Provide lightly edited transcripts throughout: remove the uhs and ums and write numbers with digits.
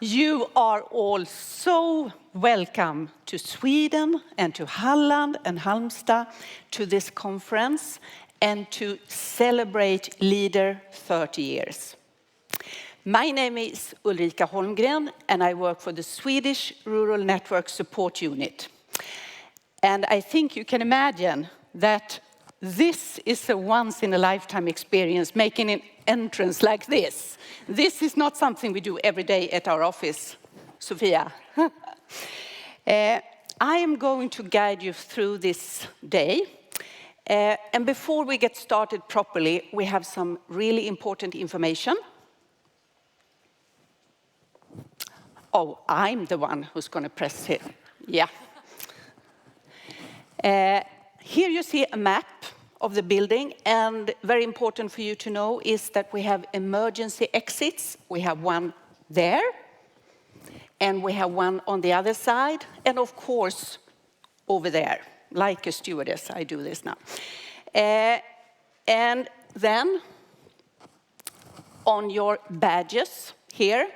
You are all so welcome to Sweden and to Halland and Halmstad to this conference and to celebrate Leader 30 years. My name is Ulrika Holmgren and I work for the Swedish Rural Network Support Unit. And I think you can imagine that this is a once-in-a-lifetime experience, making an entrance like this. This is not something we do every day at our office, Sofia. I am going to guide you through this day. And before we get started properly, we have some really important information. Oh, I'm the one who's going to press here. Yeah. Here you see a map of the building, and very important for you to know is that we have emergency exits. We have one there, and we have one on the other side, and of course, over there, like a stewardess, I do this now. And then, on your badges here,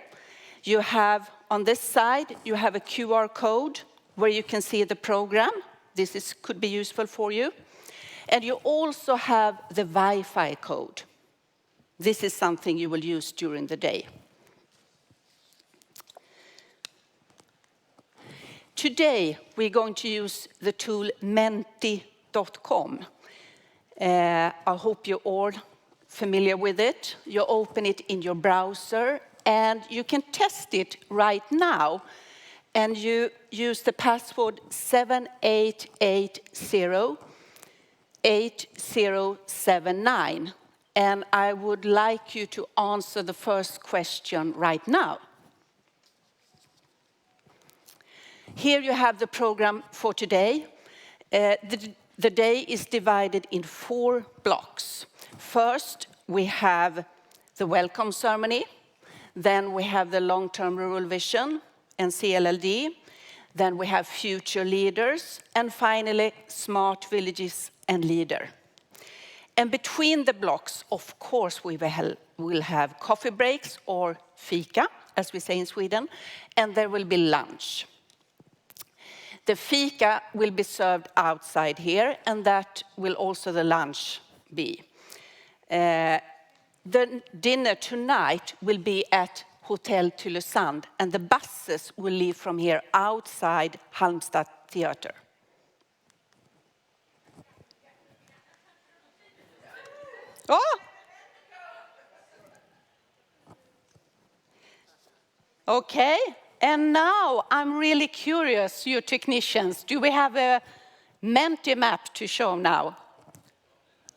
you have, on this side, you have a QR code where you can see the program. This could be useful for you. And you also have the Wi-Fi code. This is something you will use during the day. Today, we're going to use the tool menti.com. I hope you're all familiar with it. You open it in your browser, and you can test it right now. And you use the password 78808079. And I would like you to answer the first question right now. Here you have the program for today. The day is divided in 4 blocks. First, we have the welcome ceremony. Then we have the long-term rural vision and CLLD. Then we have future leaders. And finally, smart villages and leader. And between the blocks, of course, we will have coffee breaks or fika, as we say in Sweden. And there will be lunch. The fika will be served outside here, and that will also the lunch be. The dinner tonight will be at Hotel Tylösand, and the buses will leave from here outside Halmstad Theater. Oh! Okay, and now I'm really curious, you technicians, do we have a Menti map to show now?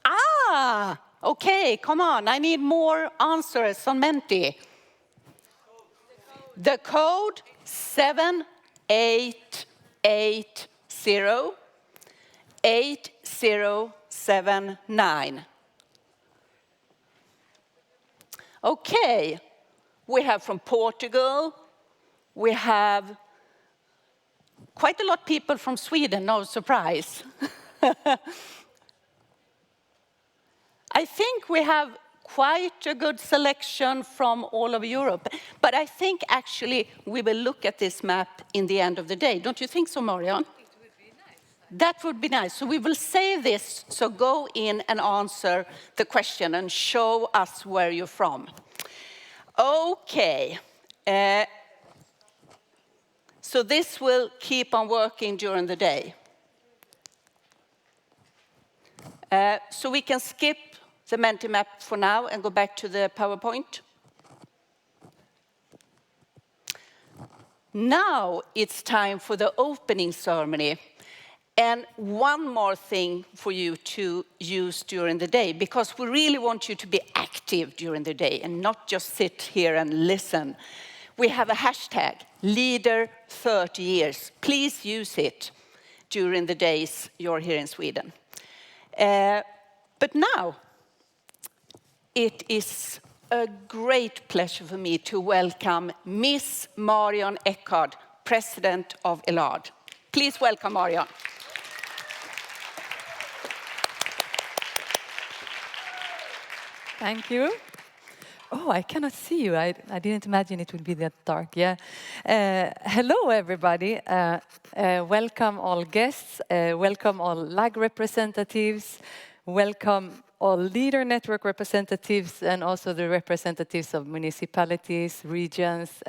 Ah, okay, come on, I need more answers on Menti. The code 78808079. Okay, we have from Portugal, we have quite a lot of people from Sweden, no surprise. I think we have quite a good selection from all over Europe. But I think actually we will look at this map in the end of the day. Don't you think so, Marion? It would be nice. That would be nice. So we will save this. So go in and answer the question and show us where you're from. Okay. So this will keep on working during the day. So we can skip the Menti map for now and go back to the PowerPoint. Now it's time for the opening ceremony. And one more thing for you to use during the day, because we really want you to be active during the day and not just sit here and listen. We have a hashtag, Leader 30 years. Please use it during the days you're here in Sweden. But now, it is a great pleasure for me to welcome Miss Marion Eckard, President of ELAD. Please welcome Marion. Thank you. Oh, I cannot see you. I didn't imagine it would be that dark. Yeah. Hello, everybody. Welcome all guests. Welcome all LAG representatives. Welcome all leader network representatives and also the representatives of municipalities, regions,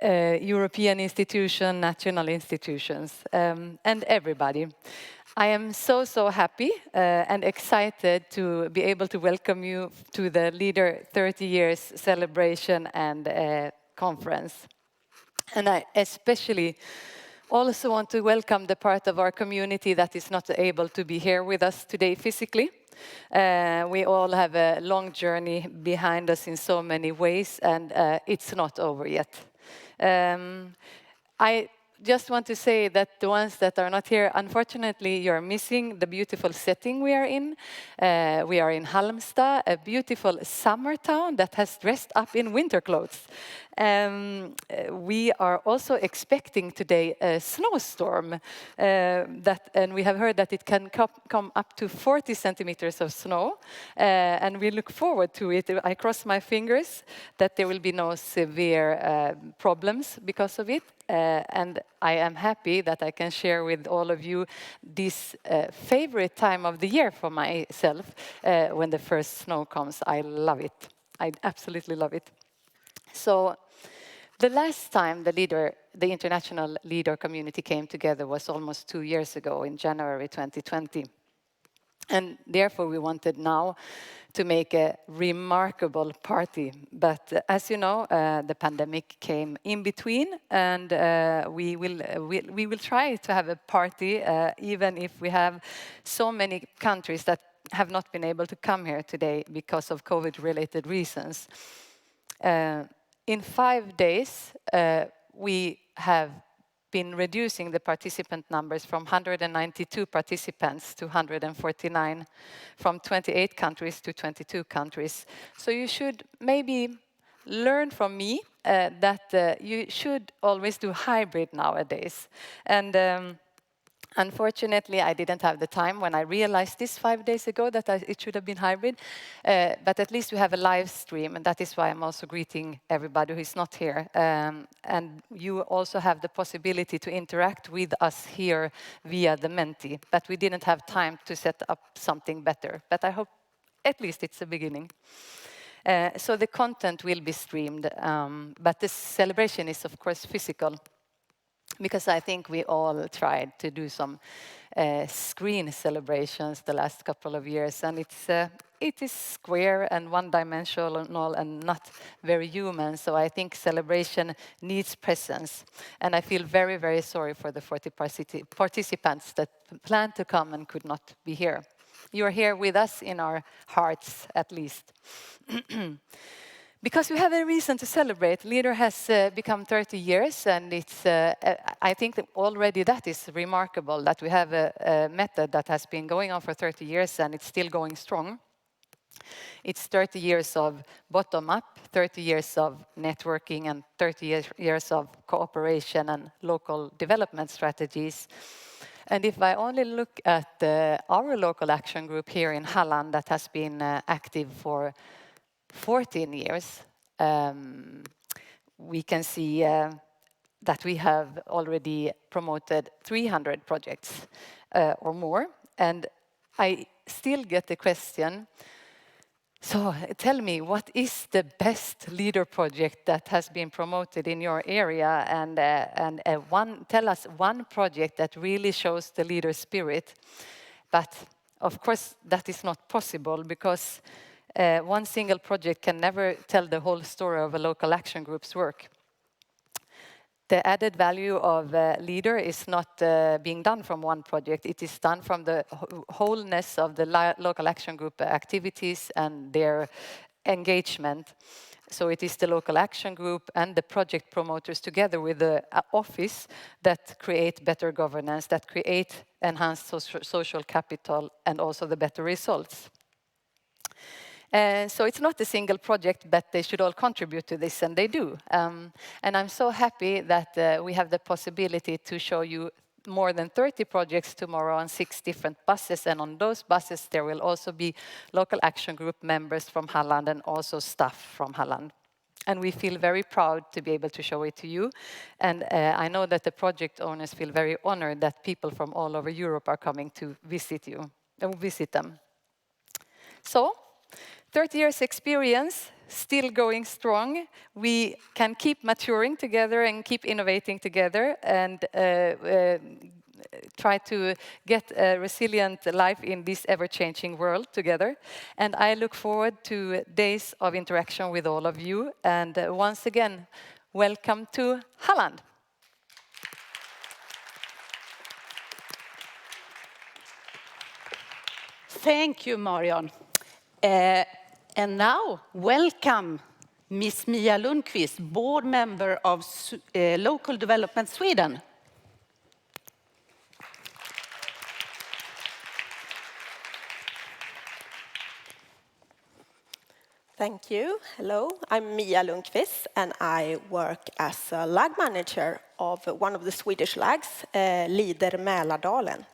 European institutions, national institutions, and everybody. I am so happy and excited to be able to welcome you to the Leader 30 Years celebration and conference. And I especially also want to welcome the part of our community that is not able to be here with us today physically. We all have a long journey behind us in so many ways, and it's not over yet. I just want to say that the ones that are not here, unfortunately, you're missing the beautiful setting we are in. We are in Halmstad, a beautiful summer town that has dressed up in winter clothes. We are also expecting today a snowstorm, and we have heard that it can come up to 40 centimeters of snow, and we look forward to it. I cross my fingers that there will be no severe problems because of it. And I am happy that I can share with all of you this favorite time of the year for myself, when the first snow comes. I love it. I absolutely love it. So the last time the international leader community came together was almost 2 years ago in January 2020. And therefore, we wanted now to make a remarkable party. But as you know, the pandemic came in between, and we will try to have a party, even if we have so many countries that have not been able to come here today because of COVID-related reasons. In 5 days, we have been reducing the participant numbers from 192 participants to 149, from 28 countries to 22 countries. So you should maybe learn from me that you should always do hybrid nowadays. And unfortunately, I didn't have the time when I realized this 5 days ago that it should have been hybrid. But at least we have a live stream, and that is why I'm also greeting everybody who is not here. And you also have the possibility to interact with us here via the Menti. But we didn't have time to set up something better. But I hope at least it's a beginning. So the content will be streamed, but the celebration is, of course, physical. Because I think we all tried to do some screen celebrations the last couple of years, and it is square and one-dimensional and not very human. So I think celebration needs presence, and I feel very sorry for the 40 participants that planned to come and could not be here. You are here with us in our hearts, at least. Because we have a reason to celebrate. Leader has become 30 years, and I think that already that is remarkable, that we have a method that has been going on for 30 years and it's still going strong. It's 30 years of bottom-up, 30 years of networking, and 30 years of cooperation and local development strategies. And if I only look at our local action group here in Halland that has been active for 14 years, we can see that we have already promoted 300 projects or more. And I still get the question, so tell me, what is the best leader project that has been promoted in your area? And tell us one project that really shows the leader spirit. But of course, that is not possible, because one single project can never tell the whole story of a local action group's work. The added value of a leader is not being done from one project. It is done from the wholeness of the local action group activities and their engagement. So it is the local action group and the project promoters together with the office that create better governance, that create enhanced social capital, and also the better results. So it's not a single project, but they should all contribute to this, and they do. And I'm so happy that we have the possibility to show you more than 30 projects tomorrow on 6 different buses, and on those buses there will also be local action group members from Halland and also staff from Halland. And we feel very proud to be able to show it to you. And I know that the project owners feel very honored that people from all over Europe are coming to visit you and visit them. So, 30 years experience, still going strong. We can keep maturing together and keep innovating together and try to get a resilient life in this ever-changing world together. And I look forward to days of interaction with all of you. And once again, welcome to Halland. Thank you, Marion. And now, welcome Miss Mia Lundqvist, board member of Local Development Sweden. Thank you. Hello, I'm Mia Lundqvist and I work as a lag manager of one of the Swedish lags, Lider Mälardalen.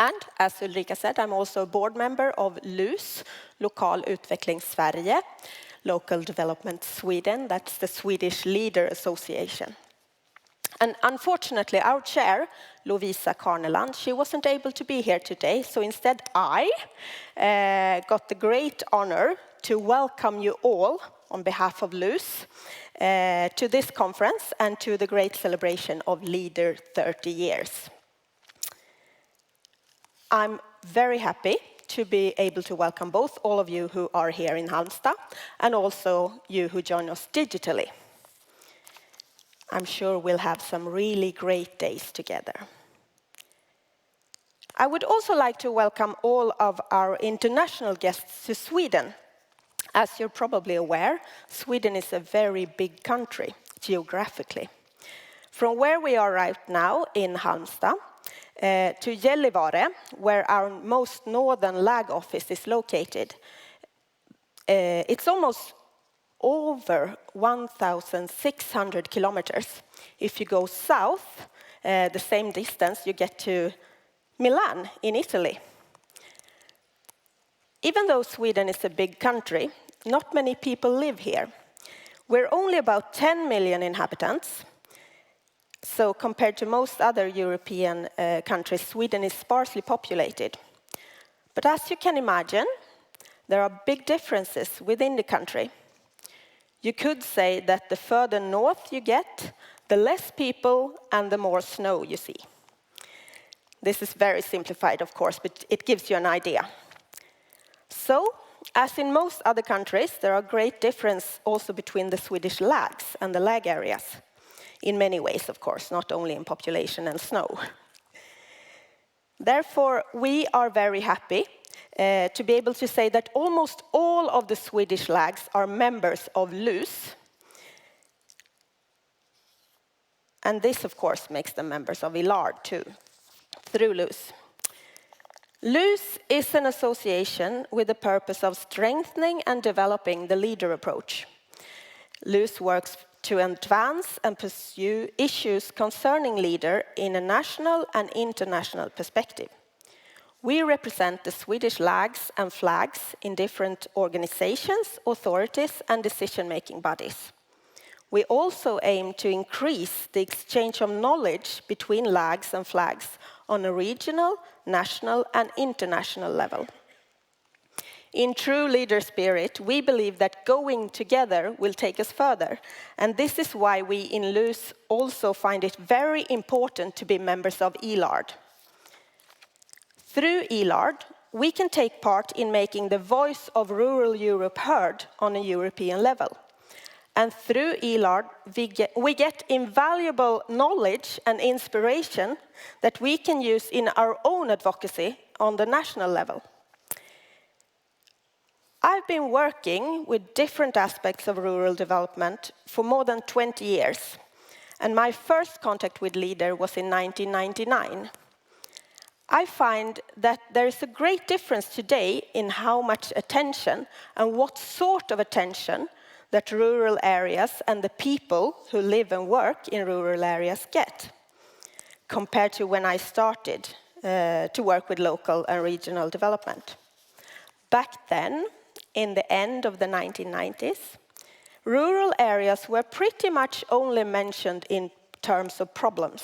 And as Ulrika said, I'm also a board member of LUS, Lokal Utveckling Sverige, Local Development Sweden, that's the Swedish Leader Association. And unfortunately, our chair, Lovisa Karneland, she wasn't able to be here today, so instead I got the great honor to welcome you all on behalf of LUS to this conference and to the great celebration of Leader 30 years. I'm very happy to be able to welcome both all of you who are here in Halmstad and also you who join us digitally. I'm sure we'll have some really great days together. I would also like to welcome all of our international guests to Sweden. As you're probably aware, Sweden is a very big country geographically. From where we are right now in Halmstad to Gällivare, where our most northern lag office is located, it's almost over 1,600 kilometers. If you go south, the same distance, you get to Milan in Italy. Even though Sweden is a big country, not many people live here. We're only about 10 million inhabitants. So compared to most other European countries, Sweden is sparsely populated. But as you can imagine, there are big differences within the country. You could say that the further north you get, the less people and the more snow you see. This is very simplified, of course, but it gives you an idea. So, as in most other countries, there are great differences also between the Swedish lags and the lag areas. In many ways, of course, not only in population and snow. Therefore, we are very happy to be able to say that almost all of the Swedish lags are members of LUS. And this, of course, makes them members of ILARD too, through LUS. LUS is an association with the purpose of strengthening and developing the leader approach. LUS works to advance and pursue issues concerning leader in a national and international perspective. We represent the Swedish lags and flags in different organizations, authorities, and decision-making bodies. We also aim to increase the exchange of knowledge between lags and flags on a regional, national, and international level. In true leader spirit, we believe that going together will take us further, and this is why we in LUS also find it very important to be members of ILARD. Through ILARD, we can take part in making the voice of rural Europe heard on a European level. And through ILARD, we get invaluable knowledge and inspiration that we can use in our own advocacy on the national level. I've been working with different aspects of rural development for more than 20 years, and my first contact with Leader was in 1999. I find that there is a great difference today in how much attention and what sort of attention that rural areas and the people who live and work in rural areas get. compared to when I started to work with local and regional development. Back then, in the end of the 1990s, rural areas were pretty much only mentioned in terms of problems,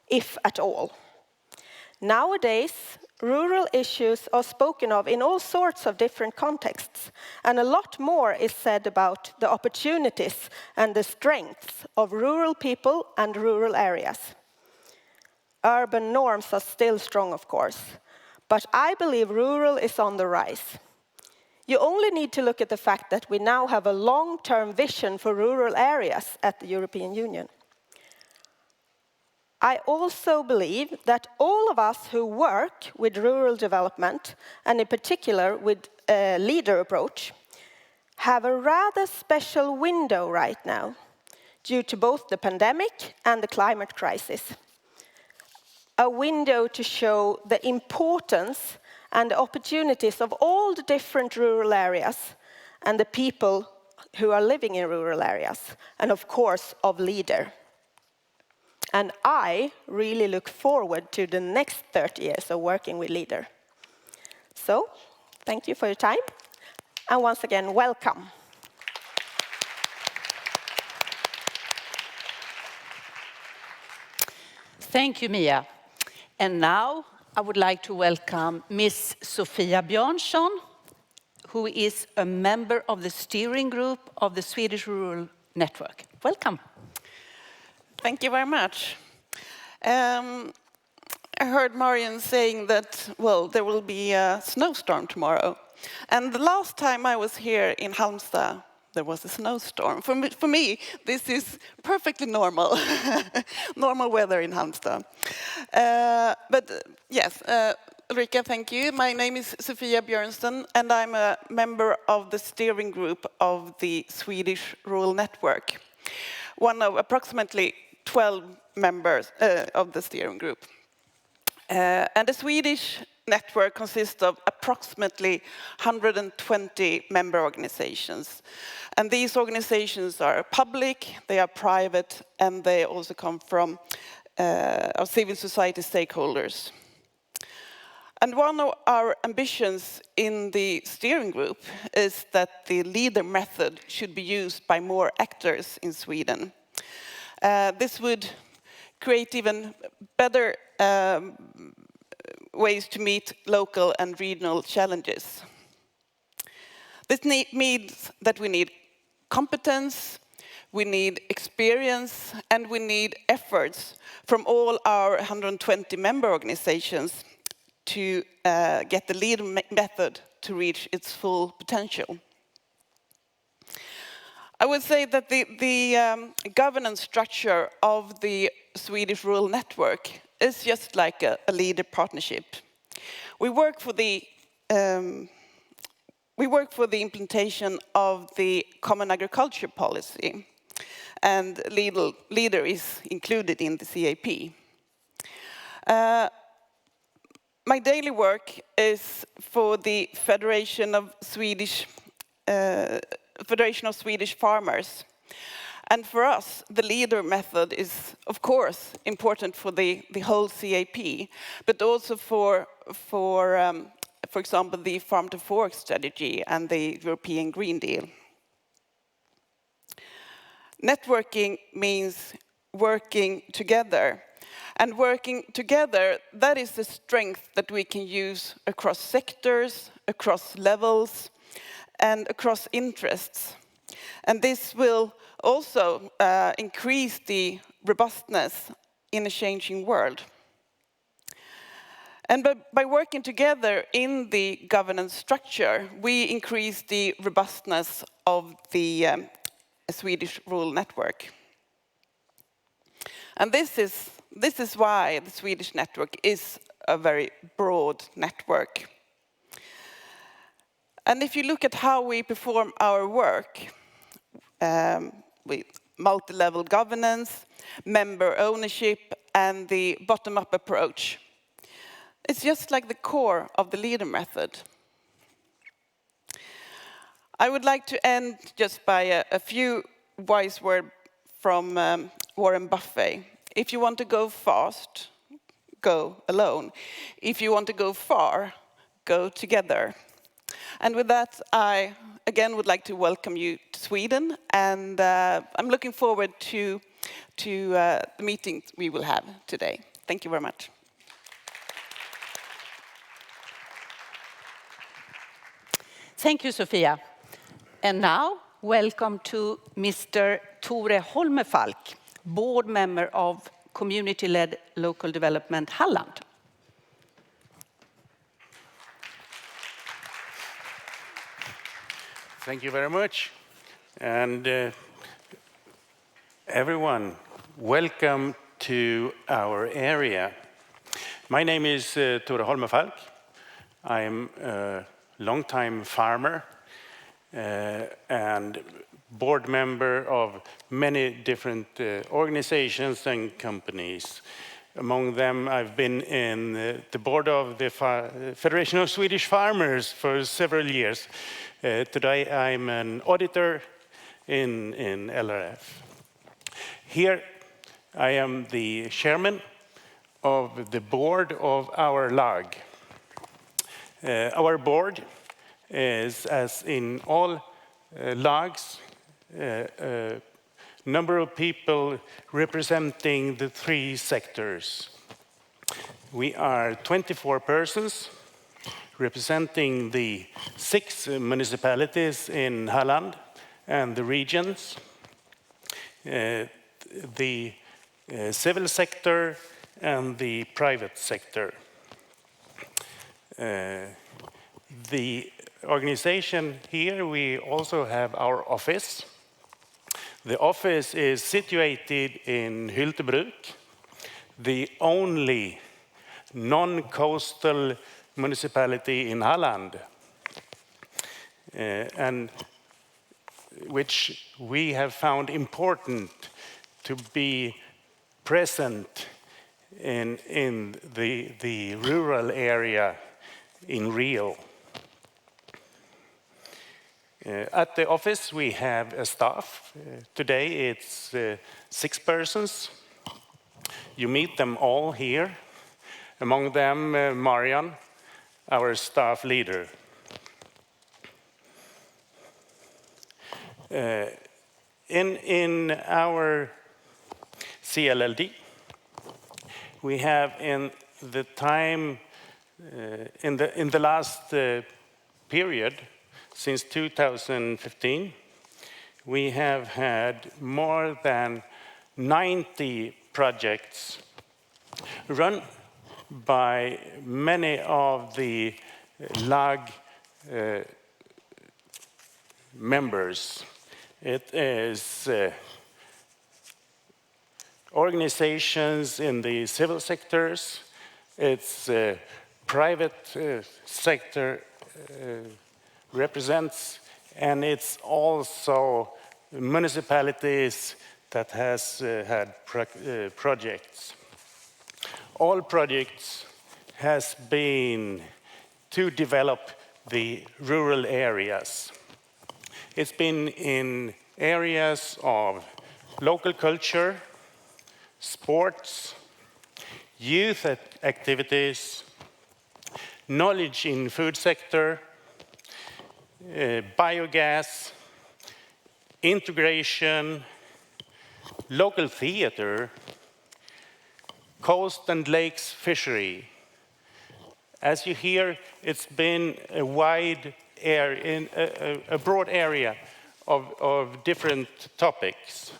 if at all. Nowadays, rural issues are spoken of in all sorts of different contexts, and a lot more is said about the opportunities and the strengths of rural people and rural areas. Urban norms are still strong, of course, but I believe rural is on the rise. You only need to look at the fact that we now have a long-term vision for rural areas at the European Union. I also believe that all of us who work with rural development, and in particular with a leader approach, have a rather special window right now due to both the pandemic and the climate crisis. A window to show the importance and the opportunities of all the different rural areas and the people who are living in rural areas, and of course of leader. And I really look forward to the next 30 years of working with leader. So, thank you for your time, and once again, welcome. Thank you, Mia. And now I would like to welcome Miss Sofia Björnsson, who is a member of the steering group of the Swedish Rural Network. Welcome. Thank you very much. I heard Marion saying that, well, there will be a snowstorm tomorrow. And the last time I was here in Halmstad, there was a snowstorm. For me, this is perfectly normal, normal weather in Halmstad. Yes, Ulrika, thank you. My name is Sofia Björnsson, and I'm a member of the steering group of the Swedish Rural Network, one of approximately 12 members of the steering group. And the Swedish network consists of approximately 120 member organizations. And these organizations are public, they are private, and they also come from our civil society stakeholders. And one of our ambitions in the steering group is that the leader method should be used by more actors in Sweden. This would create even better ways to meet local and regional challenges. This means that we need competence, we need experience, and we need efforts from all our 120 member organizations to get the leader method to reach its full potential. I would say that the governance structure of the Swedish Rural Network is just like a leader partnership. We work for the implementation of the Common Agriculture Policy, and leader is included in the CAP. My daily work is for the Federation of Swedish Farmers. And for us, the leader method is, of course, important for the whole CAP, but also for example, the Farm to Fork strategy and the European Green Deal. Networking means working together. And working together, that is the strength that we can use across sectors, across levels, and across interests. And this will also increase the robustness in a changing world. And by working together in the governance structure, we increase the robustness of the Swedish Rural Network. And this is why the Swedish network is a very broad network. And if you look at how we perform our work, with multi-level governance, member ownership, and the bottom-up approach, it's just like the core of the leader method. I would like to end just by a few wise words from Warren Buffett. If you want to go fast, go alone. If you want to go far, go together. And with that, I again would like to welcome you to Sweden, and I'm looking forward to the meeting we will have today. Thank you very much. Thank you, Sofia. And now, welcome to Mr. Tore Holmefalk, board member of Community-led Local Development Halland. Thank you very much. And everyone, welcome to our area. My name is Tore Holmefalk. I'm a long-time farmer and board member of many different organizations and companies. Among them, I've been in the board of the Federation of Swedish Farmers for several years. Today, I'm an auditor in LRF. Here, I am the chairman of the board of our lag. Our board is, as in all lags, a number of people representing the 3 sectors. We are 24 persons representing the 6 municipalities in Halland and the regions, the civil sector and the private sector. The organization here, we also have our office. The office is situated in Hyltebruk, the only non-coastal municipality in Halland, and which we have found important to be present in the rural area in Rio. At the office, we have a staff. Today, it's 6 persons. You meet them all here. Among them, Marian, our staff leader. In our CLLD, we have in the time, in the last period, since 2015, we have had more than 90 projects run by many of the lag members. It is organizations in the civil sectors, it's private sector represents, and it's also municipalities that has had projects. All projects has been to develop the rural areas. It's been in areas of local culture, sports, youth activities, knowledge in food sector, biogas, integration, local theater, coast and lakes fishery. As you hear, it's been a wide area, a broad area of different topics.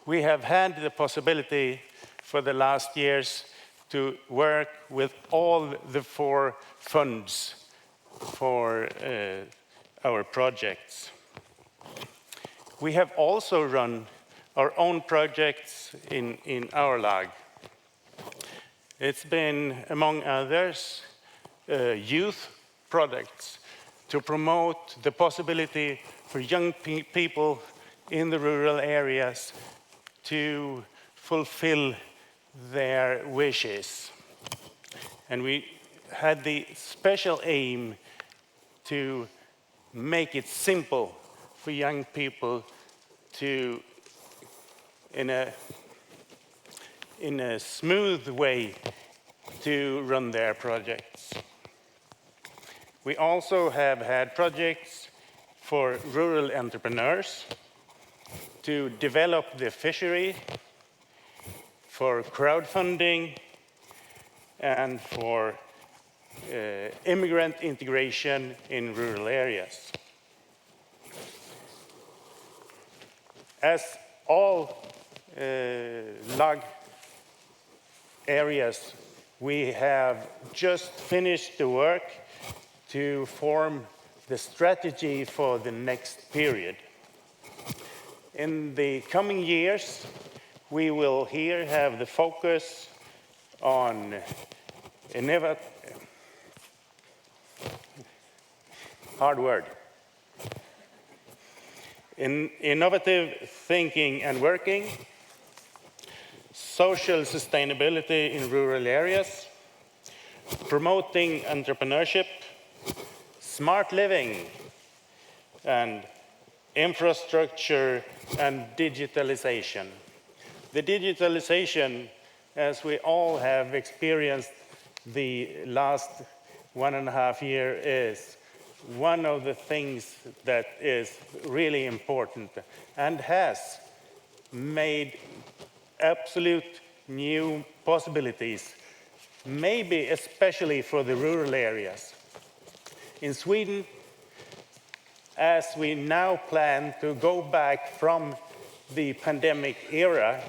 We have had the possibility for the last years to work with all the 4 funds for our projects. We have also run our own projects in our lag. It's been, among others, youth products to promote the possibility for young people in the rural areas to fulfill their wishes. And we had the special aim to make it simple for young people to, in a smooth way, to run their projects. We also have had projects for rural entrepreneurs to develop the fishery, for crowdfunding, and for immigrant integration in rural areas. As all LUG areas, we have just finished the work to form the strategy for the next period. In the coming years, we will here have the focus on innovative thinking and working, social sustainability in rural areas, promoting entrepreneurship, smart living, and infrastructure and digitalization. The digitalization, as we all have experienced the last 1.5 years, is one of the things that is really important and has made absolute new possibilities, maybe especially for the rural areas. In Sweden, as we now plan to go back from the pandemic era,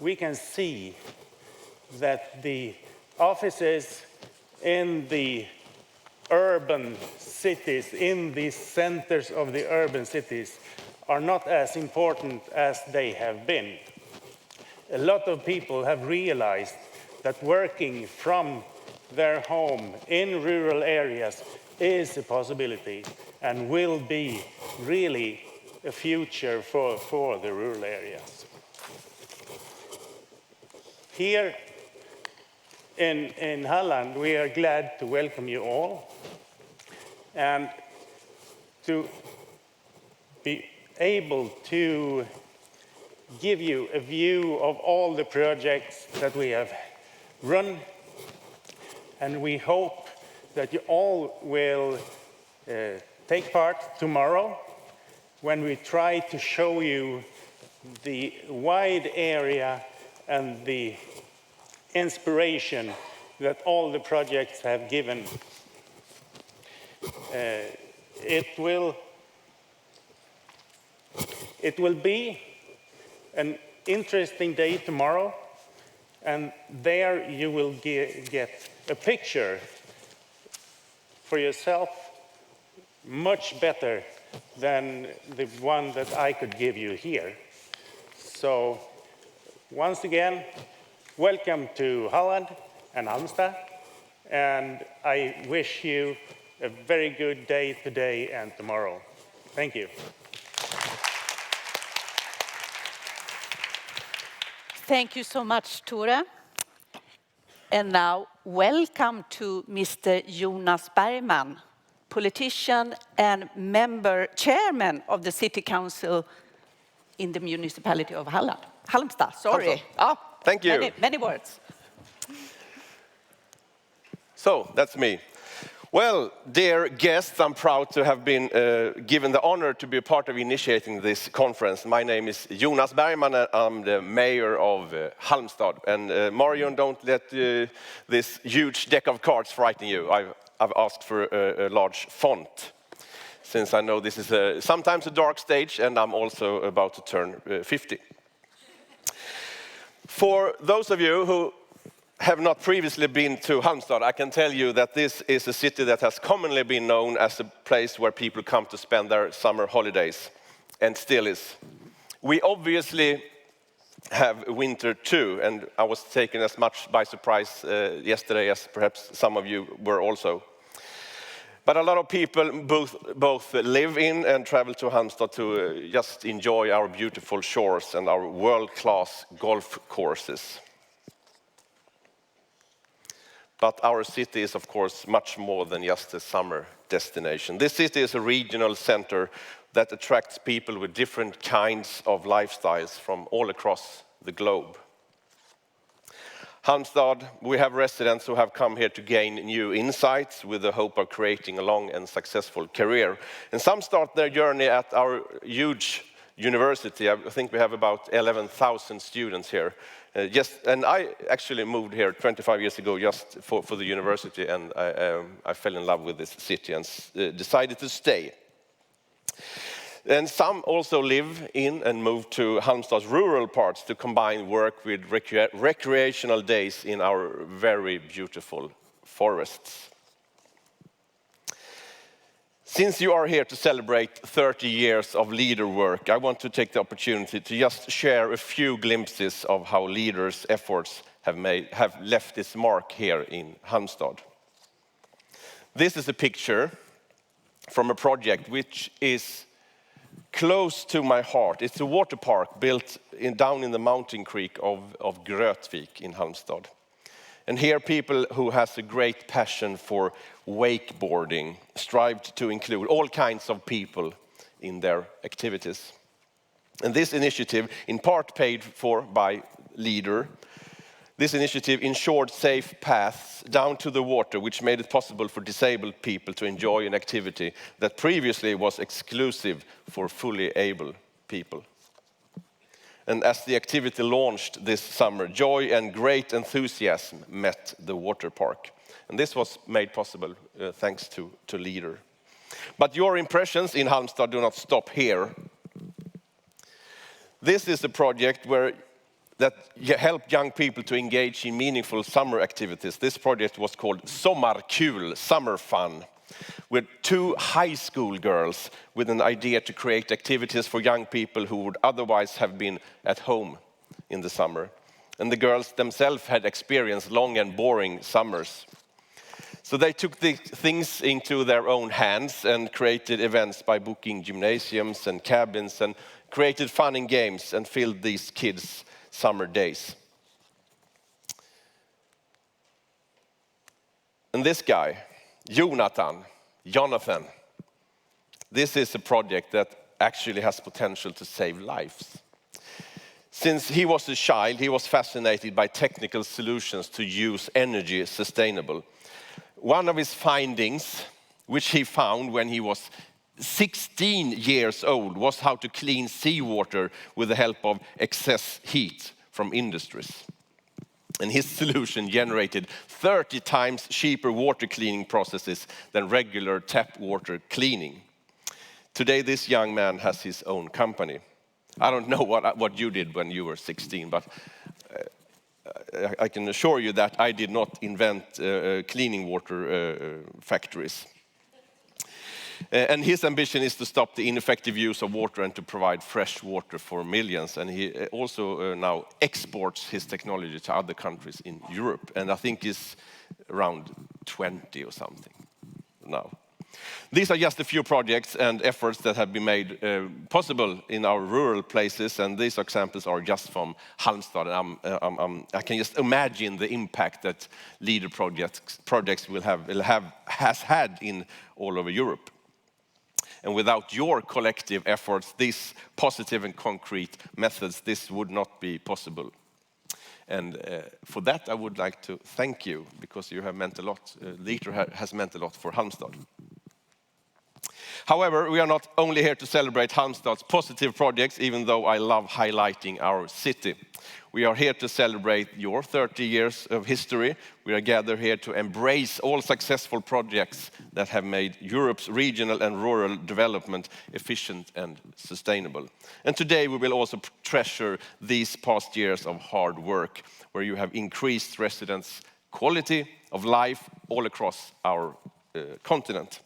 we can see that the offices in the urban cities, in the centers of the urban cities, are not as important as they have been. A lot of people have realized that working from their home in rural areas is a possibility and will be really a future for the rural areas. Here in Halland, we are glad to welcome you all and to be able to give you a view of all the projects that we have run, and we hope that you all will take part tomorrow when we try to show you the wide area and the inspiration that all the projects have given. It will be an interesting day tomorrow, and there you will get a picture for yourself much better than the one that I could give you here. So once again, welcome to Halland and Halmstad, and I wish you a very good day today and tomorrow. Thank you. Thank you so much, Tore. And now, welcome to Mr. Jonas Bergman, politician and chairman of the City Council in the municipality of Halmstad, sorry. Thank you. Many words. So, that's me. Well, dear guests, I'm proud to have been given the honor to be a part of initiating this conference. My name is Jonas Bergman, and I'm the mayor of Halmstad. And Marion, don't let this huge deck of cards frighten you. I've asked for a large font, since I know this is sometimes a dark stage, and I'm also about to turn 50. For those of you who have not previously been to Halmstad, I can tell you that this is a city that has commonly been known as a place where people come to spend their summer holidays, and still is. We obviously have winter too, and I was taken as much by surprise yesterday as perhaps some of you were also. But a lot of people both live in and travel to Halmstad to just enjoy our beautiful shores and our world-class golf courses. But our city is, of course, much more than just a summer destination. This city is a regional center that attracts people with different kinds of lifestyles from all across the globe. Halmstad, we have residents who have come here to gain new insights with the hope of creating a long and successful career. And some start their journey at our huge university. I think we have about 11,000 students here. And I actually moved here 25 years ago just for the university, and I fell in love with this city and decided to stay. And some also live in and move to Halmstad's rural parts to combine work with recreational days in our very beautiful forests. Since you are here to celebrate 30 years of leader work, I want to take the opportunity to just share a few glimpses of how leaders' efforts have left its mark here in Halmstad. This is a picture from a project which is close to my heart. It's a water park built down in the mountain creek of Grötvik in Halmstad. And here people who has a great passion for wakeboarding strived to include all kinds of people in their activities. And this initiative, in part paid for by Leader, this initiative ensured safe paths down to the water, which made it possible for disabled people to enjoy an activity that previously was exclusive for fully able people. And as the activity launched this summer, joy and great enthusiasm met the water park. And this was made possible thanks to Leader. But your impressions in Halmstad do not stop here. This is a project that helped young people to engage in meaningful summer activities. This project was called Sommarkul, Summer Fun, with 2 high school girls with an idea to create activities for young people who would otherwise have been at home in the summer. And the girls themselves had experienced long and boring summers. So they took the things into their own hands and created events by booking gymnasiums and cabins and created fun and games and filled these kids' summer days. And this guy, Jonathan, this is a project that actually has potential to save lives. Since he was a child, he was fascinated by technical solutions to use energy sustainable. One of his findings, which he found when he was 16 years old, was how to clean seawater with the help of excess heat from industries. And his solution generated 30 times cheaper water cleaning processes than regular tap water cleaning. Today, this young man has his own company. I don't know what you did when you were 16, but I can assure you that I did not invent cleaning water factories. And his ambition is to stop the ineffective use of water and to provide fresh water for millions. And he also now exports his technology to other countries in Europe. And I think he's around 20 or something now. These are just a few projects and efforts that have been made possible in our rural places, and these examples are just from Halmstad. I can just imagine the impact that Leader projects has had in all over Europe. And without your collective efforts, these positive and concrete methods, this would not be possible. And for that, I would like to thank you, because you have meant a lot. Leader has meant a lot for Halmstad. However, we are not only here to celebrate Halmstad's positive projects, even though I love highlighting our city. We are here to celebrate your 30 years of history. We are gathered here to embrace all successful projects that have made Europe's regional and rural development efficient and sustainable. And today we will also treasure these past years of hard work, where you have increased residents' quality of life all across our continent.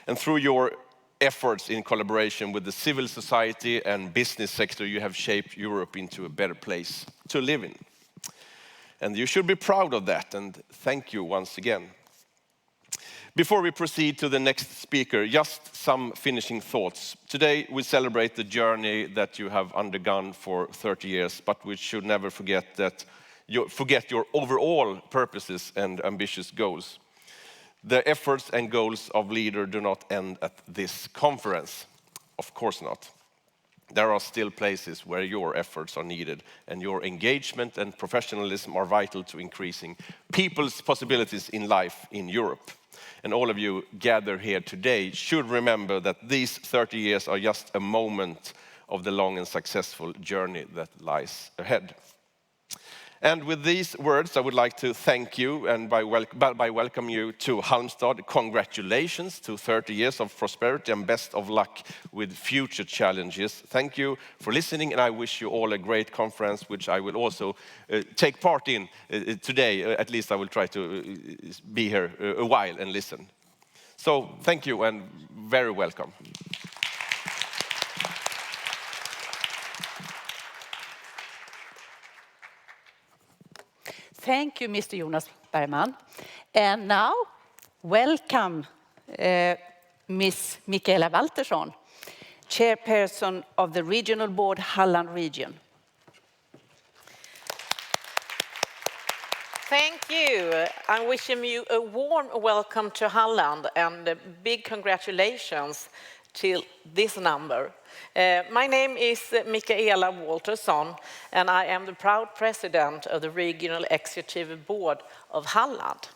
And through your efforts in collaboration with the civil society and business sector, you have shaped Europe into a better place to live in. And you should be proud of that, and thank you once again. Before we proceed to the next speaker, just some finishing thoughts. Today we celebrate the journey that you have undergone for 30 years, but we should never forget your overall purposes and ambitious goals. The efforts and goals of Leader do not end at this conference. Of course not. there are still places where your efforts are needed, and your engagement and professionalism are vital to increasing people's possibilities in life in Europe. And all of you gathered here today should remember that these 30 years are just a moment of the long and successful journey that lies ahead. And with these words, I would like to thank you and by welcome you to Halmstad. Congratulations to 30 years of prosperity and best of luck with future challenges. Thank you for listening, and I wish you all a great conference, which I will also take part in today. At least I will try to be here a while and listen. So thank you and very welcome. Thank you, Mr. Jonas Bergman. And now, welcome Ms. Mikaela Waltersson, Chairperson of the Regional Board, Halland Region. Thank you. I'm wishing you a warm welcome to Halland and a big congratulations to this number. My name is Mikaela Waltersson, and I am the proud president of the Regional Executive Board of Halland.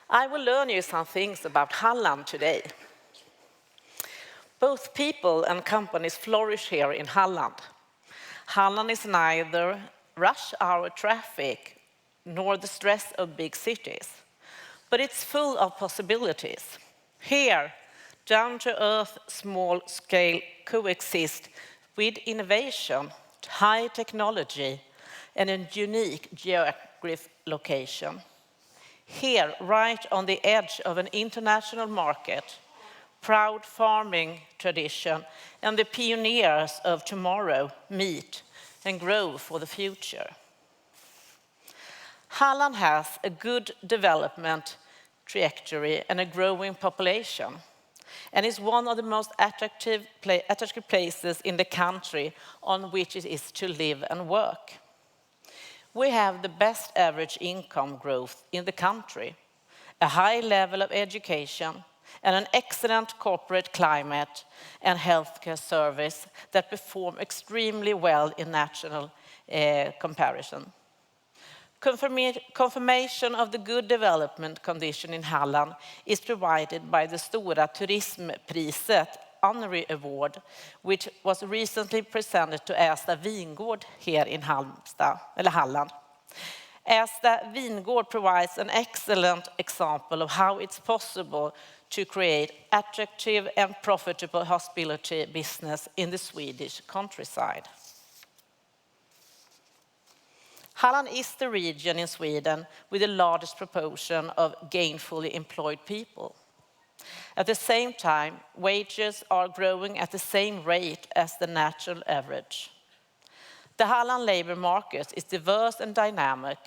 I will learn you some things about Halland today. Both people and companies flourish here in Halland. Halland is neither rush hour traffic nor the stress of big cities, but it's full of possibilities. Here, down-to-earth, small-scale coexist with innovation, high technology, and a unique geographic location. Here, right on the edge of an international market, proud farming tradition, and the pioneers of tomorrow meet and grow for the future. Halland has a good development trajectory and a growing population, and is one of the most attractive places in the country on which it is to live and work. We have the best average income growth in the country, a high level of education, and an excellent corporate climate and healthcare service that perform extremely well in national comparison. Confirmation of the good development condition in Halland is provided by the Stora Turismpriset Honorary Award, which was recently presented to Ersta Vingård here in Halmstad, eller Halland. Ersta Vingård provides an excellent example of how it's possible to create attractive and profitable hospitality business in the Swedish countryside. Halland is the region in Sweden with the largest proportion of gainfully employed people. At the same time, wages are growing at the same rate as the national average. The Halland labor market is diverse and dynamic.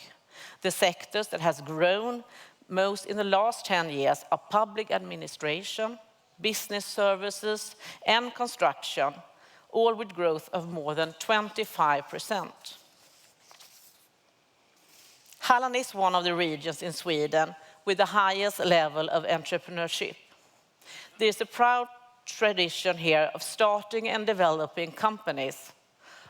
The sectors that has grown most in the last 10 years are public administration, business services, and construction, all with growth of more than 25%. Halland is one of the regions in Sweden with the highest level of entrepreneurship. There is a proud tradition here of starting and developing companies.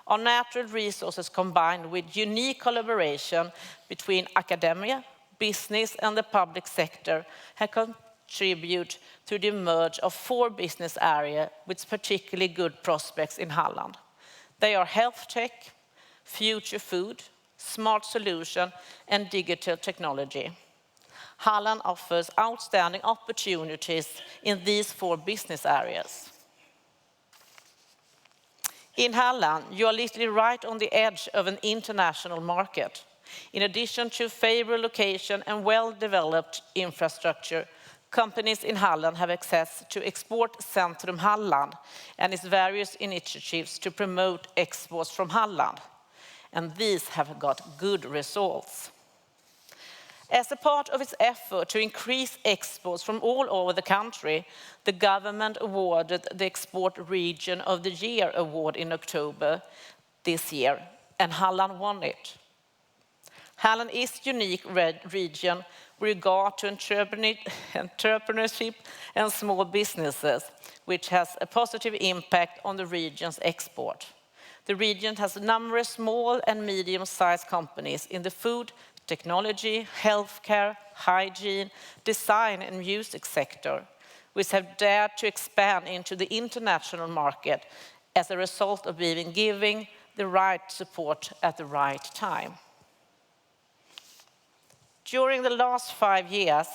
Our natural resources combined with unique collaboration between academia, business and the public sector have contributed to the emergence of 4 business areas with particularly good prospects in Halland. They are health tech, future food, smart solution, and digital technology. Halland offers outstanding opportunities in these 4 business areas. In Halland, you are literally right on the edge of an international market. In addition to favorable location and well-developed infrastructure, companies in Halland have access to Export Centrum Halland and its various initiatives to promote exports from Halland. And these have got good results. As a part of its effort to increase exports from all over the country, the government awarded the Export Region of the Year award in October this year, and Halland won it. Halland is a unique region with regard to entrepreneurship and small businesses, which has a positive impact on the region's export. The region has numerous small and medium-sized companies in the food, technology, healthcare, hygiene, design and music sector, which have dared to expand into the international market as a result of being given the right support at the right time. During the last 5 years,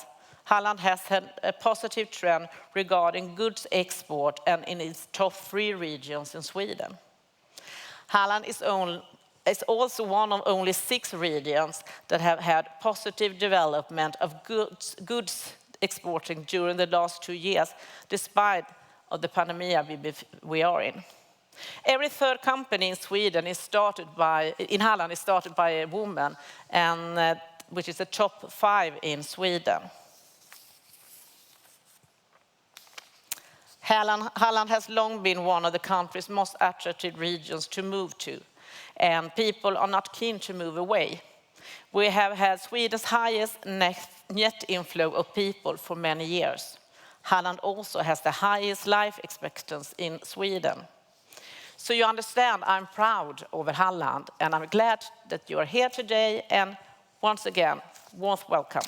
Halland has had a positive trend regarding goods export and in its top 3 regions in Sweden. Halland is also one of only 6 regions that have had positive development of goods exporting during the last 2 years, despite of the pandemic we are in. Every 3rd company in Sweden in Halland is started by a woman, and which is the top 5 in Sweden. Halland has long been one of the country's most attractive regions to move to, and people are not keen to move away. We have had Sweden's highest net inflow of people for many years. Halland also has the highest life expectancy in Sweden. So you understand, I'm proud over Halland, and I'm glad that you are here today, and once again, warm welcome.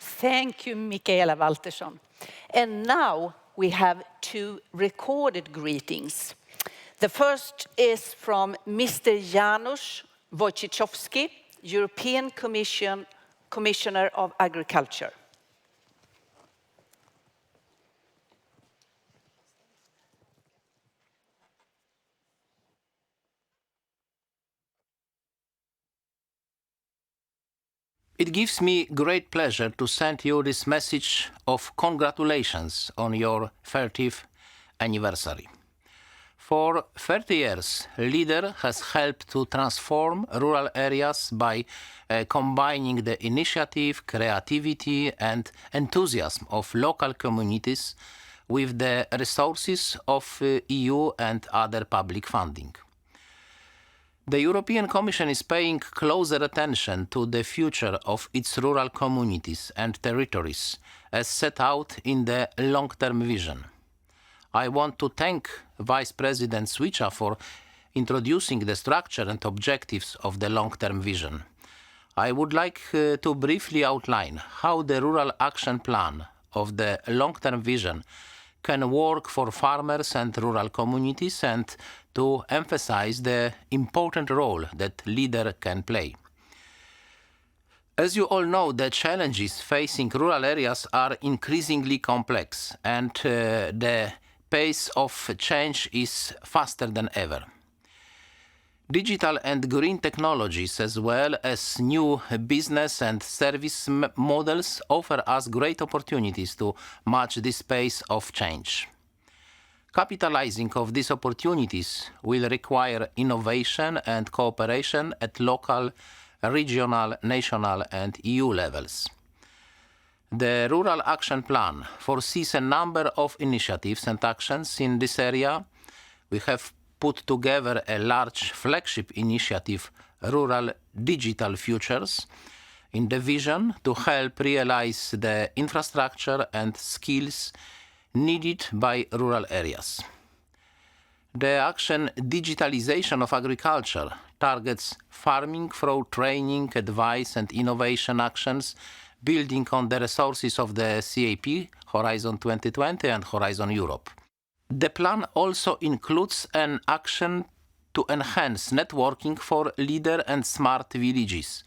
Thank you, Mikaela Waltersson. And now we have 2 recorded greetings. The first is from Mr. Janusz Wojciechowski, European Commissioner of Agriculture. It gives me great pleasure to send you this message of congratulations on your 30th anniversary. For 30 years, LEADER has helped to transform rural areas by combining the initiative, creativity and enthusiasm of local communities with the resources of EU and other public funding. The European Commission is paying closer attention to the future of its rural communities and territories as set out in the long-term vision. I want to thank Vice President Suica for introducing the structure and objectives of the long-term vision. I would like to briefly outline how the Rural Action Plan of the long-term vision can work for farmers and rural communities, and to emphasize the important role that LEADER can play. As you all know, the challenges facing rural areas are increasingly complex, and the pace of change is faster than ever. Digital and green technologies, as well as new business and service models, offer us great opportunities to match this pace of change. Capitalizing on these opportunities will require innovation and cooperation at local, regional, national and EU levels. The Rural Action Plan foresees a number of initiatives and actions in this area. We have put together a large flagship initiative, Rural Digital Futures, in the vision to help realize the infrastructure and skills needed by rural areas. The action Digitalization of Agriculture targets farming through training, advice and innovation actions, building on the resources of the CAP, Horizon 2020 and Horizon Europe. The plan also includes an action to enhance networking for leader and smart villages.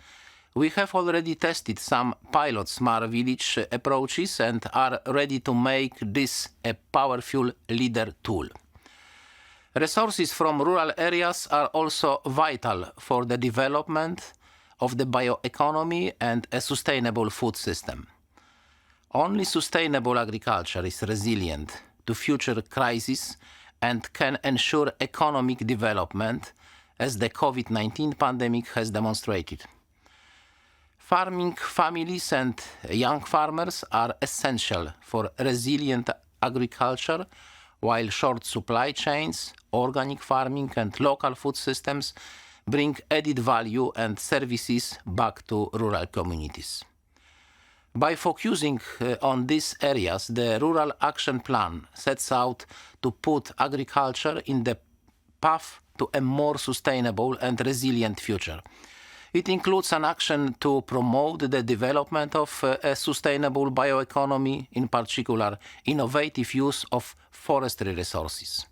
We have already tested some pilot smart village approaches and are ready to make this a powerful leader tool. Resources from rural areas are also vital for the development of the bioeconomy and a sustainable food system. Only sustainable agriculture is resilient to future crises and can ensure economic development, as the COVID-19 pandemic has demonstrated. Farming families and young farmers are essential for resilient agriculture, while short supply chains, organic farming and local food systems bring added value and services back to rural communities. By focusing on these areas, the Rural Action Plan sets out to put agriculture in the path to a more sustainable and resilient future. It includes an action to promote the development of a sustainable bioeconomy, in particular innovative use of forestry resources.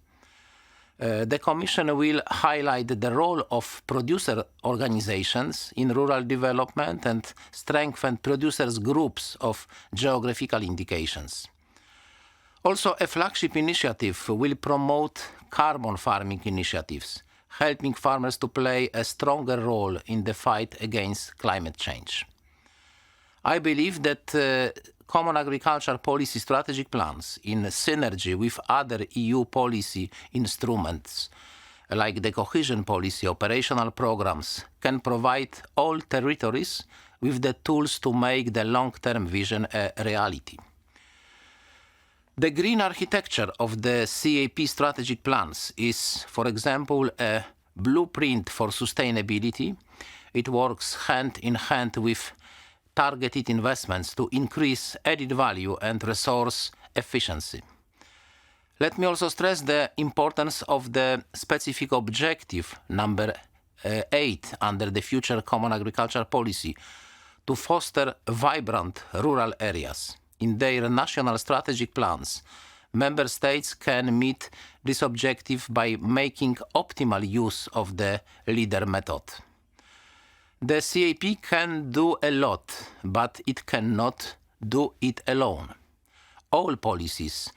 The Commission will highlight the role of producer organizations in rural development and strengthen producers' groups of geographical indications. Also, a flagship initiative will promote carbon farming initiatives, helping farmers to play a stronger role in the fight against climate change. I believe that Common Agricultural Policy strategic plans, in synergy with other EU policy instruments, like the cohesion policy operational programs, can provide all territories with the tools to make the long-term vision a reality. The green architecture of the CAP strategic plans is, for example, a blueprint for sustainability. It works hand in hand with targeted investments to increase added value and resource efficiency. Let me also stress the importance of the specific objective number 8 under the future Common Agricultural Policy to foster vibrant rural areas. In their national strategic plans, Member States can meet this objective by making optimal use of the leader method. The CAP can do a lot, but it cannot do it alone. All policies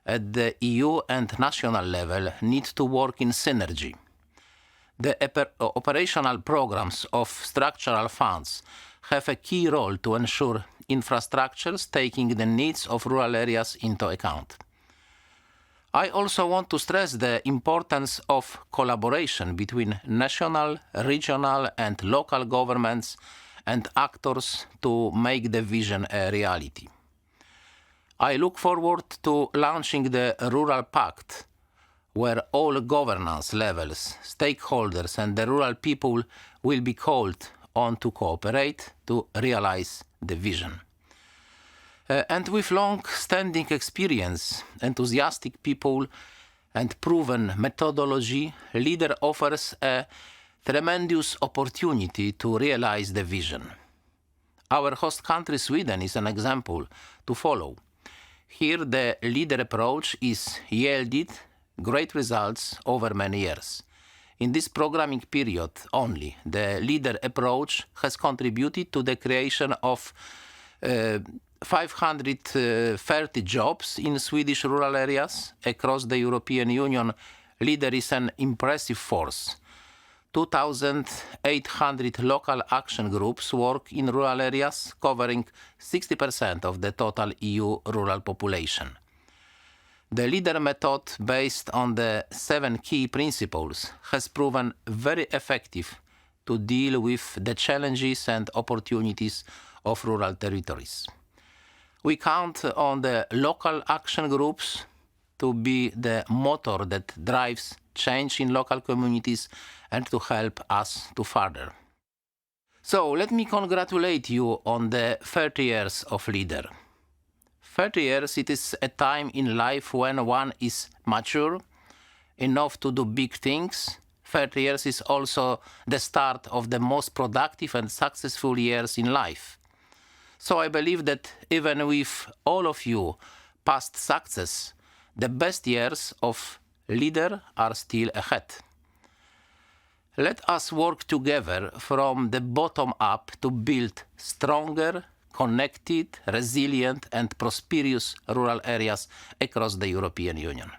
at the EU and national level need to work in synergy. The operational programs of structural funds have a key role to ensure infrastructures taking the needs of rural areas into account. I also want to stress the importance of collaboration between national, regional and local governments and actors to make the vision a reality. I look forward to launching the Rural Pact, where all governance levels, stakeholders and the rural people will be called on to cooperate to realize the vision. And with long-standing experience, enthusiastic people and proven methodology, LEADER offers a tremendous opportunity to realize the vision. Our host country, Sweden, is an example to follow. Here, the LEADER approach is yielded great results over many years. In this programming period only, the LEADER approach has contributed to the creation of 530 jobs in Swedish rural areas. Across the European Union, LEADER is an impressive force. 2,800 local action groups work in rural areas, covering 60% of the total EU rural population. The LEADER method, based on the 7 key principles, has proven very effective to deal with the challenges and opportunities of rural territories. We count on the local action groups to be the motor that drives change in local communities and to help us to further. So let me congratulate you on the 30 years of LEADER. 30 years, it is a time in life when one is mature enough to do big things. 30 years is also the start of the most productive and successful years in life. So I believe that even with all of you past success, the best years of LEADER are still ahead. Let us work together from the bottom up to build stronger, connected, resilient and prosperous rural areas across the European Union.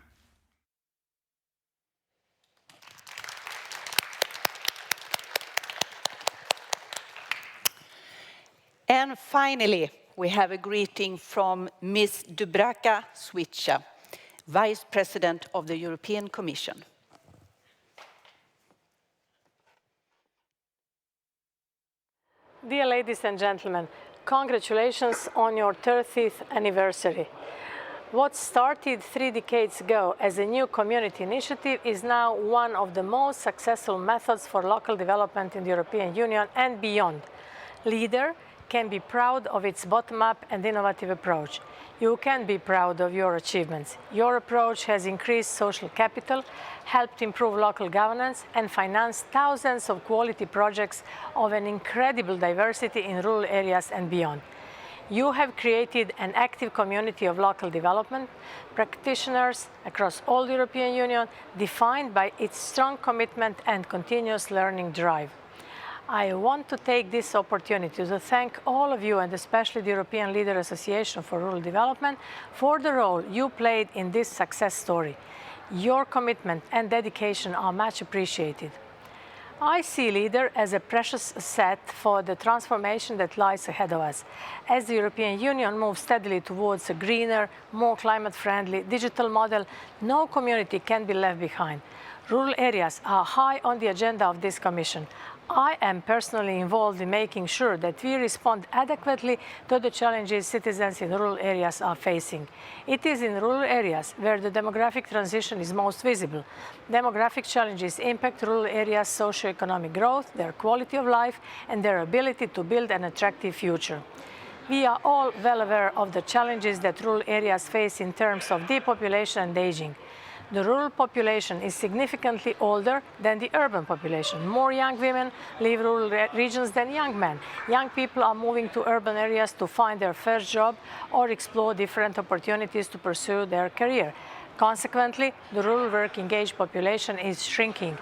And finally, we have a greeting from Ms. Dubravka Suica, Vice President of the European Commission. Dear ladies and gentlemen, congratulations on your 30th anniversary. What started 3 decades ago as a new community initiative is now one of the most successful methods for local development in the European Union and beyond. Leader can be proud of its bottom-up and innovative approach. You can be proud of your achievements. Your approach has increased social capital, helped improve local governance, and financed thousands of quality projects of an incredible diversity in rural areas and beyond. You have created an active community of local development practitioners across all the European Union, defined by its strong commitment and continuous learning drive. I want to take this opportunity to thank all of you, and especially the European Leader Association for Rural Development, for the role you played in this success story. Your commitment and dedication are much appreciated. I see LEADER as a precious asset for the transformation that lies ahead of us. As the European Union moves steadily towards a greener, more climate-friendly digital model, no community can be left behind. Rural areas are high on the agenda of this Commission. I am personally involved in making sure that we respond adequately to the challenges citizens in rural areas are facing. It is in rural areas where the demographic transition is most visible. Demographic challenges impact rural areas' socio-economic growth, their quality of life, and their ability to build an attractive future. We are all well aware of the challenges that rural areas face in terms of depopulation and aging. The rural population is significantly older than the urban population. More young women leave rural regions than young men. Young people are moving to urban areas to find their first job or explore different opportunities to pursue their career. Consequently, the rural working-age population is shrinking.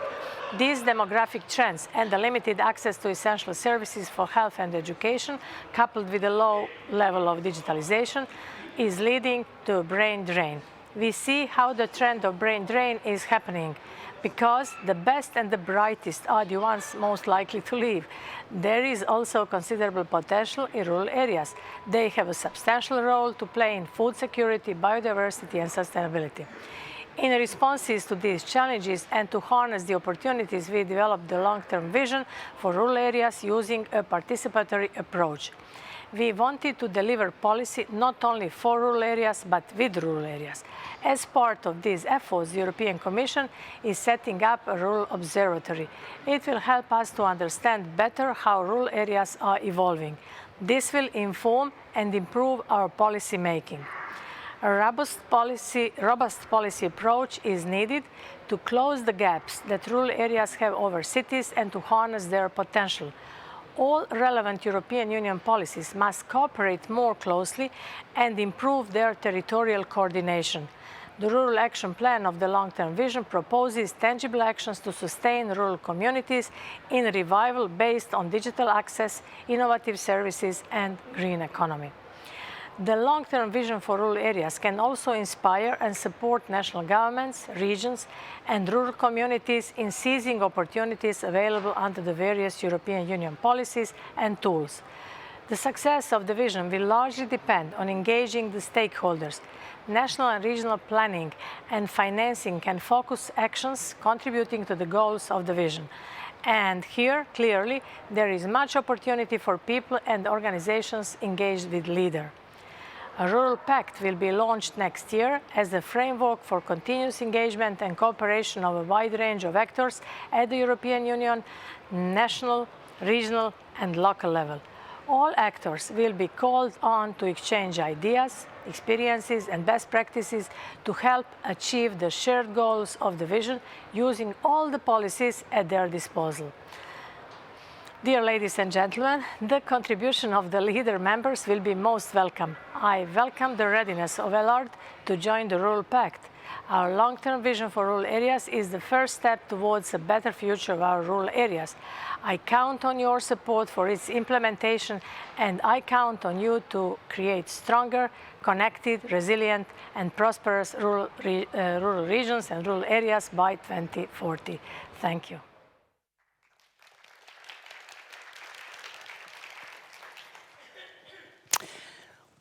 These demographic trends and the limited access to essential services for health and education, coupled with a low level of digitalization, is leading to a brain drain. We see how the trend of brain drain is happening because the best and the brightest are the ones most likely to leave. There is also considerable potential in rural areas. They have a substantial role to play in food security, biodiversity, and sustainability. In responses to these challenges and to harness the opportunities, we developed the long-term vision for rural areas using a participatory approach. We wanted to deliver policy not only for rural areas, but with rural areas. As part of these efforts, the European Commission is setting up a rural observatory. It will help us to understand better how rural areas are evolving. This will inform and improve our policy making. A robust policy approach is needed to close the gaps that rural areas have over cities and to harness their potential. All relevant European Union policies must cooperate more closely and improve their territorial coordination. The Rural Action Plan of the Long-Term Vision proposes tangible actions to sustain rural communities in revival based on digital access, innovative services, and green economy. The long-term vision for rural areas can also inspire and support national governments, regions, and rural communities in seizing opportunities available under the various European Union policies and tools. The success of the vision will largely depend on engaging the stakeholders. National and regional planning and financing can focus actions contributing to the goals of the vision. And here, clearly, there is much opportunity for people and organizations engaged with LEADER. A Rural Pact will be launched next year as a framework for continuous engagement and cooperation of a wide range of actors at the European Union, national, regional, and local level. All actors will be called on to exchange ideas, experiences, and best practices to help achieve the shared goals of the vision using all the policies at their disposal. Dear ladies and gentlemen, the contribution of the LEADER members will be most welcome. I welcome the readiness of ELARD to join the Rural Pact. Our long-term vision for rural areas is the first step towards a better future of our rural areas. I count on your support for its implementation, and I count on you to create stronger, connected, resilient, and prosperous rural regions and rural areas by 2040. Thank you.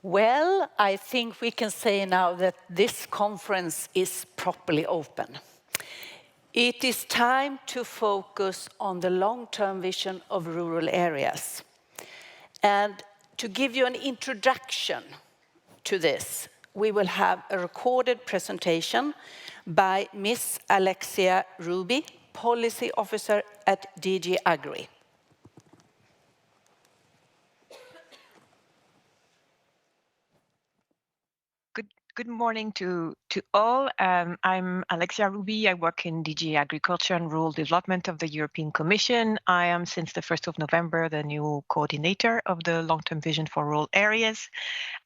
Well, I think we can say now that this conference is properly open. It is time to focus on the long-term vision of rural areas. And to give you an introduction to this, we will have a recorded presentation by Miss Alexia Ruby, Policy Officer at DG Agri. Good morning to all. I'm Alexia Ruby. I work in DG Agriculture and Rural Development of the European Commission. I am, since the 1st of November, the new coordinator of the long-term vision for rural areas.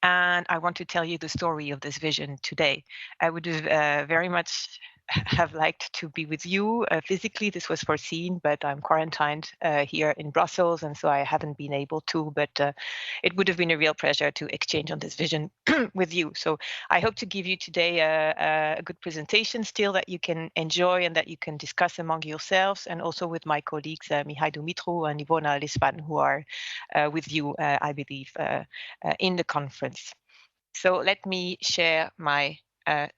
And I want to tell you the story of this vision today. I would very much have liked to be with you physically. This was foreseen, but I'm quarantined here in Brussels, and so I haven't been able to, but it would have been a real pleasure to exchange on this vision with you. So I hope to give you today a good presentation still that you can enjoy and that you can discuss among yourselves, and also with my colleagues Mihai Dumitru and Ivona Lispan, who are with you, I believe, in the conference. So let me share my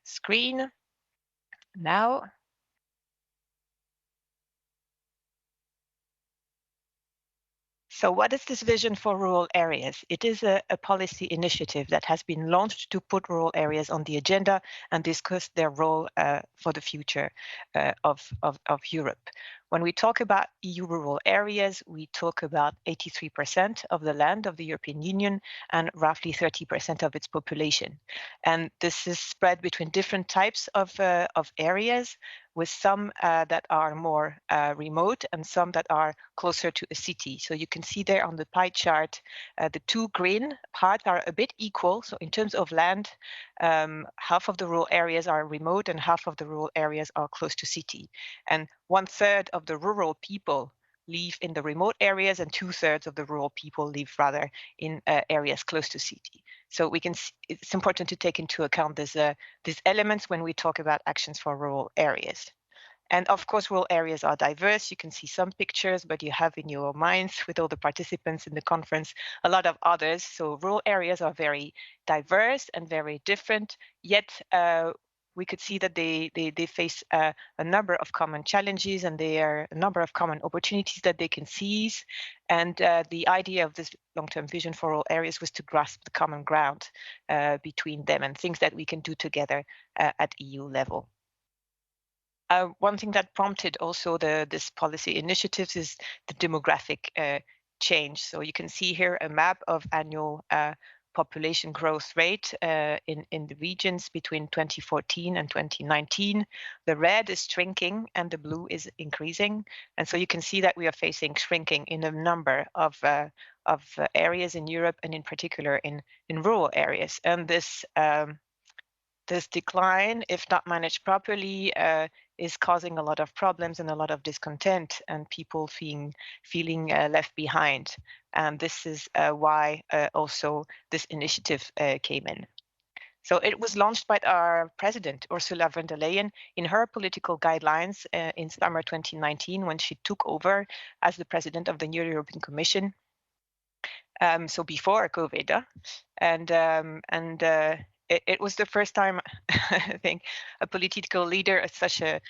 screen now. So what is this vision for rural areas? It is a policy initiative that has been launched to put rural areas on the agenda and discuss their role for the future of Europe. When we talk about EU rural areas, we talk about 83% of the land of the European Union and roughly 30% of its population. And this is spread between different types of areas, with some that are more remote and some that are closer to a city. So you can see there on the pie chart, the two green parts are a bit equal. So in terms of land, half of the rural areas are remote and half of the rural areas are close to city. And 1/3 of the rural people live in the remote areas, and 2/3 of the rural people live rather in areas close to city. So we can see, it's important to take into account these elements when we talk about actions for rural areas. And of course, rural areas are diverse. You can see some pictures, but you have in your minds, with all the participants in the conference, a lot of others. So rural areas are very diverse and very different, yet we could see that they face a number of common challenges, and there are a number of common opportunities that they can seize. And the idea of this long-term vision for rural areas was to grasp the common ground between them and things that we can do together at EU level. One thing that prompted also this policy initiatives is the demographic change. So you can see here a map of annual population growth rate in the regions between 2014 and 2019. The red is shrinking and the blue is increasing. And so you can see that we are facing shrinking in a number of areas in Europe, and in particular in rural areas. And this decline, if not managed properly, is causing a lot of problems and a lot of discontent, and people feeling left behind. And this is why also this initiative came in. So it was launched by our president, Ursula von der Leyen, in her political guidelines in summer 2019, when she took over as the president of the new European Commission. So before COVID, it was the first time, I think, a political leader at such a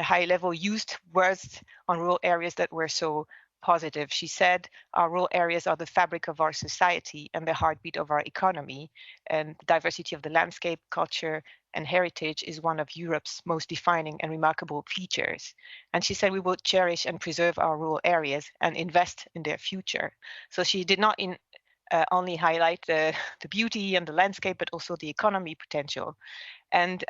high level used words on rural areas that were so positive. She said, our rural areas are the fabric of our society and the heartbeat of our economy, and the diversity of the landscape, culture, and heritage is one of Europe's most defining and remarkable features. And she said we will cherish and preserve our rural areas and invest in their future. So she did not only highlight the beauty and the landscape, but also the economy potential. And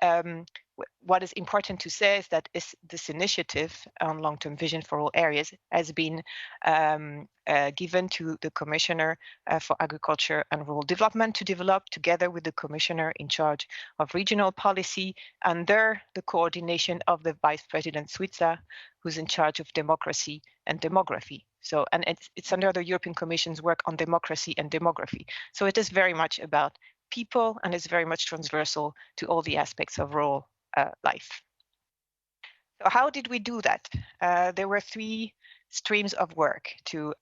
what is important to say is that this initiative on long-term vision for all areas has been given to the Commissioner for Agriculture and Rural Development to develop, together with the Commissioner in charge of regional policy, under the coordination of the Vice President Suiza, who's in charge of democracy and demography. So, and it's under the European Commission's work on democracy and demography. So it is very much about people, and it's very much transversal to all the aspects of rural life. So how did we do that? There were 3 streams of work to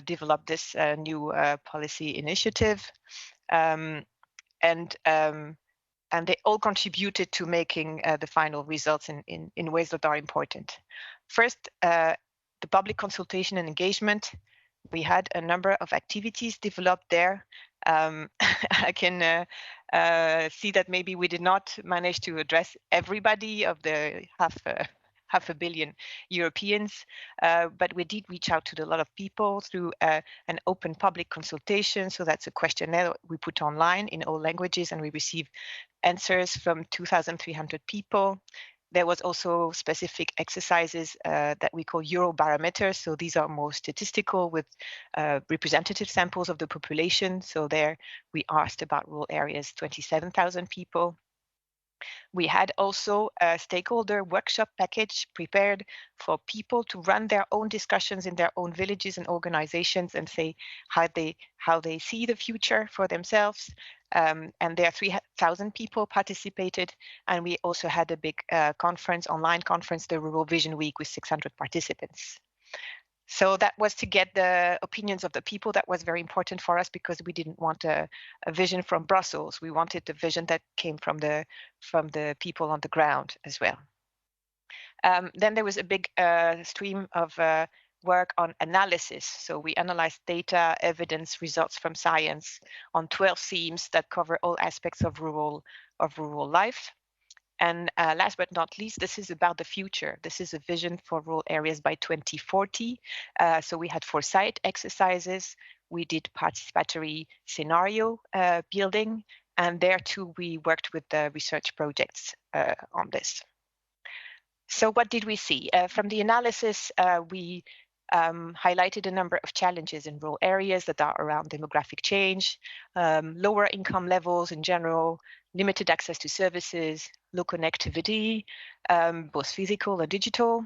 develop this new policy initiative, and they all contributed to making the final results in ways that are important. First, the public consultation and engagement We had a number of activities developed there. I can see that maybe we did not manage to address everybody of the half a billion Europeans, but we did reach out to a lot of people through an open public consultation. So that's a questionnaire we put online in all languages, and we received answers from 2,300 people. There was also specific exercises that we call Eurobarometers. So these are more statistical with representative samples of the population. So there we asked about rural areas, 27,000 people. We had also a stakeholder workshop package prepared for people to run their own discussions in their own villages and organizations and say how they see the future for themselves. And there 3,000 people participated, and we also had a big online conference, the Rural Vision Week, with 600 participants. So that was to get the opinions of the people. That was very important for us because we didn't want a vision from Brussels. We wanted the vision that came from the people on the ground as well. Then there was a big stream of work on analysis. So we analyzed data, evidence, results from science on 12 themes that cover all aspects of rural life. And last but not least, this is about the future. This is a vision for rural areas by 2040. So we had foresight exercises. We did participatory scenario building. And there too, we worked with the research projects on this. So what did we see? From the analysis, we highlighted a number of challenges in rural areas that are around demographic change, lower income levels in general, limited access to services, low connectivity, both physical and digital.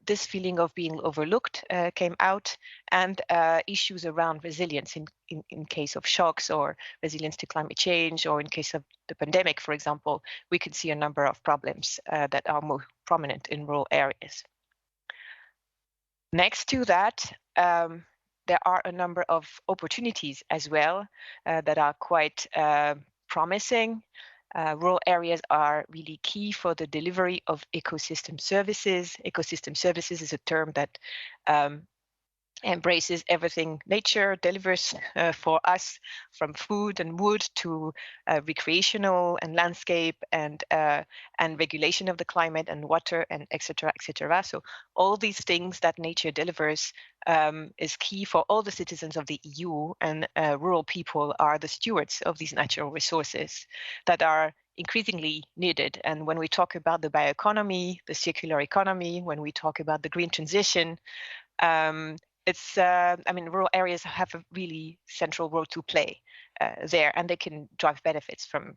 This feeling of being overlooked came out, and issues around resilience in case of shocks, or resilience to climate change, or in case of the pandemic, for example. We could see a number of problems that are more prominent in rural areas. Next to that, there are a number of opportunities as well that are quite promising. Rural areas are really key for the delivery of ecosystem services. Ecosystem services is a term that embraces everything nature delivers for us, from food and wood to recreational and landscape and regulation of the climate and water and etc. etc. So all these things that nature delivers is key for all the citizens of the EU, and rural people are the stewards of these natural resources that are increasingly needed. And when we talk about the bioeconomy, the circular economy, when we talk about the green transition, rural areas have a really central role to play there, and they can drive benefits from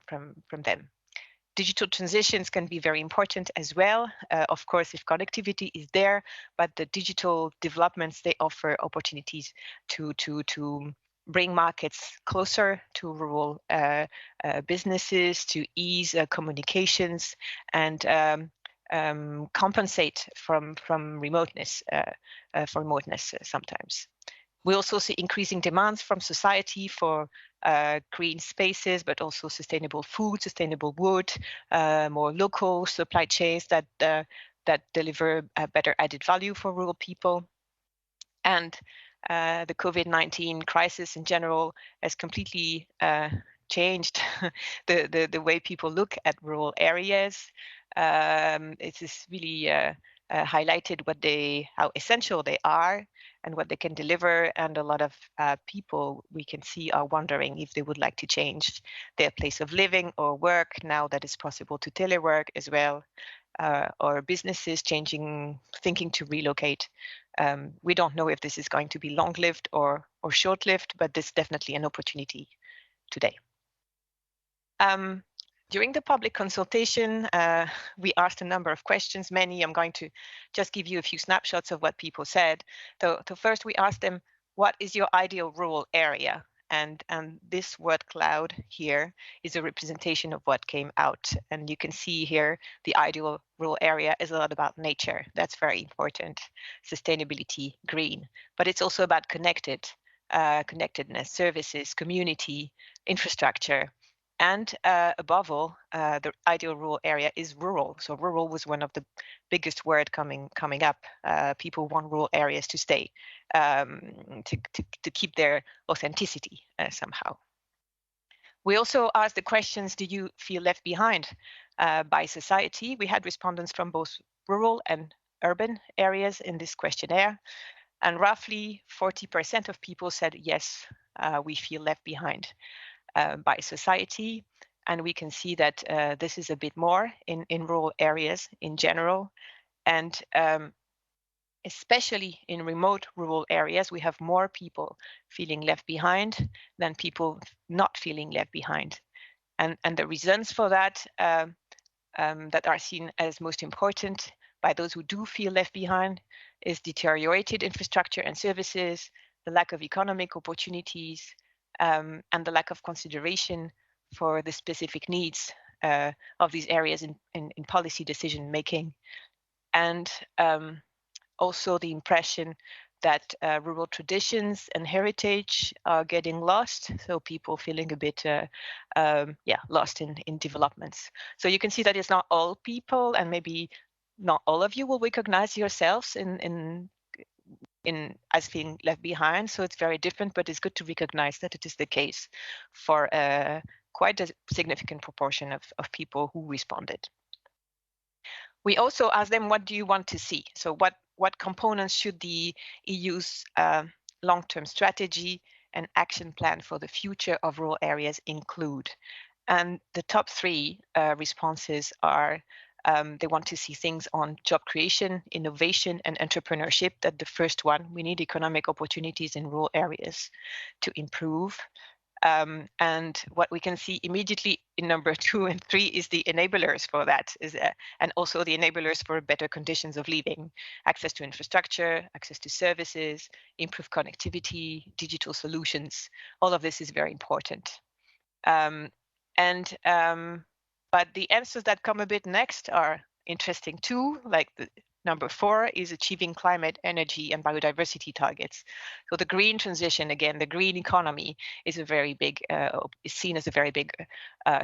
them. Digital transitions can be very important as well, of course, if connectivity is there, but the digital developments, they offer opportunities to bring markets closer to rural businesses, to ease communications, and compensate from remoteness, sometimes. We also see increasing demands from society for green spaces, but also sustainable food, sustainable wood, more local supply chains that deliver a better added value for rural people. And the COVID-19 crisis in general has completely changed the way people look at rural areas. It is really highlighted how essential they are and what they can deliver. And a lot of people we can see are wondering if they would like to change their place of living or work now that it's possible to telework as well, or businesses thinking to relocate. We don't know if this is going to be long-lived or short-lived, but this is definitely an opportunity today. During the public consultation, we asked a number of questions, many. I'm going to just give you a few snapshots of what people said. So first we asked them, what is your ideal rural area? And this word cloud here is a representation of what came out. And you can see here, the ideal rural area is a lot about nature. That's very important. Sustainability, green. But it's also about connectedness, services, community, infrastructure. And above all, the ideal rural area is rural. So rural was one of the biggest word coming up. People want rural areas to stay, to keep their authenticity somehow. We also asked the questions, do you feel left behind by society? We had respondents from both rural and urban areas in this questionnaire. And roughly 40% of people said, yes, we feel left behind by society. And we can see that this is a bit more in rural areas in general. And especially in remote rural areas, we have more people feeling left behind than people not feeling left behind. And the reasons for that that are seen as most important by those who do feel left behind is deteriorated infrastructure and services, the lack of economic opportunities, and the lack of consideration for the specific needs of these areas in policy decision making. And also the impression that rural traditions and heritage are getting lost, so people feeling a bit lost in developments. So you can see that it's not all people, and maybe not all of you will recognize yourselves in as being left behind. So it's very different, but it's good to recognize that it is the case for quite a significant proportion of people who responded. We also asked them, what do you want to see? So what components should the EU's long-term strategy and action plan for the future of rural areas include? And the top three responses are they want to see things on job creation, innovation, and entrepreneurship. That the first one, we need economic opportunities in rural areas to improve. And what we can see immediately in number 2 and 3 is the enablers for that, and also the enablers for better conditions of living, access to infrastructure, access to services, improved connectivity, digital solutions. All of this is very important. But the answers that come a bit next are interesting too, like the number 4 is achieving climate, energy, and biodiversity targets. So the green transition, again, the green economy is a very big, is seen as a very big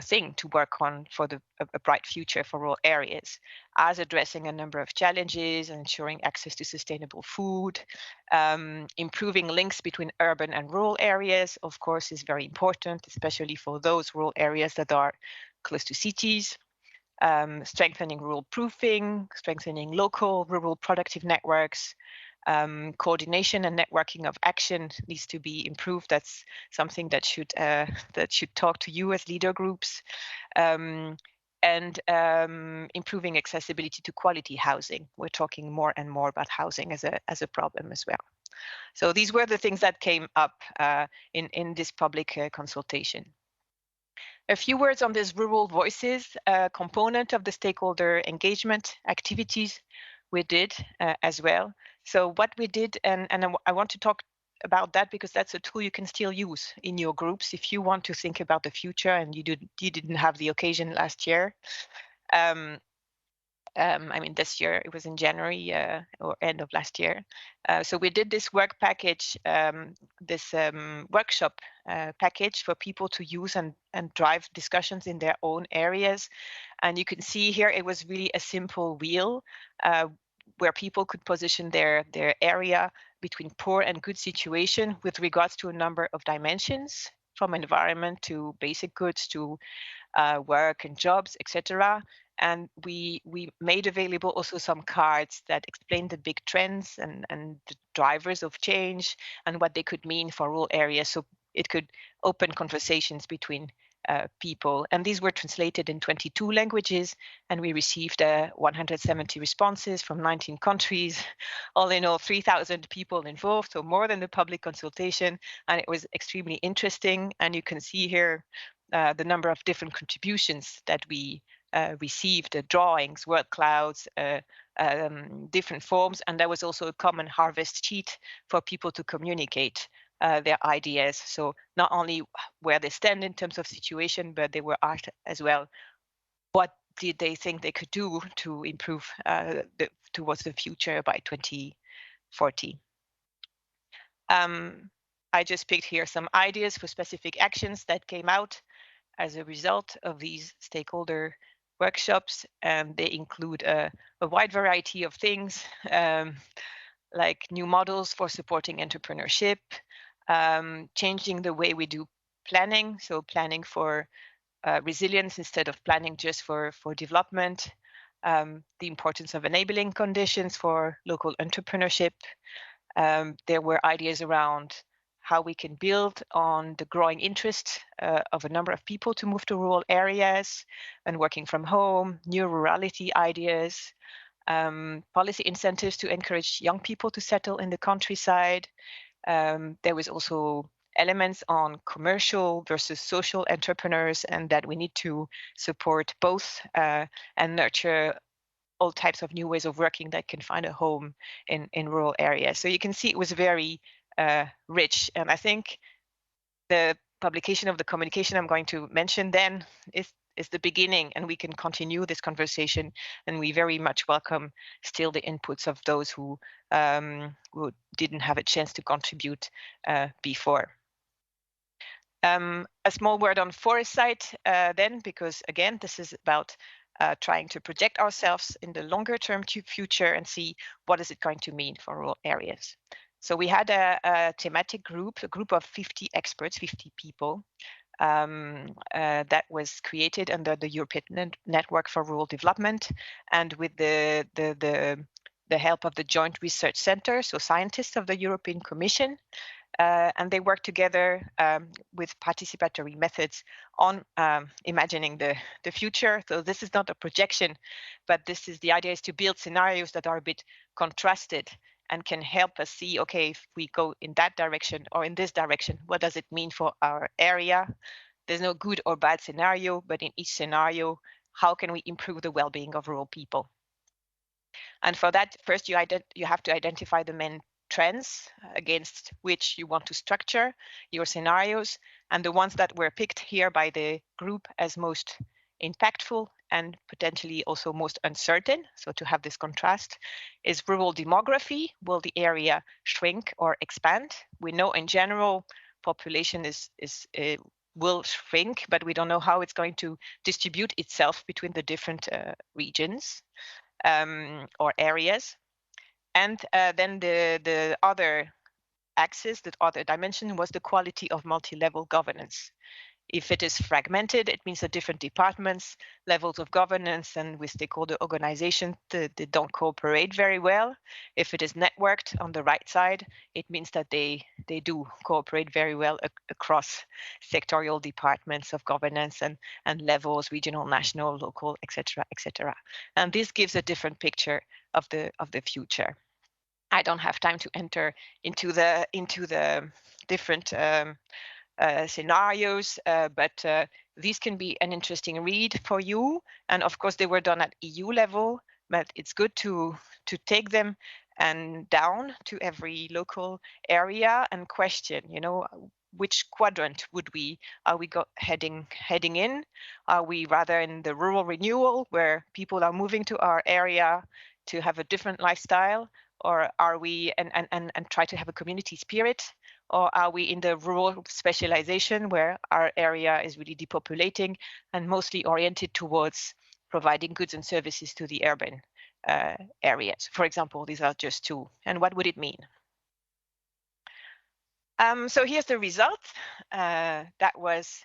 thing to work on for a bright future for rural areas, as addressing a number of challenges and ensuring access to sustainable food. Improving links between urban and rural areas, of course, is very important, especially for those rural areas that are close to cities. Strengthening rural proofing, strengthening local rural productive networks, coordination and networking of action needs to be improved. That's something that should talk to you as leader groups. And improving accessibility to quality housing. We're talking more and more about housing as a problem as well. So these were the things that came up in this public consultation. A few words on this rural voices component of the stakeholder engagement activities we did as well. So what we did, and I want to talk about that because that's a tool you can still use in your groups if you want to think about the future and you didn't have the occasion last year. I mean, this year, it was in January or end of last year. So we did this work package, this workshop package for people to use and drive discussions in their own areas. And you can see here, it was really a simple wheel where people could position their area between poor and good situation with regards to a number of dimensions, from environment to basic goods to work and jobs, etc. And we made available also some cards that explain the big trends and the drivers of change and what they could mean for rural areas. So it could open conversations between people. And these were translated in 22 languages, and we received 170 responses from 19 countries. All in all, 3,000 people involved, so more than the public consultation. And it was extremely interesting. And you can see here the number of different contributions that we received, drawings, word clouds, different forms. And there was also a common harvest sheet for people to communicate their ideas. So not only where they stand in terms of situation, but they were asked as well, what did they think they could do to improve towards the future by 2040? I just picked here some ideas for specific actions that came out as a result of these stakeholder workshops, and they include a wide variety of things, like new models for supporting entrepreneurship, changing the way we do planning, so planning for resilience instead of planning just for development, the importance of enabling conditions for local entrepreneurship. There were ideas around how we can build on the growing interest of a number of people to move to rural areas and working from home, new rurality ideas, policy incentives to encourage young people to settle in the countryside. There was also elements on commercial versus social entrepreneurs, and that we need to support both and nurture all types of new ways of working that can find a home in rural areas. So you can see it was very rich. And I think the publication of the communication I'm going to mention then is the beginning, and we can continue this conversation. And we very much welcome still the inputs of those who didn't have a chance to contribute before. A small word on foresight then, because again, this is about trying to project ourselves in the longer term future and see what is it going to mean for rural areas. So we had a thematic group, a group of 50 experts, 50 people, that was created under the European Network for Rural Development, and with the help of the Joint Research Center, so scientists of the European Commission. And they work together with participatory methods on imagining the future. So this is not a projection, but this is the idea is to build scenarios that are a bit contrasted and can help us see, okay, if we go in that direction or in this direction, what does it mean for our area? There's no good or bad scenario, but in each scenario, how can we improve the well-being of rural people? And for that, first you have to identify the main trends against which you want to structure your scenarios, and the ones that were picked here by the group as most impactful and potentially also most uncertain, so to have this contrast, is rural demography. Will the area shrink or expand? We know in general population will shrink, but we don't know how it's going to distribute itself between the different regions or areas. And then the other axis, the other dimension, was the quality of multi-level governance. If it is fragmented, it means that different departments, levels of governance, and with stakeholder organization, they don't cooperate very well. If it is networked on the right side, it means that they do cooperate very well across sectorial departments of governance and levels, regional, national, local, etc., etc. And this gives a different picture of the future. I don't have time to enter into the different scenarios, but these can be an interesting read for you. And of course, they were done at EU level, but it's good to take them and down to every local area and question, which quadrant are we heading in? Are we rather in the rural renewal, where people are moving to our area to have a different lifestyle, or are we and try to have a community spirit? Or are we in the rural specialization, where our area is really depopulating and mostly oriented towards providing goods and services to the urban areas? For example, these are just two. And what would it mean? So here's the result that was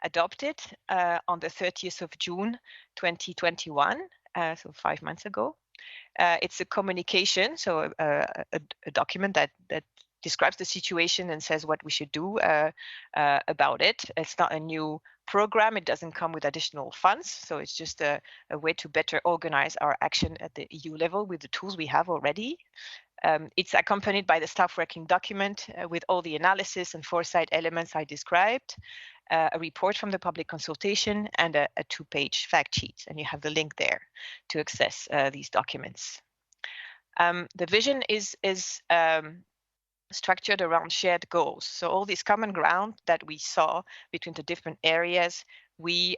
adopted on the 30th of June 2021, so 5 months ago. It's a communication, so a document that describes the situation and says what we should do about it. It's not a new program. It doesn't come with additional funds. So it's just a way to better organize our action at the EU level with the tools we have already. It's accompanied by the staff working document with all the analysis and foresight elements I described, a report from the public consultation, and a 2-page fact sheet. And you have the link there to access these documents. The vision is structured around shared goals. So all this common ground that we saw between the different areas, we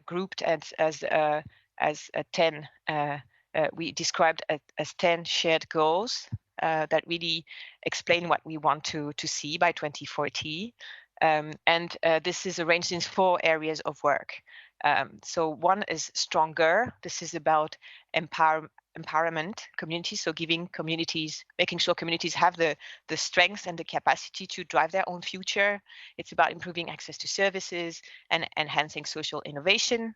grouped as 10. We described as 10 shared goals that really explain what we want to see by 2040. And this is arranged in 4 areas of work. So one is stronger. This is about empowerment communities, so giving communities, making sure communities have the strength and the capacity to drive their own future. It's about improving access to services and enhancing social innovation.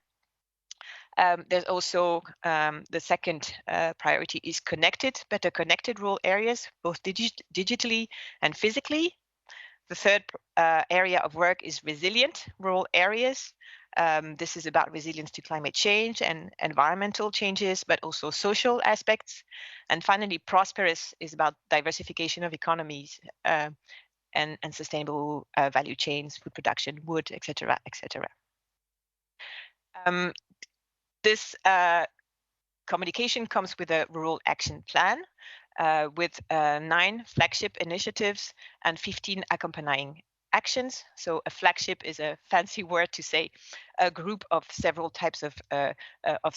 There's also the second priority is better connected rural areas, both digitally and physically. The third area of work is resilient rural areas. This is about resilience to climate change and environmental changes, but also social aspects. And finally, prosperous is about diversification of economies and sustainable value chains, food production, wood, etc., etc. This communication comes with a rural action plan with 9 flagship initiatives and 15 accompanying actions. So a flagship is a fancy word to say a group of several types of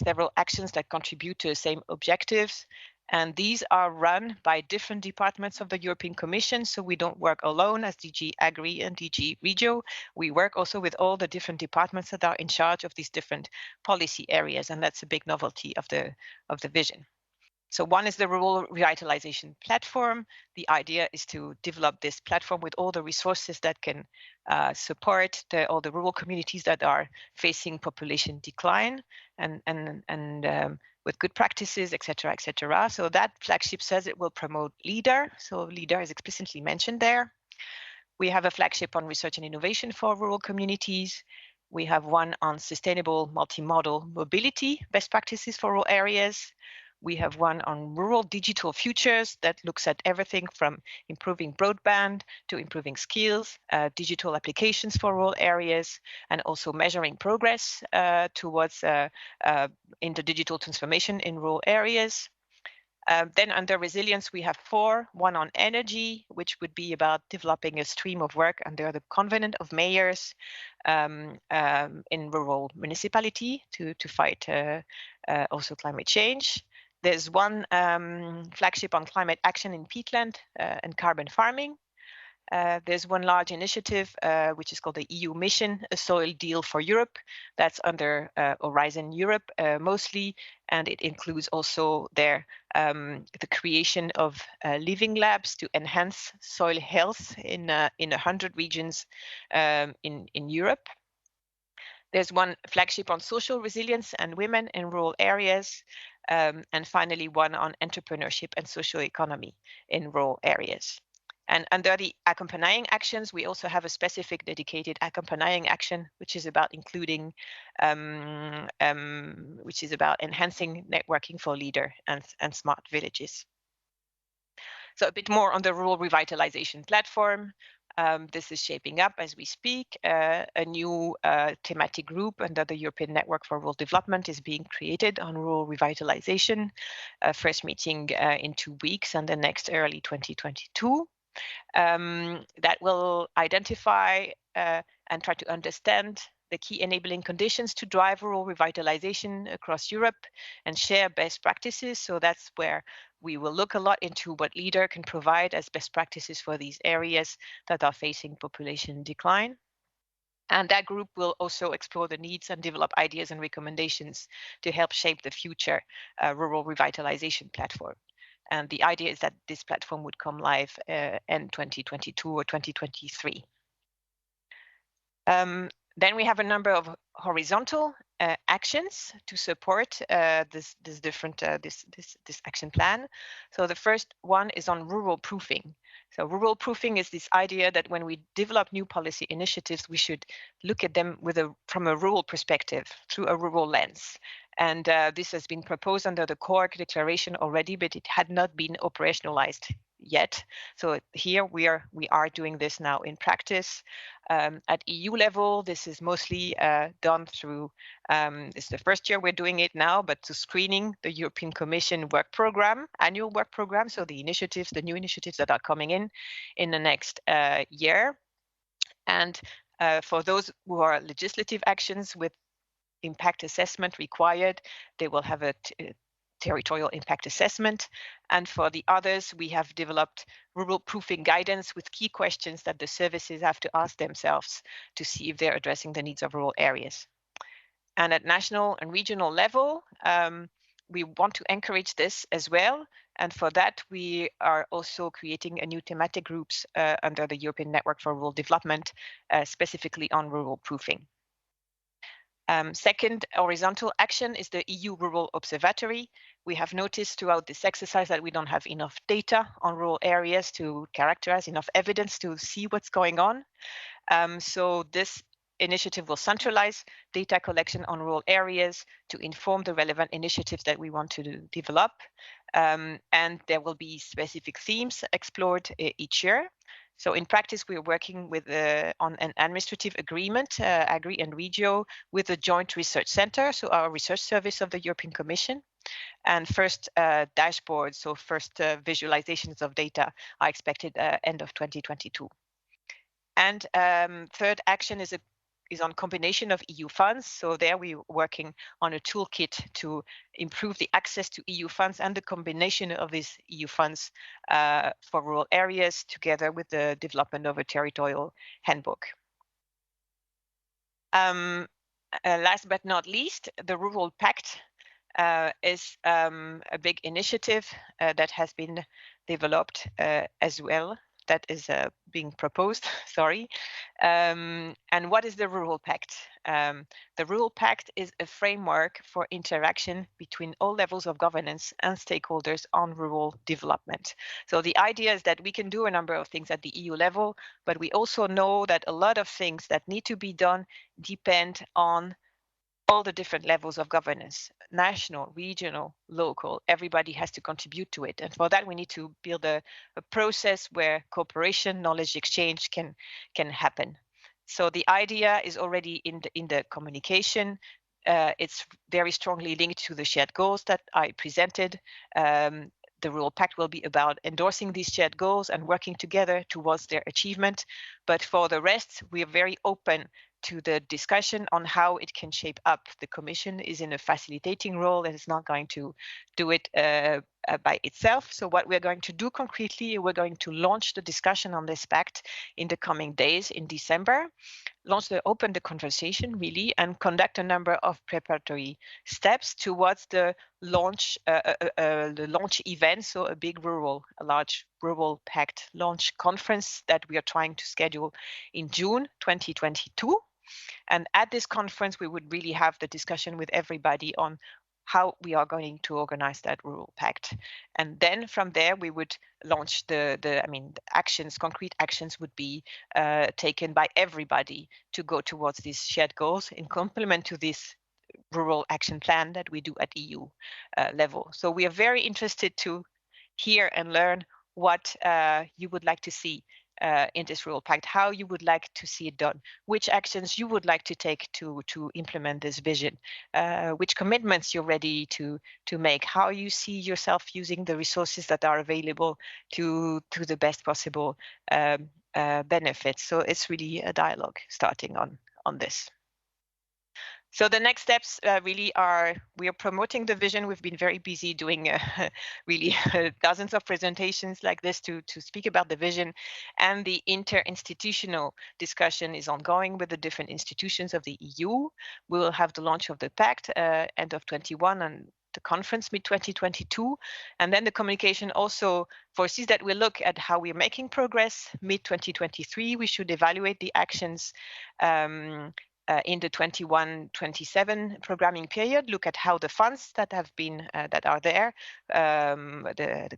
several actions that contribute to the same objectives. And these are run by different departments of the European Commission. So we don't work alone as DG Agri and DG Regio. We work also with all the different departments that are in charge of these different policy areas. And that's a big novelty of the vision. So one is the rural revitalization platform. The idea is to develop this platform with all the resources that can support all the rural communities that are facing population decline and with good practices, etc., etc. So that flagship says it will promote LEADER. So LEADER is explicitly mentioned there. We have a flagship on research and innovation for rural communities. We have one on sustainable multimodal mobility, best practices for rural areas. We have one on rural digital futures that looks at everything from improving broadband to improving skills, digital applications for rural areas, and also measuring progress towards in the digital transformation in rural areas. Then under resilience, we have 4, one on energy, which would be about developing a stream of work under the Covenant of Mayors in rural municipality to fight also climate change. There's one flagship on climate action in peatland and carbon farming. There's one large initiative, which is called the EU Mission, a soil deal for Europe. That's under Horizon Europe mostly, and it includes also the creation of living labs to enhance soil health in 100 regions in Europe. There's one flagship on social resilience and women in rural areas, and finally one on entrepreneurship and social economy in rural areas. And under the accompanying actions, we also have a specific dedicated accompanying action, which is about including, which is about enhancing networking for leader and smart villages. So a bit more on the rural revitalization platform. This is shaping up as we speak. A new thematic group under the European Network for Rural Development is being created on rural revitalization. First meeting in 2 weeks and the next early 2022. That will identify and try to understand the key enabling conditions to drive rural revitalization across Europe and share best practices. So that's where we will look a lot into what LEADER can provide as best practices for these areas that are facing population decline. And that group will also explore the needs and develop ideas and recommendations to help shape the future rural revitalization platform. And the idea is that this platform would come live in 2022 or 2023. Then we have a number of horizontal actions to support this action plan. So the first one is on rural proofing. So rural proofing is this idea that when we develop new policy initiatives, we should look at them from a rural perspective, through a rural lens. And this has been proposed under the Cork Declaration already, but it had not been operationalized yet. So here we are doing this now in practice. At EU level, this is mostly done through, it's the first year we're doing it now, but to screening the European Commission work program, annual work program, so the initiatives, the new initiatives that are coming in the next year. And for those who are legislative actions with impact assessment required, they will have a territorial impact assessment. And for the others, we have developed rural proofing guidance with key questions that the services have to ask themselves to see if they're addressing the needs of rural areas. And at national and regional level, we want to encourage this as well. And for that, we are also creating a new thematic groups under the European Network for Rural Development, specifically on rural proofing. Second horizontal action is the EU Rural Observatory. We have noticed throughout this exercise that we don't have enough data on rural areas to characterize, enough evidence to see what's going on. So this initiative will centralize data collection on rural areas to inform the relevant initiatives that we want to develop. And there will be specific themes explored each year. So in practice, we are working with on an administrative agreement, Agri and Regio, with the Joint Research Center, so our research service of the European Commission. And first dashboards, so first visualizations of data are expected end of 2022. And third action is on combination of EU funds. So there we're working on a toolkit to improve the access to EU funds and the combination of these EU funds for rural areas together with the development of a territorial handbook. Last but not least, the Rural Pact is a big initiative that has been developed as well, that is being proposed, sorry. And what is the Rural Pact? The Rural Pact is a framework for interaction between all levels of governance and stakeholders on rural development. So the idea is that we can do a number of things at the EU level, but we also know that a lot of things that need to be done depend on all the different levels of governance, national, regional, local, everybody has to contribute to it. And for that, we need to build a process where cooperation, knowledge exchange can happen. So the idea is already in the communication. It's very strongly linked to the shared goals that I presented. The Rural Pact will be about endorsing these shared goals and working together towards their achievement. But for the rest, we are very open to the discussion on how it can shape up. The Commission is in a facilitating role and is not going to do it by itself. So what we're going to do concretely, we're going to launch the discussion on this pact in the coming days in December, open the conversation really, and conduct a number of preparatory steps towards the launch event, so a large rural pact launch conference that we are trying to schedule in June 2022. And at this conference, we would really have the discussion with everybody on how we are going to organize that rural pact. And then from there, we would launch the actions, concrete actions would be taken by everybody to go towards these shared goals in complement to this rural action plan that we do at EU level. So we are very interested to hear and learn what you would like to see in this rural pact, how you would like to see it done, which actions you would like to take to implement this vision, which commitments you're ready to make, how you see yourself using the resources that are available to the best possible benefits. So it's really a dialogue starting on this. So the next steps really are, we are promoting the vision. We've been very busy doing really dozens of presentations like this to speak about the vision, and the interinstitutional discussion is ongoing with the different institutions of the EU. We will have the launch of the pact end of 21 and the conference mid-2022. And then the communication also foresees that we'll look at how we're making progress. Mid-2023, we should evaluate the actions in the 21-27 programming period, look at how the funds that have been that are there, the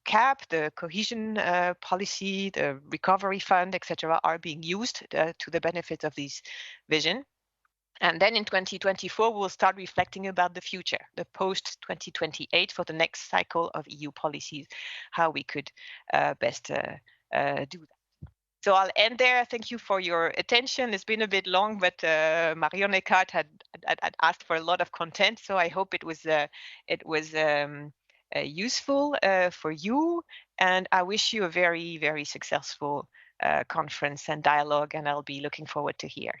CAP, the cohesion policy, the recovery fund, etc., are being used to the benefit of this vision. And then in 2024, we'll start reflecting about the future, the post-2028 for the next cycle of EU policies, how we could best do that. So I'll end there. Thank you for your attention. It's been a bit long, but Marion Eckhardt had asked for a lot of content, so I hope it was useful for you. And I wish you a very, very successful conference and dialogue, and I'll be looking forward to hear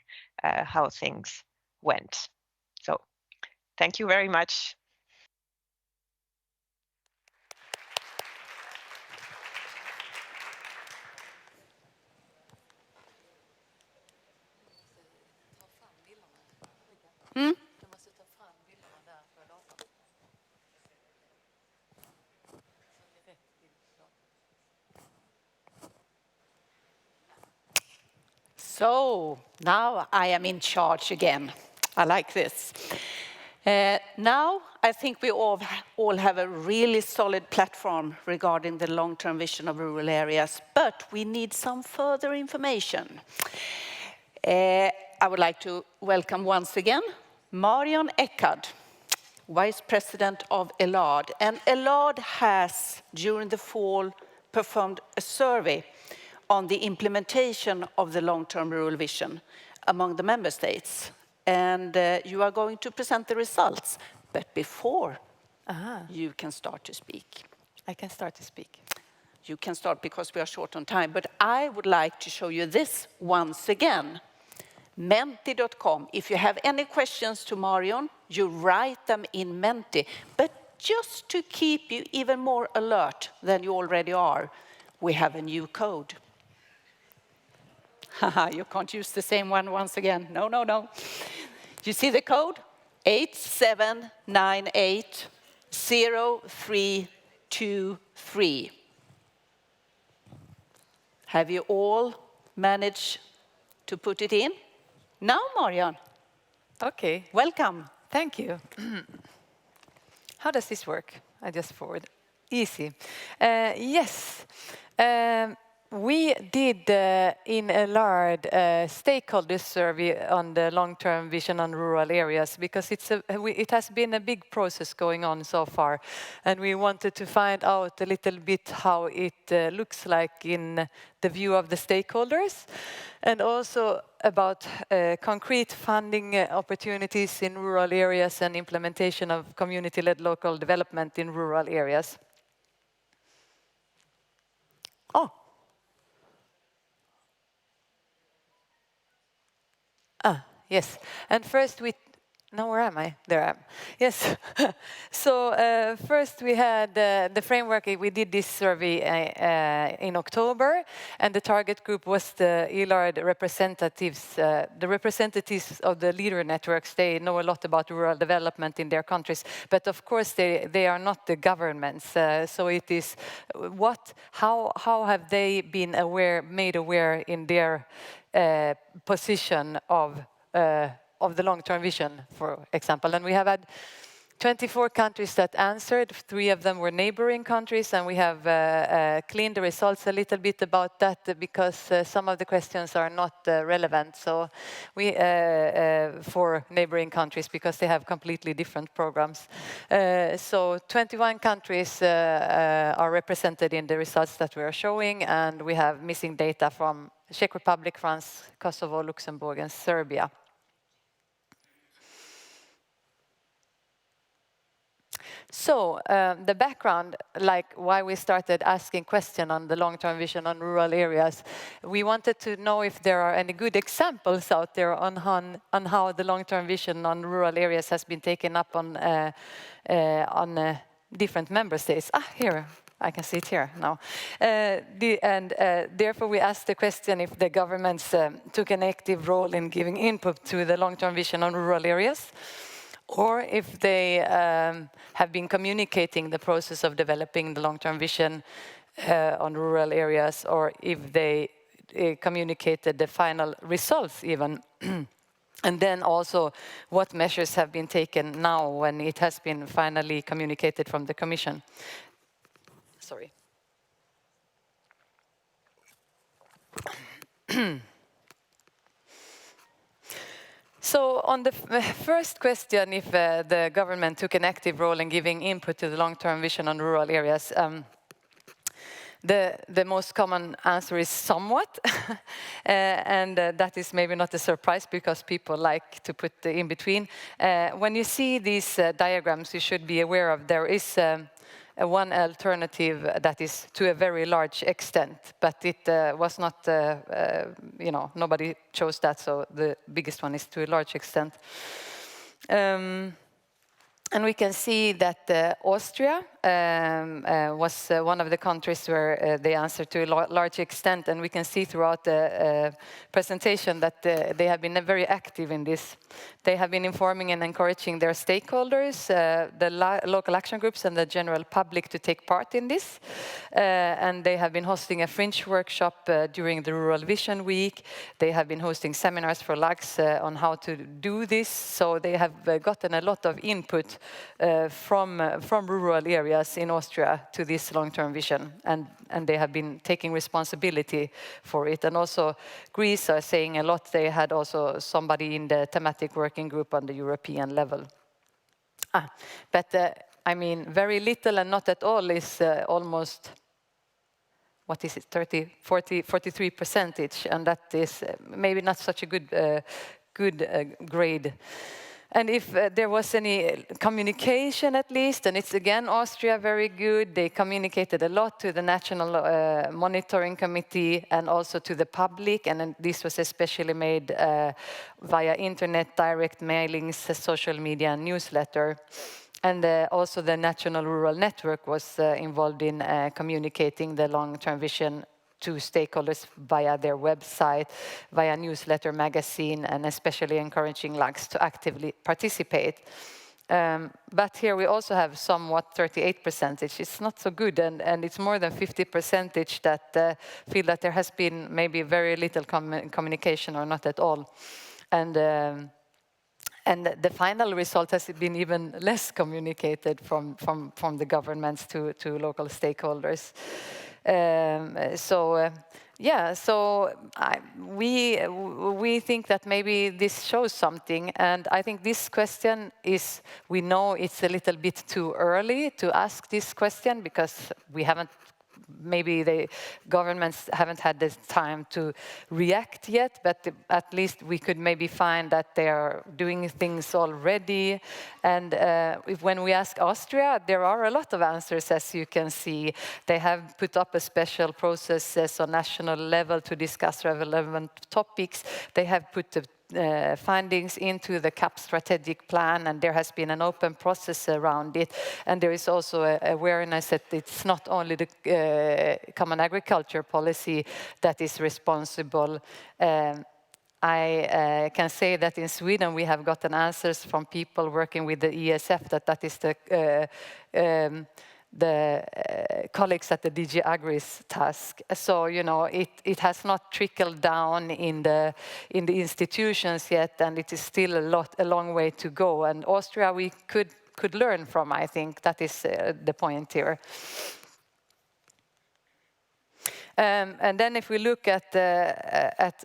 how things went. So thank you very much. So now I am in charge again. I like this. Now I think we all have a really solid platform regarding the long-term vision of rural areas, but we need some further information. I would like to welcome once again Marion Eckard, Vice President of ELARD. And ELARD has, during the fall, performed a survey on the implementation of the long-term rural vision among the member states. And you are going to present the results. But before you can start to speak. I can start to speak. You can start because we are short on time. But I would like to show you this once again. Menti.com. If you have any questions to Marion, you write them in Menti. But just to keep you even more alert than you already are, we have a new code. Haha, you can't use the same one once again. No, no, no. You see the code? 87980323. Have you all managed to put it in? Now, Marion. Okay. Welcome. Thank you. How does this work? I just forward. Easy. Yes. We did in ELARD stakeholder survey on the long-term vision on rural areas because it has been a big process going on so far, and we wanted to find out a little bit how it looks like in the view of the stakeholders, and also about concrete funding opportunities in rural areas and implementation of community-led local development in rural areas. Oh. Yes, and first now where am I? There I am. Yes, so first we had the framework. We did this survey in October, and the target group was the ELARD representatives. The representatives of the leader networks, they know a lot about rural development in their countries, but of course they are not the governments. So it is how have they been made aware in their position of the long-term vision, for example. And we have had 24 countries that answered. 3 of them were neighboring countries, and we have cleaned the results a little bit about that because some of the questions are not relevant. So we for neighboring countries because they have completely different programs. So 21 countries are represented in the results that we are showing, and we have missing data from Czech Republic, France, Kosovo, Luxembourg, and Serbia. So the background, like why we started asking questions on the long-term vision on rural areas, we wanted to know if there are any good examples out there on how the long-term vision on rural areas has been taken up on different member states. Here. I can see it here now. Therefore, we asked the question if the governments took an active role in giving input to the long-term vision on rural areas, or if they have been communicating the process of developing the long-term vision on rural areas, or if they communicated the final results even. And then also what measures have been taken now when it has been finally communicated from the Commission. Sorry. So on the first question, if the government took an active role in giving input to the long-term vision on rural areas, the most common answer is somewhat, and that is maybe not a surprise because people like to put the in between. When you see these diagrams, you should be aware of there is one alternative that is to a very large extent, but it was not, nobody chose that, so the biggest one is to a large extent. And we can see that Austria was one of the countries where they answered to a large extent, and we can see throughout the presentation that they have been very active in this. They have been informing and encouraging their stakeholders, the local action groups and the general public to take part in this. And they have been hosting a fringe workshop during the Rural Vision Week. They have been hosting seminars for LAGs on how to do this. So they have gotten a lot of input from rural areas in Austria to this long-term vision, and they have been taking responsibility for it. And also Greece are saying a lot. They had also somebody in the thematic working group on the European level. But I mean, very little and not at all is almost, what is it, 30, 40, 43%, and that is maybe not such a good grade. And if there was any communication at least, and it's again Austria very good, they communicated a lot to the National Monitoring Committee and also to the public, and this was especially made via internet, direct mailings, social media, and newsletter. And also the National Rural Network was involved in communicating the long-term vision to stakeholders via their website, via newsletter, magazine, and especially encouraging LAGs to actively participate. But here we also have somewhat 38%. It's not so good, and it's more than 50% that feel that there has been maybe very little communication or not at all. And the final result has been even less communicated from the governments to local stakeholders. We think that maybe this shows something, and I think this question is, we know it's a little bit too early to ask this question because we haven't, maybe the governments haven't had the time to react yet, but at least we could maybe find that they are doing things already. And when we ask Austria, there are a lot of answers, as you can see. They have put up a special process on national level to discuss relevant topics. They have put the findings into the CAP strategic plan, and there has been an open process around it. And there is also awareness that it's not only the common agriculture policy that is responsible. I can say that in Sweden we have gotten answers from people working with the ESF that is the colleagues at the DG Agri's task. So, you know, it has not trickled down in the institutions yet, and it is still a long way to go. And Austria we could learn from, I think. That is the point here. And then if we look at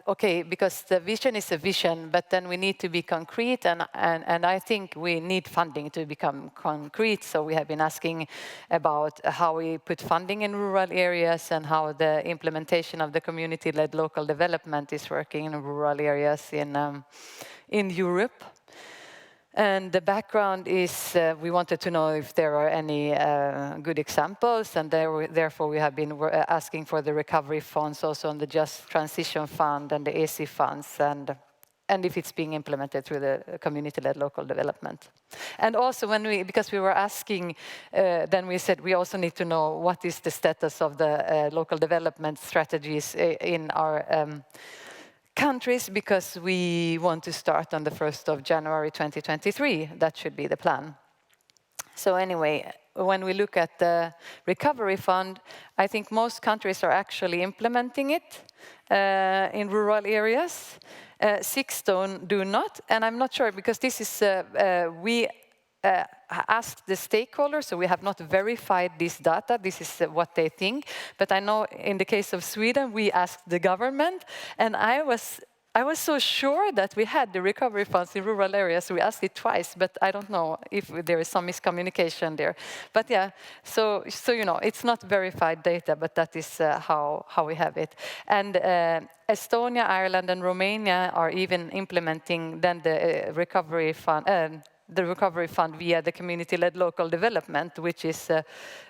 okay, because the vision is a vision, but then we need to be concrete, and I think we need funding to become concrete. So we have been asking about how we put funding in rural areas and how the implementation of the community-led local development is working in rural areas in Europe. And the background is we wanted to know if there are any good examples, and therefore we have been asking for the recovery funds also on the Just Transition Fund and the ESI funds, and if it's being implemented through the community-led local development. And also because we were asking, then we said we also need to know what is the status of the local development strategies in our countries, because we want to start on the 1st of January 2023. That should be the plan. So anyway, when we look at the recovery fund, I think most countries are actually implementing it in rural areas. 6 do not, and I'm not sure, because this is, we asked the stakeholders, so we have not verified this data. This is what they think. But I know in the case of Sweden, we asked the government, and I was so sure that we had the recovery funds in rural areas. We asked it twice, but I don't know if there is some miscommunication there. But yeah, so you know, it's not verified data, but that is how we have it. And Estonia, Ireland, and Romania are even implementing then the recovery fund via the community-led local development, which is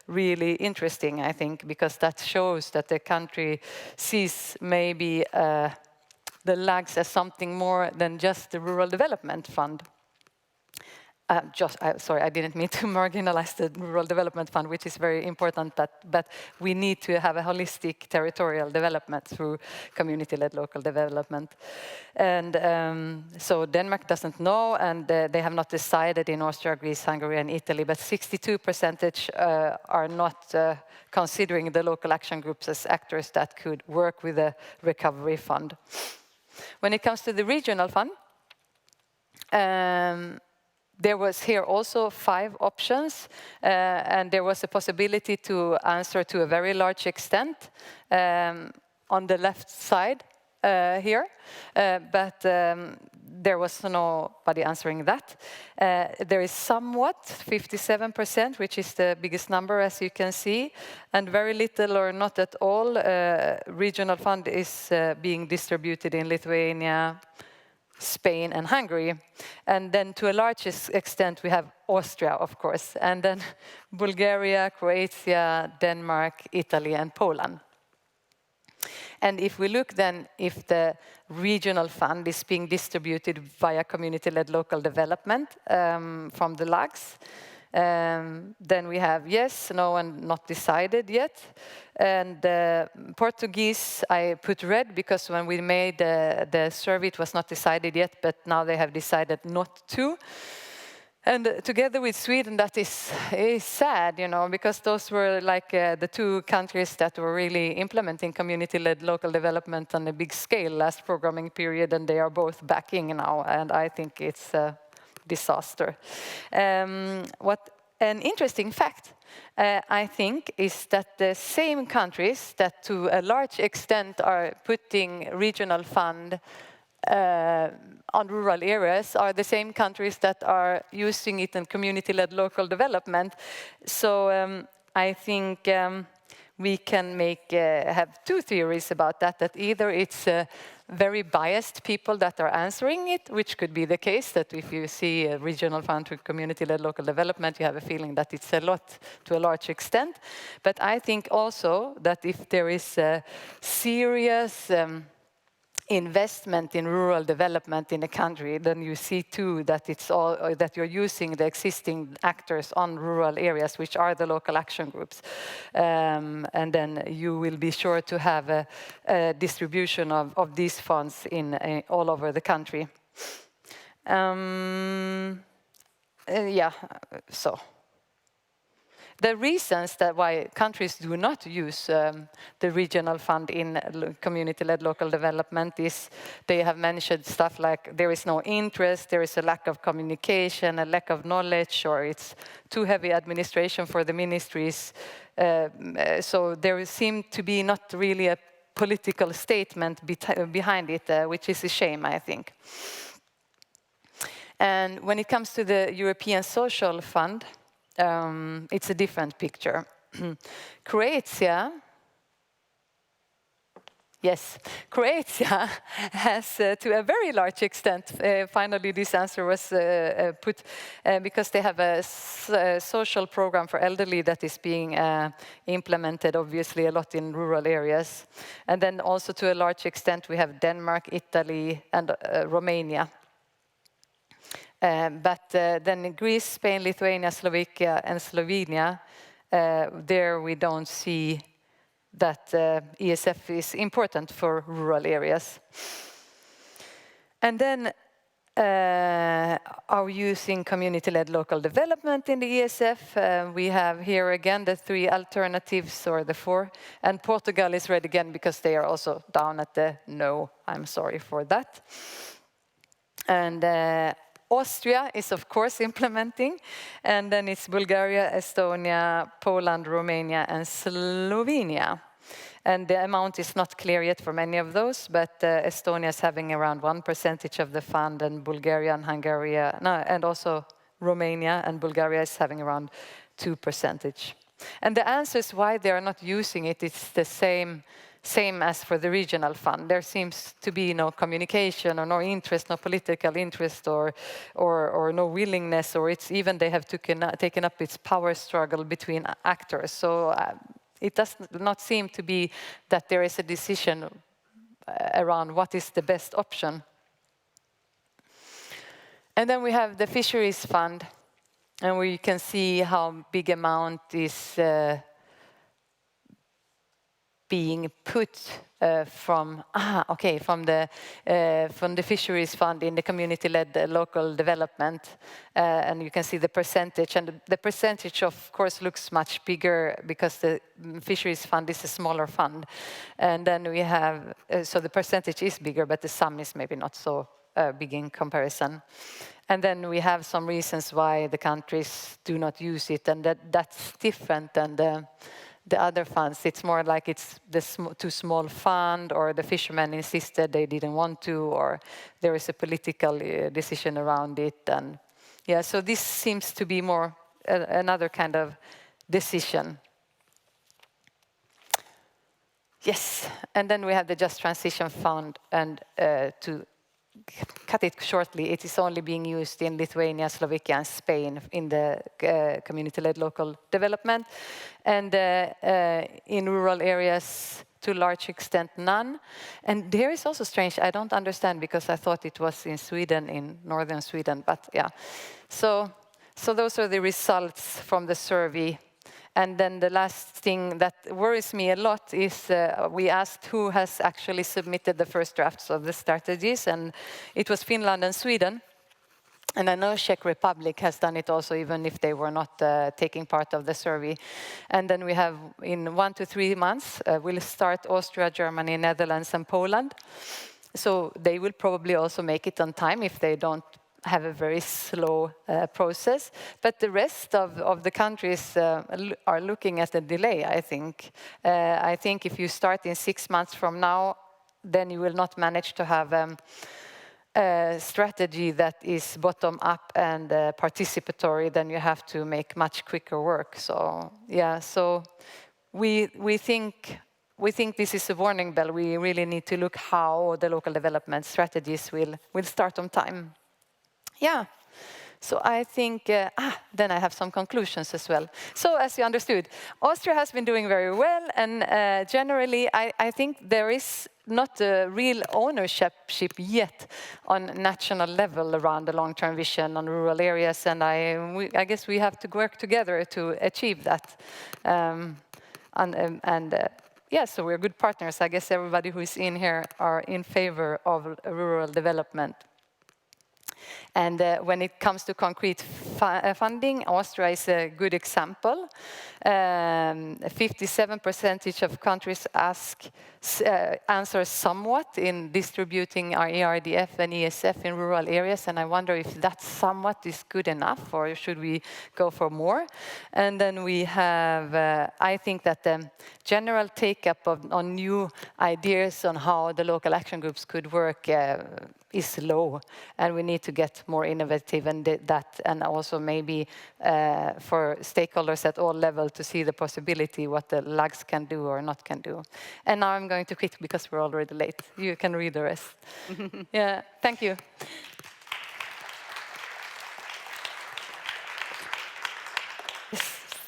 really interesting, I think, because that shows that the country sees maybe the LAGs as something more than just the rural development fund. Sorry, I didn't mean to marginalize the Rural Development Fund, which is very important, but we need to have a holistic territorial development through community-led local development. And so Denmark doesn't know, and they have not decided in Austria, Greece, Hungary, and Italy, but 62% are not considering the local action groups as actors that could work with a recovery fund. When it comes to the regional fund, there was here also 5 options, and there was a possibility to answer to a very large extent on the left side here, but there was nobody answering that. There is somewhat, 57%, which is the biggest number, as you can see, and very little or not at all regional fund is being distributed in Lithuania, Spain and Hungary. And then to a large extent we have Austria, of course, and then Bulgaria, Croatia, Denmark, Italy and Poland. And if we look then if the regional fund is being distributed via community-led local development from the LAGs, then we have yes, no, and not decided yet. And Portuguese, I put red because when we made the survey, it was not decided yet, but now they have decided not to. And together with Sweden, that is sad, you know, because those were like the 2 countries that were really implementing community-led local development on a big scale last programming period, and they are both backing now, and I think it's disaster. What an interesting fact, I think, is that the same countries that to a large extent are putting regional fund on rural areas are the same countries that are using it in community-led local development. So I think we can have 2 theories about that, that either it's very biased people that are answering it, which could be the case, that if you see a regional fund to community-led local development, you have a feeling that it's a lot to a large extent. But I think also that if there is a serious investment in rural development in a country, then you see too that it's all that you're using the existing actors on rural areas, which are the local action groups, and then you will be sure to have a distribution of these funds in all over the country. So the reasons that why countries do not use the regional fund in community-led local development is they have mentioned stuff like there is no interest, there is a lack of communication, a lack of knowledge, or it's too heavy administration for the ministries. So there seemed to be not really a political statement behind it, which is a shame, I think. And when it comes to the European Social Fund, it's a different picture. Croatia has to a very large extent, finally this answer was put, because they have a social program for elderly that is being implemented obviously a lot in rural areas. And then also to a large extent we have Denmark, Italy and Romania. But then in Greece, Spain, Lithuania, Slovakia and Slovenia, there we don't see that ESF is important for rural areas. And then are using community-led local development in the ESF. We have here again the 3 alternatives, or the 4, and Portugal is red again because they are also down at the no. I'm sorry for that. And Austria is of course implementing, and then it's Bulgaria, Estonia, Poland, Romania and Slovenia. And the amount is not clear yet for many of those, but Estonia is having around 1% of the fund, and Bulgaria and Hungary, and also Romania and Bulgaria is having around 2%. And the answers why they are not using it, it's the same as for the regional fund. There seems to be no communication or no interest, no political interest or no willingness, or it's even they have taken up its power struggle between actors. So it does not seem to be that there is a decision around what is the best option. And then we have the fisheries fund, and where you can see how big amount is being put from the fisheries fund in the community-led local development, and you can see the percentage, and the percentage of course looks much bigger because the fisheries fund is a smaller fund, and then we have so the percentage is bigger, but the sum is maybe not so big in comparison. And then we have some reasons why the countries do not use it, and that's different than the other funds. It's more like it's the too small fund, or the fishermen insisted they didn't want to, or there is a political decision around it. And yeah, so this seems to be more another kind of decision. Yes, and then we have the Just Transition Fund, and to cut it shortly, it is only being used in Lithuania, Slovakia, and Spain in the community-led local development. And in rural areas, to a large extent, none. And there is also strange, I don't understand, because I thought it was in Sweden, in northern Sweden, but yeah. So those are the results from the survey. And then the last thing that worries me a lot is we asked who has actually submitted the first drafts of the strategies, and it was Finland and Sweden. And I know Czech Republic has done it also, even if they were not taking part of the survey. And then we have, in 1 to 3 months, we'll start Austria, Germany, Netherlands, and Poland. So they will probably also make it on time if they don't have a very slow process. But the rest of the countries are looking at a delay, I think. I think if you start in 6 months from now, then you will not manage to have a strategy that is bottom-up and participatory. Then you have to make much quicker work. So yeah, so we think this is a warning bell. We really need to look how the local development strategies will start on time. Yeah, so I think, then I have some conclusions as well. So as you understood, Austria has been doing very well, and generally I think there is not a real ownership yet on national level around the long-term vision on rural areas, and I guess we have to work together to achieve that. Yeah, so we're good partners. I guess everybody who is in here are in favor of rural development. And when it comes to concrete funding, Austria is a good example. 57% of countries answer somewhat in distributing our ERDF and ESF in rural areas, and I wonder if that somewhat is good enough, or should we go for more? And then we have, I think that the general take-up on new ideas on how the local action groups could work is low, and we need to get more innovative and that, and also maybe for stakeholders at all levels to see the possibility what the LAGs can do or not can do. And now I'm going to quit because we're already late. You can read the rest. Yeah, thank you.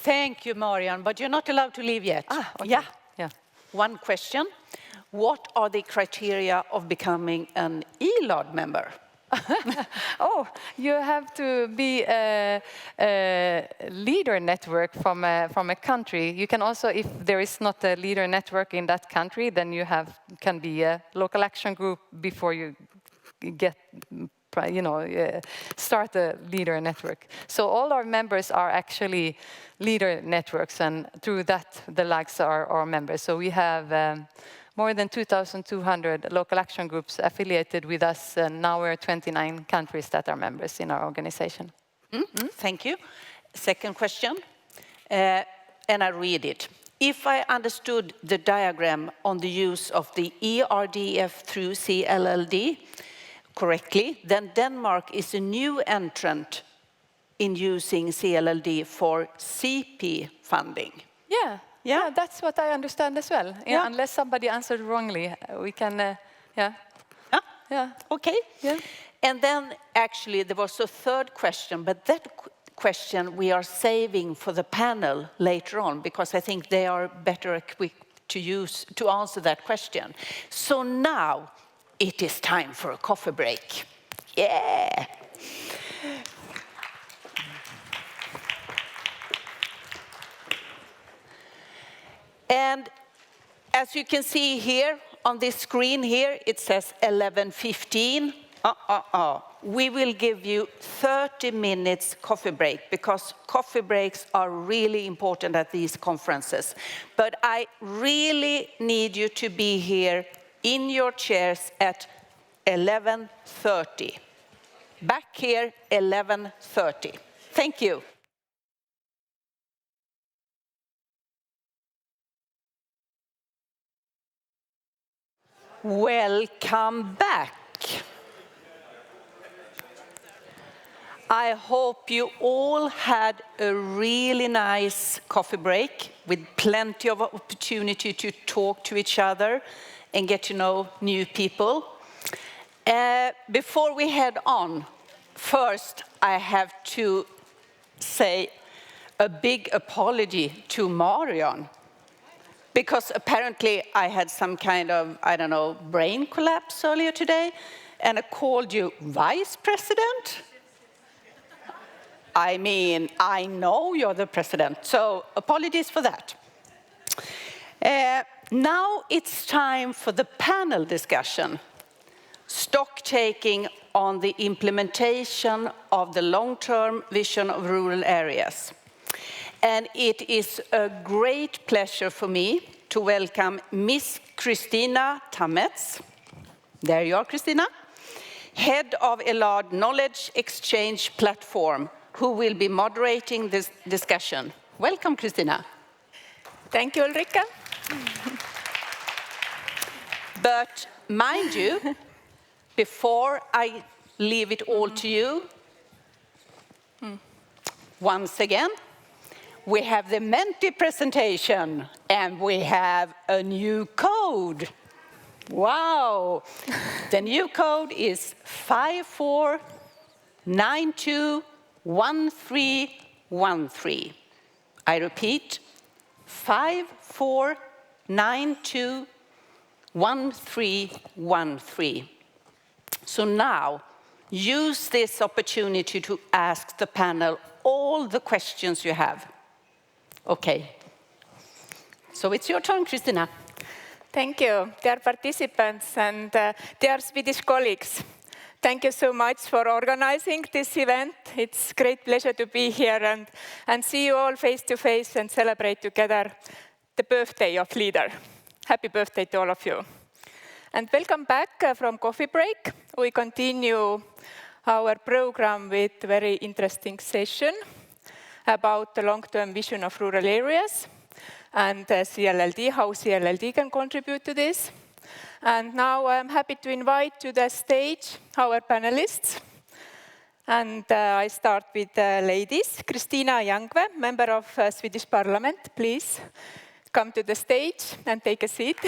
Thank you, Marianne, but you're not allowed to leave yet. Okay. Yeah. One question. What are the criteria of becoming an ELAD member? Oh, you have to be a leader network from a country. You can also, if there is not a leader network in that country, then you can be a local action group before you get, start a leader network. So all our members are actually leader networks, and through that the LAGs are our members. So we have more than 2,200 local action groups affiliated with us, and now we're 29 countries that are members in our organization. Thank you. Second question, and I read it. If I understood the diagram on the use of the ERDF through CLLD correctly, then Denmark is a new entrant in using CLLD for CP funding. Yeah, that's what I understand as well. Yeah. Unless somebody answered wrongly, we can, Yeah. Okay. Yeah. And then actually there was a third question, but that question we are saving for the panel later on, because I think they are better equipped to answer that question. So now it is time for a coffee break. Yeah. And as you can see here on this screen here, it says 11:15. We will give you 30 minutes coffee break because coffee breaks are really important at these conferences. But I really need you to be here in your chairs at 11:30. Back here, 11:30. Thank you. Welcome back. I hope you all had a really nice coffee break with plenty of opportunity to talk to each other and get to know new people. Before we head on, first I have to say a big apology to Marion, because apparently I had some kind of, I don't know, brain collapse earlier today, and I called you vice president. I mean, I know you're the president, so apologies for that. Now it's time for the panel discussion, stock taking on the implementation of the long-term vision of rural areas. And it is a great pleasure for me to welcome Miss Christina Tamets. There you are, Christina. Head of a large knowledge exchange platform, who will be moderating this discussion. Welcome, Christina. Thank you, Ulrika. But mind you, before I leave it all to you, once again, we have the Menti presentation, and we have a new code. Wow! The new code is 54921313. I repeat, 54921313. So now, use this opportunity to ask the panel all the questions you have. Okay. So it's your turn, Christina. Thank you, dear participants and dear Swedish colleagues. Thank you so much for organizing this event. It's a great pleasure to be here and see you all face to face and celebrate together the birthday of leader. Happy birthday to all of you. And welcome back from coffee break. We continue our program with a very interesting session about the long-term vision of rural areas and CLLD, how CLLD can contribute to this. And now I'm happy to invite to the stage our panelists. And I start with the ladies. Kristina Jangve, member of Swedish Parliament, please come to the stage and take a seat.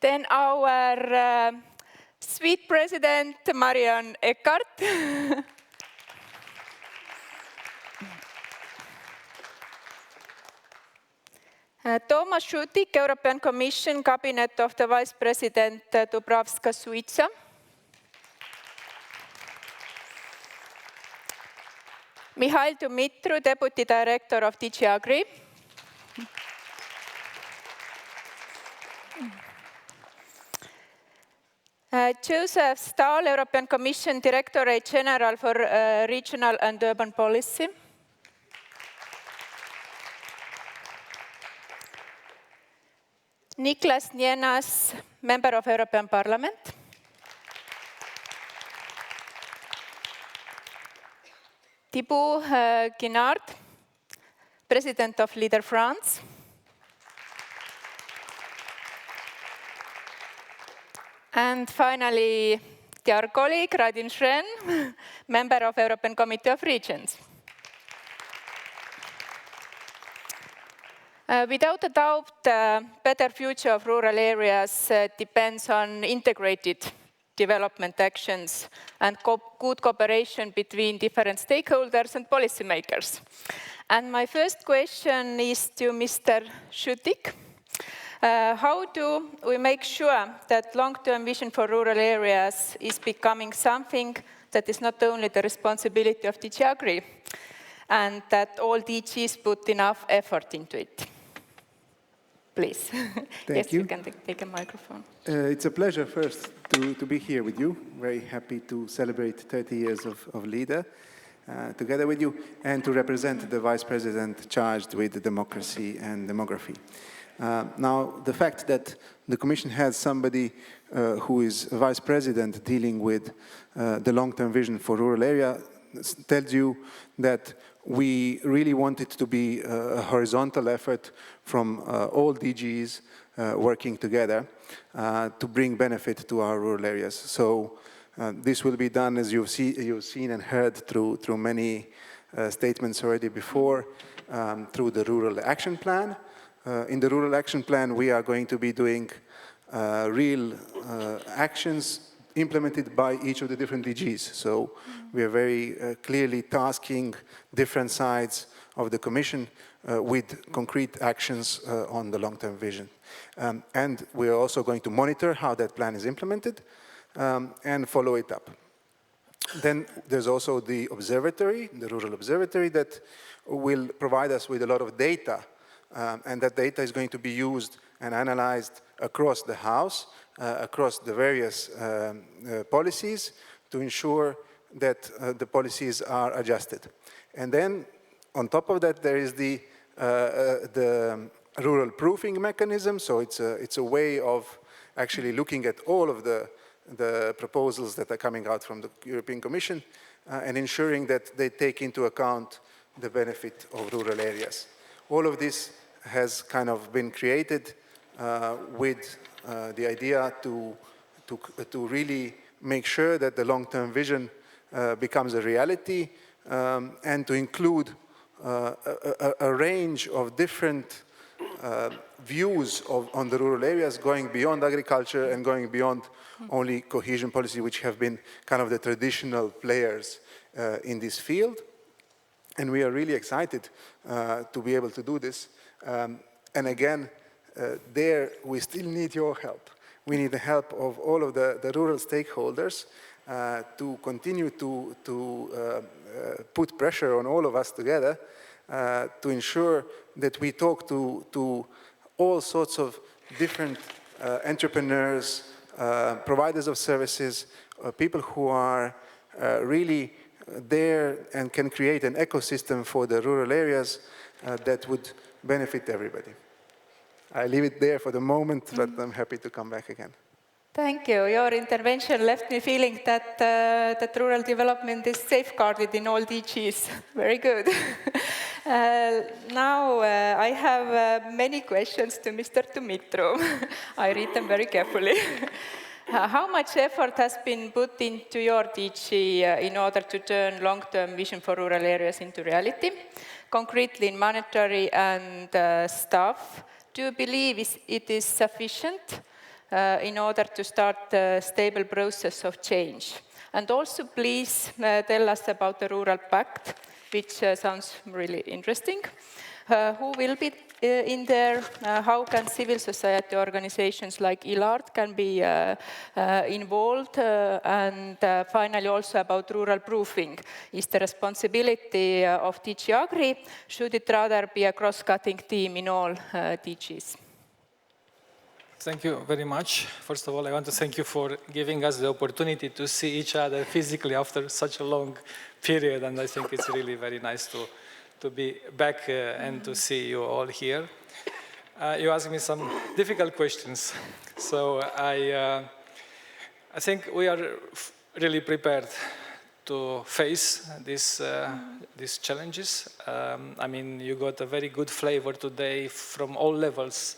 Then our sweet president, Marion Eckart. Thomas Schutik, European Commission Cabinet of the Vice President Dubravka-Suica. Mihail Dumitru, Deputy Director of DG Agri. Joseph Stahl, European Commission Directorate General for Regional and Urban Policy. Niklas Nienas, Member of European Parliament. Thibaut Guinard, President of Leader France. And finally, dear colleague, Radin Shren, Member of European Committee of Regions. Without a doubt, the better future of rural areas depends on integrated development actions and good cooperation between different stakeholders and policymakers. And my first question is to Mr. Schutik. How do we make sure that long-term vision for rural areas is becoming something that is not only the responsibility of DG Agri? and that all DGs put enough effort into it. Please. Thank you. You can take a microphone. It's a pleasure first to be here with you. Very happy to celebrate 30 years of LEADER together with you and to represent the Vice President charged with democracy and demography. Now, the fact that the Commission has somebody who is Vice President dealing with the long-term vision for rural area tells you that we really want it to be a horizontal effort from all DGs working together to bring benefit to our rural areas. So this will be done, as you've seen and heard through many statements already before, through the Rural Action Plan. In the Rural Action Plan, we are going to be doing real actions implemented by each of the different DGs. So we are very clearly tasking different sides of the Commission with concrete actions on the long-term vision. And we are also going to monitor how that plan is implemented and follow it up. Then there's also the observatory, the Rural Observatory, that will provide us with a lot of data, and that data is going to be used and analyzed across the House, across the various policies to ensure that the policies are adjusted. And then on top of that, there is the rural proofing mechanism. So it's a way of actually looking at all of the proposals that are coming out from the European Commission and ensuring that they take into account the benefit of rural areas. All of this has kind of been created with the idea to really make sure that the long-term vision becomes a reality and to include a range of different views on the rural areas going beyond agriculture and going beyond only cohesion policy, which have been kind of the traditional players in this field. And we are really excited to be able to do this. And again, there we still need your help. We need the help of all of the rural stakeholders to continue to put pressure on all of us together to ensure that we talk to all sorts of different entrepreneurs, providers of services, people who are really there and can create an ecosystem for the rural areas that would benefit everybody. I leave it there for the moment, but I'm happy to come back again. Thank you. Your intervention left me feeling that that rural development is safeguarded in all DGs. Very good. Now I have many questions to Mr. Dumitru. I read them very carefully. How much effort has been put into your DG in order to turn long-term vision for rural areas into reality? Concretely in monetary and staff, do you believe it is sufficient in order to start a stable process of change? And also, please tell us about the Rural Pact, which sounds really interesting. Who will be in there? How can civil society organizations like ILARD can be involved? And finally, also about rural proofing. Is the responsibility of DG Agri? Should it rather be a cross-cutting team in all DGs? Thank you very much. First of all, I want to thank you for giving us the opportunity to see each other physically after such a long period. And I think it's really very nice to be back and to see you all here. You asked me some difficult questions. So I think we are really prepared to face these challenges. I mean, you got a very good flavor today from all levels,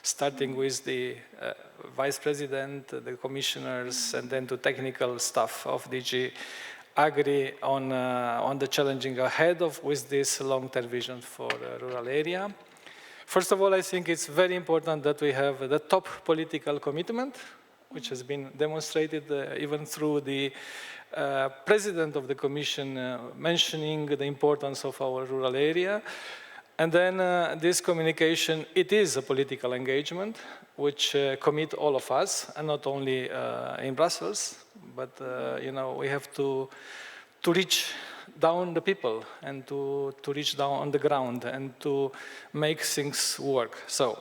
starting with the Vice President, the commissioners, and then to technical staff of DG Agri on the challenging ahead with this long-term vision for the rural area. First of all, I think it's very important that we have the top political commitment, which has been demonstrated even through the President of the Commission mentioning the importance of our rural area. And then this communication, it is a political engagement which commit all of us, and not only in Brussels, but you know, we have to reach down the people and to reach down on the ground and to make things work. So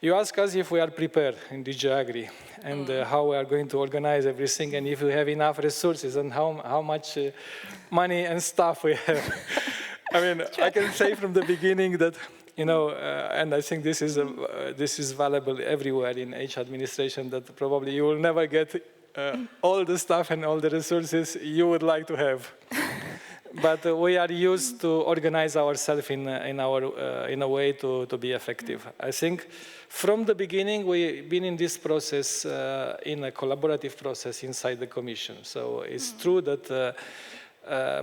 you ask us if we are prepared in DG Agri and how we are going to organize everything and if we have enough resources and how much money and stuff we have. I mean, I can say from the beginning that, you know, and I think this is valuable everywhere in HR administration, that probably you will never get all the stuff and all the resources you would like to have. But we are used to organize ourselves in a way to be effective. I think from the beginning we've been in this process, in a collaborative process inside the Commission. So it's true that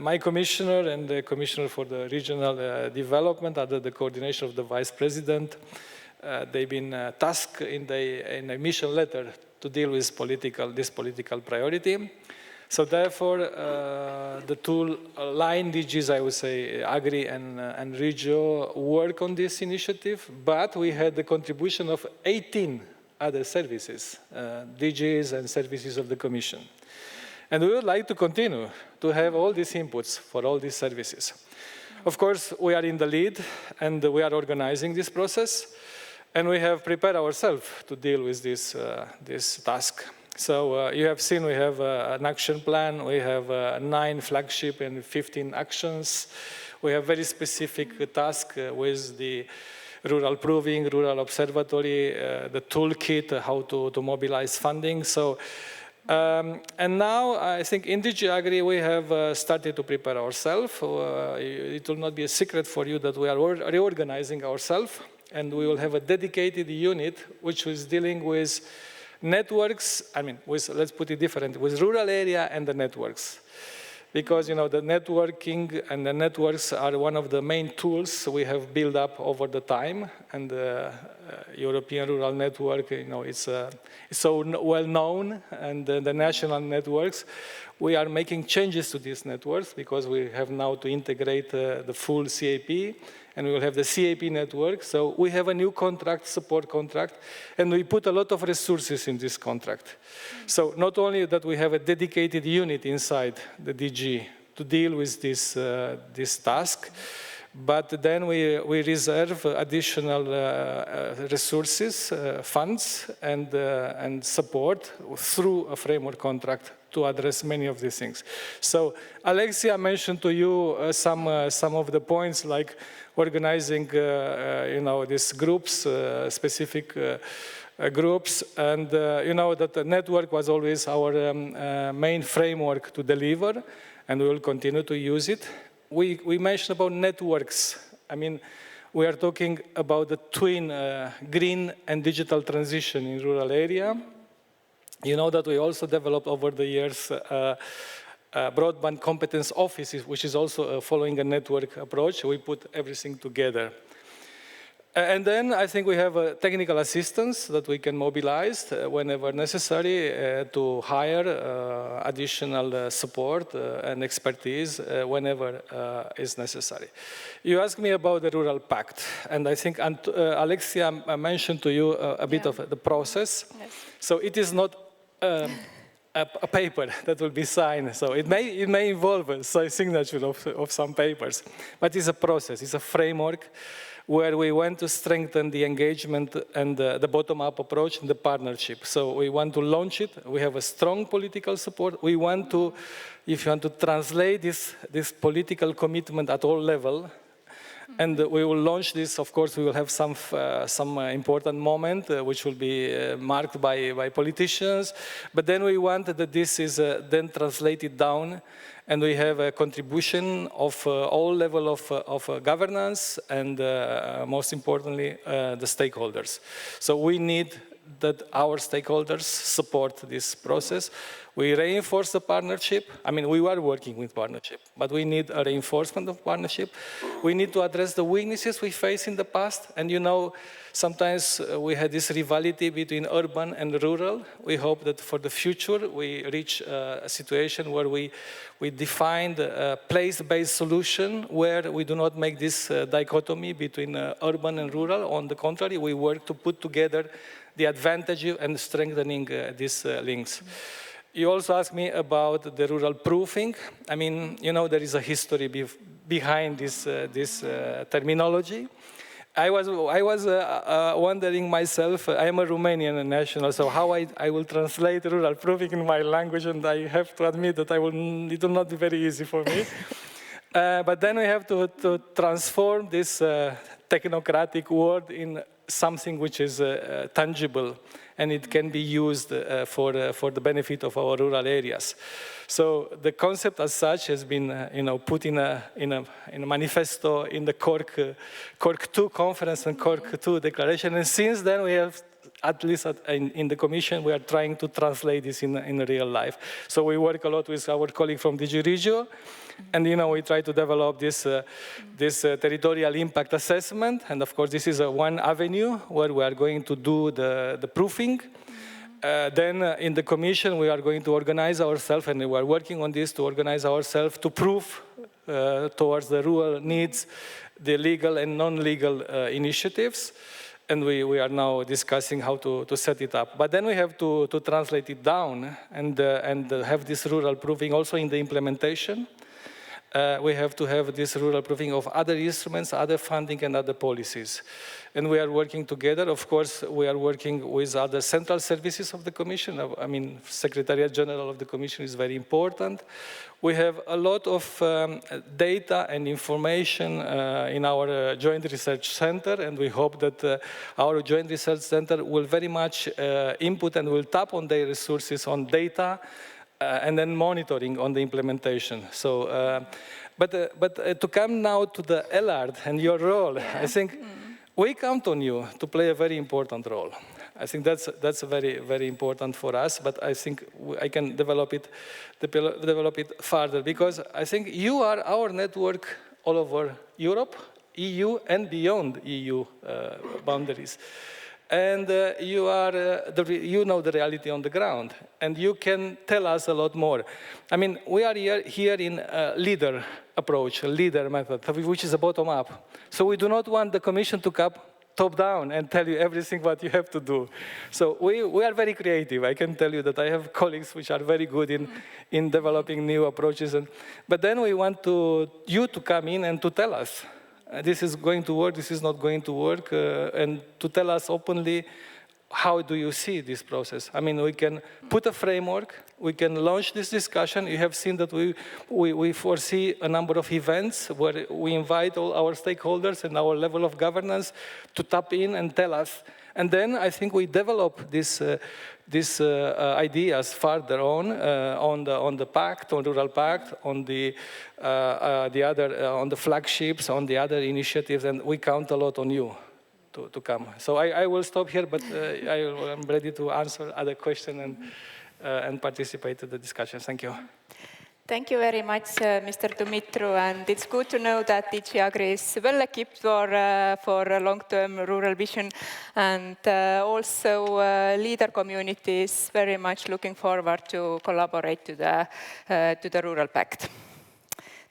my commissioner and the commissioner for the regional development, under the coordination of the vice president, they've been tasked in a mission letter to deal with this political priority. So therefore, the two line DGs, I would say, Agri and Regio, work on this initiative, but we had the contribution of 18 other services, DGs and services of the Commission. And we would like to continue to have all these inputs for all these services. Of course, we are in the lead, and we are organizing this process, and we have prepared ourselves to deal with this task. So you have seen we have an action plan, we have 9 flagship and 15 actions. We have very specific tasks with the rural proving, rural observatory, the toolkit, how to mobilize funding. So, and now I think in DG Agri we have started to prepare ourselves. It will not be a secret for you that we are reorganizing ourselves, and we will have a dedicated unit which is dealing with networks, I mean, let's put it different, with rural area and the networks. Because, you know, the networking and the networks are one of the main tools we have built up over the time. And the European Rural Network, you know, it's so well known. And the national networks, we are making changes to these networks because we have now to integrate the full CAP. And we will have the CAP network. So we have a new contract, support contract, and we put a lot of resources in this contract. So not only that we have a dedicated unit inside the DG to deal with this task, but then we reserve additional resources, funds, and support through a framework contract to address many of these things. So Alexia mentioned to you some of the points, like organizing, you know, these groups, specific groups, and you know that the network was always our main framework to deliver, and we will continue to use it. We mentioned about networks. I mean, we are talking about the twin green and digital transition in rural area. You know that we also developed over the years broadband competence offices, which is also following a network approach. We put everything together. And then I think we have technical assistance that we can mobilize whenever necessary to hire additional support and expertise whenever is necessary. You asked me about the Rural Pact, and I think Alexia mentioned to you a bit of the process. Yes. So it is not a paper that will be signed. So it may involve a signature of some papers, but it's a process, it's a framework where we want to strengthen the engagement and the bottom-up approach and the partnership. So we want to launch it. We have a strong political support. We want to, if you want to translate this political commitment at all levels, and we will launch this. Of course, we will have some important moment which will be marked by politicians. But then we want that this is then translated down, and we have a contribution of all levels of governance and, most importantly, the stakeholders. So we need that our stakeholders support this process. We reinforce the partnership. I mean, we were working with partnership, but we need a reinforcement of partnership. We need to address the weaknesses we faced in the past. And you know, sometimes we had this rivalry between urban and rural. We hope that for the future, we reach a situation where we define a place-based solution where we do not make this dichotomy between urban and rural. On the contrary, we work to put together the advantage and strengthening these links. You also asked me about the rural proofing. I mean, you know, there is a history behind this terminology. I was wondering myself, I am a Romanian national, so how I will translate rural proofing in my language, and I have to admit that it will not be very easy for me. But then we have to transform this technocratic word in something which is tangible, and it can be used for the benefit of our rural areas. So the concept as such has been put in a manifesto in the Cork 2 conference and Cork 2 declaration, and since then we have, at least in the Commission, we are trying to translate this in real life. So we work a lot with our colleague from DG Regio, and we try to develop this territorial impact assessment. And of course, this is one avenue where we are going to do the proofing. Then in the Commission, we are going to organize ourselves, and we are working on this to organize ourselves to prove towards the rural needs, the legal and non-legal initiatives. And we are now discussing how to set it up. But then we have to translate it down and have this rural proofing also in the implementation. We have to have this rural proofing of other instruments, other funding, and other policies. And we are working together. Of course, we are working with other central services of the Commission. I mean, Secretariat General of the Commission is very important. We have a lot of data and information in our Joint Research Center, and we hope that our Joint Research Center will very much input and will tap on their resources on data, and then monitoring on the implementation. So, but to come now to the ELARD and your role, I think we count on you to play a very important role. I think that's very, very important for us, but I think I can develop it further, because I think you are our network all over Europe, EU, and beyond EU boundaries. And you know the reality on the ground, and you can tell us a lot more. I mean, we are here in a leader approach, a leader method, which is a bottom-up. So we do not want the Commission to come top-down and tell you everything what you have to do. So we are very creative. I can tell you that I have colleagues which are very good in developing new approaches. But then we want you to come in and to tell us, this is going to work, this is not going to work, and to tell us openly, how do you see this process? I mean, we can put a framework, we can launch this discussion. You have seen that we foresee a number of events where we invite all our stakeholders and our level of governance to tap in and tell us. And then I think we develop these ideas further on the pact, on rural pact, on the flagships, on the other initiatives, and we count a lot on you to come. So I will stop here, but I'm ready to answer other questions and participate in the discussion. Thank you. Thank you very much, Mr. Dumitru, and it's good to know that DG Agri is well equipped for a long-term rural vision, and also leader community is very much looking forward to collaborate to the Rural Pact.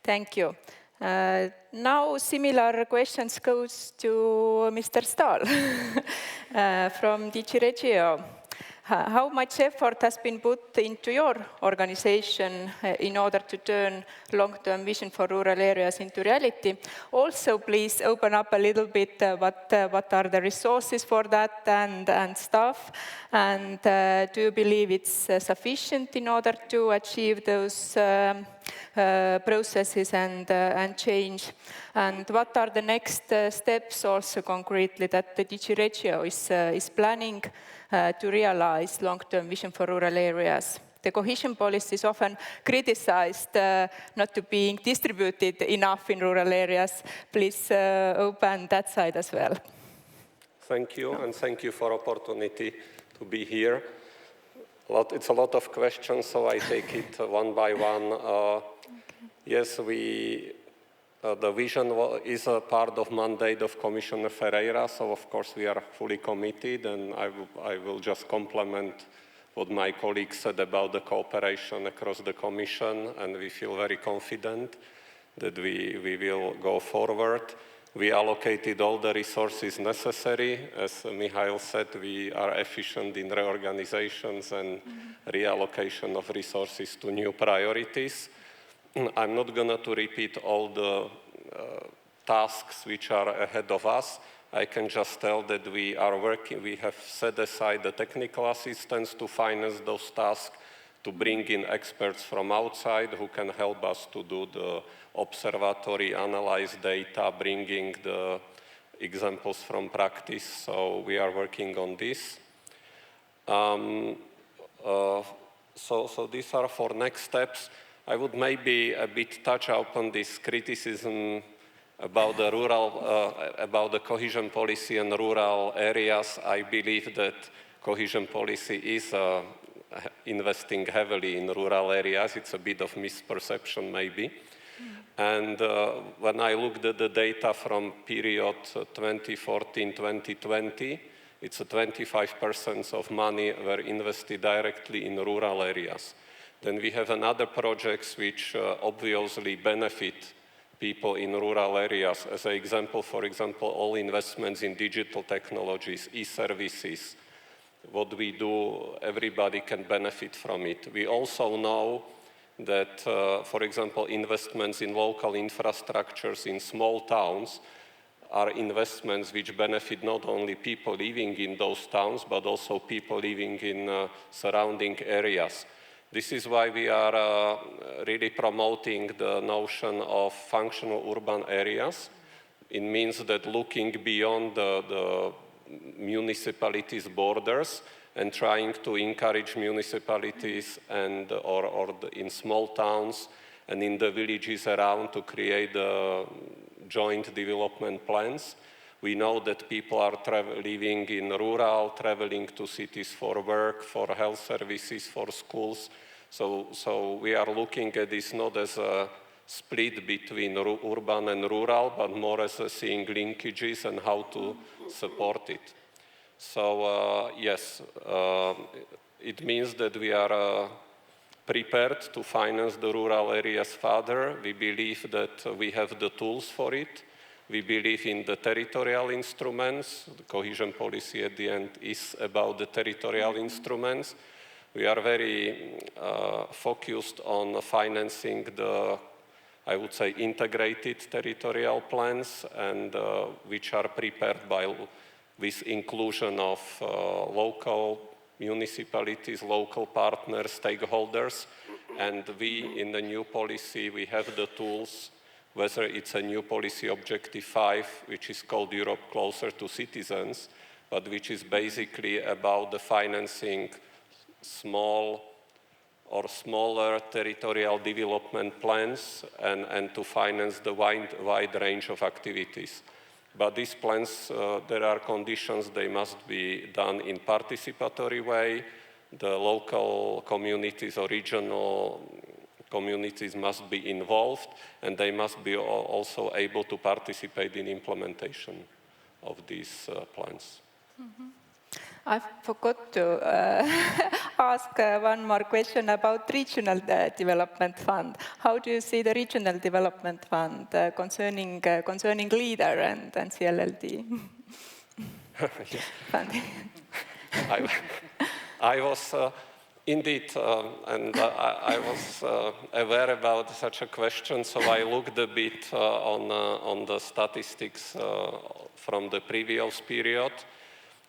Thank you. Now similar questions goes to Mr. Stahl from DG Regio. How much effort has been put into your organization in order to turn long-term vision for rural areas into reality? Also, please open up a little bit what are the resources for that and stuff, and do you believe it's sufficient in order to achieve those processes and change? And what are the next steps also concretely that the DG Regio is planning to realize long-term vision for rural areas? The cohesion policy is often criticized not to being distributed enough in rural areas. Please open that side as well. Thank you, and thank you for opportunity to be here. It's a lot of questions, so I take it one by one. Yes, the vision is a part of mandate of Commissioner Ferreira, so of course we are fully committed, and I will just complement what my colleagues said about the cooperation across the Commission, and we feel very confident that we will go forward. We allocated all the resources necessary. As Mihail said, we are efficient in reorganizations and reallocation of resources to new priorities. I'm not going to repeat all the tasks which are ahead of us. I can just tell that we have set aside the technical assistance to finance those tasks, to bring in experts from outside who can help us to do the observatory, analyze data, bringing the examples from practice. So we are working on this. So these are for next steps. I would maybe a bit touch upon this criticism about the about the cohesion policy and rural areas. I believe that cohesion policy is investing heavily in rural areas. It's a bit of misperception maybe. And when I looked at the data from period 2014-2020, it's 25% of money were invested directly in rural areas. Then we have another projects which obviously benefit people in rural areas. As an example, for example, all investments in digital technologies, e-services, what we do, everybody can benefit from it. We also know that, for example, investments in local infrastructures in small towns are investments which benefit not only people living in those towns, but also people living in surrounding areas. This is why we are really promoting the notion of functional urban areas. It means that looking beyond the municipalities' borders and trying to encourage municipalities and in small towns and in the villages around to create joint development plans. We know that people are living in rural, traveling to cities for work, for health services, for schools. So we are looking at this not as a split between urban and rural, but more as seeing linkages and how to support it. So yes, it means that we are prepared to finance the rural areas further. We believe that we have the tools for it. We believe in the territorial instruments. The cohesion policy at the end is about the territorial instruments. We are very focused on financing the, I would say, integrated territorial plans, and which are prepared with inclusion of local municipalities, local partners, stakeholders. And we, in the new policy, we have the tools, whether it's a new policy objective 5, which is called Europe Closer to Citizens, but which is basically about the financing small or smaller territorial development plans and to finance the wide range of activities. But these plans, there are conditions, they must be done in participatory way. The local communities or regional communities must be involved, and they must be also able to participate in implementation of these plans. Mm-hmm. I forgot to ask one more question about Regional Development Fund. How do you see the Regional Development Fund concerning LEADER and CLLD? I was indeed, and I was aware about such a question, so I looked a bit on the statistics from the previous period.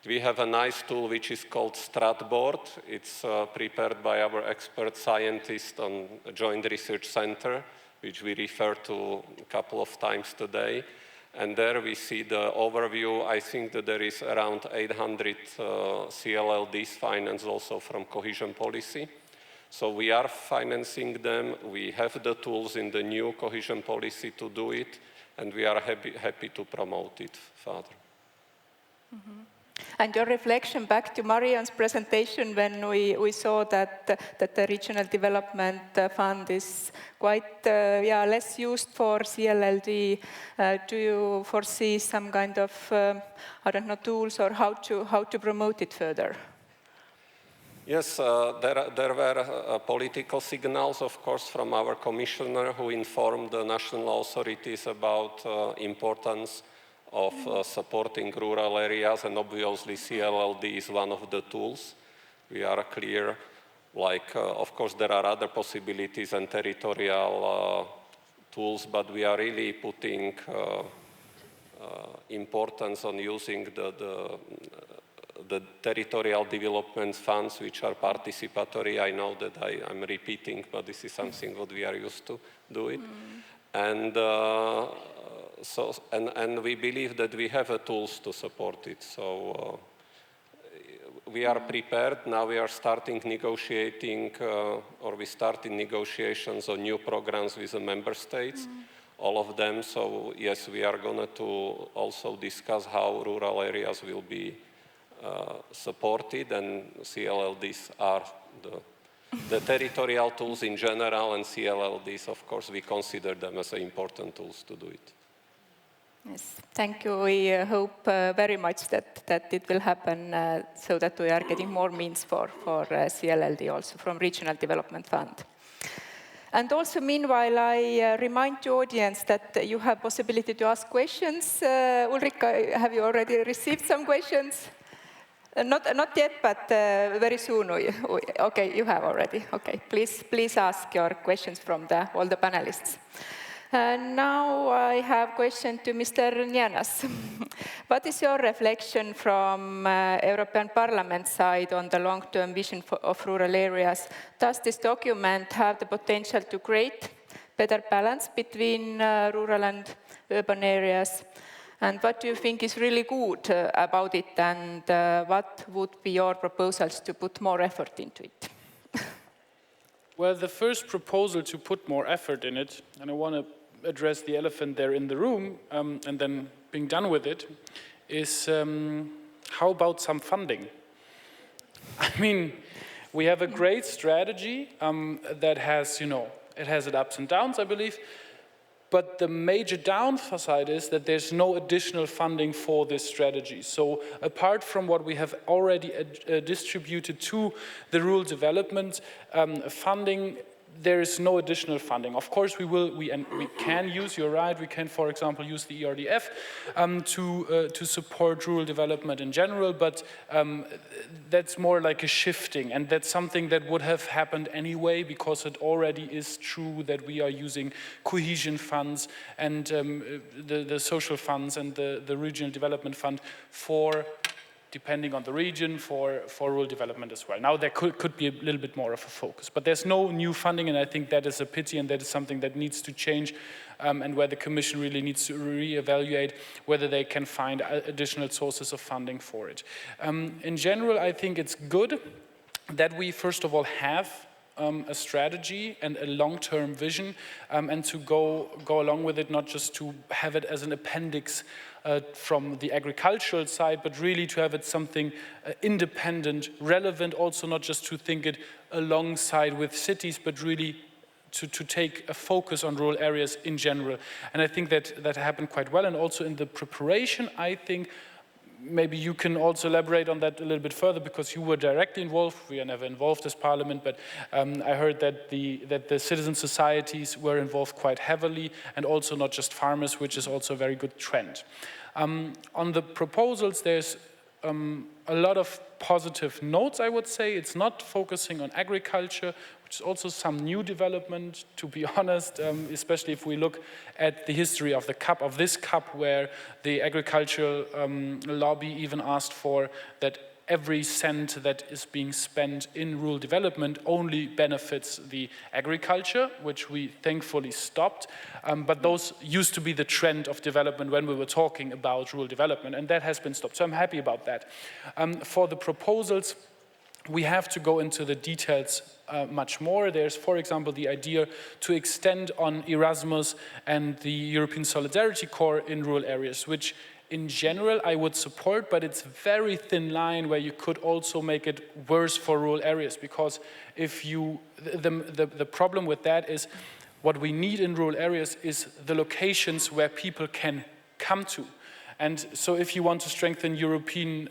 We have a nice tool which is called Stratboard. It's prepared by our expert scientist on a Joint Research Center, which we referred to a couple of times today. And there we see the overview. I think that there is around 800 CLLDs financed also from cohesion policy. So we are financing them. We have the tools in the new cohesion policy to do it, and we are happy to promote it further. Mm-hmm. And your reflection back to Marian's presentation when we saw that the Regional Development Fund is quite less used for CLLD. Do you foresee some kind of, I don't know, tools or how to promote it further? Yes, there were political signals, of course, from our commissioner who informed the national authorities about importance of supporting rural areas, and obviously CLLD is one of the tools. We are clear, like, of course, there are other possibilities and territorial tools, but we are really putting importance on using the territorial development funds, which are participatory. I know that I'm repeating, but this is something what we are used to do it. And and we believe that we have tools to support it. So we are prepared. Now we are starting negotiating, or we started negotiations on new programs with the member states, all of them. So yes, we are going to also discuss how rural areas will be supported, and CLLDs are the territorial tools in general, and CLLDs, of course, we consider them as important tools to do it. Yes, thank you. We hope very much that it will happen so that we are getting more means for CLLD also from Regional Development Fund. And also, meanwhile, I remind the audience that you have possibility to ask questions. Ulrika, have you already received some questions? Not yet, but very soon. Okay, you have already. Okay, please ask your questions from all the panelists. Now I have a question to Mr. Nianas. What is your reflection from European Parliament side on the long-term vision of rural areas? Does this document have the potential to create better balance between rural and urban areas? And what do you think is really good about it, and what would be your proposals to put more effort into it? Well, the first proposal to put more effort in it, and I want to address the elephant there in the room, and then being done with it, is how about some funding? I mean, we have a great strategy that has, it has its ups and downs, I believe, but the major downside is that there's no additional funding for this strategy. So apart from what we have already distributed to the rural development funding, there is no additional funding. Of course, we can use, you're right, we can, for example, use the ERDF to support rural development in general, but that's more like a shifting, and that's something that would have happened anyway, because it already is true that we are using cohesion funds and the social funds and the regional development fund for, depending on the region, for rural development as well. Now there could be a little bit more of a focus, but there's no new funding, and I think that is a pity, and that is something that needs to change, and where the Commission really needs to reevaluate whether they can find additional sources of funding for it. In general, I think it's good that we first of all have a strategy and a long-term vision, and to go along with it, not just to have it as an appendix from the agricultural side, but really to have it something independent, relevant, also not just to think it alongside with cities, but really to take a focus on rural areas in general. And I think that happened quite well. And also in the preparation, I think, maybe you can also elaborate on that a little bit further, because you were directly involved. We are never involved as Parliament, but I heard that the citizen societies were involved quite heavily, and also not just farmers, which is also a very good trend. On the proposals, there's a lot of positive notes, I would say. It's not focusing on agriculture, which is also some new development, to be honest, especially if we look at the history of this CAP, where the agricultural lobby even asked for that every cent that is being spent in rural development only benefits the agriculture, which we thankfully stopped. But those used to be the trend of development when we were talking about rural development, and that has been stopped. So I'm happy about that. For the proposals, we have to go into the details much more. There's, for example, the idea to extend on Erasmus and the European Solidarity Corps in rural areas, which in general I would support, but it's a very thin line where you could also make it worse for rural areas, because if the problem with that is what we need in rural areas is the locations where people can come to. And so if you want to strengthen European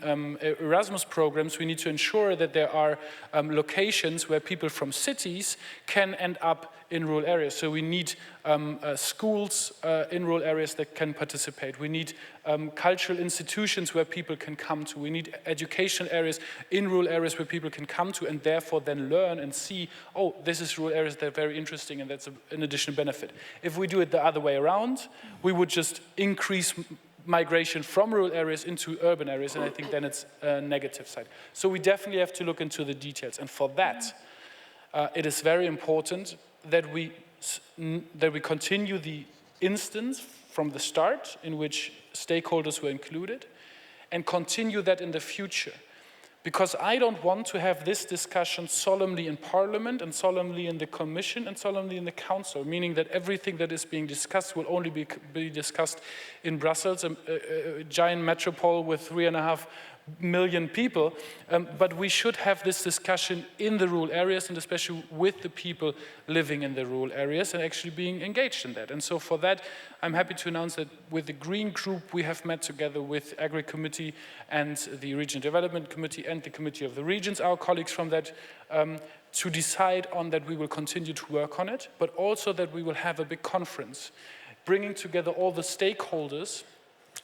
Erasmus programs, we need to ensure that there are locations where people from cities can end up in rural areas. So we need schools in rural areas that can participate. We need cultural institutions where people can come to. We need educational areas in rural areas where people can come to and therefore then learn and see, oh, this is rural areas that are very interesting and that's an additional benefit. If we do it the other way around, we would just increase migration from rural areas into urban areas, and I think then it's a negative side. So we definitely have to look into the details, and for that, it is very important that we continue the instance from the start in which stakeholders were included, and continue that in the future. Because I don't want to have this discussion solemnly in Parliament and solemnly in the Commission and solemnly in the Council, meaning that everything that is being discussed will only be discussed in Brussels, a giant metropole with 3.5 million people, but we should have this discussion in the rural areas and especially with the people living in the rural areas and actually being engaged in that. And so for that, I'm happy to announce that with the Green Group, we have met together with Agri Committee and the Regional Development Committee and the Committee of the Regions, our colleagues from that, to decide on that we will continue to work on it, but also that we will have a big conference, bringing together all the stakeholders.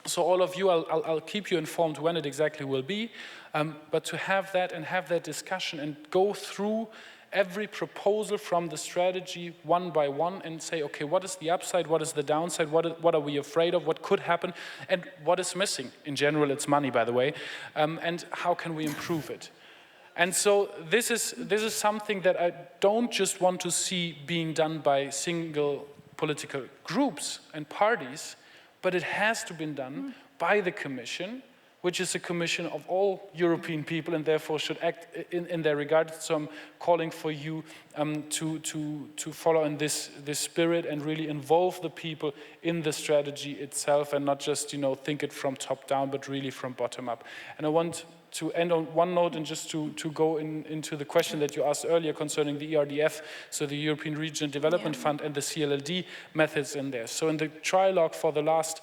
So all of you, I'll keep you informed when it exactly will be, but to have that and have that discussion and go through every proposal from the strategy one by one and say, okay, what is the upside, what is the downside, what are we afraid of, what could happen, and what is missing? In general, it's money, by the way, and how can we improve it? And so this is something that I don't just want to see being done by single political groups and parties, but it has to be done by the Commission, which is a commission of all European people and therefore should act in their regard. So I'm calling for you to follow in this spirit and really involve the people in the strategy itself and not just, think it from top down, but really from bottom up. And I want to end on one note and just to go into the question that you asked earlier concerning the ERDF, so the European Regional Development Fund and the CLLD methods in there. So in the trilogue for the last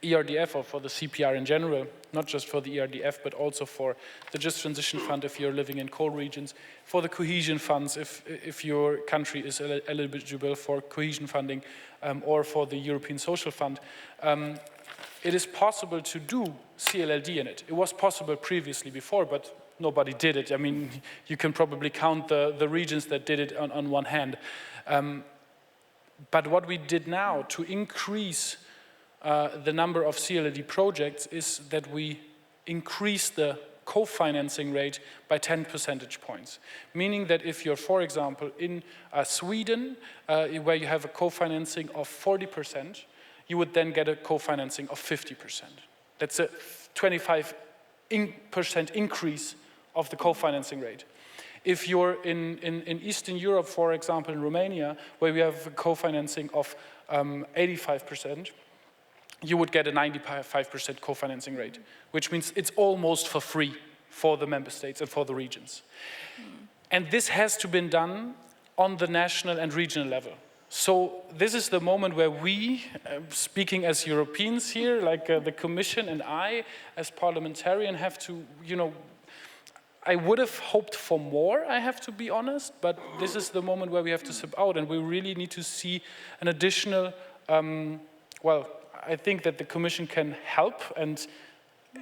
ERDF or for the CPR in general, not just for the ERDF, but also for the Just Transition Fund if you're living in coal regions, for the cohesion funds if your country is eligible for cohesion funding, or for the European Social Fund. It is possible to do CLLD in it. It was possible previously before, but nobody did it. I mean, you can probably count the regions that did it on one hand. But what we did now to increase the number of CLLD projects is that we increase the co-financing rate by 10 percentage points. Meaning that if you're, for example, in Sweden, where you have a co-financing of 40%, you would then get a co-financing of 50%. That's a 25% increase of the co-financing rate. If you're in Eastern Europe, for example, in Romania, where we have a co-financing of 85%, you would get a 95% co-financing rate, which means it's almost for free for the member states and for the regions. And this has to be done on the national and regional level. So this is the moment where we, speaking as Europeans here, like the Commission and I, as parliamentarian, have to, I would have hoped for more, I have to be honest, but this is the moment where we have to step out and we really need to see an additional, I think that the Commission can help and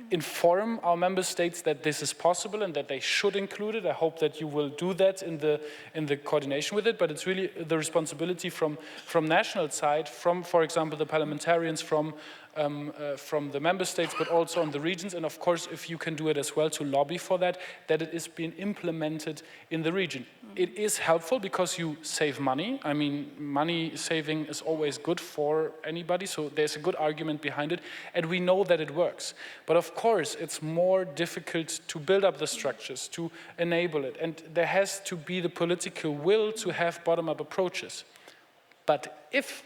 inform our member states that this is possible and that they should include it. I hope that you will do that in the coordination with it, but it's really the responsibility from national side, from, for example, the parliamentarians from the member states, but also on the regions, and of course, if you can do it as well, to lobby for that it is being implemented in the region. It is helpful because you save money. I mean, money saving is always good for anybody, so there's a good argument behind it, and we know that it works. But of course, it's more difficult to build up the structures, to enable it, and there has to be the political will to have bottom-up approaches. But if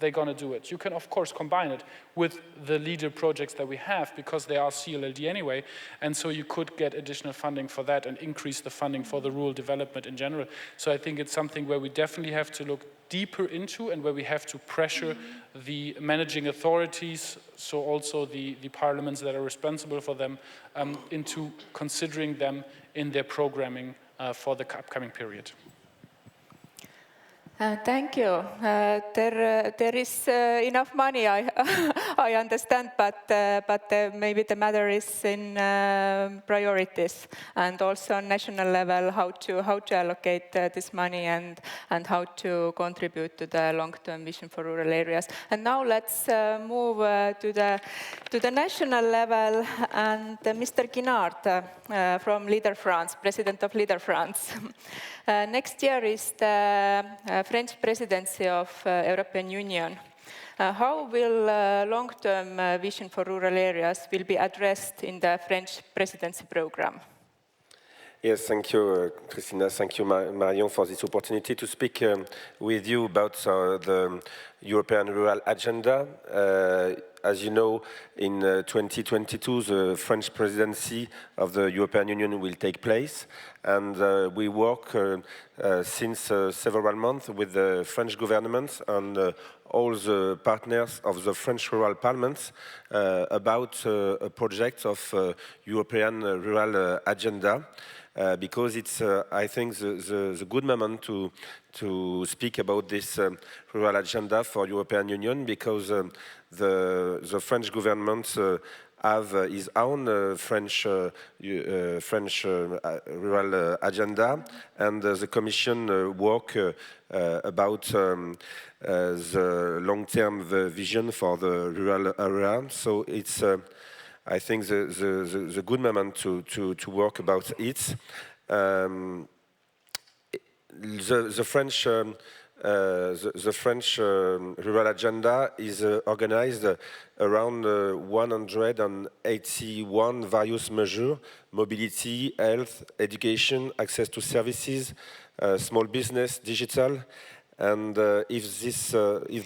they're going to do it. You can, of course, combine it with the leader projects that we have because they are CLLD anyway, and so you could get additional funding for that and increase the funding for the rural development in general. So I think it's something where we definitely have to look deeper into and where we have to pressure the managing authorities, so also the parliaments that are responsible for them, into considering them in their programming for the upcoming period. Thank you. There is enough money, I understand, but maybe the matter is in priorities and also on national level how to allocate this money and how to contribute to the long-term vision for rural areas. And now let's move to the national level, and Mr. Guinard from Leader France, President of Leader France. Next year is the French presidency of European Union. How will long-term vision for rural areas will be addressed in the French presidency program? Yes, thank you, Christina. Thank you, Marion, for this opportunity to speak with you about the European Rural Agenda. As you know, in 2022, the French presidency of the European Union will take place, and we work since several months with the French government and all the partners of the French rural parliaments about a project of European Rural Agenda. Because it's, I think, the good moment to speak about this rural agenda for European Union, because the French government have his own French rural agenda, and the Commission work about the long-term vision for the rural area. So it's I think the good moment to work about it. The French rural agenda is organized around 181 various measures: mobility, health, education, access to services, small business, digital. And if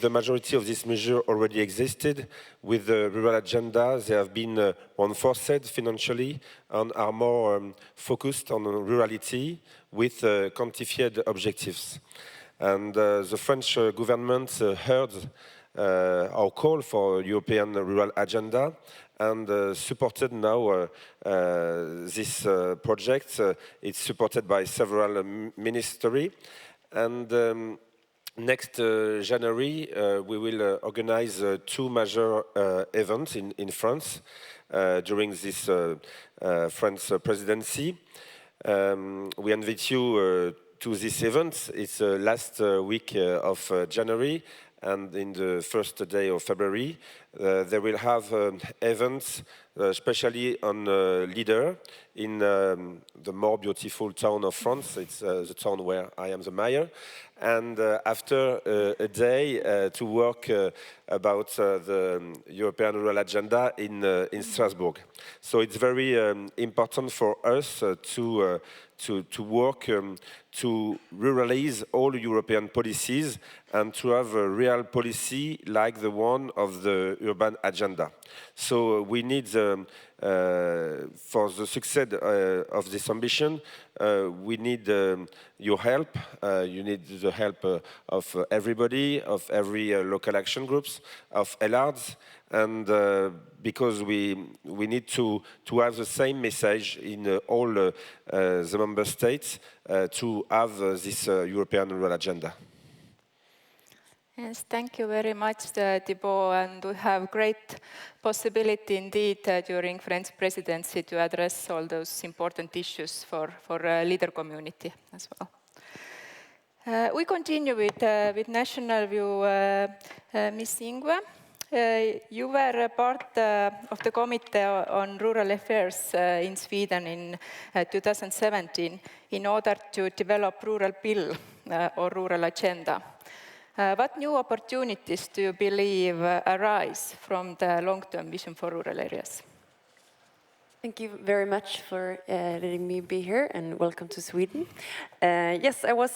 the majority of these measures already existed, with the rural agenda, they have been reinforced financially and are more focused on rurality with quantified objectives. And the French government heard our call for European rural agenda and supported now this project. It's supported by several ministries. And next January, we will organize two major events in France during this French presidency. We invite you to this event. It's last week of January, and in the first day of February, they will have events, especially on leader in the more beautiful town of France. It's the town where I am the mayor. And after a day to work about the European Rural Agenda in Strasbourg. So it's very important for us to work to ruralize all European policies and to have a real policy like the one of the urban agenda. So we need, for the success of this ambition, we need your help. You need the help of everybody, of every local action groups, of LRs, and because we need to have the same message in all the member states to have this European rural agenda. Yes, thank you very much, Thibault, and we have great possibility indeed during French presidency to address all those important issues for leader community as well. We continue with national view. Ms. Ingve, you were a part of the Committee on Rural Affairs in Sweden in 2017 in order to develop rural bill or rural agenda. What new opportunities do you believe arise from the long-term vision for rural areas? Thank you very much for letting me be here, and welcome to Sweden. Yes, I was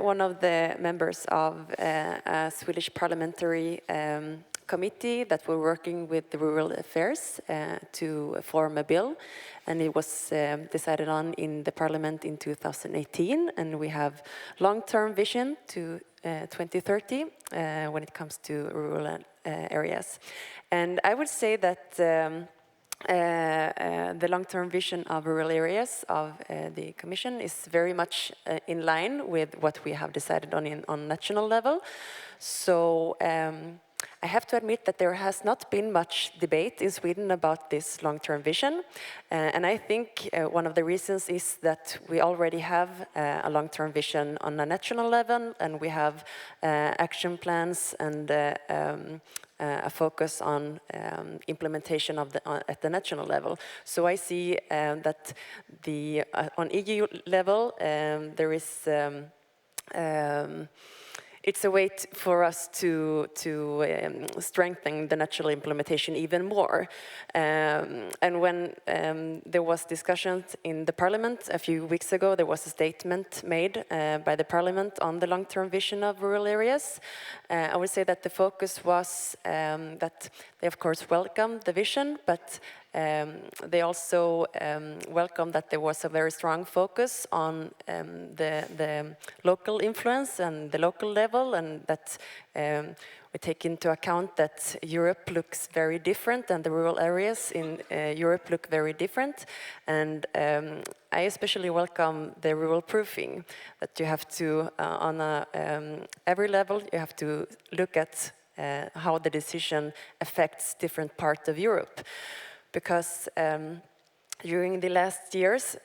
one of the members of a Swedish parliamentary committee that were working with the rural affairs to form a bill, and it was decided on in the parliament in 2018, and we have long-term vision to 2030 when it comes to rural areas. And I would say that the long-term vision of rural areas of the Commission is very much in line with what we have decided on national level. So I have to admit that there has not been much debate in Sweden about this long-term vision. And I think one of the reasons is that we already have a long-term vision on a national level, and we have action plans and a focus on implementation of at the national level. So I see that on EU level there is it's a way for us to strengthen the national implementation even more. And when there was discussions in the parliament a few weeks ago, there was a statement made by the parliament on the long-term vision of rural areas. I would say that the focus was that they of course welcomed the vision, but they also welcomed that there was a very strong focus on the local influence and the local level, and that we take into account that Europe looks very different and the rural areas in Europe look very different. And I especially welcome the rural proofing, that you have to, on every level, you have to look at how the decision affects different parts of Europe. Because during the last years,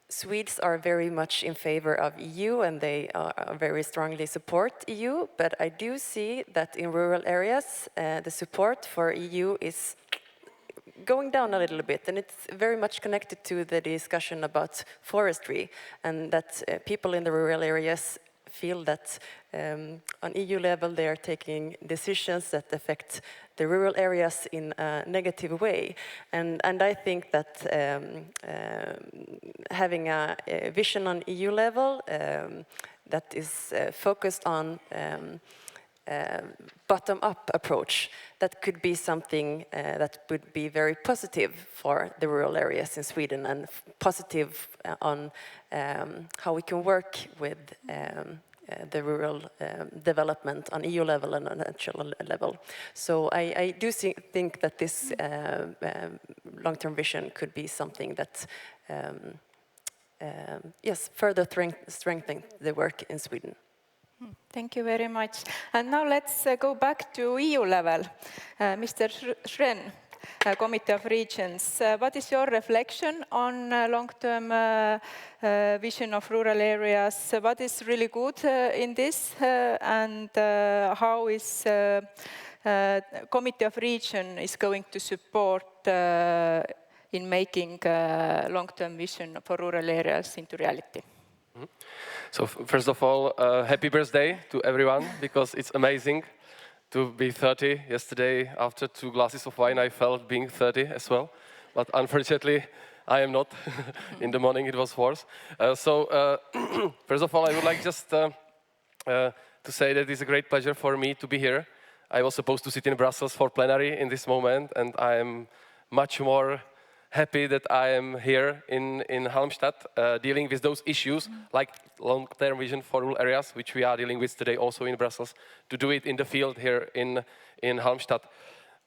Swedes are very much in favor of EU, and they very strongly support EU. But I do see that in rural areas, the support for EU is going down a little bit, and it's very much connected to the discussion about forestry, and that people in the rural areas feel that on EU level they are taking decisions that affect the rural areas in a negative way. And I think that having a vision on EU level that is focused on bottom-up approach, that could be something that would be very positive for the rural areas in Sweden, and positive on how we can work with the rural development on EU level and on national level. So I do think that this long-term vision could be something that yes, further strengthen the work in Sweden. Thank you very much. And now let's go back to EU level. Mr. Schren, Committee of Regions, what is your reflection on long-term vision of rural areas? What is really good in this, and how is Committee of Regions is going to support in making long-term vision for rural areas into reality? So first of all, happy birthday to everyone, because it's amazing to be 30. Yesterday, after 2 glasses of wine, I felt being 30 as well. But unfortunately, I am not. In the morning, it was worse. First of all, I would like just to say that it's a great pleasure for me to be here. I was supposed to sit in Brussels for plenary in this moment, and I am much more happy that I am here in Halmstad, dealing with those issues like long-term vision for rural areas, which we are dealing with today also in Brussels, to do it in the field here in Halmstad.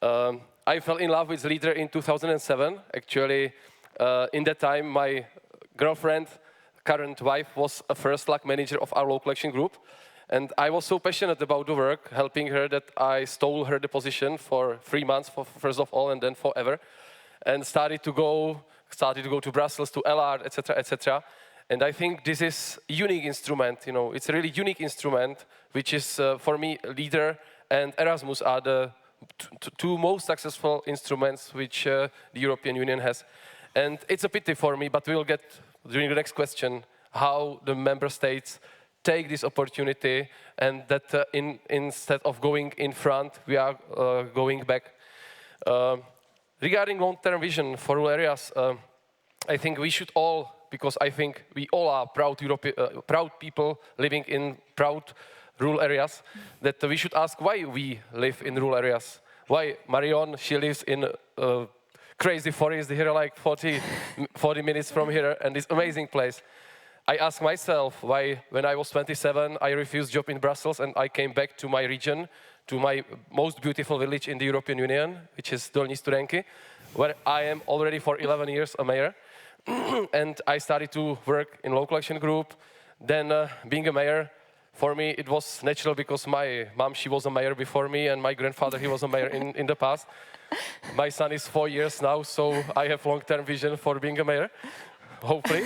I fell in love with Leader in 2007. Actually, in that time, my girlfriend, current wife, was a first luck manager of our local action group. And I was so passionate about the work, helping her, that I stole her the position for 3 months, first of all, and then forever. And started to go to Brussels, to LR, etc., etc. And I think this is a unique instrument. You know, it's a really unique instrument, which is for me, Leader and Erasmus are the two most successful instruments which the European Union has. And it's a pity for me, but we will get during the next question how the member states take this opportunity, and that instead of going in front, we are going back. regarding long-term vision for rural areas, I think we should all, because I think we all are proud people living in proud rural areas, that we should ask why we live in rural areas. Why Marion, she lives in crazy forest here, like 40 minutes from here, and this amazing place. I asked myself why, when I was 27, I refused job in Brussels and I came back to my region, to my most beautiful village in the European Union, which is Dolní Studenky, where I am already for 11 years a mayor. And I started to work in local action group. Then being a mayor, for me it was natural because my mom, she was a mayor before me, and my grandfather, he was a mayor in the past. My son is 4 years now, so I have long-term vision for being a mayor, hopefully.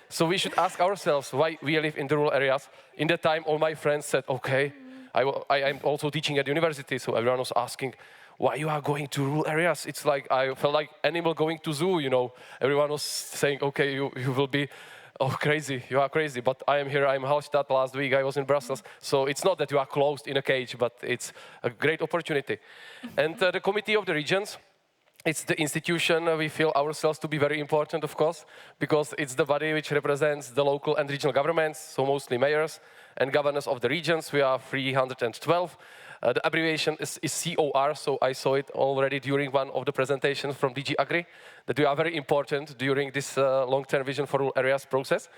So we should ask ourselves why we live in the rural areas. In that time, all my friends said, okay, I'm also teaching at university, so everyone was asking, why you are going to rural areas? It's like, I felt like animal going to zoo, you know. Everyone was saying, okay, you will be, oh, crazy, you are crazy. But I am here, I'm in Halmstad. Last week I was in Brussels. So it's not that you are closed in a cage, but it's a great opportunity. And the Committee of the Regions, it's the institution we feel ourselves to be very important, of course, because it's the body which represents the local and regional governments, so mostly mayors and governors of the regions. We are 312. The abbreviation is COR, so I saw it already during one of the presentations from DG Agri, that we are very important during this long-term vision for rural areas process.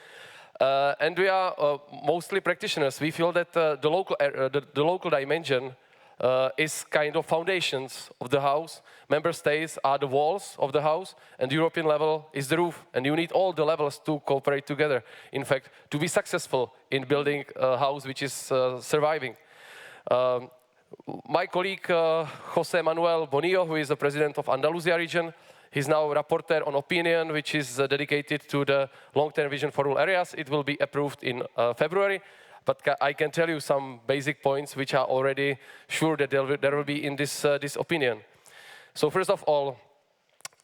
And we are mostly practitioners. We feel that the local dimension is kind of foundations of the house. Member states are the walls of the house, and the European level is the roof. And you need all the levels to cooperate together, in fact, to be successful in building a house which is surviving. My colleague José Manuel Bonillo, who is the president of Andalusia region, he's now a rapporteur on opinion, which is dedicated to the long-term vision for rural areas. It will be approved in February. But I can tell you some basic points which are already sure that there will be in this opinion. So first of all,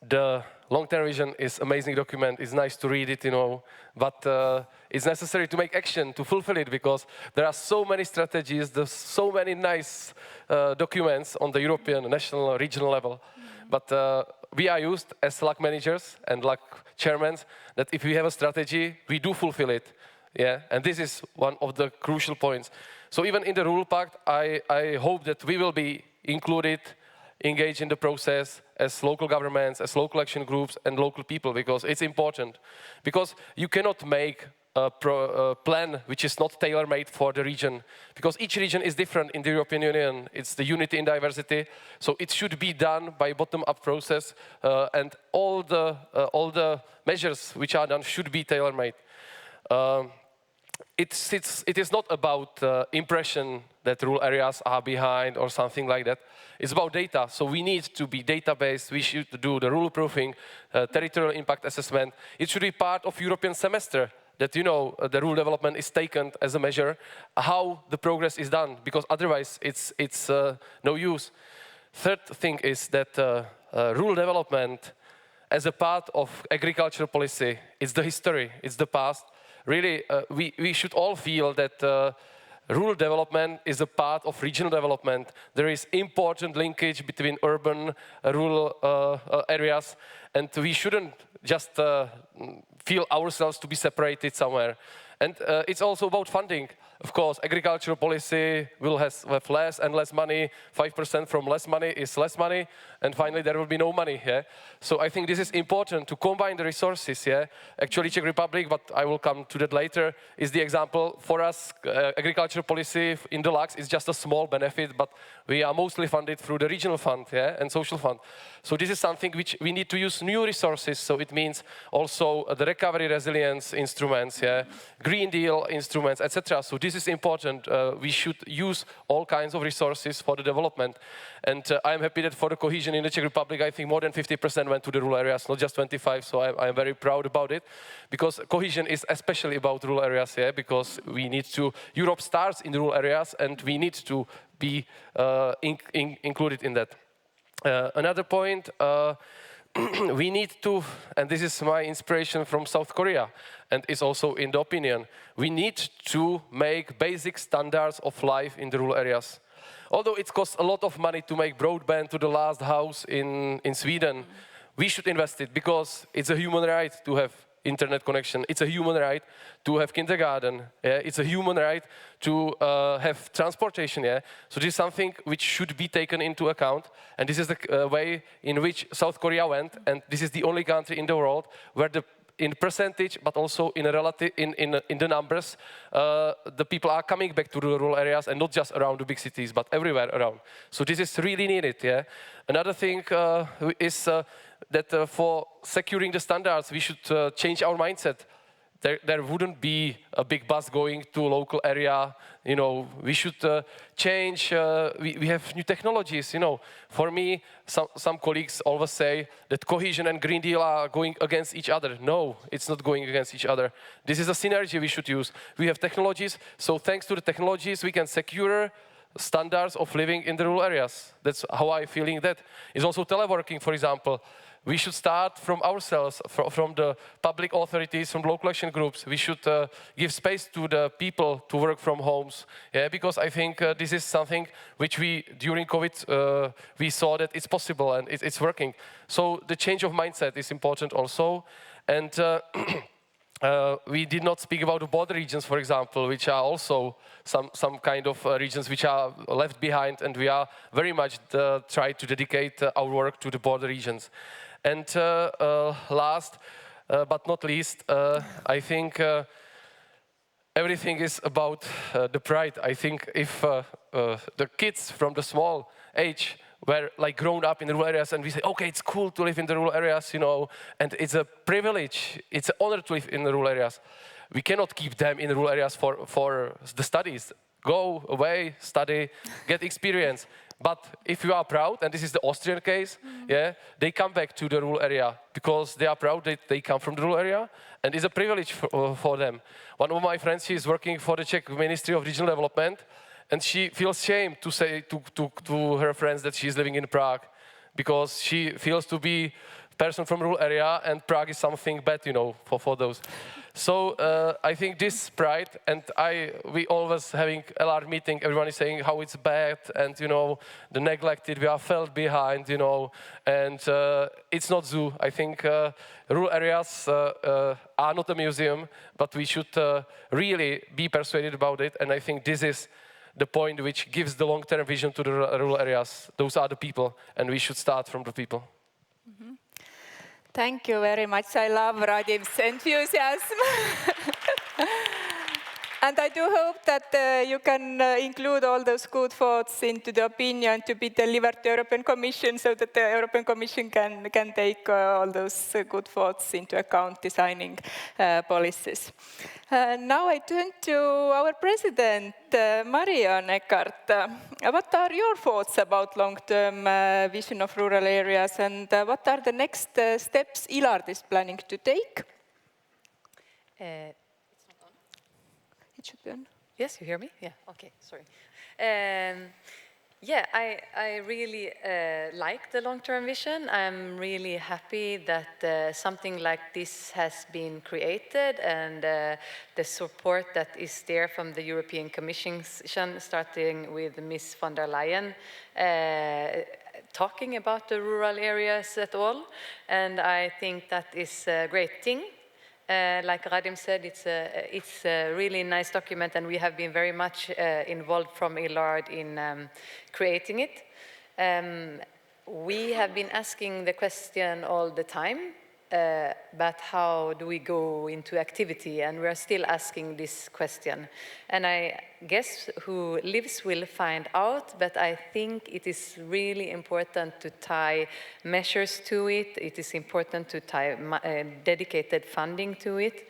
the long-term vision is an amazing document. It's nice to read it, you know, but it's necessary to make action to fulfill it, because there are so many strategies, there's so many nice documents on the European, national, regional level. But we are used as LAC managers and LAC chairmen that if we have a strategy, we do fulfill it. Yeah, and this is one of the crucial points. So even in the Rural Pact, I hope that we will be included, engaged in the process as local governments, as local action groups and local people, because it's important. Because you cannot make a plan which is not tailor-made for the region, because each region is different in the European Union. It's the unity in diversity, so it should be done by bottom-up process, and all the measures which are done should be tailor-made. It is not about impression that rural areas are behind or something like that. It's about data. So we need to be data-based. We should do the rural proofing, territorial impact assessment. It should be part of European semester that, you know, the rural development is taken as a measure, how the progress is done, because otherwise it's no use. Third thing is that rural development as a part of agricultural policy, it's the history, it's the past. Really, we should all feel that rural development is a part of regional development. There is important linkage between urban, rural areas, and we shouldn't just feel ourselves to be separated somewhere. And it's also about funding. Of course, agricultural policy will have less and less money. 5% from less money is less money, and finally there will be no money. Yeah? So I think this is important to combine the resources. Yeah? Actually, Czech Republic, but I will come to that later, is the example. For us, agricultural policy in the LACs is just a small benefit, but we are mostly funded through the regional fund, yeah, and social fund. So this is something which we need to use new resources. So it means also the recovery resilience instruments, yeah, Green Deal instruments, etc. So this is important. We should use all kinds of resources for the development. And I'm happy that for the cohesion in the Czech Republic, I think more than 50% went to the rural areas, not just 25. So I'm very proud about it, because cohesion is especially about rural areas, yeah, because we need to, Europe starts in the rural areas, and we need to be included in that. Another point, we need to, and this is my inspiration from South Korea, and is also in the opinion, we need to make basic standards of life in the rural areas. although it costs a lot of money to make broadband to the last house in Sweden, we should invest it because it's a human right to have internet connection. It's a human right to have kindergarten. Yeah? It's a human right to have transportation. Yeah? So this is something which should be taken into account. And this is the way in which South Korea went. And this is the only country in the world where in percentage, but also in the numbers, the people are coming back to the rural areas and not just around the big cities, but everywhere around. So this is really needed. Yeah? Another thing is that for securing the standards, we should change our mindset. There wouldn't be a big bus going to a local area. You know, we should change. We have new technologies. You know, for me, some colleagues always say that cohesion and Green Deal are going against each other. No, it's not going against each other. This is a synergy we should use. We have technologies, so thanks to the technologies, we can secure standards of living in the rural areas. That's how I'm feeling that. It's also teleworking, for example. We should start from ourselves, from the public authorities, from local action groups. We should give space to the people to work from homes, yeah, because I think this is something which during COVID, we saw that it's possible and it's working. So the change of mindset is important also. And we did not speak about the border regions, for example, which are also some kind of regions which are left behind, and we are very much try to dedicate our work to the border regions. And last but not least, I think everything is about the pride. I think if the kids from the small age were like grown up in the rural areas, and we say, okay, it's cool to live in the rural areas, you know, and it's a privilege, it's an honor to live in the rural areas. We cannot keep them in the rural areas for the studies. Go away, study, get experience. But if you are proud, and this is the Austrian case, yeah, they come back to the rural area because they are proud that they come from the rural area, and it's a privilege for them. One of my friends, she is working for the Czech Ministry of Regional Development, and she feels shame to say to her friends that she is living in Prague, because she feels to be a person from rural area, and Prague is something bad, you know, for those. So I think this pride, and we always having LR meeting, everyone is saying how it's bad, and you know, the neglected, we are felt behind, you know, and it's not zoo. I think rural areas are not a museum, but we should really be persuaded about it, and I think this is the point which gives the long-term vision to the rural areas. Those are the people, and we should start from the people. Thank you very much. I love Radim's enthusiasm. And I do hope that you can include all those good thoughts into the opinion to be delivered to the European Commission, so that the European Commission can take all those good thoughts into account designing policies. Now I turn to our president, Marion Eckart. What are your thoughts about long-term vision of rural areas, and what are the next steps ILARD is planning to take? Yes, you hear me? Yeah, okay, sorry. Yeah, I really like the long-term vision. I'm really happy that something like this has been created, and the support that is there from the European Commission, starting with Ms. von der Leyen, talking about the rural areas at all. And I think that is a great thing. Like Radim said, it's a really nice document, and we have been very much involved from ILARD in creating it. We have been asking the question all the time, but how do we go into activity? And we are still asking this question. And I guess who lives will find out, but I think it is really important to tie measures to it. It is important to tie dedicated funding to it.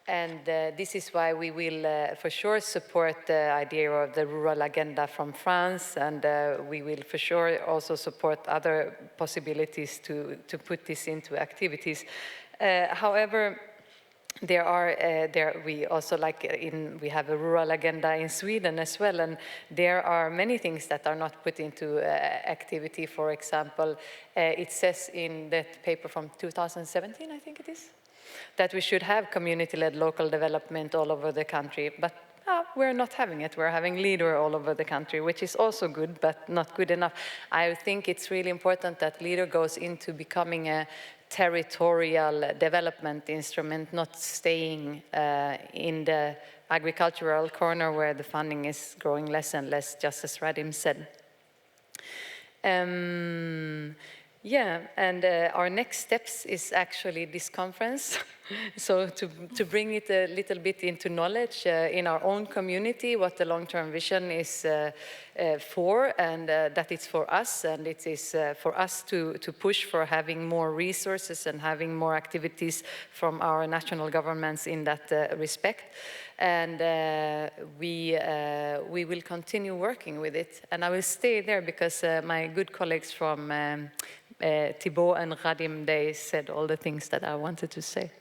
And this is why we will for sure support the idea of the rural agenda from France, and we will for sure also support other possibilities to put this into activities. However, we also we have a rural agenda in Sweden as well, and there are many things that are not put into activity. For example, it says in that paper from 2017, I think it is, that we should have community-led local development all over the country. But we're not having it. We're having leader all over the country, which is also good, but not good enough. I think it's really important that leader goes into becoming a territorial development instrument, not staying in the agricultural corner where the funding is growing less and less, just as Radim said. Yeah, and our next steps is actually this conference. So to bring it a little bit into knowledge in our own community, what the long-term vision is for, and that it's for us, and it is for us to push for having more resources and having more activities from our national governments in that respect. And we will continue working with it. And I will stay there because my good colleagues from Thibaut and Radim, they said all the things that I wanted to say.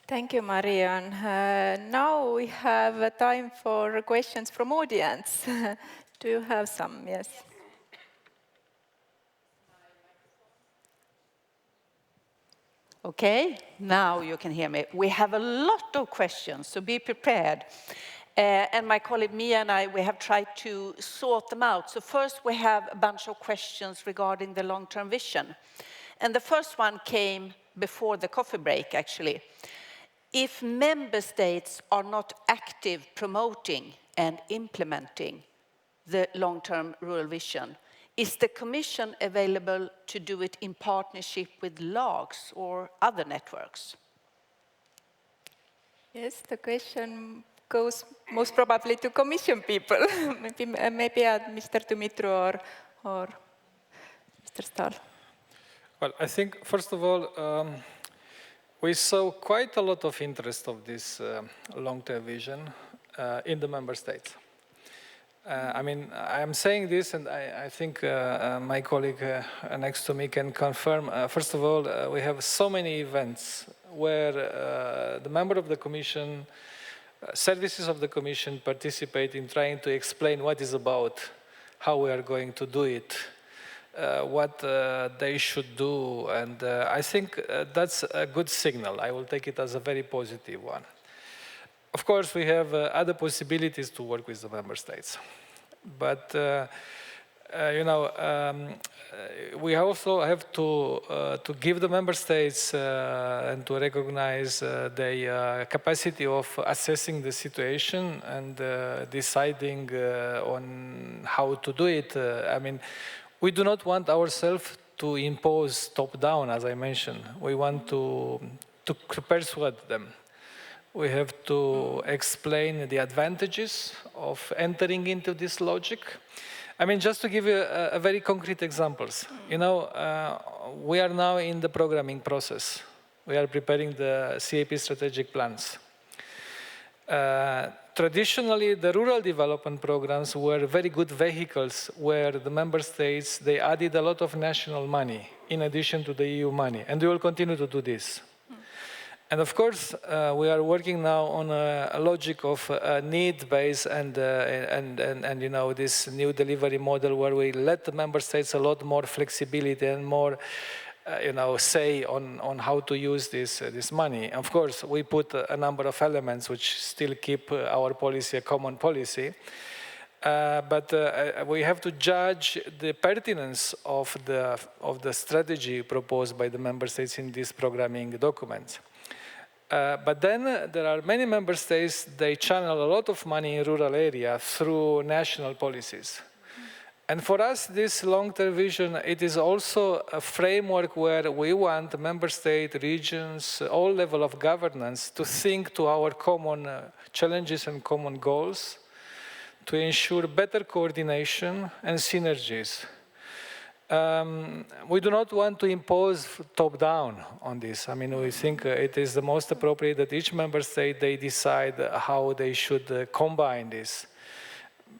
Thank you, Marianne. Now we have time for questions from audience. Do you have some? Yes. Okay, now you can hear me. We have a lot of questions, so be prepared. And my colleague Mia and I, we have tried to sort them out. So first we have a bunch of questions regarding the long-term vision. And the first one came before the coffee break, actually. If member states are not active promoting and implementing the long-term rural vision, is the Commission available to do it in partnership with LAGs or other networks? Yes, the question goes most probably to Commission people. maybe Mr. Dumitru or Mr. Stahl. Well, I think, first of all, we saw quite a lot of interest of this long-term vision in the member states. I mean, I'm saying this, and I think my colleague next to me can confirm. First of all, we have so many events where the member of the Commission, services of the Commission participate in trying to explain what is about, how we are going to do it, what they should do, and I think that's a good signal. I will take it as a very positive one. Of course, we have other possibilities to work with the member states, but you know, we also have to give the member states and to recognize the capacity of assessing the situation and deciding on how to do it. I mean, we do not want ourselves to impose top-down, as I mentioned. We want to persuade them. We have to explain the advantages of entering into this logic. I mean, just to give you a very concrete examples. You know, we are now in the programming process. We are preparing the CAP strategic plans. Traditionally, the rural development programs were very good vehicles where the member states, they added a lot of national money in addition to the EU money, and we will continue to do this. And of course, we are working now on a logic of need-based and you know, this new delivery model where we let the member states a lot more flexibility and more you know, say on how to use this money. Of course, we put a number of elements which still keep our policy a common policy. But we have to judge the pertinence of the strategy proposed by the member states in these programming documents. But then there are many member states, they channel a lot of money in rural areas through national policies. And for us, this long-term vision, it is also a framework where we want member state, regions, all level of governance to think to our common challenges and common goals to ensure better coordination and synergies. We do not want to impose top-down on this. I mean, we think it is the most appropriate that each member state, they decide how they should combine this.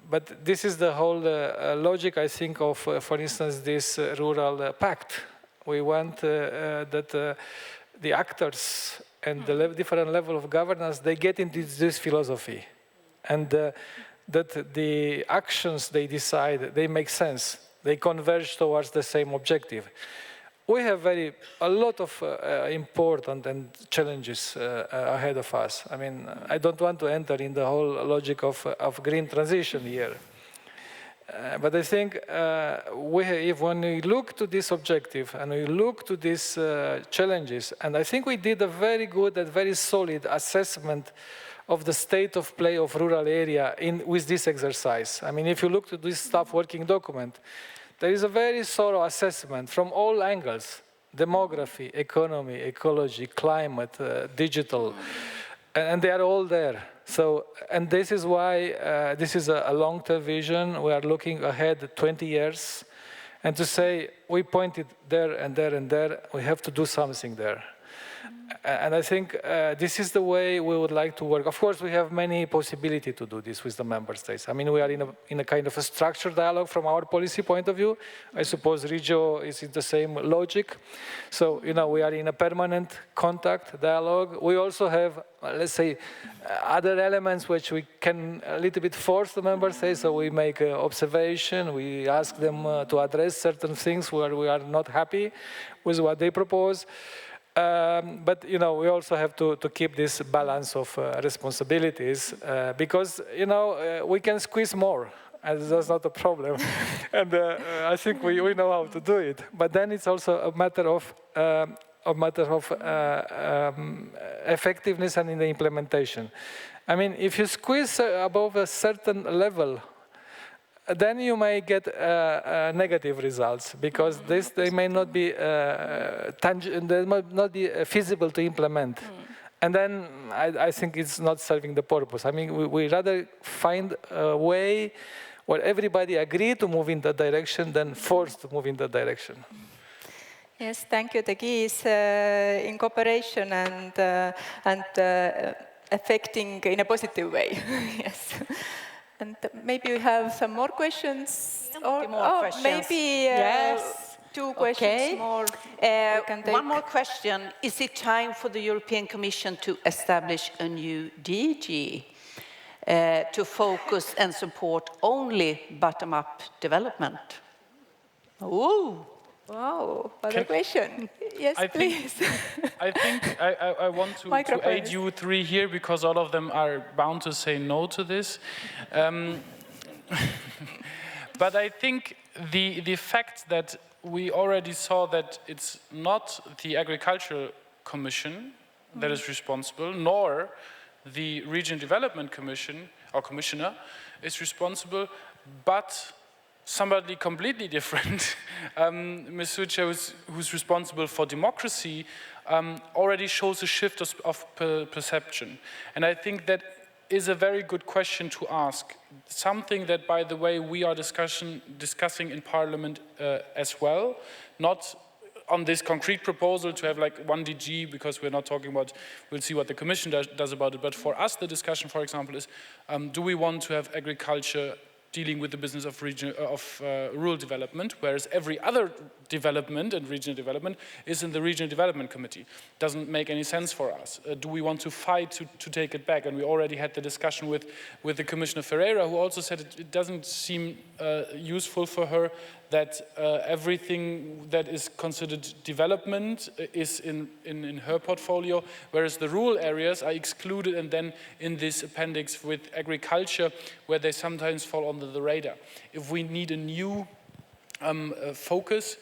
But this is the whole logic, I think, of, for instance, this rural pact. We want that the actors and the different level of governance, they get into this philosophy. And that the actions they decide, they make sense. They converge towards the same objective. we have a lot of important and challenges ahead of us. I mean, I don't want to enter in the whole logic of green transition here. But I think if when we look to this objective and we look to these challenges, and I think we did a very good and very solid assessment of the state of play of rural area with this exercise. I mean, if you look to this staff working document, there is a very thorough assessment from all angles: demography, economy, ecology, climate, digital, and they are all there. So, and this is why this is a long-term vision. We are looking ahead 20 years, and to say we pointed there and there and there, we have to do something there. And I think this is the way we would like to work. Of course, we have many possibilities to do this with the member states. I mean, we are in a kind of a structured dialogue from our policy point of view. I suppose Regio is in the same logic. So, you know, we are in a permanent contact dialogue. We also have, let's say, other elements which we can a little bit force the member states. So we make observation. We ask them to address certain things where we are not happy with what they propose. But you know, we also have to keep this balance of responsibilities because you know we can squeeze more, and that's not a problem. And I think we know how to do it. But then it's also a matter of effectiveness and in the implementation. I mean, if you squeeze above a certain level, then you may get negative results because they may not be they might not be feasible to implement. And then I think it's not serving the purpose. I mean, we rather find a way where everybody agree to move in that direction than forced to move in that direction. Yes, thank you. The key is in cooperation and affecting in a positive way. Yes. And maybe we have some more questions. Or questions. Maybe yes. 2 questions more. One more question. Is it time for the European Commission to establish a new DG to focus and support only bottom-up development? Ooh. Wow, other question. Yes, please. I think I want to aid you 3 here because all of them are bound to say no to this. But I think the fact that we already saw that it's not the Agricultural Commission that is responsible, nor the Region Development Commission, or Commissioner, is responsible, but somebody completely different, Ms. Sucha, who's responsible for democracy, already shows a shift of perception. And I think that is a very good question to ask. Something that, by the way, we are discussing in Parliament as well, not on this concrete proposal to have like 1 DG, because we're not talking about, we'll see what the Commission does about it, but for us the discussion, for example, is do we want to have agriculture dealing with the business of rural development, whereas every other development and regional development is in the Regional Development Committee. Doesn't make any sense for us. Do we want to fight to take it back? And we already had the discussion with the Commissioner Ferreira, who also said it doesn't seem useful for her that everything that is considered development is in her portfolio, whereas the rural areas are excluded and then in this appendix with agriculture, where they sometimes fall under the radar. If we need a new focus,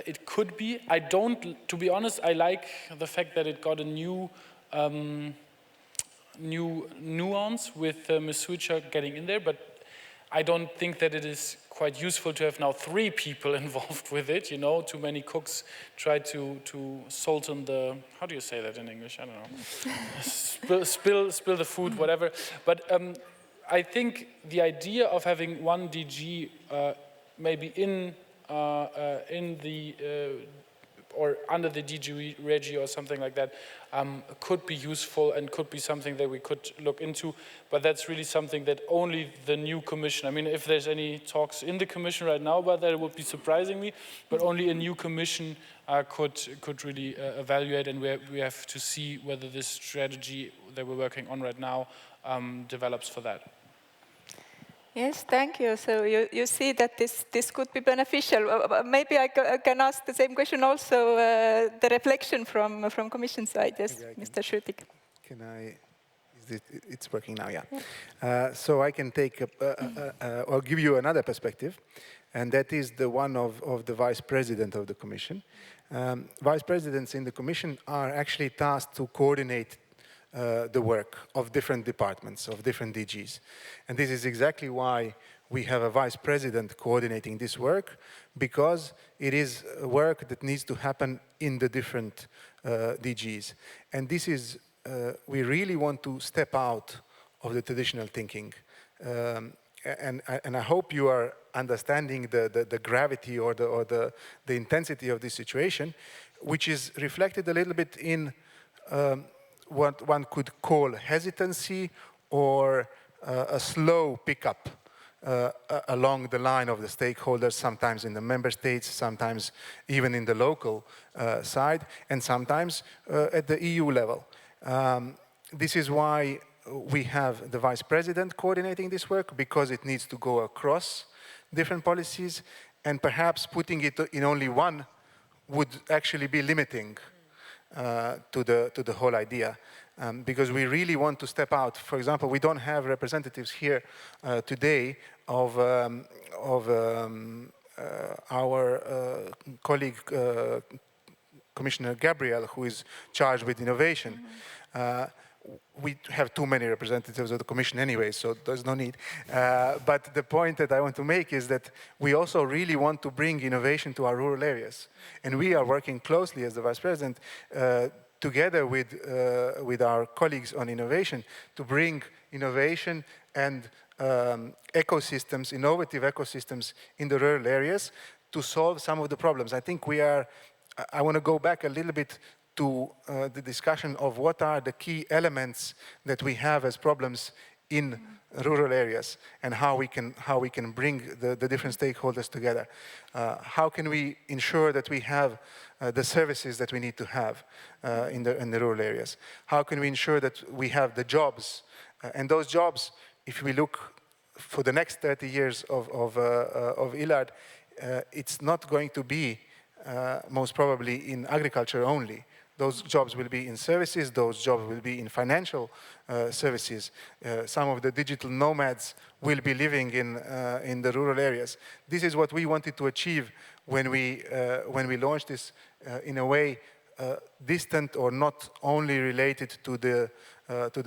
it could be. To be honest, I like the fact that it got a new nuance with Ms. Sucha getting in there, but I don't think that it is quite useful to have now 3 people involved with it, you know, too many cooks try to salten the, how do you say that in English? I don't know. spill the food, whatever. But I think the idea of having 1 DG maybe in the or under the DG Regio or something like that could be useful and could be something that we could look into, but that's really something that only the new commission, I mean, if there's any talks in the commission right now about that, it would be surprising me, but only a new commission could really evaluate, and we have to see whether this strategy that we're working on right now develops for that. Yes, thank you. So you see that this could be beneficial. Maybe I can ask the same question also, the reflection from Commission side. Yes, Mr. Schüttig. Can I? It's working now, yeah. So I can take or give you another perspective, and that is the one of the Vice President of the Commission. Vice Presidents in the Commission are actually tasked to coordinate the work of different departments, of different DGs. And this is exactly why we have a Vice President coordinating this work, because it is work that needs to happen in the different DGs. And this is we really want to step out of the traditional thinking. And I hope you are understanding the gravity or the intensity of this situation, which is reflected a little bit in what one could call hesitancy or a slow pickup along the line of the stakeholders, sometimes in the member states, sometimes even in the local side, and sometimes at the EU level. This is why we have the Vice President coordinating this work, because it needs to go across different policies, and perhaps putting it in only one would actually be limiting to the whole idea. Because we really want to step out. For example, we don't have representatives here today of our colleague, Commissioner Gabriel, who is charged with innovation. We have too many representatives of the Commission anyway, so there's no need. But the point that I want to make is that we also really want to bring innovation to our rural areas. And we are working closely as the Vice President together with our colleagues on innovation to bring innovation and ecosystems, innovative ecosystems in the rural areas to solve some of the problems. I think I want to go back a little bit to the discussion of what are the key elements that we have as problems in rural areas, and how we can bring the different stakeholders together. How can we ensure that we have the services that we need to have in the rural areas? How can we ensure that we have the jobs? And those jobs, if we look for the next 30 years of ILARD, it's not going to be most probably in agriculture only. Those jobs will be in services, those jobs will be in financial services. Some of the digital nomads will be living in the rural areas. This is what we wanted to achieve when we launched this in a way distant or not only related to the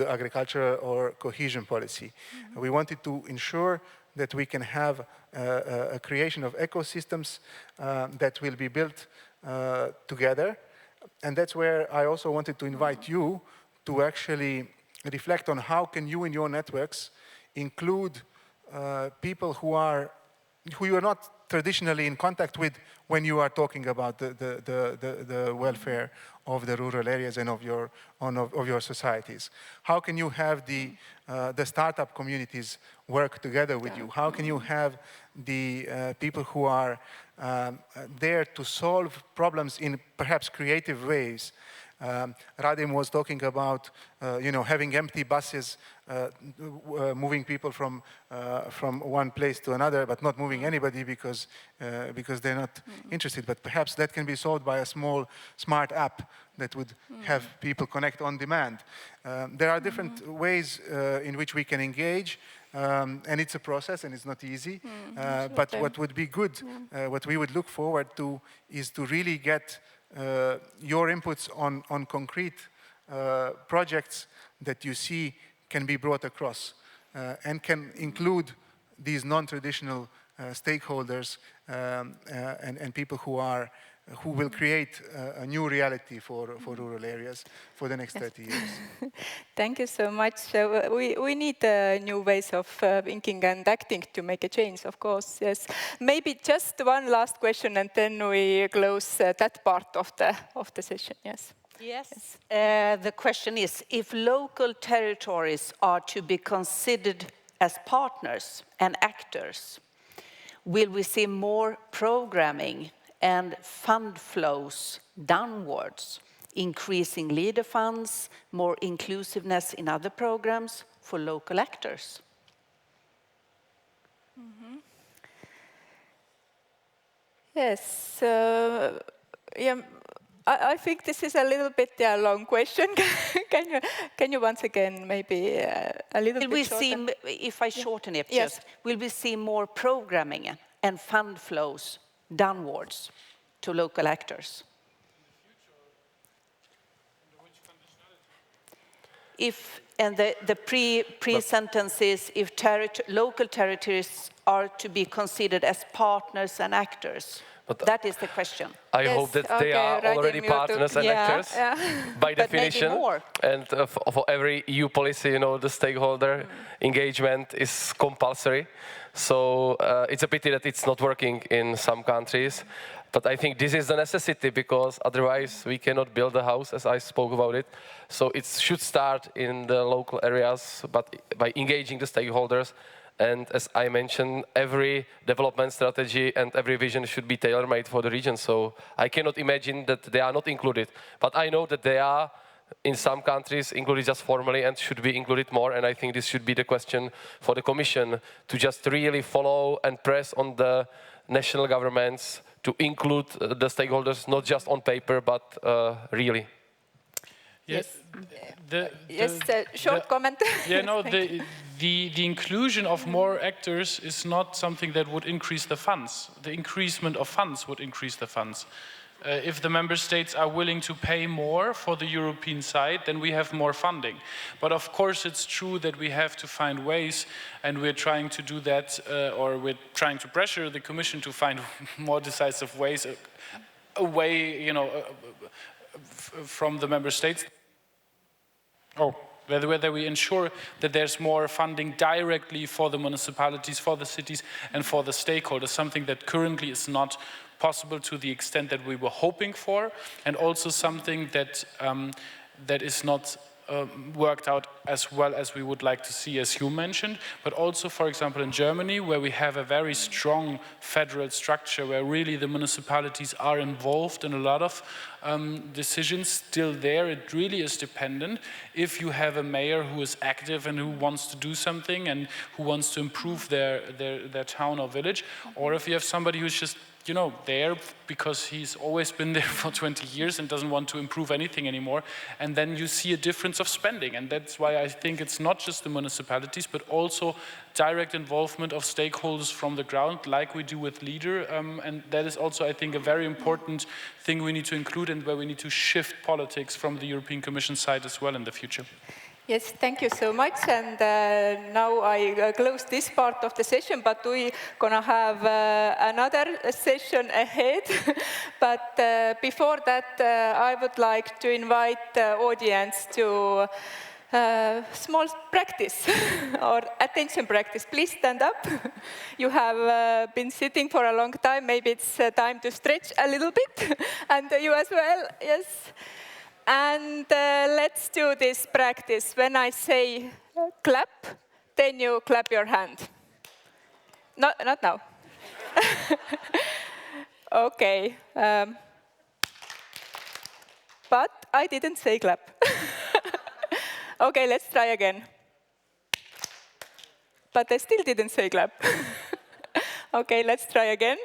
agriculture or cohesion policy. Mm-hmm. We wanted to ensure that we can have a creation of ecosystems that will be built together. And that's where I also wanted to invite you to actually reflect on how can you in your networks include people who you are not traditionally in contact with when you are talking about the welfare of the rural areas and of your societies. How can you have the startup communities work together with you? How can you have the people who are there to solve problems in perhaps creative ways? Radim was talking about, having empty buses, moving people from one place to another, but not moving anybody because they're not interested. But perhaps that can be solved by a small, smart app that would have people connect on demand. There are different ways in which we can engage. And it's a process, and it's not easy. But what would be good, what we would look forward to, is to really get your inputs on concrete projects that you see can be brought across and can include these non-traditional stakeholders and people who will create a new reality for rural areas for the next 30 years. Thank you so much. We need new ways of thinking and acting to make a change, of course, yes. Maybe just one last question, and then we close that part of the session, yes. Yes. The question is, if local territories are to be considered as partners and actors, will we see more programming and fund flows downwards, increasing leader funds, more inclusiveness in other programs for local actors? Yes. Yeah, I think this is a little bit a long question. Can you once again maybe a little bit shorten? If I shorten it, Yes. just, will we see more programming and fund flows downwards to local actors? If, and the pre-sentence is, if local territories are to be considered as partners and actors. That is the question. I hope that they are already partners and actors by definition. Maybe more. And for every EU policy, you know, the stakeholder engagement is compulsory. So it's a pity that it's not working in some countries. But I think this is a necessity because otherwise we cannot build a house, as I spoke about it. So it should start in the local areas, but by engaging the stakeholders. And as I mentioned, every development strategy and every vision should be tailor-made for the region. So I cannot imagine that they are not included. But I know that they are, in some countries, included just formally and should be included more. And I think this should be the question for the Commission, to just really follow and press on the national governments to include the stakeholders, not just on paper, but really. Yes. Short comment. Yeah, no, the inclusion of more actors is not something that would increase the funds. The increasement of funds would increase the funds. If the member states are willing to pay more for the European side, then we have more funding. But of course, it's true that we have to find ways, and we're trying to do that, or we're trying to pressure the Commission to find more decisive ways away, you know, from the member states. Whether we ensure that there's more funding directly for the municipalities, for the cities, and for the stakeholders, something that currently is not possible to the extent that we were hoping for, and also something that that is not worked out as well as we would like to see, as you mentioned, but also, for example, in Germany, where we have a very strong federal structure, where really the municipalities are involved in a lot of decisions. Still there, it really is dependent. If you have a mayor who is active and who wants to do something and who wants to improve their town or village, or if you have somebody who's just, you know, there because he's always been there for 20 years and doesn't want to improve anything anymore, and then you see a difference of spending. And that's why I think it's not just the municipalities, but also direct involvement of stakeholders from the ground, like we do with LEADER, and that is also, I think, a very important thing we need to include, and where we need to shift politics from the European Commission side as well in the future. Yes, thank you so much. And now I close this part of the session, but we're going to have another session ahead. But before that, I would like to invite the audience to small practice or attention practice. Please stand up. You have been sitting for a long time. Maybe it's time to stretch a little bit. And you as well, yes. And let's do this practice. When I say clap, then you clap your hand. Not now. Okay. But I didn't say clap. Okay, let's try again. But I still didn't say clap. Okay, let's try again.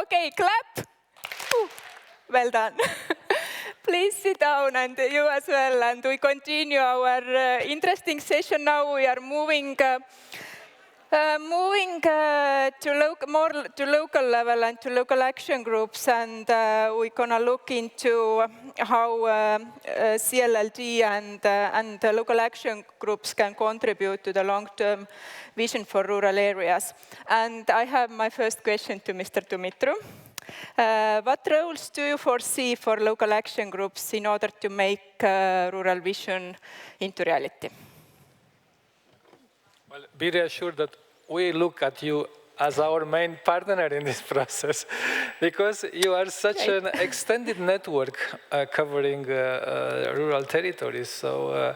Okay, clap. Well done. Please sit down, and you as well. And we continue our interesting session now. We are moving to more to local level and to local action groups, and we're gonna look into how CLLD and local action groups can contribute to the long-term vision for rural areas. And I have my first question to Mr. Dumitru. What roles do you foresee for local action groups in order to make rural vision into reality? Well, be reassured that we look at you as our main partner in this process, because you are such an extended network covering rural territories. So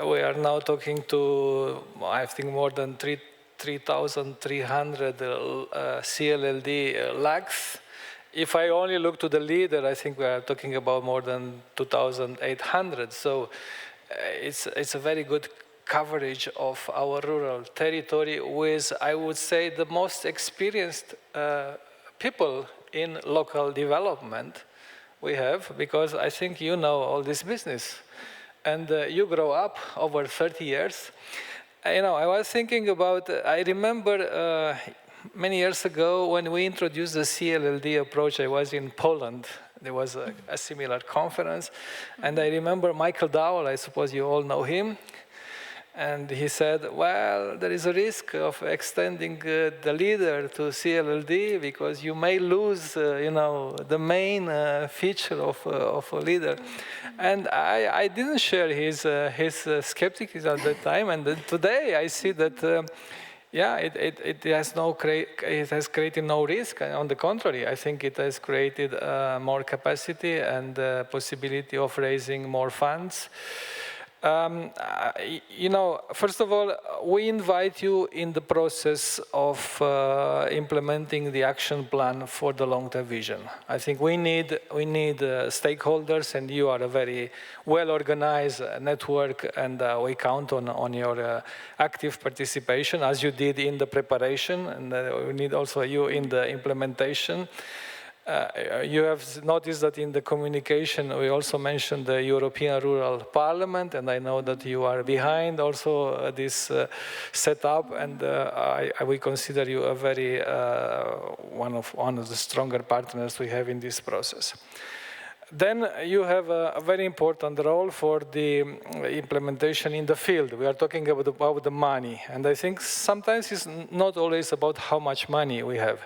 we are now talking to, I think, more than 3,300 CLLD lakhs. If I only look to the leader, I think we are talking about more than 2,800. So it's a very good coverage of our rural territory with, I would say, the most experienced people in local development we have, because I think you know all this business. And you grow up over 30 years. You know, I was thinking about, I remember many years ago when we introduced the CLLD approach, I was in Poland. There was a similar conference. And I remember Michael Dowell, I suppose you all know him. And he said, well, there is a risk of extending the leader to CLLD because you may lose, you know, the main feature of a leader. And I didn't share his skepticism at that time. And then today I see that, yeah, it has created no risk. On the contrary, I think it has created more capacity and possibility of raising more funds. You know, first of all, we invite you in the process of implementing the action plan for the long-term vision. I think we need stakeholders, and you are a very well-organized network, and we count on your active participation, as you did in the preparation, and we need also you in the implementation. You have noticed that in the communication we also mentioned the European Rural Parliament, and I know that you are behind also this setup, and we consider you a very one of the stronger partners we have in this process. Then you have a very important role for the implementation in the field. We are talking about the money, and I think sometimes it's not always about how much money we have.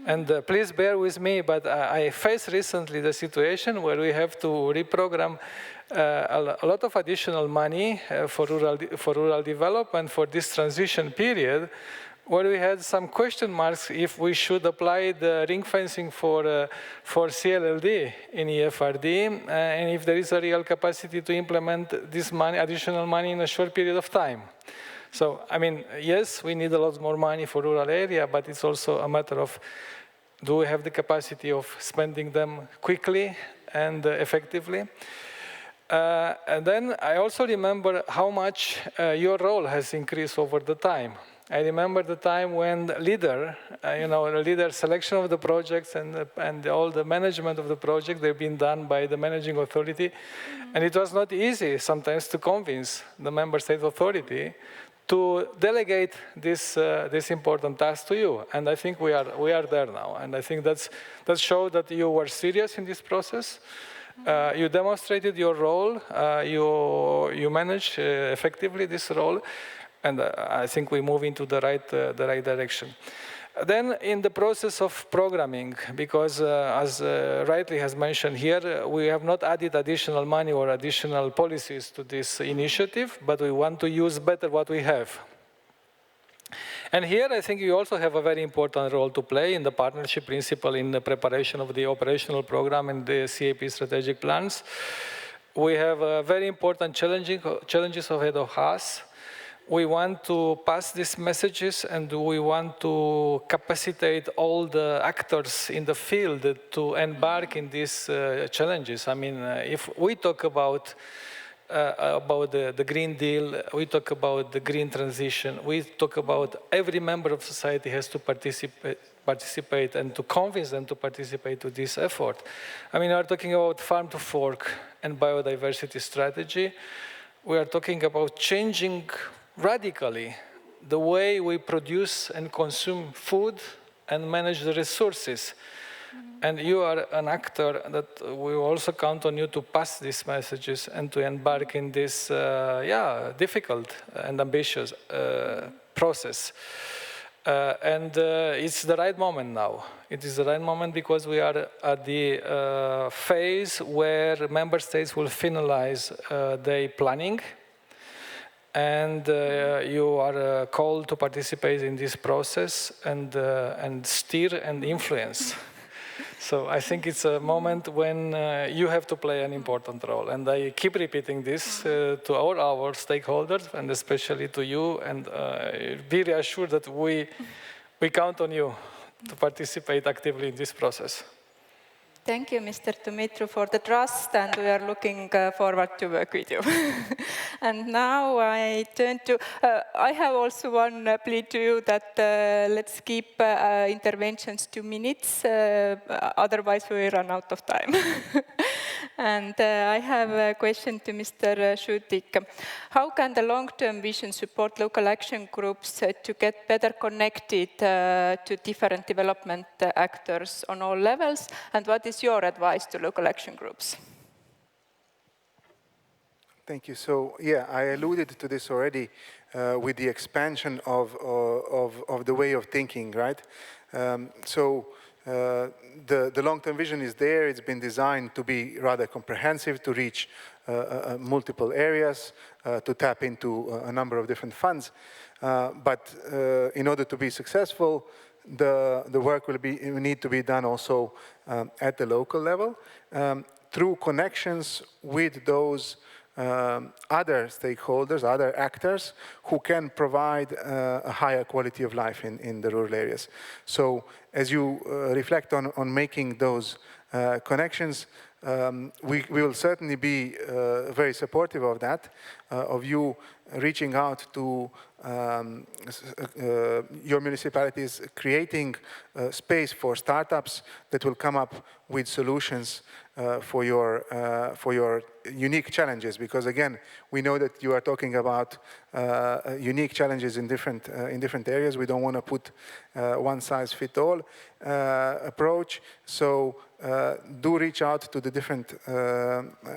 And please bear with me, but I faced recently the situation where we have to reprogram a lot of additional money for rural development for this transition period, where we had some question marks if we should apply the ring fencing for CLLD in EFRD, and if there is a real capacity to implement this money, additional money in a short period of time. So, I mean, yes, we need a lot more money for rural area, but it's also a matter of, do we have the capacity of spending them quickly and effectively? And then I also remember how much your role has increased over the time. I remember the time when the leader, the leader selection of the projects and all the management of the project, they've been done by the managing authority. And it was not easy sometimes to convince the member state authority to delegate this important task to you. And I think we are there now. And I think that showed that you were serious in this process. You demonstrated your role. You managed effectively this role. And I think we move into the right direction. Then in the process of programming, because as rightly has mentioned here, we have not added additional money or additional policies to this initiative, but we want to use better what we have. And here I think you also have a very important role to play in the partnership principle in the preparation of the operational program and the CAP strategic plans. We have very important challenges ahead of us. We want to pass these messages, and we want to capacitate all the actors in the field to embark in these challenges. I mean, if we talk about the Green Deal, we talk about the green transition, we talk about every member of society has to participate and to convince them to participate to this effort. I mean, we are talking about farm to fork and biodiversity strategy. We are talking about changing radically the way we produce and consume food and manage the resources. And you are an actor that we also count on you to pass these messages and to embark in this difficult and ambitious process. And it's the right moment now. It is the right moment because we are at the phase where member states will finalize their planning. And you are called to participate in this process and steer and influence. So I think it's a moment when you have to play an important role. And I keep repeating this to all our stakeholders, and especially to you, and be reassured that we count on you to participate actively in this process. Thank you, Mr. Dumitru, for the trust, and we are looking forward to work with you. And now I turn to, I have also one plea to you that let's keep interventions 2 minutes, otherwise we run out of time. And I have a question to Mr. Šutik. How can the long-term vision support local action groups to get better connected to different development actors on all levels? And what is your advice to local action groups? Thank you. So, yeah, I alluded to this already with the expansion of the way of thinking, right? The long-term vision is there. It's been designed to be rather comprehensive, to reach multiple areas, to tap into a number of different funds. But in order to be successful, the work will need to be done also at the local level through connections with those other stakeholders, other actors who can provide a higher quality of life in the rural areas. So as you reflect on making those connections, we will certainly be very supportive of that, of you reaching out to your municipalities, creating space for startups that will come up with solutions for your unique challenges. Because again, we know that you are talking about unique challenges in different areas. We don't want to put one-size-fits-all approach. So do reach out to the different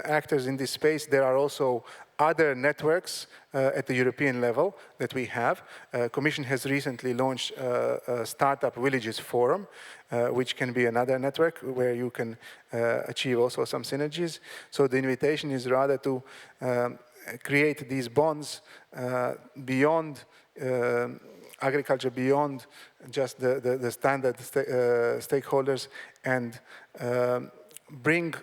actors in this space. There are also other networks at the European level that we have. Commission has recently launched a Startup Villages Forum, which can be another network where you can achieve also some synergies. So the invitation is rather to create these bonds beyond agriculture, beyond just the standard stakeholders, and bring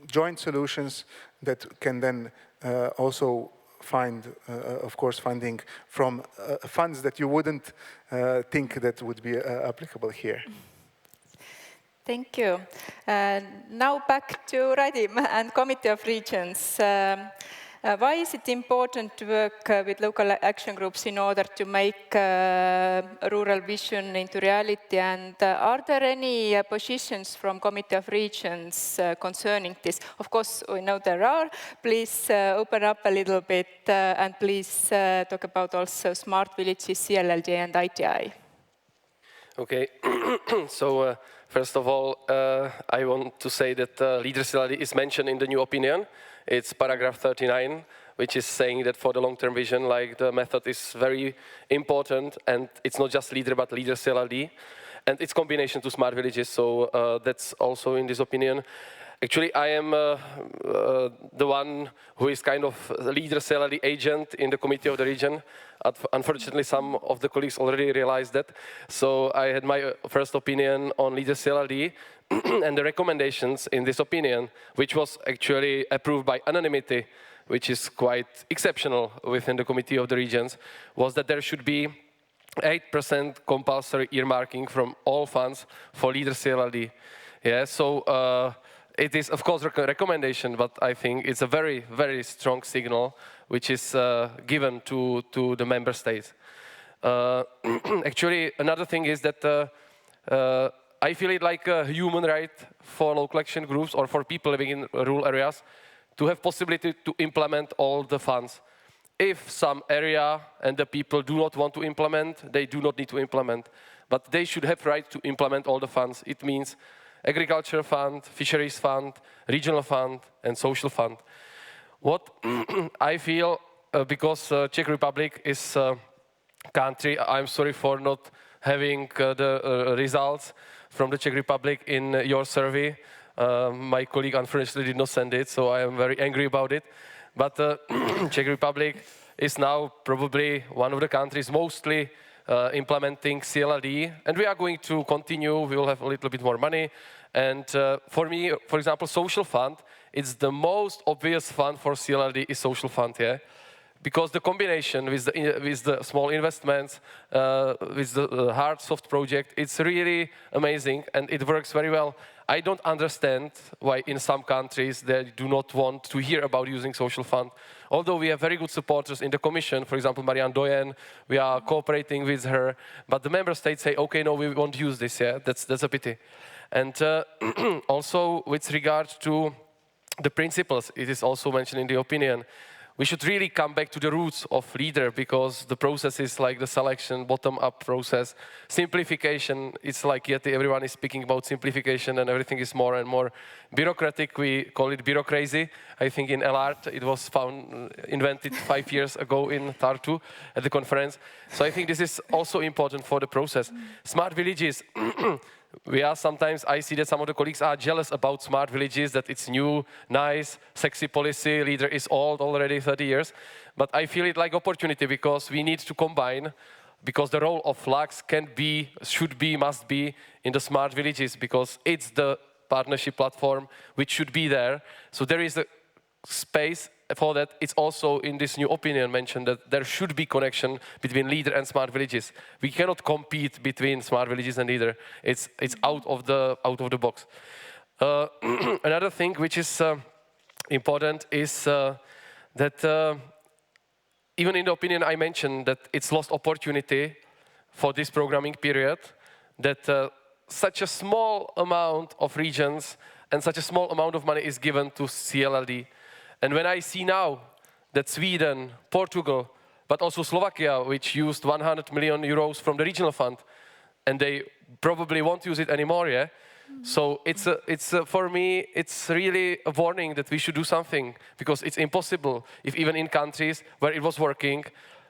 joint solutions that can then also find, of course, funding from funds that you wouldn't think that would be applicable here. Thank you. Now back to Radim and Committee of Regions. Why is it important to work with local action groups in order to make rural vision into reality? And are there any positions from Committee of Regions concerning this? Of course, we know there are. Please open up a little bit and please talk about also smart villages, CLLD and ITI. Okay, so first of all, I want to say that leadership is mentioned in the new opinion. It's paragraph 39, which is saying that for the long-term vision, like the method is very important, and it's not just leader, but leader CLLD, and it's combination to smart villages. So that's also in this opinion. Actually, I am the one who is kind of the leader CLLD agent in the Committee of the Region. Unfortunately, some of the colleagues already realized that. So I had my first opinion on leader CLLD, and the recommendations in this opinion, which was actually approved by unanimity, which is quite exceptional within the Committee of the Regions, was that there should be 8% compulsory earmarking from all funds for leader CLLD. Yeah, so it is, of course, a recommendation, but I think it's a very, very strong signal which is given to the member states. Actually, another thing is that I feel it like a human right for local action groups or for people living in rural areas to have possibility to implement all the funds. If some area and the people do not want to implement, they do not need to implement. But they should have right to implement all the funds. It means agriculture fund, fisheries fund, regional fund, and social fund. What I feel, because Czech Republic is a country, I'm sorry for not having the results from the Czech Republic in your survey. My colleague unfortunately did not send it, so I am very angry about it. But Czech Republic is now probably one of the countries mostly implementing CLLD, and we are going to continue. We will have a little bit more money. And for me, for example, social fund, it's the most obvious fund for CLLD is social fund, yeah? because the combination with the small investments, with the hard soft project, it's really amazing and it works very well. I don't understand why in some countries they do not want to hear about using social fund. Although we have very good supporters in the Commission, for example, Marianne Doyen, we are cooperating with her, but the member states say, okay, no, we won't use this, yeah, that's a pity. And also with regard to the principles, it is also mentioned in the opinion, we should really come back to the roots of leader because the process is like the selection, bottom-up process. Simplification, it's like yet everyone is speaking about simplification and everything is more and more bureaucratic. We call it bureaucracy. I think in LART it was invented 5 years ago in Tartu at the conference. So I think this is also important for the process. Smart villages. We are sometimes, I see that some of the colleagues are jealous about smart villages, that it's new, nice, sexy policy, leader is old already, 30 years. But I feel it like opportunity because we need to combine, because the role of LUX can be, should be, must be in the smart villages because it's the partnership platform which should be there. So there is a space for that. It's also in this new opinion mentioned that there should be connection between leader and smart villages. We cannot compete between smart villages and leader. It's out of the box. Another thing which is important is that even in the opinion I mentioned that it's lost opportunity for this programming period, that such a small amount of regions and such a small amount of money is given to CLLD. And when I see now that Sweden, Portugal, but also Slovakia, which used 100 million euros from the regional fund, and they probably won't use it anymore, yeah? So for me, it's really a warning that we should do something, because it's impossible if even in countries where it was working,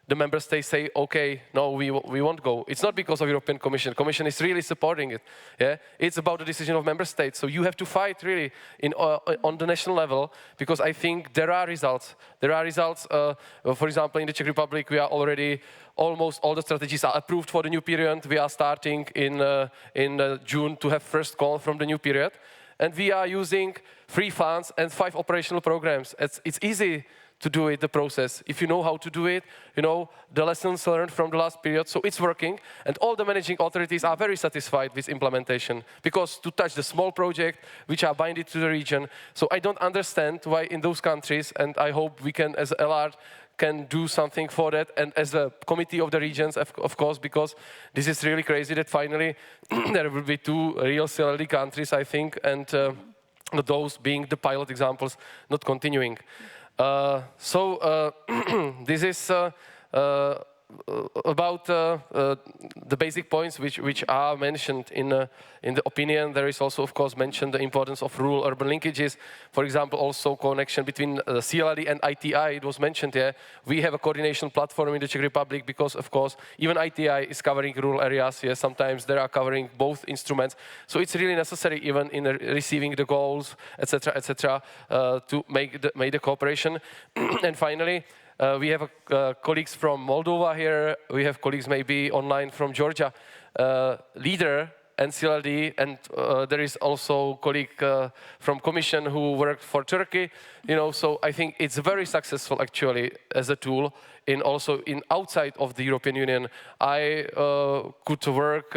the member states say, okay, no, we won't go. It's not because of European Commission. Commission is really supporting it. Yeah? It's about the decision of member states. So you have to fight really on the national level, because I think there are results. There are results, for example, in the Czech Republic, we are already, almost all the strategies are approved for the new period. We are starting in June to have first call from the new period. And we are using 3 funds and 5 operational programs. It's easy to do it, the process. If you know how to do it, you know the lessons learned from the last period, so it's working. And all the managing authorities are very satisfied with implementation, because to touch the small project, which are binded to the region. So I don't understand why in those countries, and I hope we can, as LR, can do something for that, and as a committee of the regions, of course, because this is really crazy that finally there will be 2 real CLD countries, I think, and those being the pilot examples, not continuing. This is about the basic points which are mentioned in the opinion. There is also, of course, mentioned the importance of rural-urban linkages. For example, also connection between CLD and ITI. It was mentioned here. We have a coordination platform in the Czech Republic because, of course, even ITI is covering rural areas. Here, sometimes they are covering both instruments. So it's really necessary, even in receiving the goals, etc., to make the cooperation. And finally, we have colleagues from Moldova here. We have colleagues maybe online from Georgia. Leader and CLD, and there is also a colleague from Commission who worked for Turkey. You know, so I think it's very successful actually as a tool. Also in outside of the European Union, I could work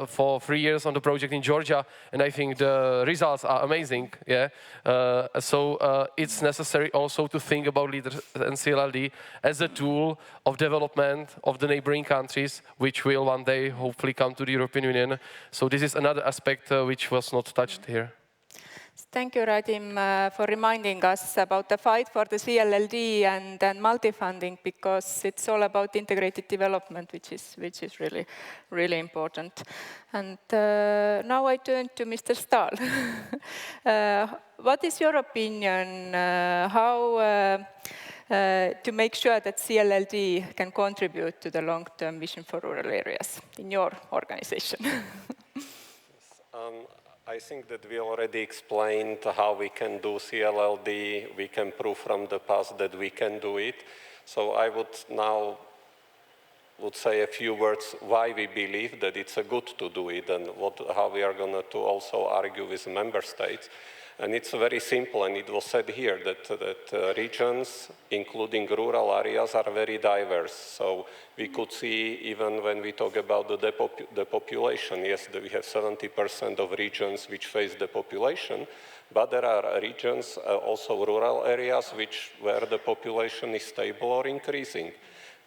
for 3 years on the project in Georgia, and I think the results are amazing. Yeah, it's necessary also to think about leaders and CLD as a tool of development of the neighboring countries, which will one day hopefully come to the European Union. So this is another aspect which was not touched here. Thank you, Radim, for reminding us about the fight for the CLLD and multi-funding, because it's all about integrated development, which is really, really important. And now I turn to Mr. Stahl. What is your opinion, how to make sure that CLLD can contribute to the long-term vision for rural areas in your organization? I think that we already explained how we can do CLLD. We can prove from the past that we can do it. So I would now say a few words why we believe that it's good to do it, and how we are going to also argue with member states. And it's very simple, and it was said here that regions, including rural areas, are very diverse. So we could see, even when we talk about the population, yes, we have 70% of regions which face depopulation, but there are regions, also rural areas, where the population is stable or increasing.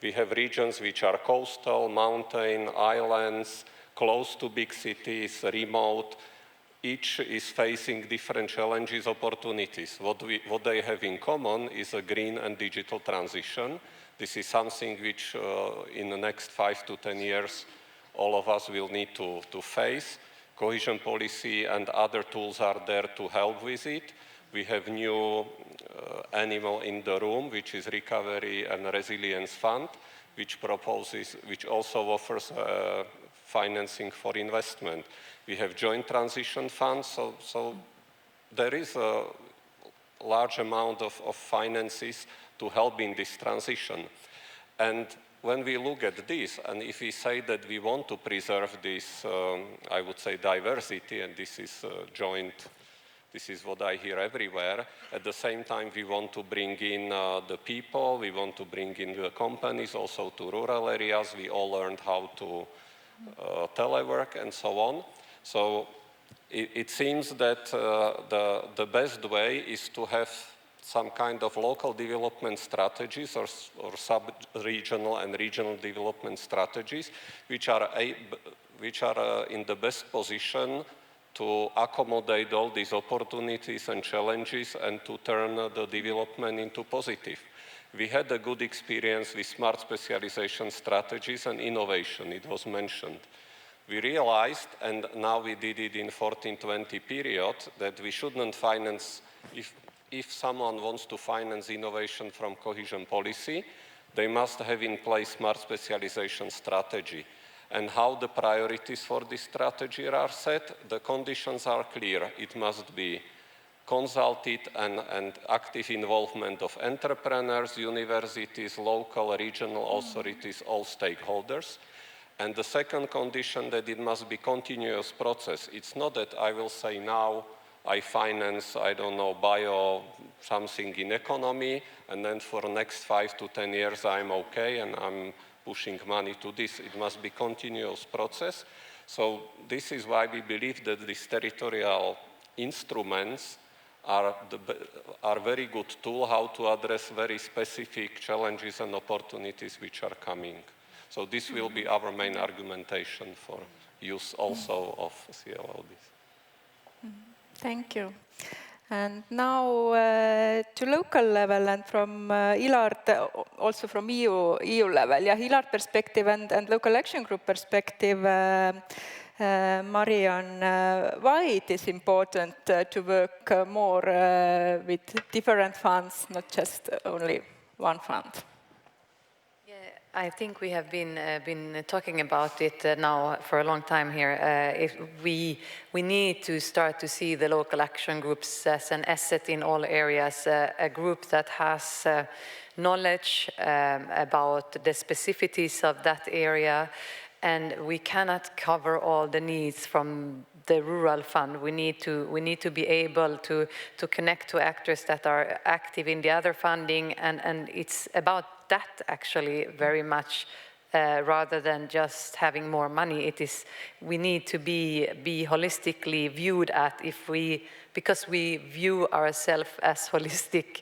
We have regions which are coastal, mountain, islands, close to big cities, remote. Each is facing different challenges, opportunities. What they have in common is a green and digital transition. This is something which in the next 5 to 10 years, all of us will need to face. Cohesion policy and other tools are there to help with it. We have new animal in the room, which is Recovery and Resilience Fund, which also offers financing for investment. We have joint transition funds, so there is a large amount of finances to help in this transition. And when we look at this, and if we say that we want to preserve this, I would say, diversity, and this is joint, this is what I hear everywhere, at the same time we want to bring in the people, we want to bring in the companies, also to rural areas. We all learned how to telework and so on. So it seems that the best way is to have some kind of local development strategies or sub-regional and regional development strategies, which are in the best position to accommodate all these opportunities and challenges and to turn the development into positive. We had a good experience with smart specialization strategies and innovation, it was mentioned. We realized, and now we did it in 14-20 period, that we shouldn't finance, if someone wants to finance innovation from cohesion policy, they must have in place smart specialization strategy. And how the priorities for this strategy are set, the conditions are clear. It must be consulted and active involvement of entrepreneurs, universities, local, regional authorities, all stakeholders. And the second condition, that it must be continuous process. It's not that I will say now I finance, I don't know, bio something in economy, and then for the next 5 to 10 years I'm okay and I'm pushing money to this. It must be continuous process. So this is why we believe that these territorial instruments are very good tool how to address very specific challenges and opportunities which are coming. So this will be our main argumentation for use also of CLODs. Thank you. And now to local level and from ILARD, also from EU level. Yeah, ILARD perspective and local action group perspective, Marianne, why it is important to work more with different funds, not just only one fund? I think we have been talking about it now for a long time here. We need to start to see the local action groups as an asset in all areas, a group that has knowledge about the specificities of that area, and we cannot cover all the needs from the rural fund. We need to be able to connect to actors that are active in the other funding, and it's about that actually very much rather than just having more money. We need to be holistically viewed at because we view ourselves as holistic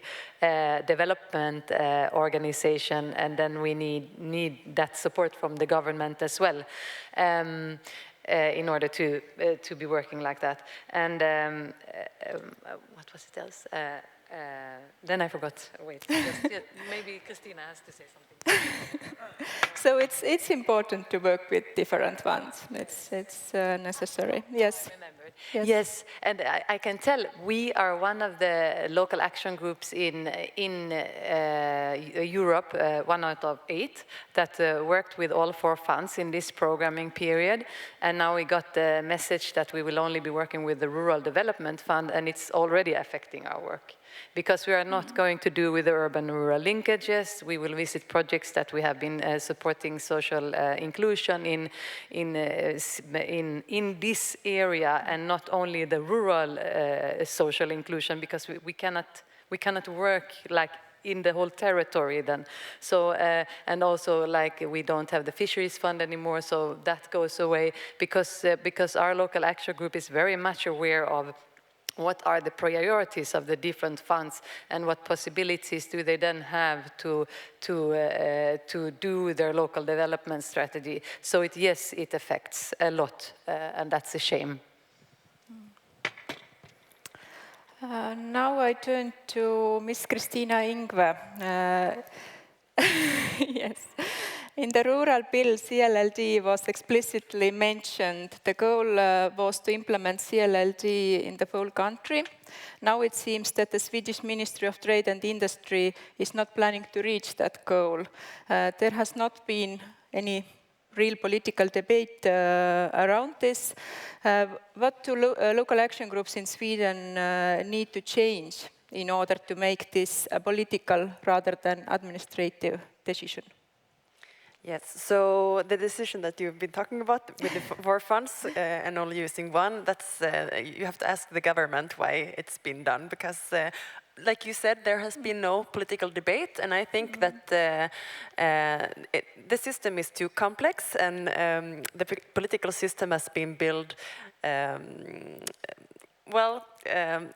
development organization, and then we need that support from the government as well. In order to be working like that. And what was it else? Then I forgot. Wait, maybe Christina has to say something. So it's important to work with different funds. It's necessary. Yes. Yes, and I can tell we are one of the local action groups in Europe, 1 out of 8, that worked with all 4 funds in this programming period. And now we got the message that we will only be working with the Rural Development Fund, and it's already affecting our work. Because we are not going to do with the urban-rural linkages. We will visit projects that we have been supporting social inclusion in this area, and not only the rural social inclusion, because we cannot work like in the whole territory then. So, and also like we don't have the fisheries fund anymore, so that goes away because our local action group is very much aware of what are the priorities of the different funds and what possibilities do they then have to do their local development strategy. So yes, it affects a lot, and that's a shame. Now I turn to Miss Christina Ingve. Yes. In the rural bill, CLLD was explicitly mentioned. The goal was to implement CLLD in the whole country. Now it seems that the Swedish Ministry of Trade and Industry is not planning to reach that goal. There has not been any real political debate around this. What do local action groups in Sweden need to change in order to make this a political rather than administrative decision? Yes, so the decision that you've been talking about with the 4 funds and only using one, that's you have to ask the government why it's been done, because like you said, there has been no political debate, and I think that the system is too complex, and the political system has been built well,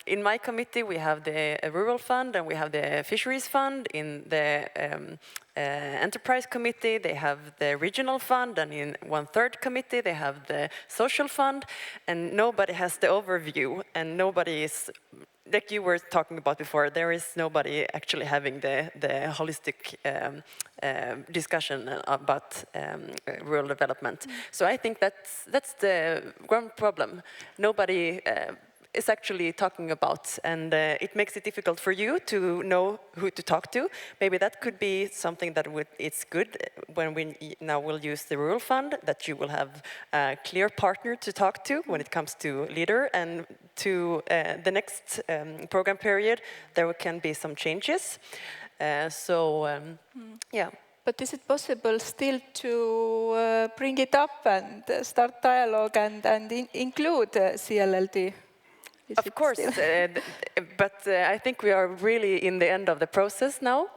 in my committee, we have the Rural Fund and we have the Fisheries Fund. In the Enterprise Committee, they have the Regional Fund, and in 1/3 committee, they have the Social Fund, and nobody has the overview, and nobody is, like you were talking about before, there is nobody actually having the holistic discussion about rural development. So I think that's the one problem. Nobody is actually talking about, and it makes it difficult for you to know who to talk to. Maybe that could be something that it's good when we now will use the Rural Fund, that you will have a clear partner to talk to when it comes to leader, and to the next program period, there can be some changes. Yeah. But is it possible still to bring it up and start dialogue and include CLLD? Of course, but I think we are really in the end of the process now.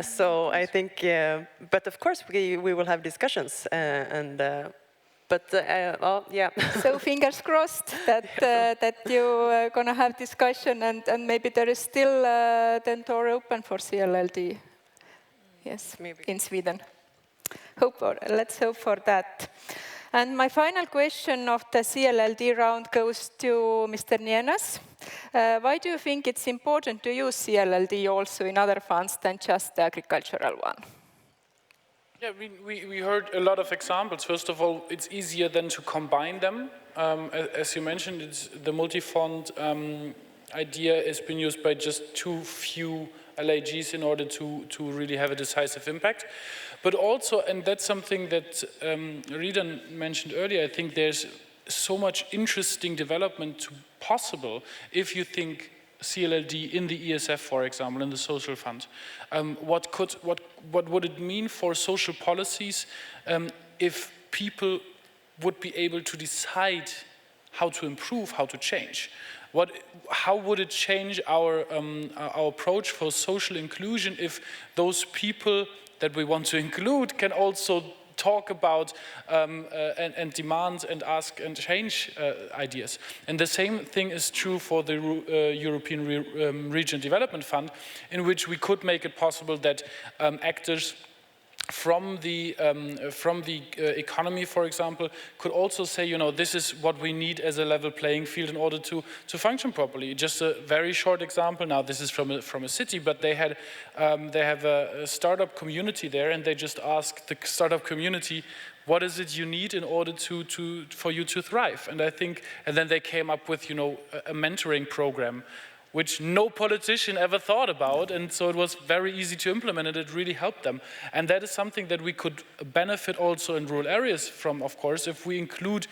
So I think, but of course we will have discussions, well, yeah. So fingers crossed that you're going to have discussion, and maybe there is still then door open for CLLD. Yes, maybe in Sweden. Let's hope for that. And my final question of the CLLD round goes to Mr. Nienas. Why do you think it's important to use CLLD also in other funds than just the agricultural one? Yeah, we heard a lot of examples. First of all, it's easier than to combine them. As you mentioned, the multi-fund idea has been used by just too few LAGs in order to really have a decisive impact. But also, and that's something that Rita mentioned earlier, I think there's so much interesting development possible if you think CLLD in the ESF, for example, in the social fund. What would it mean for social policies if people would be able to decide how to improve, how to change? How would it change our approach for social inclusion if those people that we want to include can also talk about and demand and ask and change ideas? And the same thing is true for the European Regional Development Fund, in which we could make it possible that actors from the economy, for example, could also say, you know, this is what we need as a level playing field in order to function properly. Just a very short example. Now, this is from a city, but they have a startup community there, and they just ask the startup community, what is it you need in order for you to thrive? And I think, and then they came up with, you know, a mentoring program, which no politician ever thought about, and so it was very easy to implement, and it really helped them. And that is something that we could benefit also in rural areas from, of course, if we include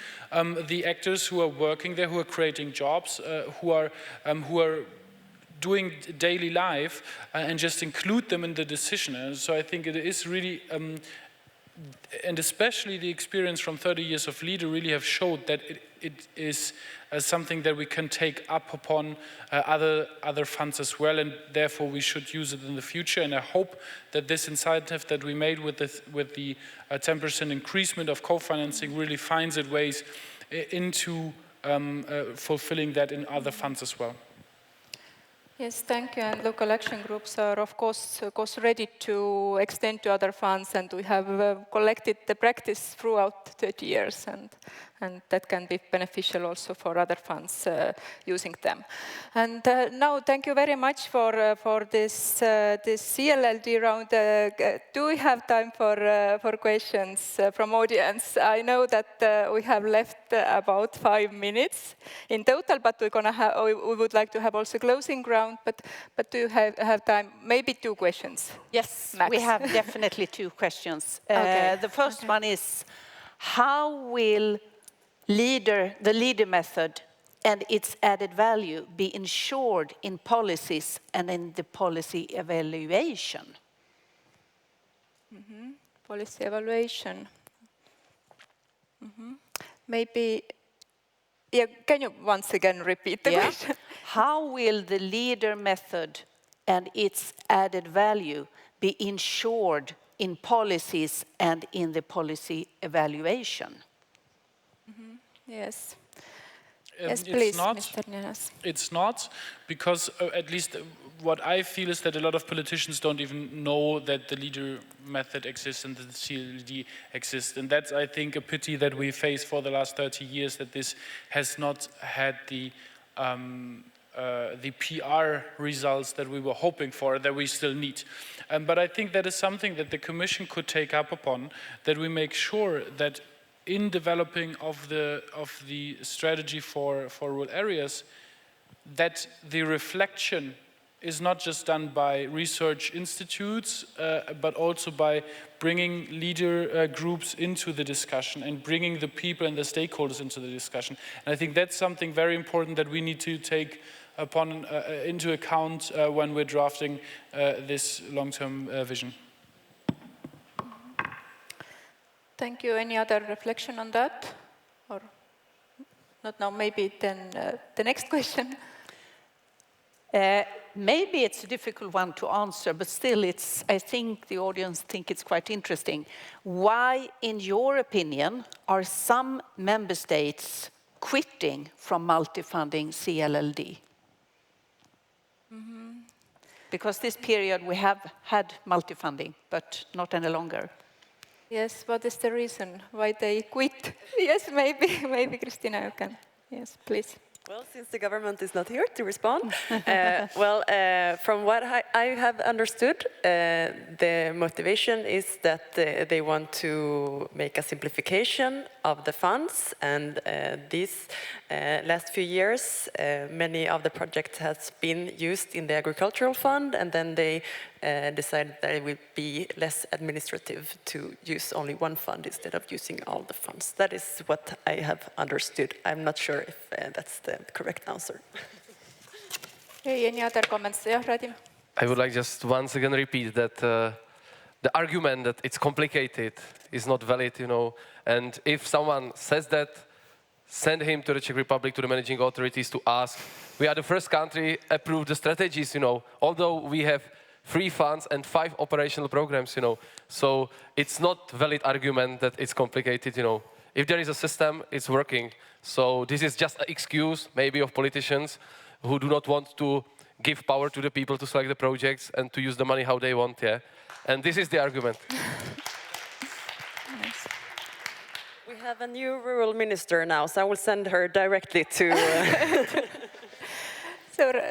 the actors who are working there, who are creating jobs, who are doing daily life, and just include them in the decision. And so I think it is really and especially the experience from 30 years of LEADER really have showed that it is something that we can take up upon other funds as well, and therefore we should use it in the future. And I hope that this incentive that we made with the 10% increasement of co-financing really finds its ways into fulfilling that in other funds as well. Yes, thank you. And local action groups are, of course ready to extend to other funds, and we have collected the practice throughout 30 years, and that can be beneficial also for other funds using them. And now, thank you very much for this CLLD round. Do we have time for questions from audience? I know that we have left about 5 minutes in total, but we would like to have also closing round. But do you have time? Maybe 2 questions. Yes, max. we have definitely 2 questions. Okay. The first one is, how will the leader method and its added value be ensured in policies and in the policy evaluation? Policy evaluation. Maybe, yeah, can you once again repeat the question? How will the leader method and its added value be ensured in policies and in the policy evaluation? Yes. Yes, please, Mr. Nienas. It's not, because at least what I feel is that a lot of politicians don't even know that the leader method exists and that the CLD exists. And that's, I think, a pity that we face for the last 30 years, that this has not had the PR results that we were hoping for, that we still need. But I think that is something that the Commission could take up upon, that we make sure that in developing of the strategy for rural areas, that the reflection is not just done by research institutes, but also by bringing leader groups into the discussion and bringing the people and the stakeholders into the discussion. And I think that's something very important that we need to take into account when we're drafting this long-term vision. Thank you. Any other reflection on that? Or not now, maybe then the next question. Maybe it's a difficult one to answer, but still I think the audience think it's quite interesting. Why, in your opinion, are some member states quitting from multi-funding CLLD? Because this period we have had multi-funding, but not any longer. Yes, what is the reason why they quit? Yes, maybe Christina, you can. Yes, please. Well, since the government is not here to respond, from what I have understood, the motivation is that they want to make a simplification of the funds, and these last few years, many of the projects has been used in the agricultural fund, and then they decided that it would be less administrative to use only one fund instead of using all the funds. That is what I have understood. I'm not sure if that's the correct answer. Okay, any other comments? Yeah, Radim? I would like just once again repeat that the argument that it's complicated is not valid, and if someone says that, send him to the Czech Republic, to the managing authorities to ask. We are the first country approved the strategies, although we have 3 funds and 5 operational programs, So it's not valid argument that it's complicated, If there is a system, it's working. So this is just an excuse, maybe, of politicians who do not want to give power to the people to select the projects and to use the money how they want, And this is the argument. We have a new rural minister now, so I will send her directly to...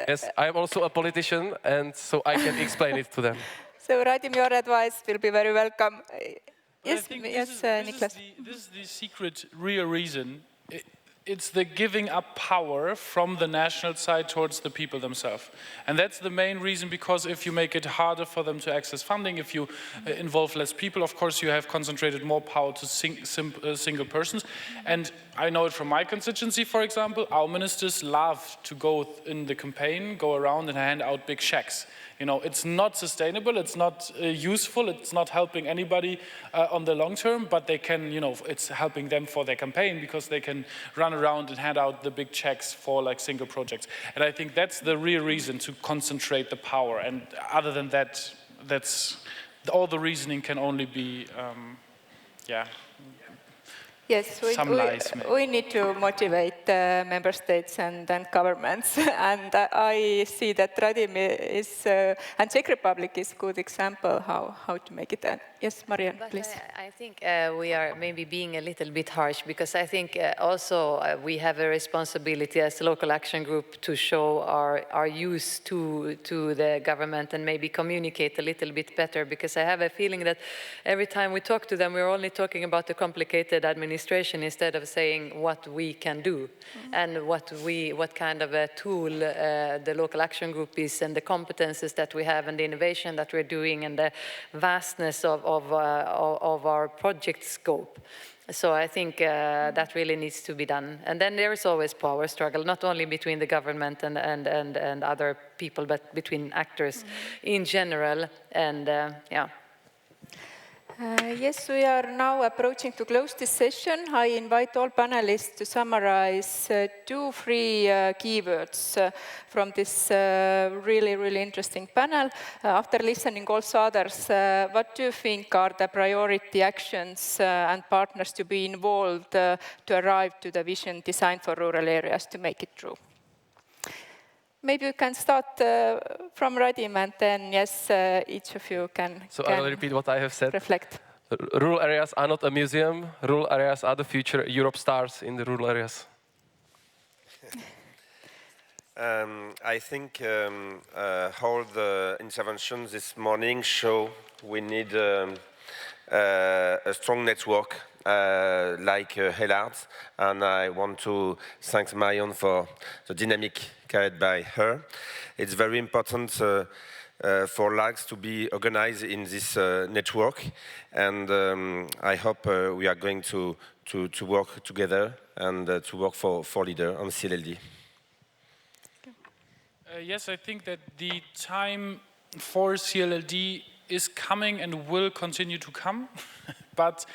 Yes, I'm also a politician, and so I can explain it to them. So, Radim, your advice will be very welcome. Yes, Niklas. This is the secret real reason. it's the giving up power from the national side towards the people themselves. And that's the main reason, because if you make it harder for them to access funding, if you involve less people, of course you have concentrated more power to single persons. And I know it from my constituency, for example, our ministers love to go in the campaign, go around and hand out big checks. You know, it's not sustainable, it's not useful, it's not helping anybody on the long term, but they can, you know, it's helping them for their campaign because they can run around and hand out the big checks for like single projects. And I think that's the real reason to concentrate the power. And other than that, that's all the reasoning can only be, yeah. Yes, we need to motivate member states and governments, and I see that Radimir is, and Czech Republic is a good example how to make it done. Yes, Marianne, please. I think we are maybe being a little bit harsh, because I think also we have a responsibility as a local action group to show our use to the government and maybe communicate a little bit better, because I have a feeling that every time we talk to them, we're only talking about the complicated administration instead of saying what we can do and what kind of a tool the local action group is, and the competences that we have and the innovation that we're doing and the vastness of our project scope. So I think that really needs to be done. And then there is always power struggle, not only between the government and other people, but between actors in general. And yeah. Yes, we are now approaching to close this session. I invite all panelists to summarize 2-3 keywords from this really interesting panel. After listening also others, what do you think are the priority actions and partners to be involved to arrive to the vision designed for rural areas to make it true? Maybe we can start from Radim, and then, yes, each of you can I'll repeat what I have said. Reflect. Rural areas are not a museum. Rural areas are the future. Europe starts in the rural areas. I think all the interventions this morning show we need a strong network like Halmstad, and I want to thank Marion for the dynamic carried by her. It's very important for LAGs to be organized in this network, and I hope we are going to work together and to work for leader on CLLD. Yes, I think that the time for CLLD is coming and will continue to come, but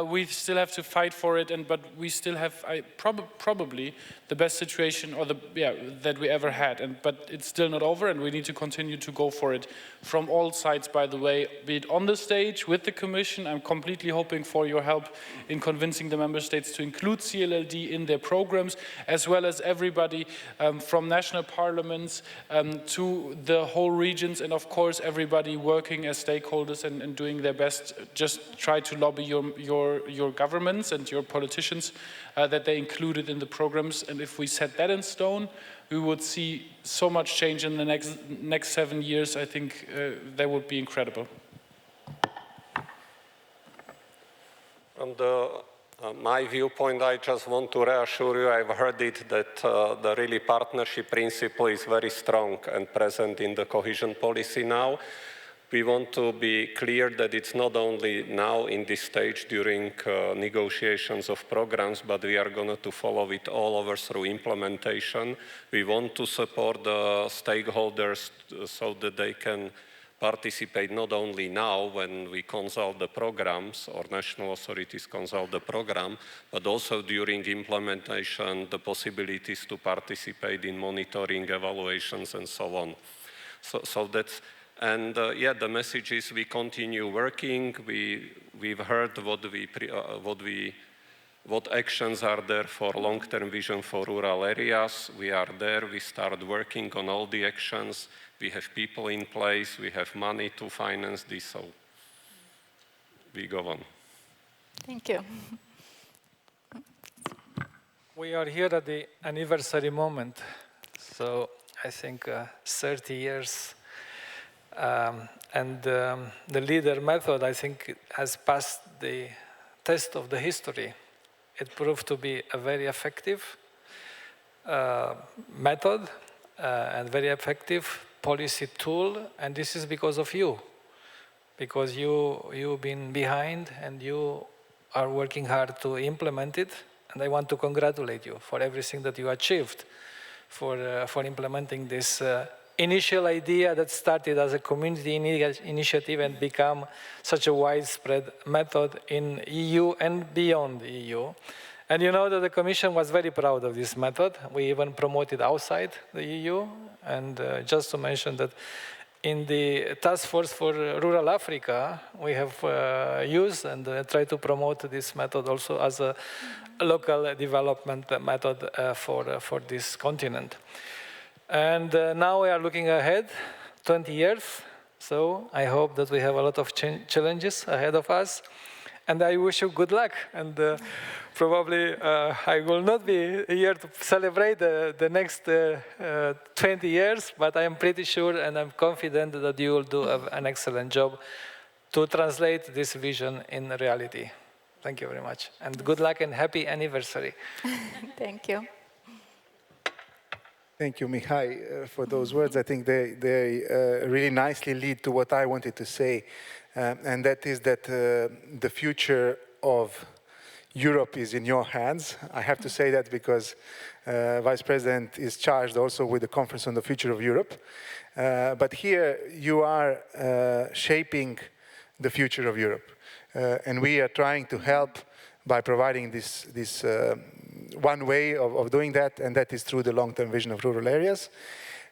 we still have to fight for it. But we still have probably the best situation, or that we ever had. But it's still not over, and we need to continue to go for it from all sides. By the way, be it on the stage with the Commission. I'm completely hoping for your help in convincing the member states to include CLLD in their programs, as well as everybody from national parliaments to the whole regions, and of course everybody working as stakeholders and doing their best. Just try to lobby your governments and your politicians that they include it in the programs. And if we set that in stone, we would see so much change in the next 7 years. I think that would be incredible. From my viewpoint, I just want to reassure you, I've heard it, that the really partnership principle is very strong and present in the cohesion policy now. We want to be clear that it's not only now in this stage during negotiations of programs, but we are going to follow it all over through implementation. We want to support the stakeholders so that they can participate not only now when we consult the programs or national authorities consult the program, but also during implementation, the possibilities to participate in monitoring, evaluations, and so on. So that's. And yeah, the message is we continue working. We've heard what actions are there for long-term vision for rural areas. We are there. We start working on all the actions. We have people in place. We have money to finance this. So we go on. Thank you. We are here at the anniversary moment. So I think 30 years. And the leader method, I think, has passed the test of the history. It proved to be very effective. method and very effective policy tool, and this is because of you. Because you've been behind and you are working hard to implement it, and I want to congratulate you for everything that you achieved, for implementing this initial idea that started as a community initiative and become such a widespread method in EU and beyond the EU. And you know that the Commission was very proud of this method. We even promoted outside the EU, and just to mention that in the Task Force for Rural Africa, we have used and tried to promote this method also as a local development method for this continent. And now we are looking ahead, 20 years, so I hope that we have a lot of challenges ahead of us. And I wish you good luck. And probably I will not be here to celebrate the next 20 years, but I am pretty sure and I'm confident that you will do an excellent job to translate this vision in reality. Thank you very much. And good luck and happy anniversary. Thank you. Thank you, Mihai, for those words. I think they really nicely lead to what I wanted to say. And that is that the future of Europe is in your hands. I have to say that because Vice President is charged also with the Conference on the Future of Europe. But here you are shaping the future of Europe. And we are trying to help by providing this one way of doing that, and that is through the long-term vision of rural areas.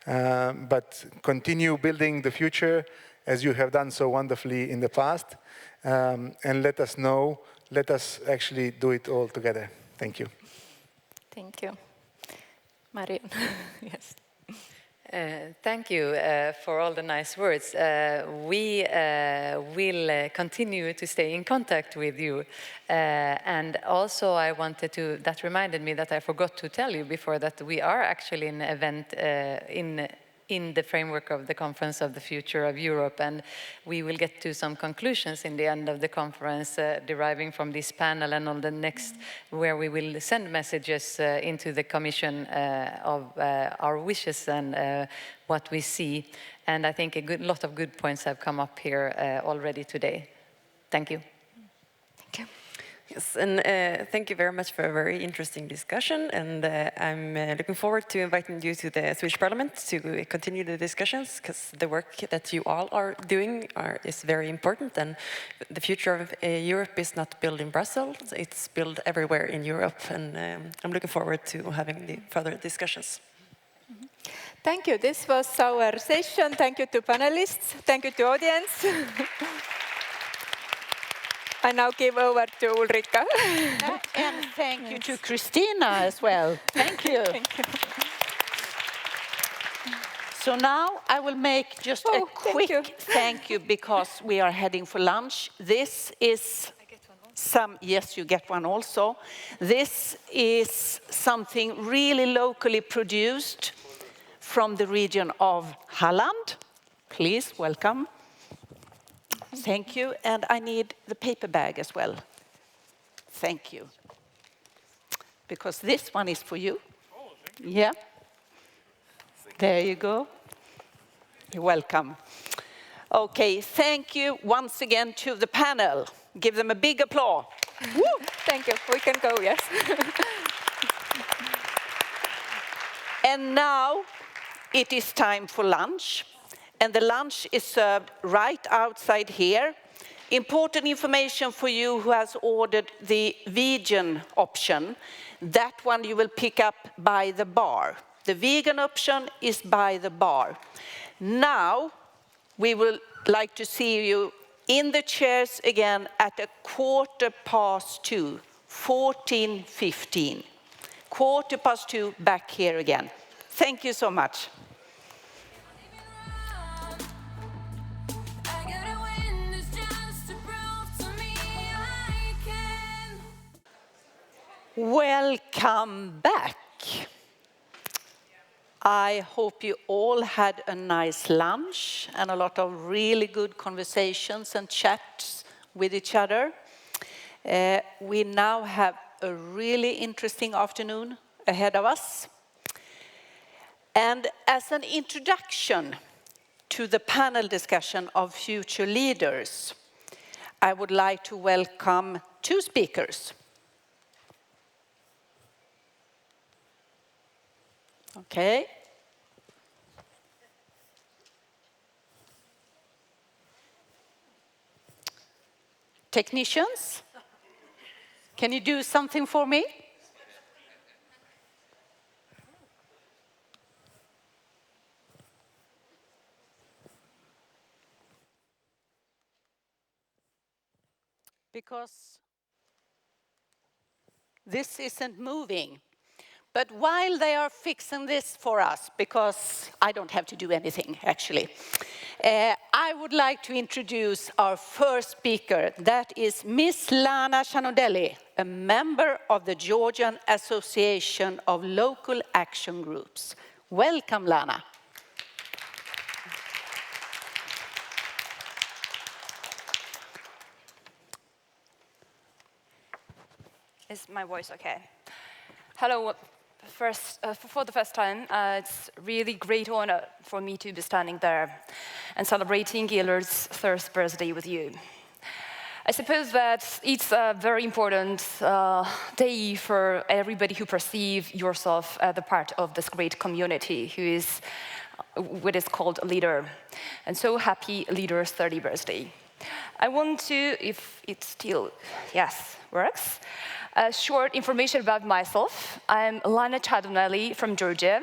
But continue building the future as you have done so wonderfully in the past, and let us actually do it all together. Thank you. Thank you. Marion, yes. Thank you for all the nice words. We will continue to stay in contact with you. And also I wanted to, that reminded me that I forgot to tell you before that we are actually in an event in the framework of the Conference of the Future of Europe, and we will get to some conclusions in the end of the conference deriving from this panel and on the next, where we will send messages into the Commission of our wishes and what we see. And I think a lot of good points have come up here already today. Thank you. Thank you. Yes, and thank you very much for a very interesting discussion, and I'm looking forward to inviting you to the Swedish Parliament to continue the discussions, because the work that you all are doing is very important, and the future of Europe is not built in Brussels, it's built everywhere in Europe, and I'm looking forward to having the further discussions. Thank you. This was our session. Thank you to panelists. Thank you to audience. I now give over to Ulrika. And thank you to Christina as well. Thank you. Thank you. So now I will make just a quick thank you because we are heading for lunch. This is yes, you get one also. This is something really locally produced from the region of Halland. Please, welcome. Thank you, and I need the paper bag as well. Thank you. Because this one is for you. Oh, thank you. Yeah. There you go. You're welcome. Okay, thank you once again to the panel. Give them a big applause. Woo! Thank you. We can go, yes. And now it is time for lunch. And the lunch is served right outside here. Important information for you who has ordered the vegan option. That one you will pick up by the bar. The vegan option is by the bar. Now we would like to see you in the chairs again at 2:15. 14:15. 2:15 back here again. Thank you so much. Welcome back. I hope you all had a nice lunch and a lot of really good conversations and chats with each other. We now have a really interesting afternoon ahead of us. And as an introduction to the panel discussion of future leaders, I would like to welcome two speakers. Okay. Technicians, can you do something for me? Because this isn't moving. But while they are fixing this for us, because I don't have to do anything, actually, I would like to introduce our first speaker. That is Miss Lana Chanodelli, a member of the Georgian Association of Local Action Groups. Welcome, Lana. Is my voice okay? Hello, for the first time, it's really great honor for me to be standing there and celebrating Gillard's first birthday with you. I suppose that it's a very important day for everybody who perceives yourself as a part of this great community who is what is called a leader. And so happy Leader's 30th birthday. I want to, if it still, yes, works, short information about myself. I'm Lana Chanodelli from Georgia.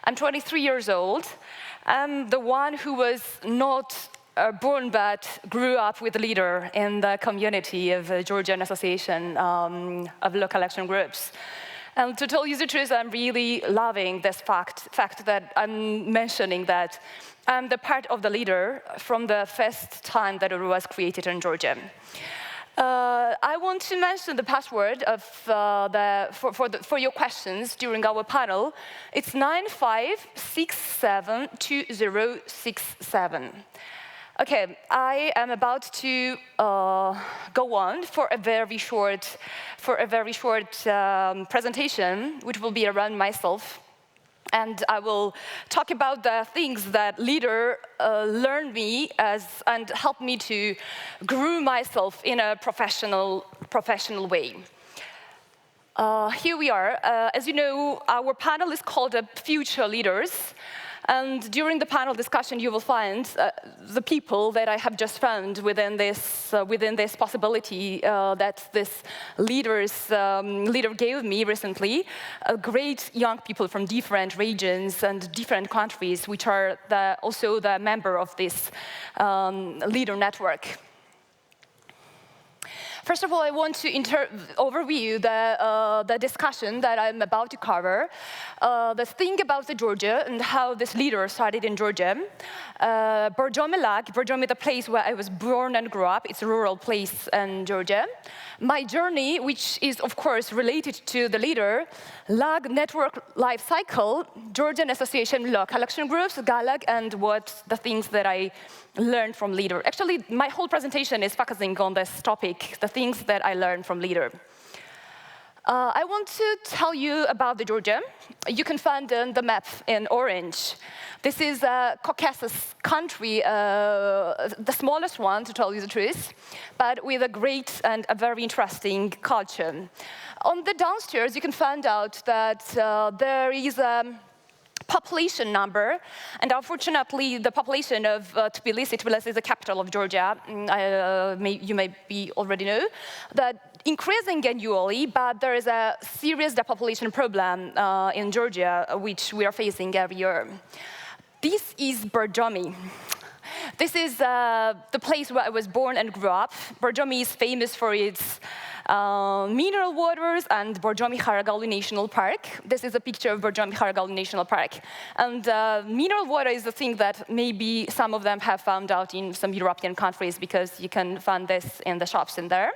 I'm 23 years old. I'm the one who was not born but grew up with a leader in the community of the Georgian Association of Local Action Groups. And to tell you the truth, I'm really loving this fact that I'm mentioning that I'm the part of the leader from the first time that it was created in Georgia. I want to mention the password of for your questions during our panel. It's 95672067. Okay, I am about to go on for a very short presentation, which will be around myself. And I will talk about the things that leader learned me and helped me to grow myself in a professional way. Here we are. As you know, our panel is called Future Leaders. And during the panel discussion, you will find the people that I have just found within this possibility that this leader gave me recently. Great young people from different regions and different countries, which are also the member of this leader network. First of all, I want to overview the discussion that I'm about to cover. The thing about Georgia and how this leader started in Georgia. Borjomi, the place where I was born and grew up. It's a rural place in Georgia. My journey, which is of course related to the leader, LAG network life cycle, Georgian Association Local Action Groups, GALAG, and what the things that I learned from leader. Actually, my whole presentation is focusing on this topic, the things that I learned from leader. I want to tell you about the Georgia. You can find the map in orange. This is a Caucasus country, the smallest one, to tell you the truth, but with a great and a very interesting culture. On the downstairs, you can find out that there is a population number, and unfortunately, the population of Tbilisi is the capital of Georgia, you may already know, that increasing annually, but there is a serious depopulation problem in Georgia, which we are facing every year. This is Borjomi. This is the place where I was born and grew up. Borjomi is famous for its mineral waters and Borjomi-Haragalli National Park. This is a picture of Borjomi-Haragalli National Park. And mineral water is the thing that maybe some of them have found out in some European countries because you can find this in the shops in there.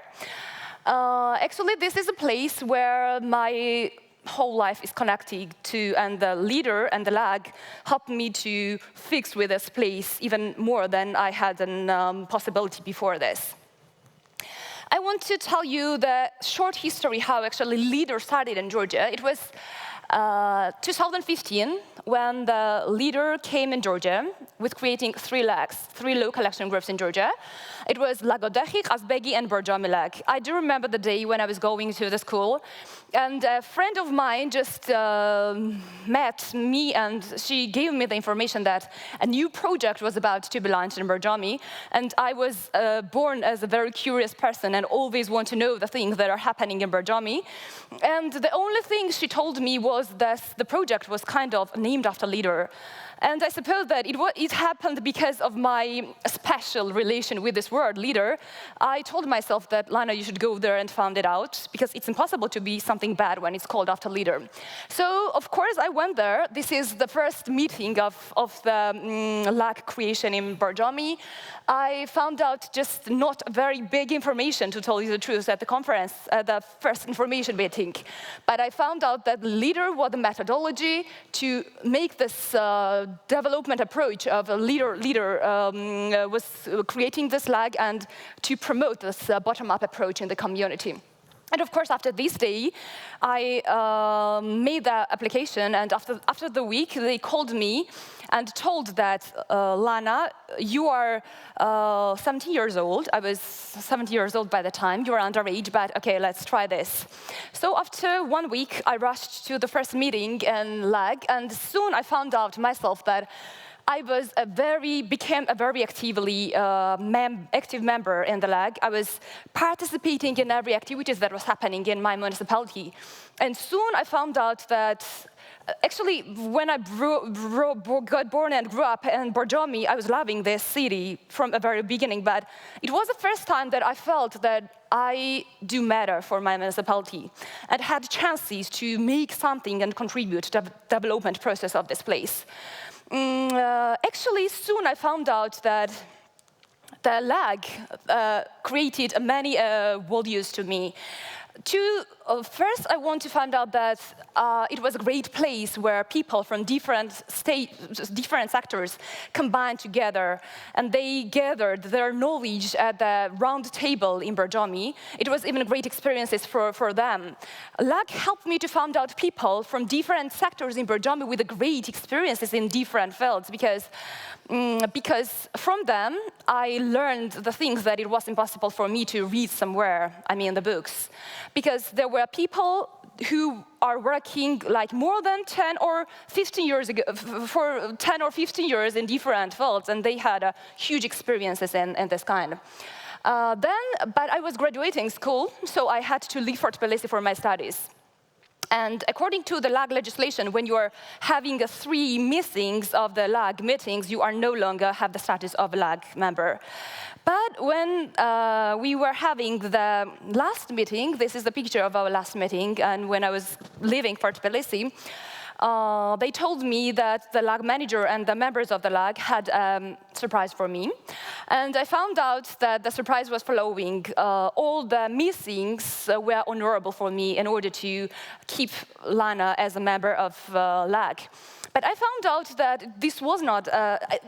Actually, this is a place where my whole life is connected to, and the leader and the LAG helped me to fix with this place even more than I had a possibility before this. I want to tell you the short history how actually leader started in Georgia. It was 2015, when the leader came in Georgia with creating 3 lags, 3 local action groups in Georgia. It was Lagodekhi, Azbegi, and Borjomi lag. I do remember the day when I was going to the school, and a friend of mine just met me, and she gave me the information that a new project was about to be launched in Borjomi, and I was born as a very curious person and always want to know the things that are happening in Borjomi. And the only thing she told me was that the project was kind of named after leader. And I suppose that it happened because of my special relation with this word, leader. I told myself that, Lana, you should go there and find it out, because it's impossible to be something bad when it's called after leader. So, of course, I went there. This is the first meeting of the lag creation in Borjomi. I found out just not very big information, to tell you the truth, at the conference, the first information meeting. But I found out that leader was the methodology to make this development approach of a leader was creating this lag and to promote this bottom-up approach in the community. And of course, after this day, I made the application, and after the week, they called me and told that, Lana, you are 17 years old. I was 70 years old by the time. You are underage, but okay, let's try this. So after 1 week, I rushed to the first meeting in LAG, and soon I found out myself that I became a very active member in the LAG. I was participating in every activities that was happening in my municipality. And soon I found out that, actually, when I got born and grew up in Borjomi, I was loving this city from the very beginning, but it was the first time that I felt that I do matter for my municipality and had chances to make something and contribute to the development process of this place. Actually, soon I found out that the lag created many values to me. First, I want to find out that it was a great place where people from different sectors combined together, and they gathered their knowledge at the round table in Borjomi. It was even great experiences for them. LAG helped me to find out people from different sectors in Borjomi with great experiences in different fields, because from them, I learned the things that it was impossible for me to read somewhere, I mean the books. Because there were people who are working like more than 10 or 15 years ago, for 10 or 15 years in different fields, and they had huge experiences in this kind. But I was graduating school, so I had to leave for Tbilisi for my studies. And according to the LAG legislation, when you are having 3 missings of the LAG meetings, you are no longer have the status of a LAG member. But when we were having the last meeting, this is the picture of our last meeting, and when I was leaving for Tbilisi, they told me that the LAG manager and the members of the LAG had a surprise for me. And I found out that the surprise was following. All the missings were honorable for me in order to keep Lana as a member of LAG. But I found out that this was not,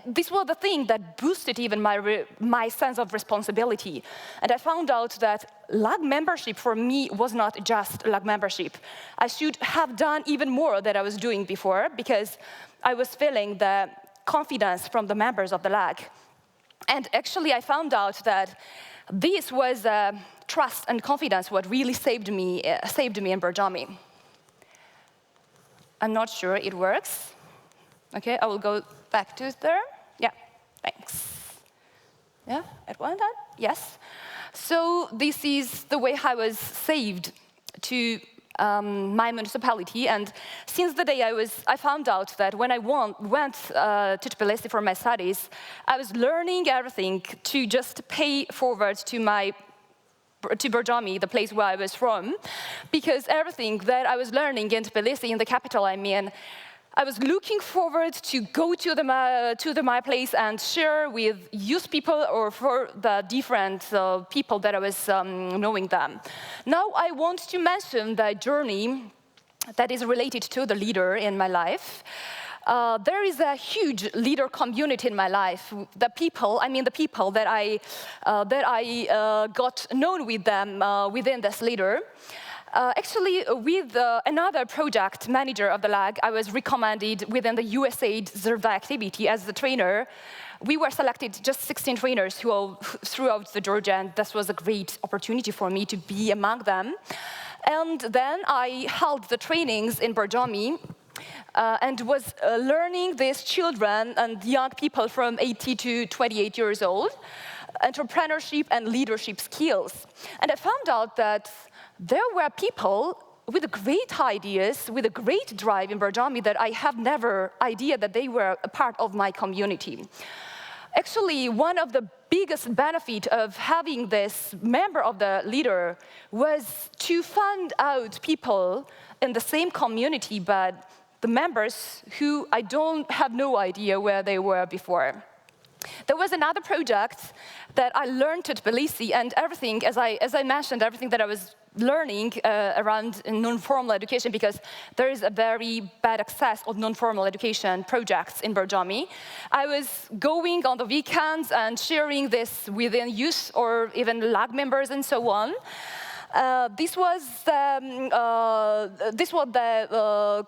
this was the thing that boosted even my sense of responsibility. And I found out that LAG membership for me was not just LAG membership. I should have done even more than I was doing before, because I was feeling the confidence from the members of the LAG. And actually I found out that this was trust and confidence what really saved me in Borjomi. I'm not sure it works. Okay, I will go back to there. Yeah, thanks. Yeah, it went on? Yes. So this is the way I was saved to my municipality, and since the day I found out that when I went to Tbilisi for my studies, I was learning everything to just pay forward to Borjomi, the place where I was from, because everything that I was learning in Tbilisi, in the capital, I mean, I was looking forward to go to my place and share with youth people or for the different people that I was knowing them. Now I want to mention the journey that is related to the leader in my life. There is a huge leader community in my life. The people that I got known with them within this leader. Actually, with another project manager of the LAG, I was recommended within the USAID Zerda activity as the trainer. We were selected just 16 trainers throughout Georgia, and this was a great opportunity for me to be among them. And then I held the trainings in Borjomi and was learning these children and young people from 18 to 28 years old, entrepreneurship and leadership skills. And I found out that there were people with great ideas, with a great drive in Borjomi that I have never idea that they were a part of my community. Actually, one of the biggest benefits of having this member of the leader was to find out people in the same community, but the members who I don't have no idea where they were before. There was another project that I learned at Tbilisi, and everything, as I mentioned, everything that I was learning around non-formal education, because there is a very bad access of non-formal education projects in Borjomi. I was going on the weekends and sharing this within youth or even LAG members and so on. This was the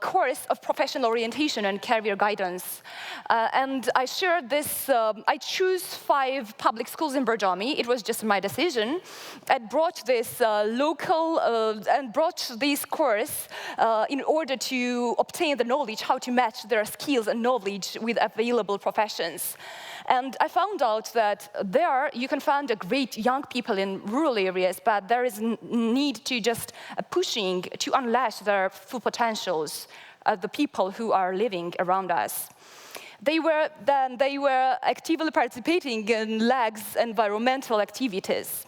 course of professional orientation and career guidance. And I shared this, I chose 5 public schools in Borjomi. It was just my decision. I brought this and brought this course in order to obtain the knowledge how to match their skills and knowledge with available professions. And I found out that there you can find a great young people in rural areas, but there is need to just pushing to unleash their full potentials, the people who are living around us. They were actively participating in LAG's environmental activities.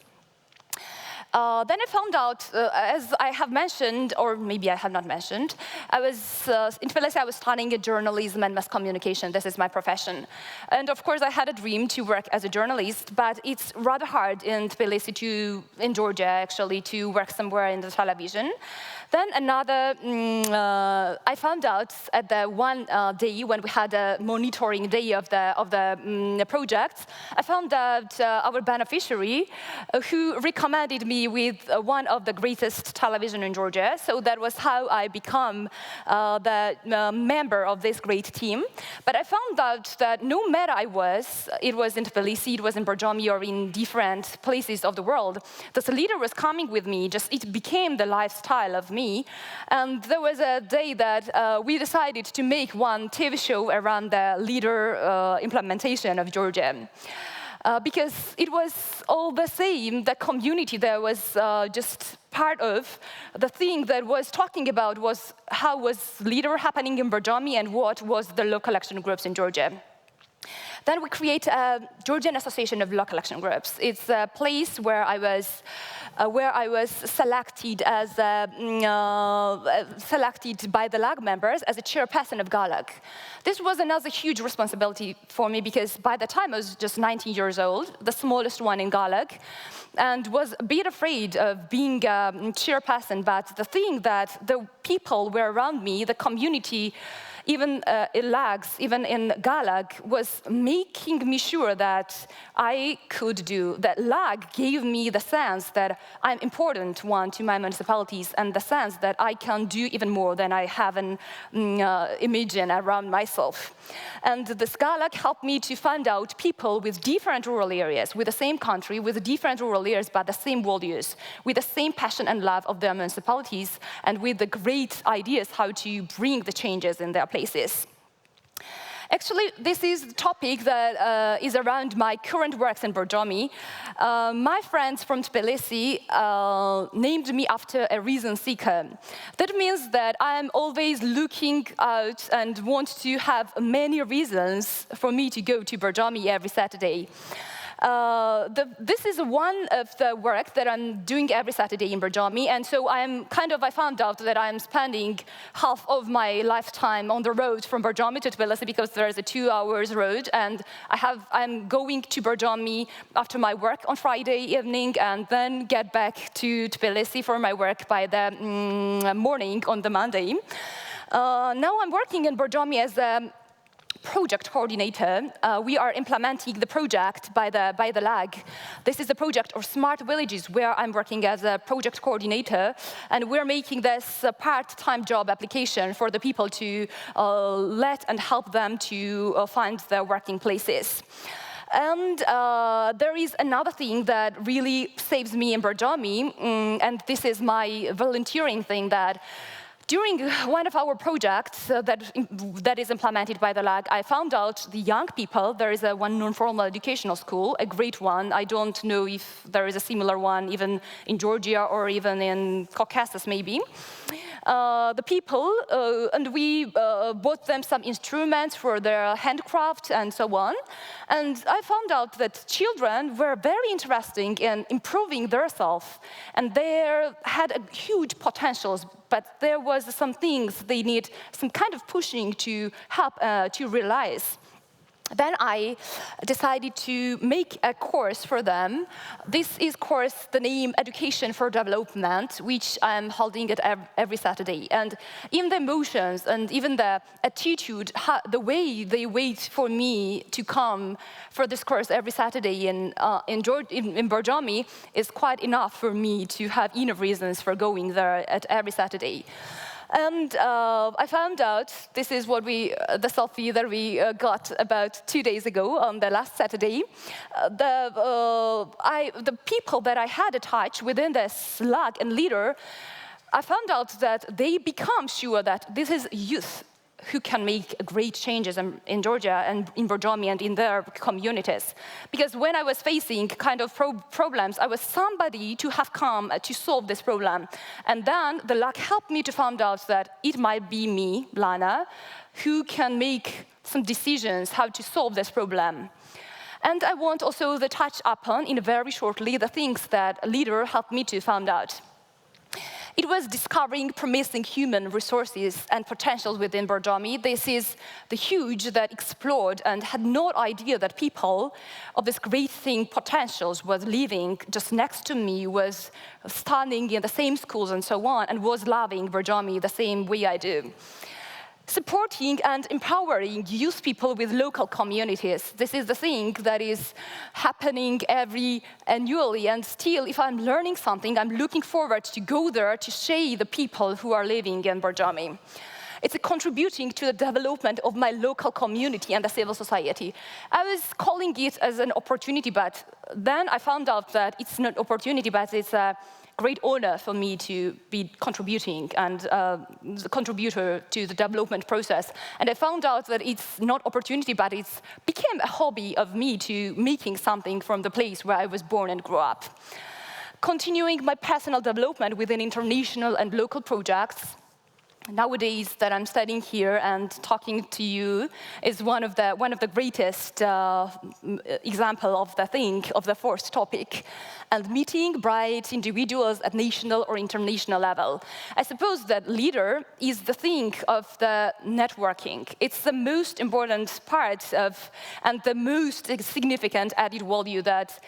Then I found out, as I have mentioned, or maybe I have not mentioned, in Tbilisi I was studying journalism and mass communication. This is my profession. And of course I had a dream to work as a journalist, but it's rather hard in Tbilisi in Georgia actually, to work somewhere in the television. Then I found out at the one day when we had a monitoring day of the project, I found out our beneficiary who recommended me with one of the greatest television in Georgia. So that was how I become the member of this great team. But I found out that no matter it was in Tbilisi, it was in Borjomi, or in different places of the world, this leader was coming with me. It became the lifestyle of me. And there was a day that we decided to make one TV show around the leader implementation of Georgia. Because it was all the same, the community there was just part of the thing that was talking about was how was leader happening in Borjomi and what was the local action groups in Georgia. Then we create a Georgian Association of Local Action Groups. It's a place where I was selected selected by the LAG members as a chairperson of GALAG. This was another huge responsibility for me because by the time I was just 19 years old, the smallest one in GALAG, and was a bit afraid of being a chairperson. But the thing that the people were around me, the community, even in LAGs, even in GALAG, was making me sure that I could do, that LAG gave me the sense that I'm important one to my municipalities and the sense that I can do even more than I have an imagine around myself. And this GALAG helped me to find out people with different rural areas, with the same country, with different rural areas, but the same values, with the same passion and love of their municipalities, and with the great ideas how to bring the changes in their places. Actually, this is the topic that is around my current works in Borjomi. My friends from Tbilisi named me after a reason seeker. That means that I'm always looking out and want to have many reasons for me to go to Borjomi every Saturday. This is one of the work that I'm doing every Saturday in Borjomi, and so I found out that I'm spending half of my lifetime on the road from Borjomi to Tbilisi because there's a 2-hour road, and I'm going to Borjomi after my work on Friday evening and then get back to Tbilisi for my work by the morning on the Monday. Now I'm working in Borjomi as a project coordinator. We are implementing the project by the LAG. This is the project of Smart Villages, where I'm working as a project coordinator, and we're making this a part-time job application for the people to let and help them to find their working places. And there is another thing that really saves me in Borjomi, and this is my volunteering thing, that during one of our projects that is implemented by the LAG, I found out the young people, there is one non-formal educational school, a great one. I don't know if there is a similar one even in Georgia or even in Caucasus maybe. The people, and we bought them some instruments for their handcraft and so on. And I found out that children were very interested in improving themselves, and they had a huge potentials, but there was some things they need some kind of pushing to help to realize. Then I decided to make a course for them. This is course, the name Education for Development, which I'm holding it every Saturday. And in the emotions and even the attitude, the way they wait for me to come for this course every Saturday in Borjomi is quite enough for me to have enough reasons for going there at every Saturday. And I found out, this is what the selfie that we got about 2 days ago on the last Saturday. The people that I had attached within this LAG and leader, I found out that they become sure that this is youth who can make great changes in Georgia and in Borjomi and in their communities. Because when I was facing kind of problems, I was somebody to have come to solve this problem. And then the luck helped me to find out that it might be me, Lana, who can make some decisions how to solve this problem. And I want also to touch upon, in very shortly, the things that a leader helped me to find out. It was discovering promising human resources and potentials within Borjomi. This is the huge that explored and had no idea that people of this great thing, potentials, was living just next to me, was studying in the same schools and so on, and was loving Borjomi the same way I do. Supporting and empowering youth people with local communities. This is the thing that is happening annually, and still, if I'm learning something, I'm looking forward to go there to share the people who are living in Borjomi. It's contributing to the development of my local community and the civil society. I was calling it as an opportunity, but then I found out that it's not opportunity, but it's a great honor for me to be contributing and the contributor to the development process. And I found out that it's not opportunity, but it became a hobby of me to making something from the place where I was born and grew up. Continuing my personal development within international and local projects, nowadays that I'm studying here and talking to you is one of the greatest example of the fourth topic, and meeting bright individuals at national or international level. I suppose that leader is the thing of the networking. It's the most important part of, and the most significant added value that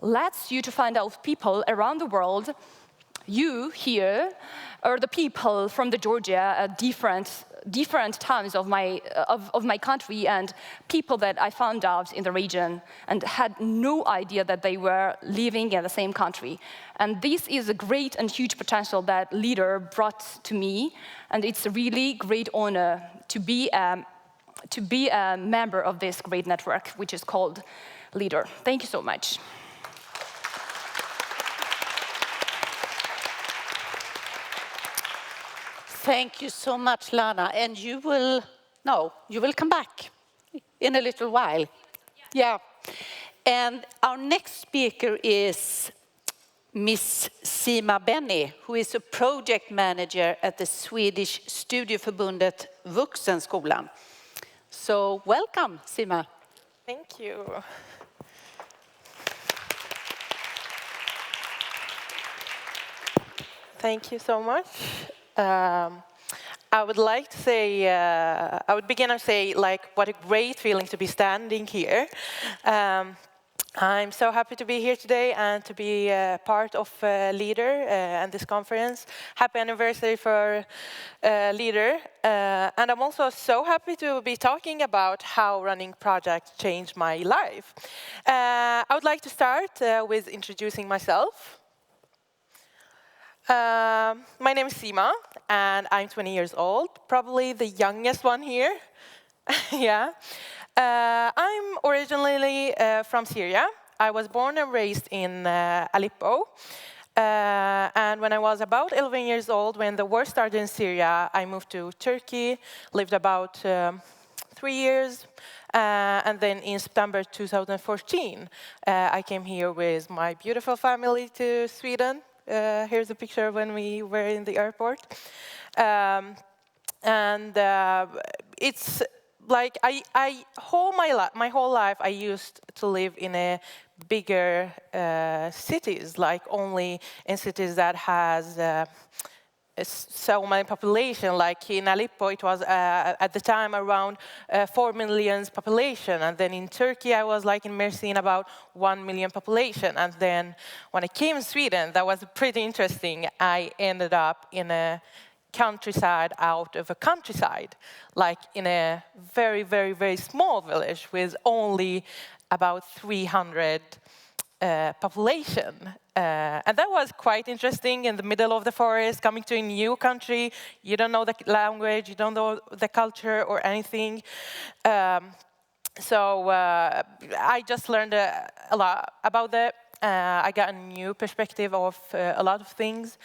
lets you to find out people around the world, you here, or the people from the Georgia at different towns of my country, and people that I found out in the region and had no idea that they were living in the same country. And this is a great and huge potential that leader brought to me, and it's a really great honor to be a member of this great network, which is called Leader. Thank you so much. Thank you so much, Lana. And you will come back in a little while. Yeah. And our next speaker is Miss Sima Benny, who is a project manager at the Swedish Studieförbundet Vuxenskolan. So welcome, Sima. Thank you. Thank you so much. I would like to say, I would begin and say, like, what a great feeling to be standing here. I'm so happy to be here today and to be part of Leader and this conference. Happy anniversary for Leader. And I'm also so happy to be talking about how running projects changed my life. I would like to start with introducing myself. My name is Sima, and I'm 20 years old, probably the youngest one here. Yeah. I'm originally from Syria. I was born and raised in Aleppo. And when I was about 11 years old, when the war started in Syria, I moved to Turkey, lived about 3 years. And then in September 2014, I came here with my beautiful family to Sweden. Here's a picture when we were in the airport. It's like my whole life I used to live in a bigger cities, like only in cities that has so many population. Like in Aleppo, it was at the time around 4 million population, and then in Turkey I was like in Mersin about 1 million population. And then when I came to Sweden, that was pretty interesting. I ended up in a countryside out of a countryside, like in a very, very, very small village with only about 300 population. And that was quite interesting, in the middle of the forest, coming to a new country. You don't know the language, you don't know the culture or anything. So I just learned a lot about that. I got a new perspective of a lot of things.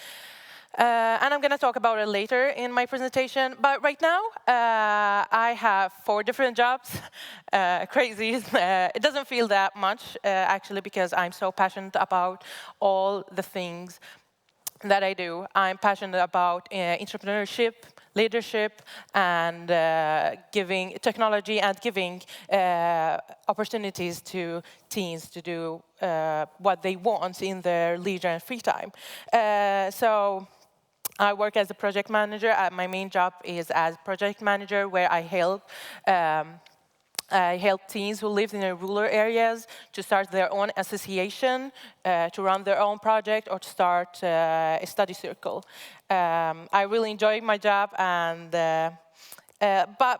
And I'm going to talk about it later in my presentation. But right now, I have 4 different jobs. Crazy. It doesn't feel that much, actually, because I'm so passionate about all the things that I do. I'm passionate about entrepreneurship, leadership, and giving technology and giving opportunities to teens to do what they want in their leisure and free time. So I work as a project manager. My main job is as project manager, where I help teens who live in rural areas to start their own association, to run their own project, or to start a study circle. I really enjoy my job, and but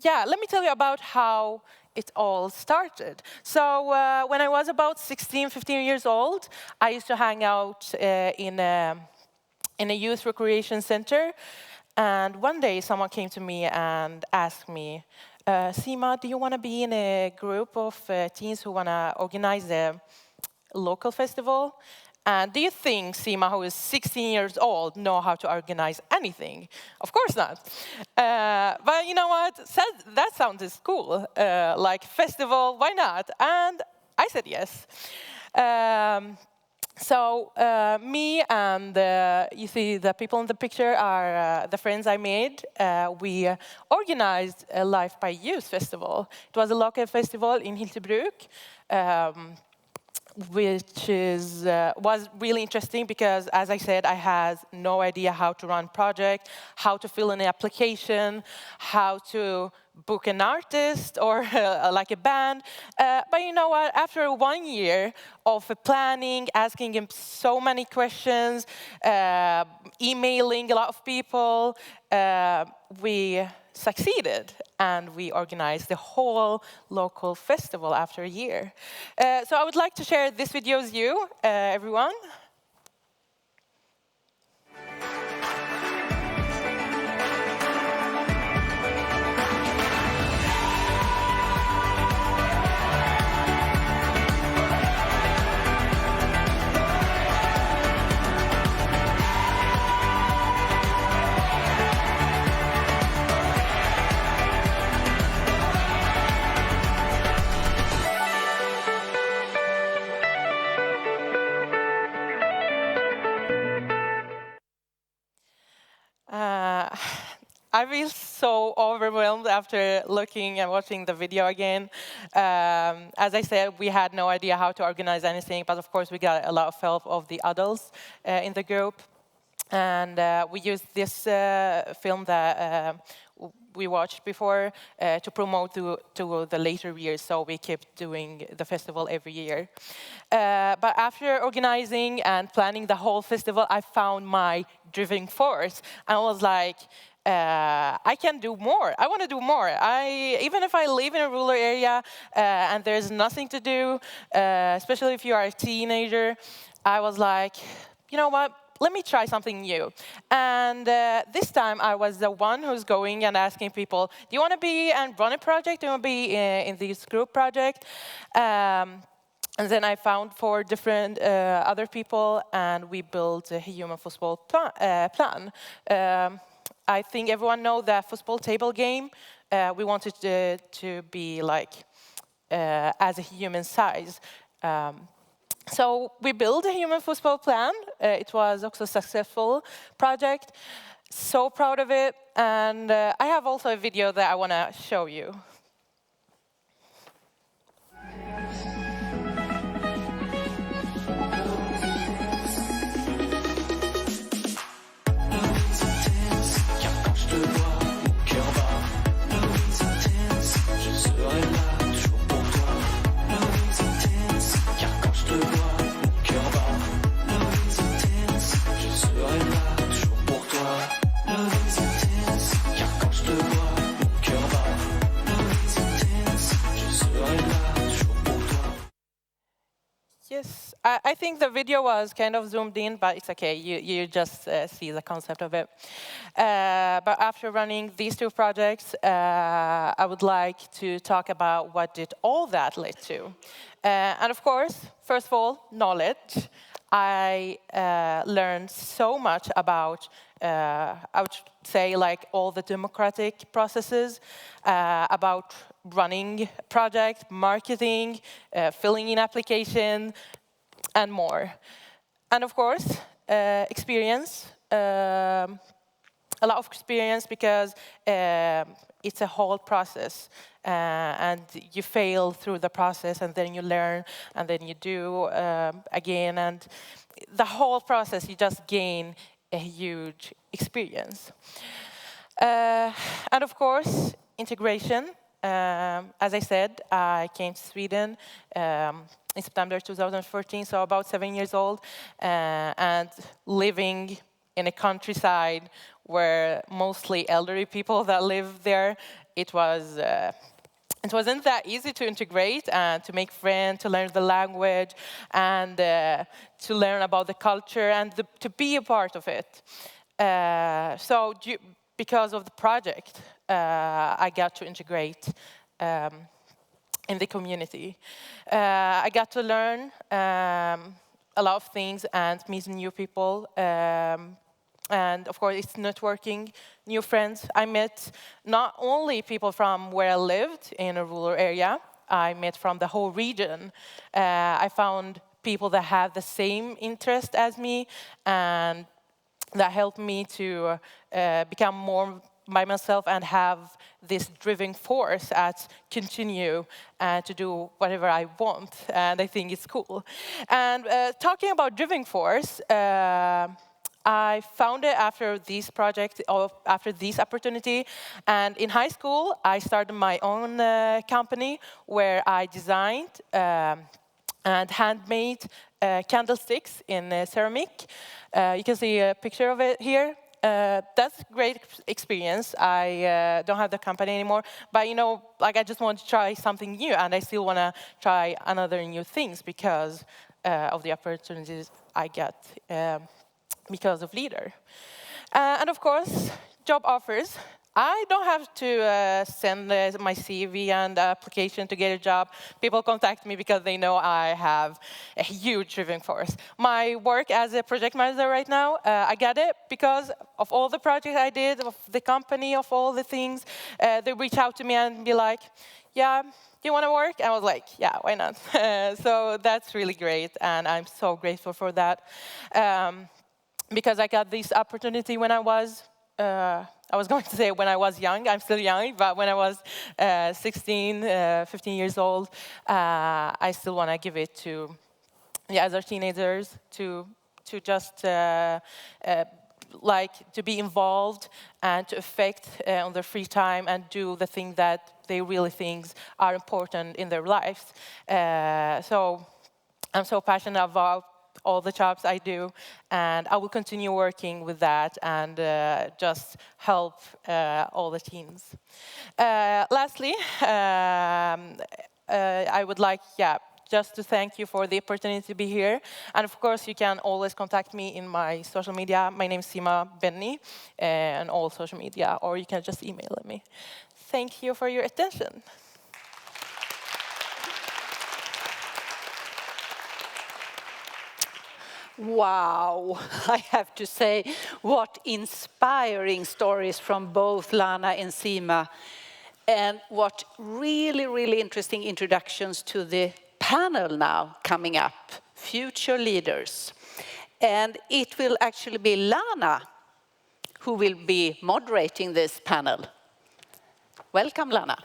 yeah, let me tell you about how it all started. So when I was about 16, 15 years old, I used to hang out in a youth recreation center. And one day someone came to me and asked me, Sima, do you want to be in a group of teens who want to organize a local festival? And do you think Sima, who is 16 years old, know how to organize anything? Of course not. But you know what? That sounds cool. Like festival, why not? And I said yes. So me and you see the people in the picture are the friends I made. We organized a Life by Youth festival. It was a local festival in Hyltebruk, which was really interesting because, as I said, I had no idea how to run project, how to fill in an application, how to book an artist or like a band. But you know what? After 1 year of planning, asking him so many questions, emailing a lot of people, we succeeded, and we organized the whole local festival after a year. So I would like to share this video with you, everyone. I feel so overwhelmed after looking and watching the video again. As I said, we had no idea how to organize anything, but of course we got a lot of help of the adults in the group. And we used this film that we watched before to promote to the later years, so we kept doing the festival every year. But after organizing and planning the whole festival, I found my driving force. I was like, I can do more. I want to do more. Even if I live in a rural area and there's nothing to do, especially if you are a teenager, I was like, you know what? Let me try something new. And this time I was the one who's going and asking people, do you want to be and run a project? Do you want to be in this group project? And then I found 4 different other people, and we built a human football plan. I think everyone knows the football table game. We wanted to be like as a human size. So we built a human football plan. It was also a successful project. So proud of it. And I have also a video that I want to show you. Yes, I think the video was kind of zoomed in, but it's okay. You just see the concept of it. But after running these 2 projects, I would like to talk about what did all that lead to. And of course, first of all, knowledge. I learned so much about, I would say, like all the democratic processes, about running a project, marketing, filling in application, and more. And of course, experience, a lot of experience because it's a whole process. And you fail through the process, and then you learn, and then you do again. And the whole process, you just gain a huge experience. And of course, integration. As I said, I came to Sweden in September 2014, so about 7 years old, and living in a countryside where mostly elderly people that live there, it wasn't that easy to integrate and to make friends, to learn the language, and to learn about the culture and to be a part of it. So because of the project, I got to integrate in the community. I got to learn a lot of things and meet new people. And of course, it's networking, new friends. I met not only people from where I lived in a rural area, I met from the whole region. I found people that have the same interest as me, and that helped me to become more by myself and have this driving force at continue to do whatever I want, and I think it's cool. And talking about driving force, I found it after this project, or after this opportunity, and in high school I started my own company where I designed and handmade candlesticks in ceramic. You can see a picture of it here. That's a great experience. I don't have the company anymore, but you know, like I just want to try something new, and I still want to try another new things because of the opportunities I get because of Leader. And of course, job offers. I don't have to send my CV and application to get a job. People contact me because they know I have a huge driving force. My work as a project manager right now, I got it because of all the projects I did, of the company, of all the things. They reach out to me and be like, yeah, you want to work? I was like, yeah, why not? So that's really great, and I'm so grateful for that. Because I got this opportunity when I was going to say when I was young, I'm still young, but when I was 16, 15 years old, I still want to give it to the other teenagers to just like to be involved and to affect on their free time and do the thing that they really think are important in their lives. So I'm so passionate about all the jobs I do, and I will continue working with that and just help all the teams. Lastly, I would like, just to thank you for the opportunity to be here. And of course, you can always contact me in my social media. My name is Sima Benny, and all social media, or you can just email me. Thank you for your attention. Wow, I have to say, what inspiring stories from both Lana and Sima, and what really, really interesting introductions to the panel now coming up, Future Leaders. And it will actually be Lana who will be moderating this panel. Welcome, Lana.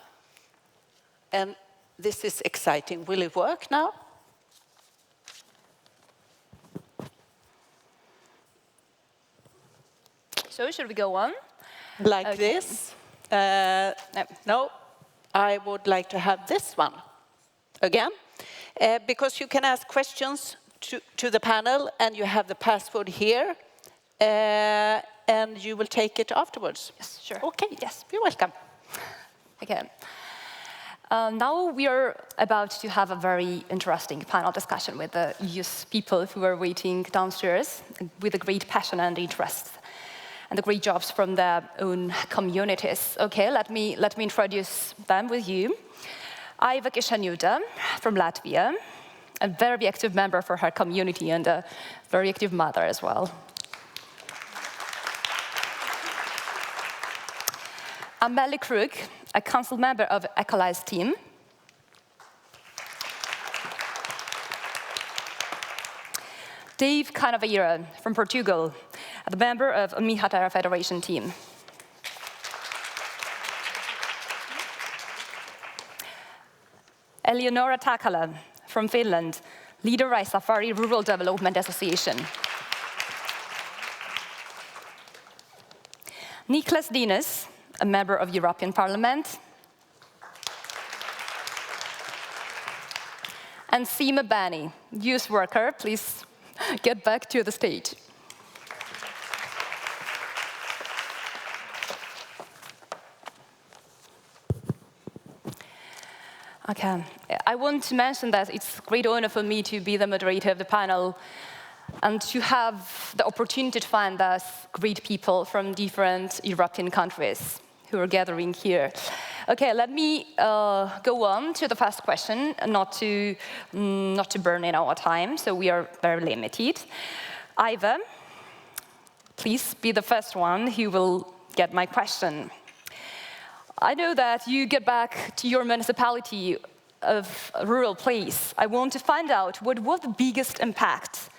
And this is exciting. Will it work now? So should we go on? Like this? No, I would like to have this one again, because you can ask questions to the panel, and you have the password here, and you will take it afterwards. Yes, sure. Okay, yes, you're welcome. Okay. Now we are about to have a very interesting panel discussion with the youth people who are waiting downstairs with a great passion and interest, and the great jobs from their own communities. Okay, let me introduce them with you. Aiva Kishanuta from Latvia, a very active member for her community and a very active mother as well. Amelie Krug, a council member of Ecolize team. Dave Canaveira from Portugal, the member of Mihatara Federation team. Eleonora Takala from Finland, leader of Safari Rural Development Association. Niklas Dines, a member of European Parliament. And Sima Bani, youth worker, please get back to the stage. Okay, I want to mention that it's a great honor for me to be the moderator of the panel and to have the opportunity to find us great people from different European countries who are gathering here. Okay, let me go on to the first question, not to burn in our time, so we are very limited. Aiva, please be the first one who will get my question. I know that you get back to your municipality of a rural place. I want to find out what was the biggest impact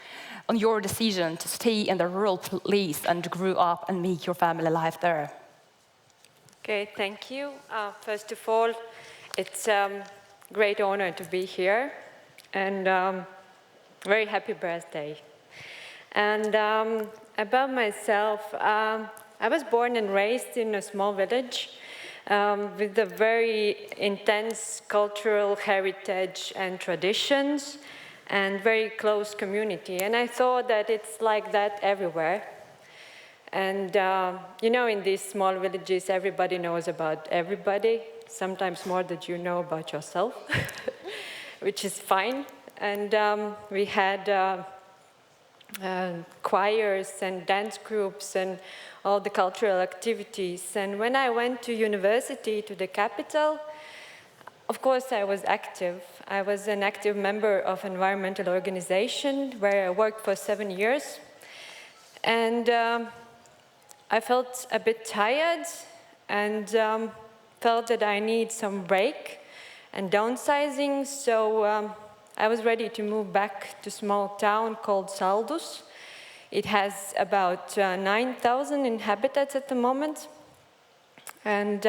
on your decision to stay in the rural place and grow up and make your family life there. Okay, thank you. First of all, it's a great honor to be here, and very happy birthday. And about myself, I was born and raised in a small village with a very intense cultural heritage and traditions and very close community. And I thought that it's like that everywhere. And you know, in these small villages, everybody knows about everybody, sometimes more than you know about yourself, which is fine. And we had choirs and dance groups and all the cultural activities. And when I went to university, to the capital, of course I was active. I was an active member of an environmental organization where I worked for 7 years. And I felt a bit tired and felt that I need some break and downsizing. So I was ready to move back to a small town called Saldus. It has about 9,000 inhabitants at the moment. And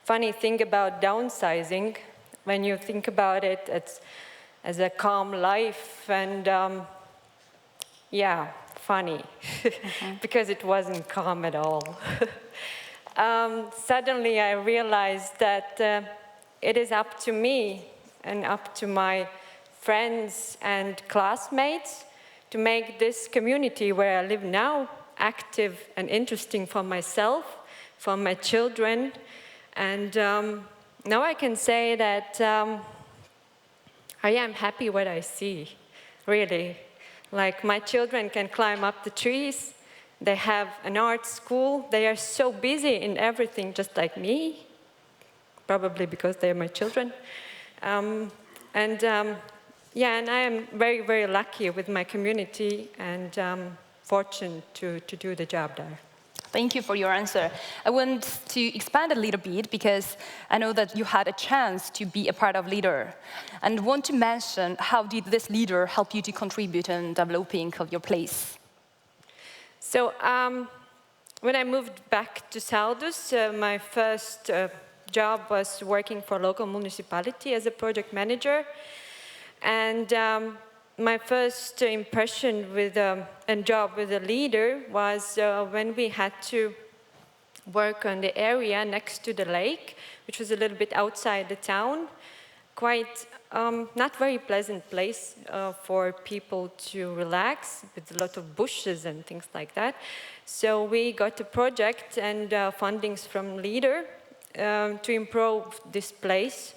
funny thing about downsizing, when you think about it, it's as a calm life and yeah, funny because it wasn't calm at all. Suddenly I realized that it is up to me and up to my friends and classmates to make this community where I live now active and interesting for myself, for my children. And now I can say that I am happy what I see, really. Like my children can climb up the trees, they have an art school, they are so busy in everything just like me, probably because they are my children. Yeah, and I am very, very lucky with my community and fortunate to do the job there. Thank you for your answer. I want to expand a little bit because I know that you had a chance to be a part of Leader, and want to mention how did this Leader help you to contribute in developing of your place? So when I moved back to Saldus, my first job was working for a local municipality as a project manager. And my first impression with and job with a leader was when we had to work on the area next to the lake, which was a little bit outside the town. Quite not very pleasant place for people to relax, with a lot of bushes and things like that. So we got a project and fundings from Leader to improve this place.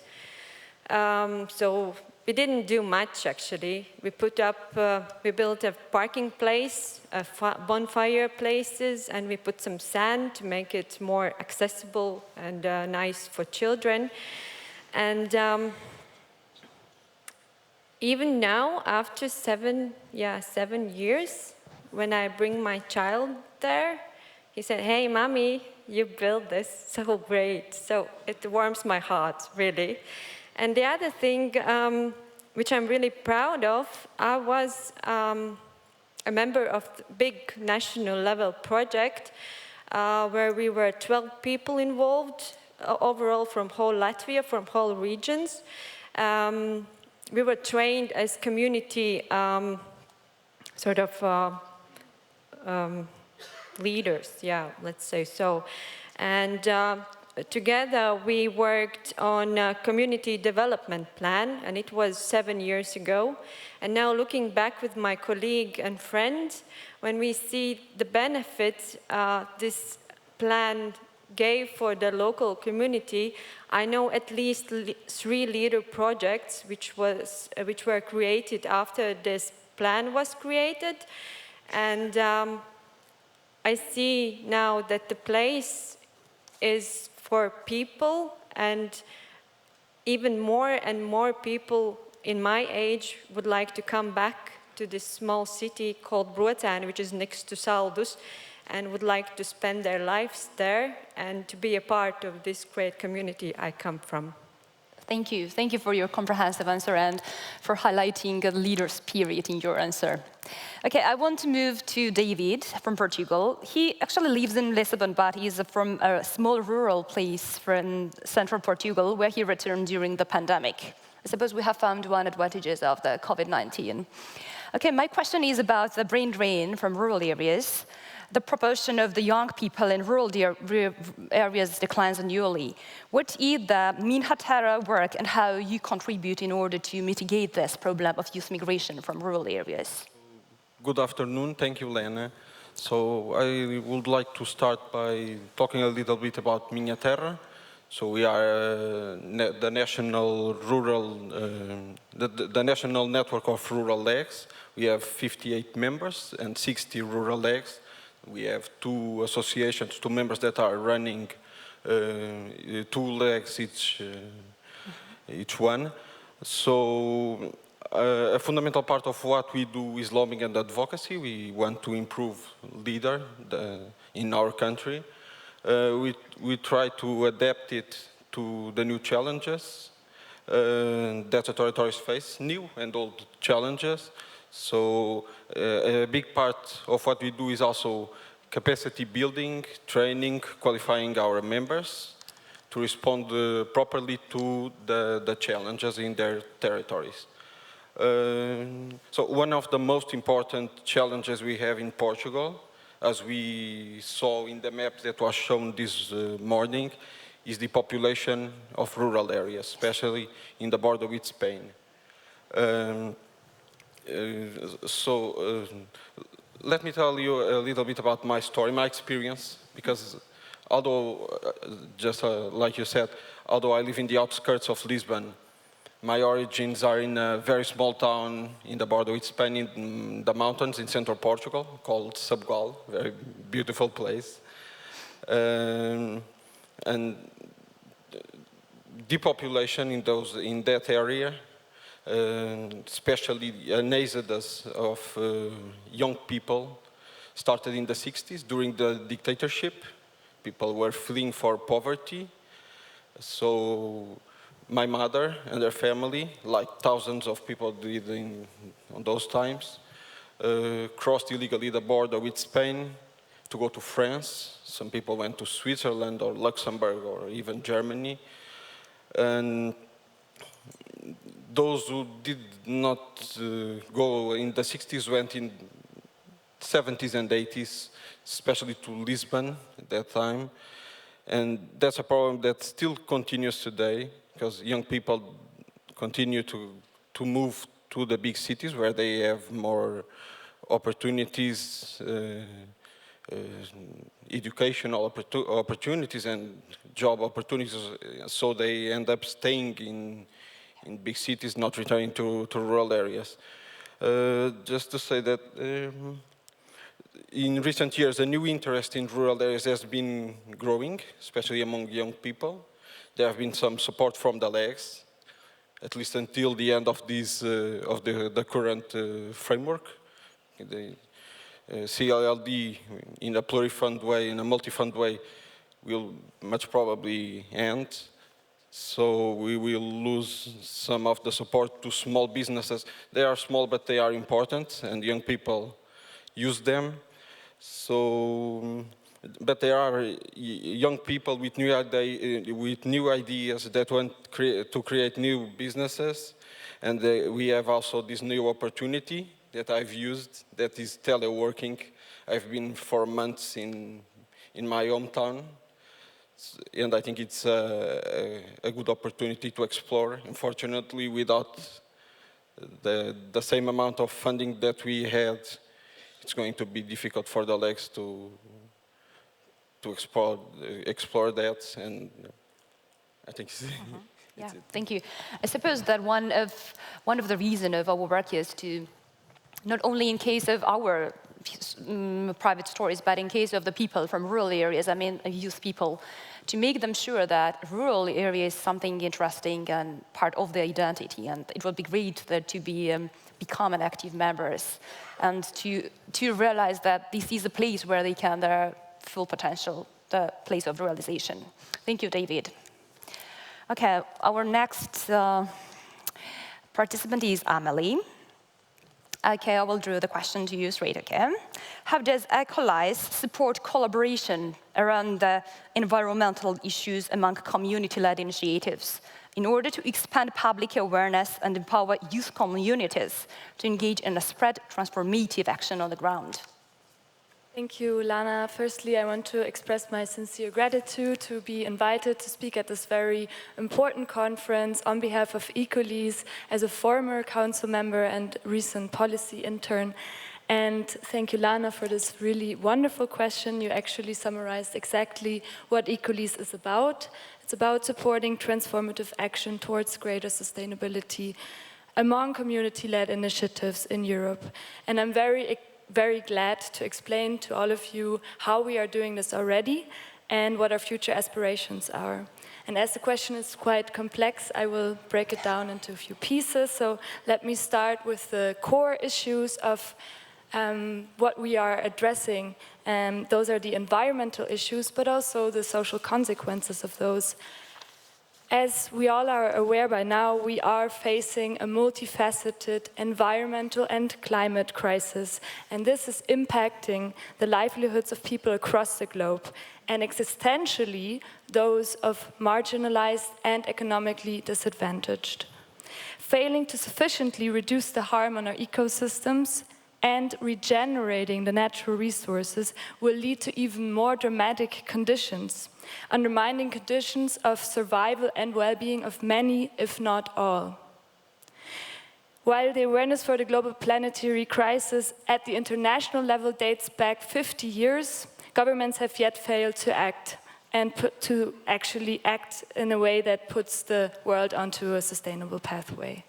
So we didn't do much, actually. We put up, we built a parking place, bonfire places, and we put some sand to make it more accessible and nice for children. And even now, after 7 years, when I bring my child there, he said, "Hey, Mommy, you built this so great." So it warms my heart, really. And the other thing, which I'm really proud of, I was a member of the big national level project where we were 12 people involved, overall from whole Latvia, from whole regions. We were trained as community leaders, yeah, let's say so. And together we worked on a community development plan, and it was 7 years ago. And now looking back with my colleague and friend, when we see the benefits this plan gave for the local community, I know at least 3 leader projects which were created after this plan was created. And I see now that the place is for people, and even more and more people in my age would like to come back to this small city called Brotēni, which is next to Saldus, and would like to spend their lives there and to be a part of this great community I come from. Thank you. Thank you for your comprehensive answer and for highlighting a leader spirit in your answer. Okay, I want to move to David from Portugal. He actually lives in Lisbon, but he's from a small rural place from central Portugal where he returned during the pandemic. I suppose we have found one advantages of the COVID-19. Okay, my question is about the brain drain from rural areas. The proportion of the young people in rural areas declines annually. What is the Minhatera work and how you contribute in order to mitigate this problem of youth migration from rural areas? Good afternoon, thank you, Lena. So I would like to start by talking a little bit about Minhatera. So we are the national national network of rural legs. We have 58 members and 60 rural legs. We have 2 associations, 2 members that are running 2 legs each one. So a fundamental part of what we do is lobbying and advocacy. We want to improve leader in our country. We try to adapt it to the new challenges that the territories face, new and old challenges. So a big part of what we do is also capacity building, training, qualifying our members to respond properly to the challenges in their territories. So one of the most important challenges we have in Portugal, as we saw in the map that was shown this morning, is the population of rural areas, especially in the border with Spain. Let me tell you a little bit about my story, my experience, because although, just like you said, although I live in the outskirts of Lisbon, my origins are in a very small town in the border with Spain, in the mountains in central Portugal, called Sabugal, very beautiful place. And depopulation in that area, especially an exodus of young people, started in the 60s during the dictatorship. People were fleeing for poverty. So my mother and her family, like thousands of people did on those times, crossed illegally the border with Spain to go to France. Some people went to Switzerland or Luxembourg or even Germany. And those who did not go in the 60s went in 70s and 80s, especially to Lisbon at that time. And that's a problem that still continues today, because young people continue to move to the big cities where they have more opportunities, educational opportunities and job opportunities, so they end up staying in big cities, not returning to rural areas. Just to say that in recent years, a new interest in rural areas has been growing, especially among young people. There have been some support from the LEGs, at least until the end of this of the current framework. The CLLD, in a plurifund way, in a multi-fund way, will much probably end. So we will lose some of the support to small businesses. They are small, but they are important, and young people use them. So, but there are young people with new ideas that want to create new businesses, and we have also this new opportunity that I've used, that is teleworking. I've been for months in my hometown, and I think it's a good opportunity to explore. Unfortunately, without the same amount of funding that we had, it's going to be difficult for the LEGs to explore that, and I think Yeah, thank you. I suppose that one of the reasons of our work is to, not only in case of our private stories, but in case of the people from rural areas, I mean youth people, to make them sure that rural area is something interesting and part of their identity, and it would be great that to become an active members, and to realize that this is a place where they can their full potential, the place of realization. Thank you, David. Okay, our next participant is Amelie. Okay, I will draw the question to you straight, okay? How does Ecolise support collaboration around the environmental issues among community-led initiatives in order to expand public awareness and empower youth communities to engage in a spread transformative action on the ground? Thank you, Lana. Firstly, I want to express my sincere gratitude to be invited to speak at this very important conference on behalf of Ecolise as a former council member and recent policy intern. And thank you, Lana, for this really wonderful question. You actually summarized exactly what Ecolise is about. It's about supporting transformative action towards greater sustainability among community-led initiatives in Europe. And I'm very glad to explain to all of you how we are doing this already and what our future aspirations are. And as the question is quite complex, I will break it down into a few pieces. So let me start with the core issues of what we are addressing. Those are the environmental issues, but also the social consequences of those. As we all are aware by now, we are facing a multifaceted environmental and climate crisis, and this is impacting the livelihoods of people across the globe, and existentially those of marginalized and economically disadvantaged. Failing to sufficiently reduce the harm on our ecosystems and regenerating the natural resources will lead to even more dramatic conditions, undermining conditions of survival and well-being of many, if not all. While the awareness for the global planetary crisis at the international level dates back 50 years, governments have yet failed to act and to actually act in a way that puts the world onto a sustainable pathway.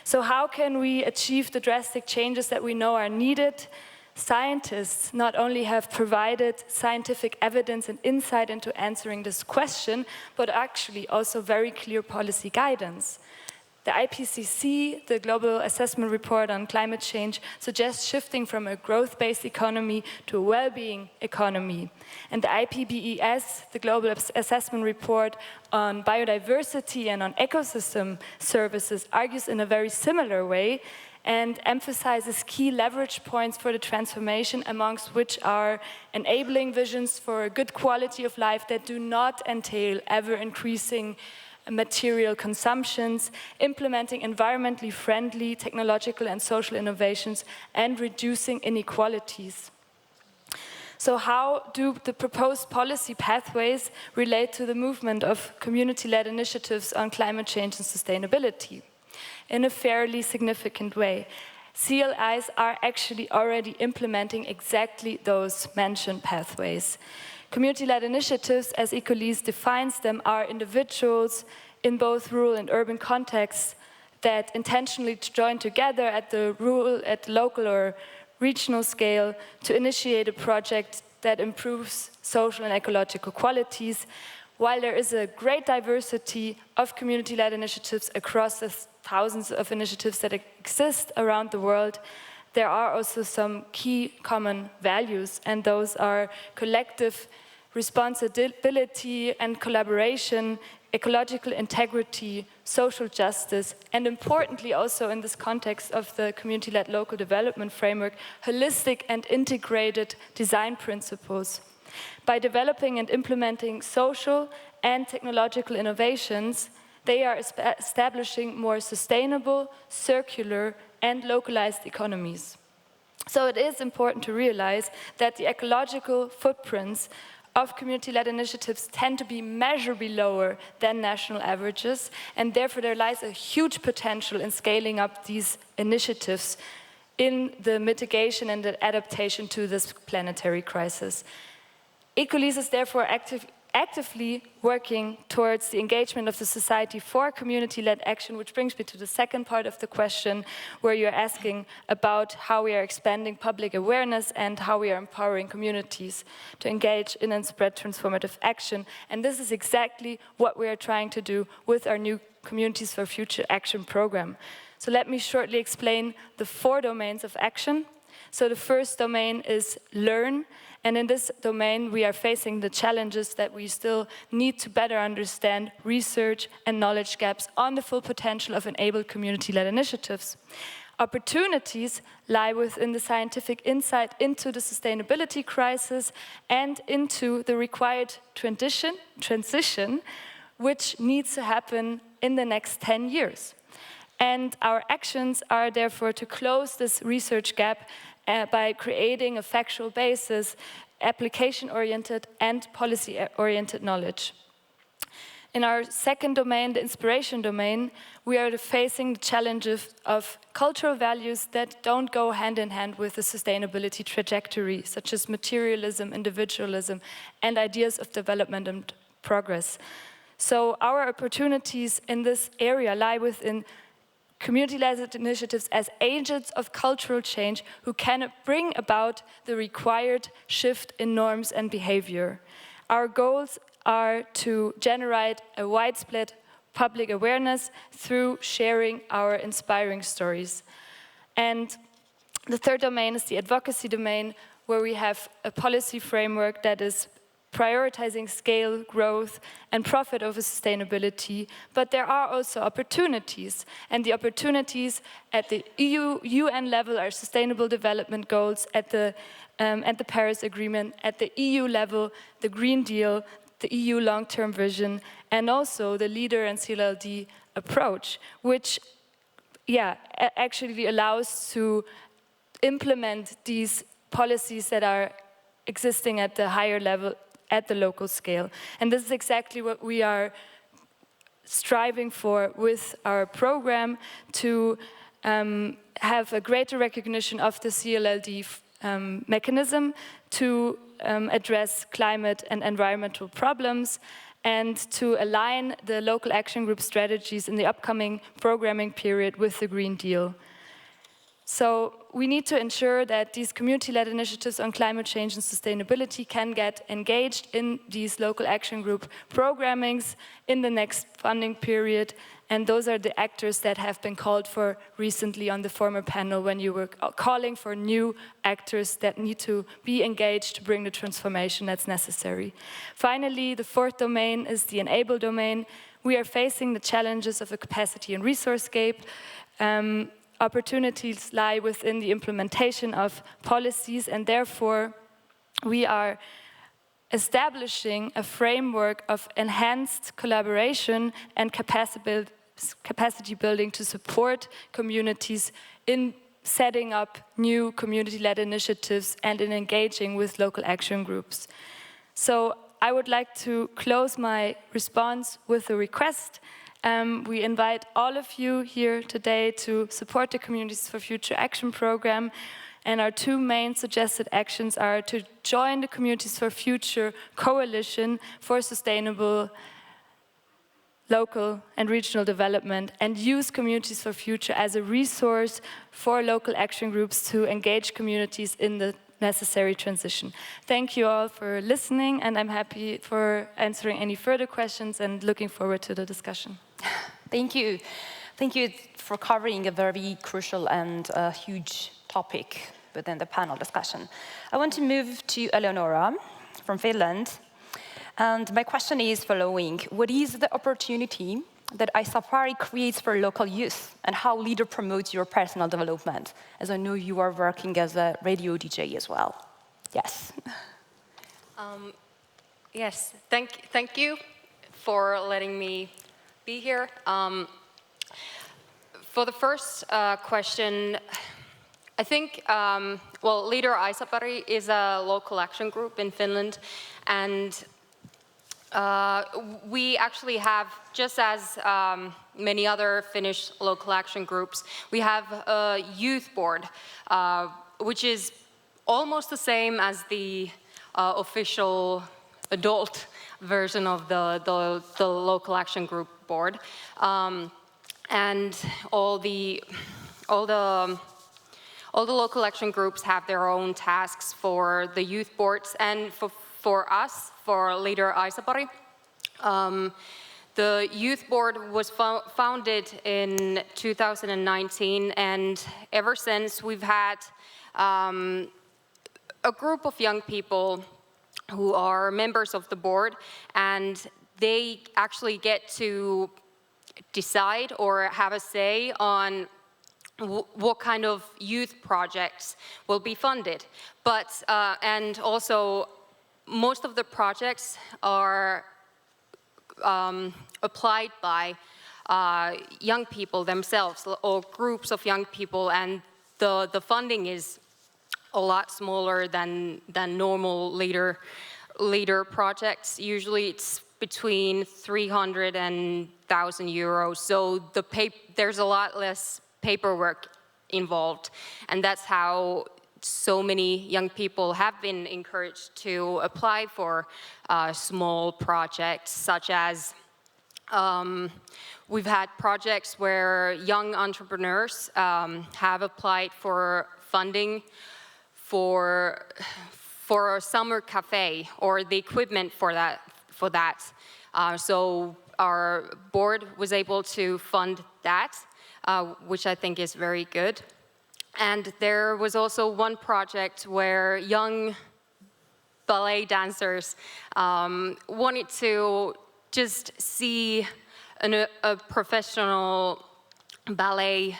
So how can we achieve the drastic changes that we know are needed? Scientists not only have provided scientific evidence and insight into answering this question, but actually also very clear policy guidance. The IPCC, the Global Assessment Report on Climate Change, suggests shifting from a growth-based economy to a well-being economy. And the IPBES, the Global Assessment Report on Biodiversity and on Ecosystem Services, argues in a very similar way and emphasizes key leverage points for the transformation, amongst which are enabling visions for a good quality of life that do not entail ever-increasing material consumptions, implementing environmentally friendly technological and social innovations, and reducing inequalities. So how do the proposed policy pathways relate to the movement of community-led initiatives on climate change and sustainability? In a fairly significant way. CLIs are actually already implementing exactly those mentioned pathways. Community-led initiatives, as Ecolese defines them, are individuals in both rural and urban contexts that intentionally join together at the local or regional scale to initiate a project that improves social and ecological qualities. While there is a great diversity of community-led initiatives across the thousands of initiatives that exist around the world, there are also some key common values, and those are collective responsibility and collaboration, ecological integrity, social justice, and importantly also in this context of the community-led local development framework, holistic and integrated design principles. By developing and implementing social and technological innovations, they are establishing more sustainable, circular, and localized economies. So it is important to realize that the ecological footprints of community-led initiatives tend to be measurably lower than national averages, and therefore there lies a huge potential in scaling up these initiatives in the mitigation and the adaptation to this planetary crisis. Ecolese is therefore actively working towards the engagement of the society for community-led action, which brings me to the second part of the question, where you're asking about how we are expanding public awareness and how we are empowering communities to engage in and spread transformative action. And this is exactly what we are trying to do with our new Communities for Future Action program. So let me shortly explain the 4 domains of action. So the first domain is learn. And in this domain, we are facing the challenges that we still need to better understand research and knowledge gaps on the full potential of enabled community-led initiatives. Opportunities lie within the scientific insight into the sustainability crisis and into the required transition, which needs to happen in the next 10 years. And our actions are therefore to close this research gap by creating a factual basis, application-oriented and policy-oriented knowledge. In our second domain, the inspiration domain, we are facing the challenges of cultural values that don't go hand in hand with the sustainability trajectory, such as materialism, individualism, and ideas of development and progress. So our opportunities in this area lie within community-led initiatives as agents of cultural change who can bring about the required shift in norms and behavior. Our goals are to generate a widespread public awareness through sharing our inspiring stories. And the third domain is the advocacy domain, where we have a policy framework that is prioritizing scale, growth, and profit over sustainability, but there are also opportunities, and the opportunities at the UN level are Sustainable Development Goals, at the Paris Agreement, at the EU level, the Green Deal, the EU long-term vision, and also the leader and CLLD approach, which actually allows to implement these policies that are existing at the higher level at the local scale. And this is exactly what we are striving for with our program, to have a greater recognition of the CLLD mechanism to address climate and environmental problems, and to align the local action group strategies in the upcoming programming period with the Green Deal. So we need to ensure that these community-led initiatives on climate change and sustainability can get engaged in these local action group programmings in the next funding period. And those are the actors that have been called for recently on the former panel, when you were calling for new actors that need to be engaged to bring the transformation that's necessary. Finally, the fourth domain is the enable domain. We are facing the challenges of a capacity and resource gap. Opportunities lie within the implementation of policies, and therefore we are establishing a framework of enhanced collaboration and capacity building to support communities in setting up new community-led initiatives and in engaging with local action groups. So I would like to close my response with a request. We invite all of you here today to support the Communities for Future Action program. And our two main suggested actions are to join the Communities for Future Coalition for Sustainable Local and Regional Development, and use Communities for Future as a resource for local action groups to engage communities in the necessary transition. Thank you all for listening, and I'm happy for answering any further questions and looking forward to the discussion. Thank you. Thank you for covering a very crucial and huge topic within the panel discussion. I want to move to Eleonora from Finland. And my question is following: what is the opportunity that iSafari creates for local youth, and how Leader promotes your personal development? As I know you are working as a radio DJ as well. Yes. Yes, thank you for letting me be here. For the first question, I think, well, Leader iSafari is a local action group in Finland, and we actually have, just as many other Finnish local action groups, we have a youth board, which is almost the same as the official adult version of the local action group board. And all the local action groups have their own tasks for the youth boards, and for us, for Leader iSafari, the youth board was founded in 2019, and ever since we've had a group of young people who are members of the board, and they actually get to decide or have a say on what kind of youth projects will be funded. But, and also, most of the projects are applied by young people themselves, or groups of young people, and the funding is a lot smaller than normal leader projects. Usually it's between 300 and 1,000 euros, so there's a lot less paperwork involved, and that's how so many young people have been encouraged to apply for small projects, such as we've had projects where young entrepreneurs have applied for funding for a summer cafe, or the equipment for that. So our board was able to fund that, which I think is very good. And there was also one project where young ballet dancers wanted to just see a professional ballet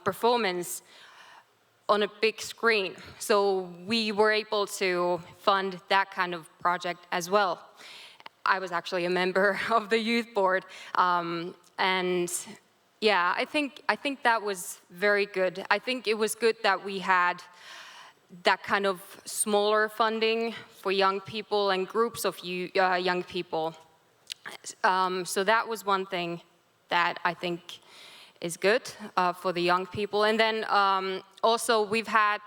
performance on a big screen. So we were able to fund that kind of project as well. I was actually a member of the youth board, and yeah, I think that was very good. I think it was good that we had that kind of smaller funding for young people and groups of young people. So that was one thing that I think is good for the young people. And then also we've had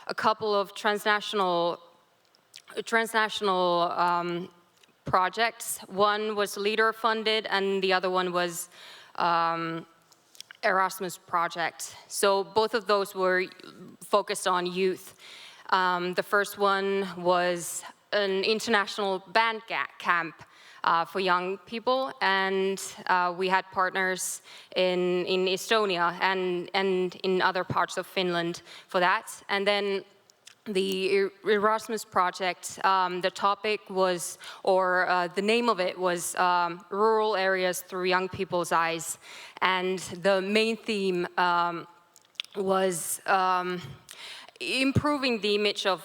a couple of transnational projects. One was leader funded and the other one was Erasmus project. So both of those were focused on youth. The first one was an international band camp for young people, and we had partners in Estonia and in other parts of Finland for that. And then the Erasmus project, the topic was, or the name of it was Rural Areas Through Young People's Eyes. And the main theme was improving the image of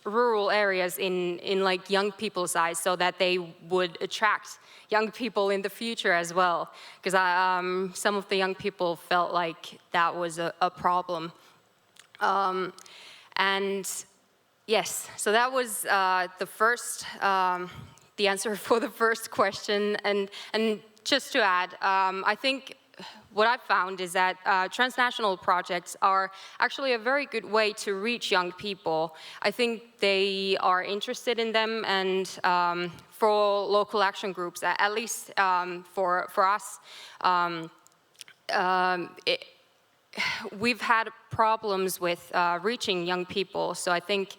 rural areas in like young people's eyes, so that they would attract young people in the future as well. Because some of the young people felt like that was a problem. And yes, so that was the answer for the first question. And just to add, I think what I've found is that transnational projects are actually a very good way to reach young people. I think they are interested in them, and for local action groups, at least for us, we've had problems with reaching young people. So I think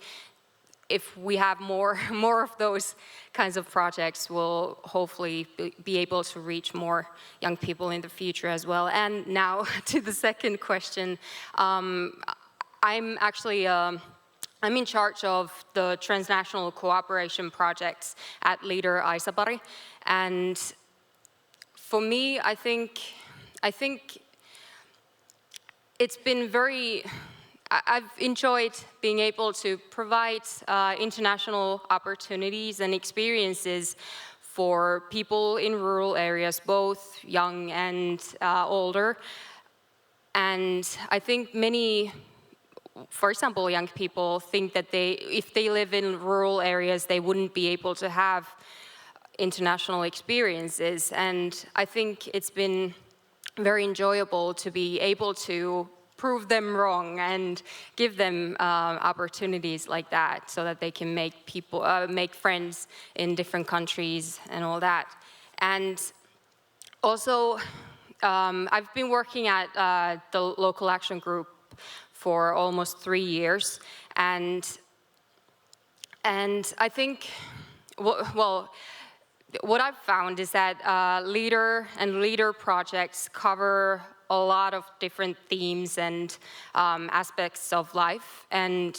if we have more of those kinds of projects, we'll hopefully be able to reach more young people in the future as well. And now to the second question, I'm actually I'm in charge of the transnational cooperation projects at Leader Aisapari, and for me, I think it's been I've enjoyed being able to provide international opportunities and experiences for people in rural areas, both young and older. And I think many, for example, young people think that if they live in rural areas, they wouldn't be able to have international experiences. And I think it's been very enjoyable to be able to prove them wrong and give them opportunities like that, so that they can make friends in different countries and all that. And also, I've been working at the local action group for almost 3 years, and I think, well, what I've found is that leader projects cover a lot of different themes and aspects of life, and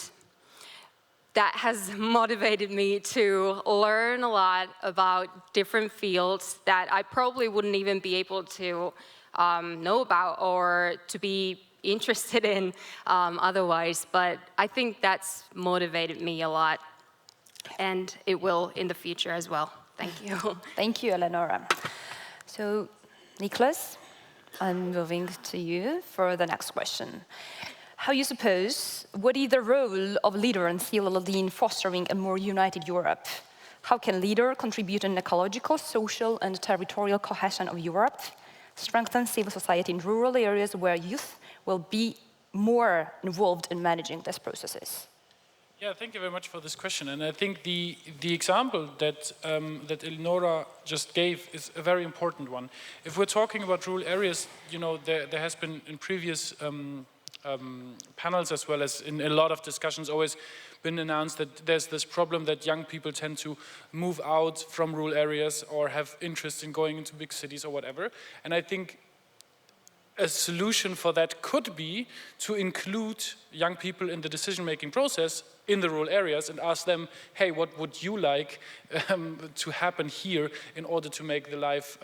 that has motivated me to learn a lot about different fields that I probably wouldn't even be able to know about or to be interested in otherwise. But I think that's motivated me a lot, and it will in the future as well. Thank you. Thank you, Eleonora. So, Niklas, I'm moving to you for the next question. How you suppose, what is the role of Leader and CLLD in fostering a more united Europe? How can Leader contribute in ecological, social and territorial cohesion of Europe, strengthen civil society in rural areas where youth will be more involved in managing these processes? Yeah, thank you very much for this question. And I think the example that Eleonora just gave is a very important one. If we're talking about rural areas, you know, there has been in previous panels, as well as in a lot of discussions, always been announced that there's this problem that young people tend to move out from rural areas or have interest in going into big cities or whatever. And I think a solution for that could be to include young people in the decision-making process in the rural areas and ask them, hey, what would you like to happen here in order to make the life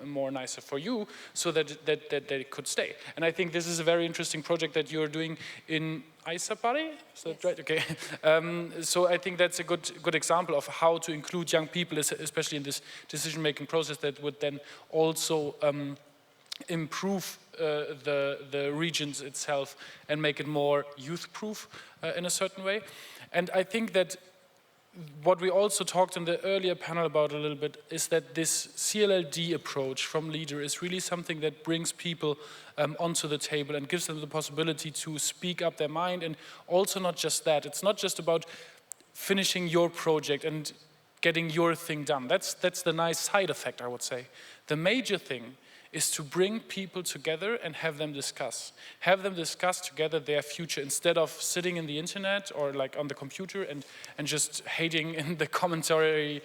more nicer for you, so that they could stay. And I think this is a very interesting project that you're doing in Aysapari, is that right? Okay. So I think that's a good example of how to include young people, especially in this decision-making process, that would then also improve the regions itself and make it more youth-proof in a certain way. And I think that what we also talked in the earlier panel about a little bit is that this CLLD approach from LEADER is really something that brings people onto the table and gives them the possibility to speak up their mind. And also not just that, it's not just about finishing your project and getting your thing done. That's the nice side effect, I would say. The major thing is to bring people together and have them discuss. Have them discuss together their future instead of sitting in the internet or like on the computer and just hating in the commentary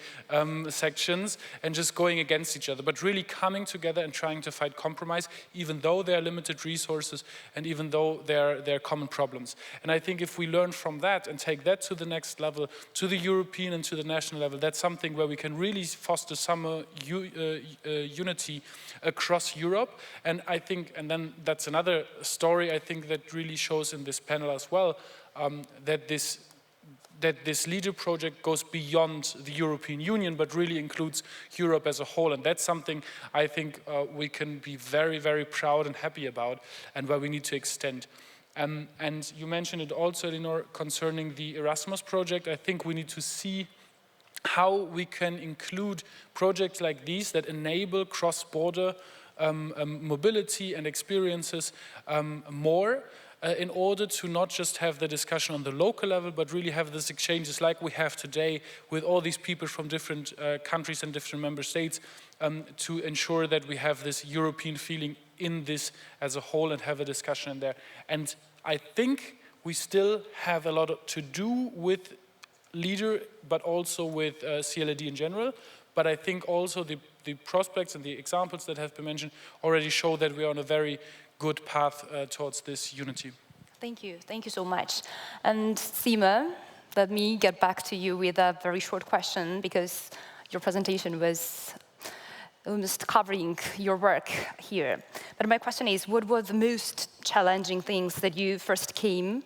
sections and just going against each other, but really coming together and trying to find compromise, even though there are limited resources and even though there are common problems. And I think if we learn from that and take that to the next level, to the European and to the national level, that's something where we can really foster some unity across Europe. And I think, and then that's another story I think that really shows in this panel as well, that this LEADER project goes beyond the European Union, but really includes Europe as a whole. And that's something I think we can be very, very proud and happy about, and where we need to extend. And you mentioned it also, Elinor, concerning the Erasmus project. I think we need to see how we can include projects like these that enable cross-border mobility and experiences more in order to not just have the discussion on the local level, but really have these exchanges like we have today with all these people from different countries and different member states to ensure that we have this European feeling in this as a whole and have a discussion in there. And I think we still have a lot to do with LEADER, but also with CLD in general. But I think also the prospects and the examples that have been mentioned already show that we are on a very good path towards this unity. Thank you so much. And Sima, let me get back to you with a very short question, because your presentation was almost covering your work here. But my question is, what were the most challenging things that you first came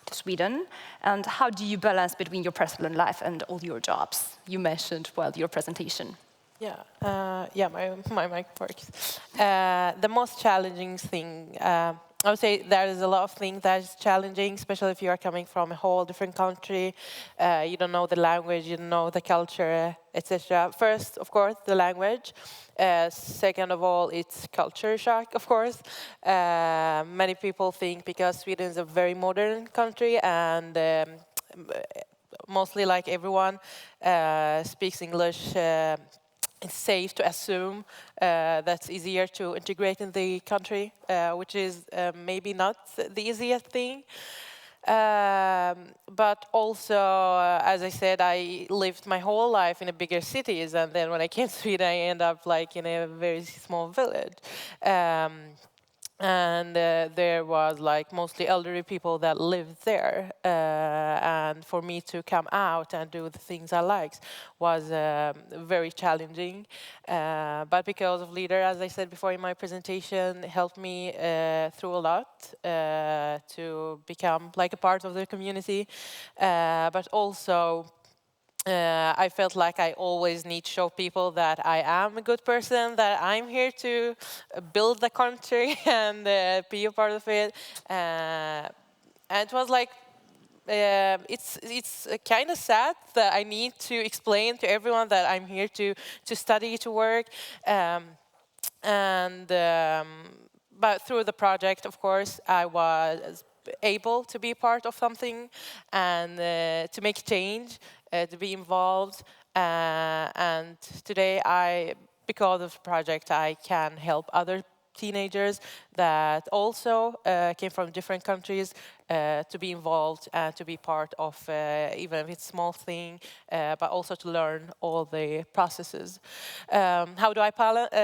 to Sweden, and how do you balance between your personal life and all your jobs? You mentioned, well, your presentation. My mic works. The most challenging thing, I would say there is a lot of things that is challenging, especially if you are coming from a whole different country. You don't know the language, you don't know the culture, etc. First, of course, the language. Second of all, it's culture shock, of course. Many people think because Sweden is a very modern country and mostly like everyone speaks English, it's safe to assume that's easier to integrate in the country, which is maybe not the easiest thing. But also, as I said, I lived my whole life in a bigger cities, and then when I came to Sweden, I ended up like in a very small village. And there was like mostly elderly people that lived there, and for me to come out and do the things I liked was very challenging. But because of LEADER, as I said before in my presentation, helped me through a lot to become like a part of the community, but also I felt like I always need to show people that I am a good person, that I'm here to build the country and be a part of it. And it was like, it's kind of sad that I need to explain to everyone that I'm here to study, to work. But through the project, of course, I was able to be part of something and to make change, to be involved. And today, because of the project, I can help other teenagers that also came from different countries to be involved and to be part of even if it's a small thing, but also to learn all the processes. How do I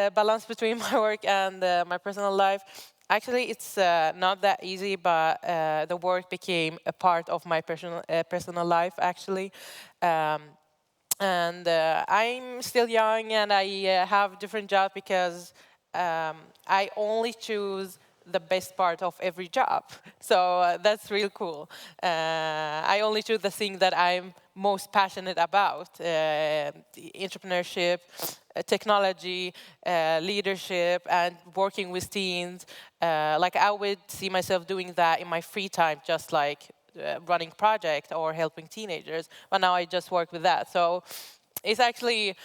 balance between my work and my personal life? Actually, it's not that easy, but the work became a part of my personal life, actually. And I'm still young and I have different jobs because I only choose the best part of every job. So that's real cool. I only choose the thing that I'm most passionate about. Entrepreneurship, technology, leadership, and working with teens. Like I would see myself doing that in my free time, just like running project or helping teenagers, but now I just work with that. So it's actually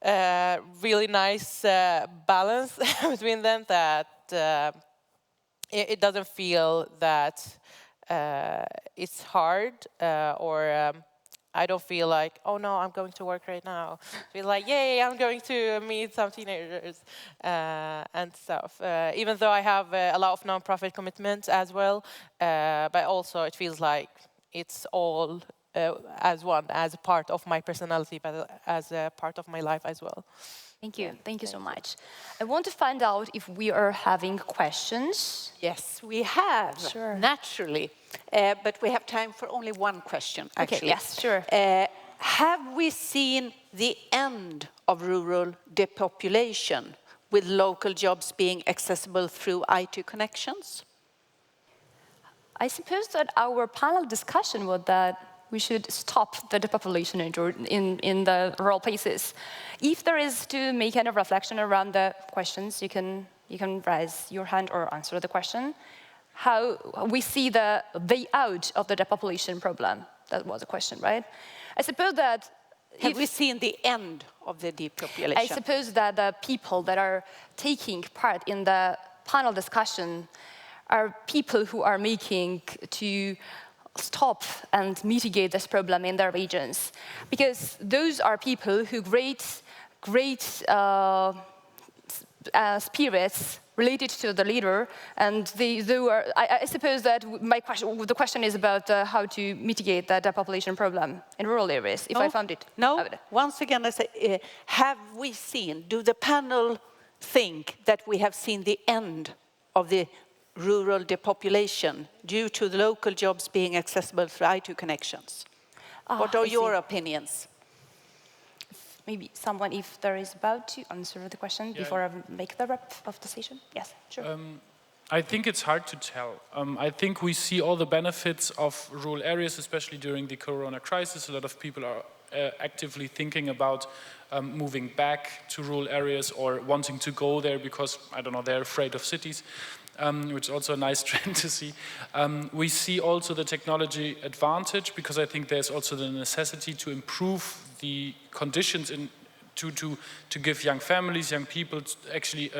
a really nice balance between them that it doesn't feel that it's hard or I don't feel like, oh no, I'm going to work right now. I feel like, yay, I'm going to meet some teenagers and stuff. Even though I have a lot of non-profit commitments as well, but also it feels like it's all as one, as a part of my personality, but as a part of my life as well. Thank you. Thank you so much. I want to find out if we are having questions. Yes, we have, Sure. naturally. But we have time for only one question, actually. Okay, yes, sure. Have we seen the end of rural depopulation with local jobs being accessible through IT connections? I suppose that our panel discussion was that we should stop the depopulation in the rural places. If there is to make any reflection around the questions, you can raise your hand or answer the question. How we see the way out of the depopulation problem. That was a question, right? I suppose that have we seen the end of the depopulation? I suppose that the people that are taking part in the panel discussion are people who are making to stop and mitigate this problem in their regions. Because those are people who great spirits related to the leader, and I suppose that the question is about how to mitigate the depopulation problem in rural areas, if I found it. No, once again I say, have we seen, do the panel think that we have seen the end of the rural depopulation due to the local jobs being accessible through IT connections? What are your opinions? Maybe someone, if there is about to answer the question before I make the wrap of the session. Yes, sure. I think it's hard to tell. I think we see all the benefits of rural areas, especially during the corona crisis. A lot of people are actively thinking about moving back to rural areas or wanting to go there because, I don't know, they're afraid of cities. Which is also a nice trend to see. We see also the technology advantage because I think there's also the necessity to improve the conditions to give young families, young people actually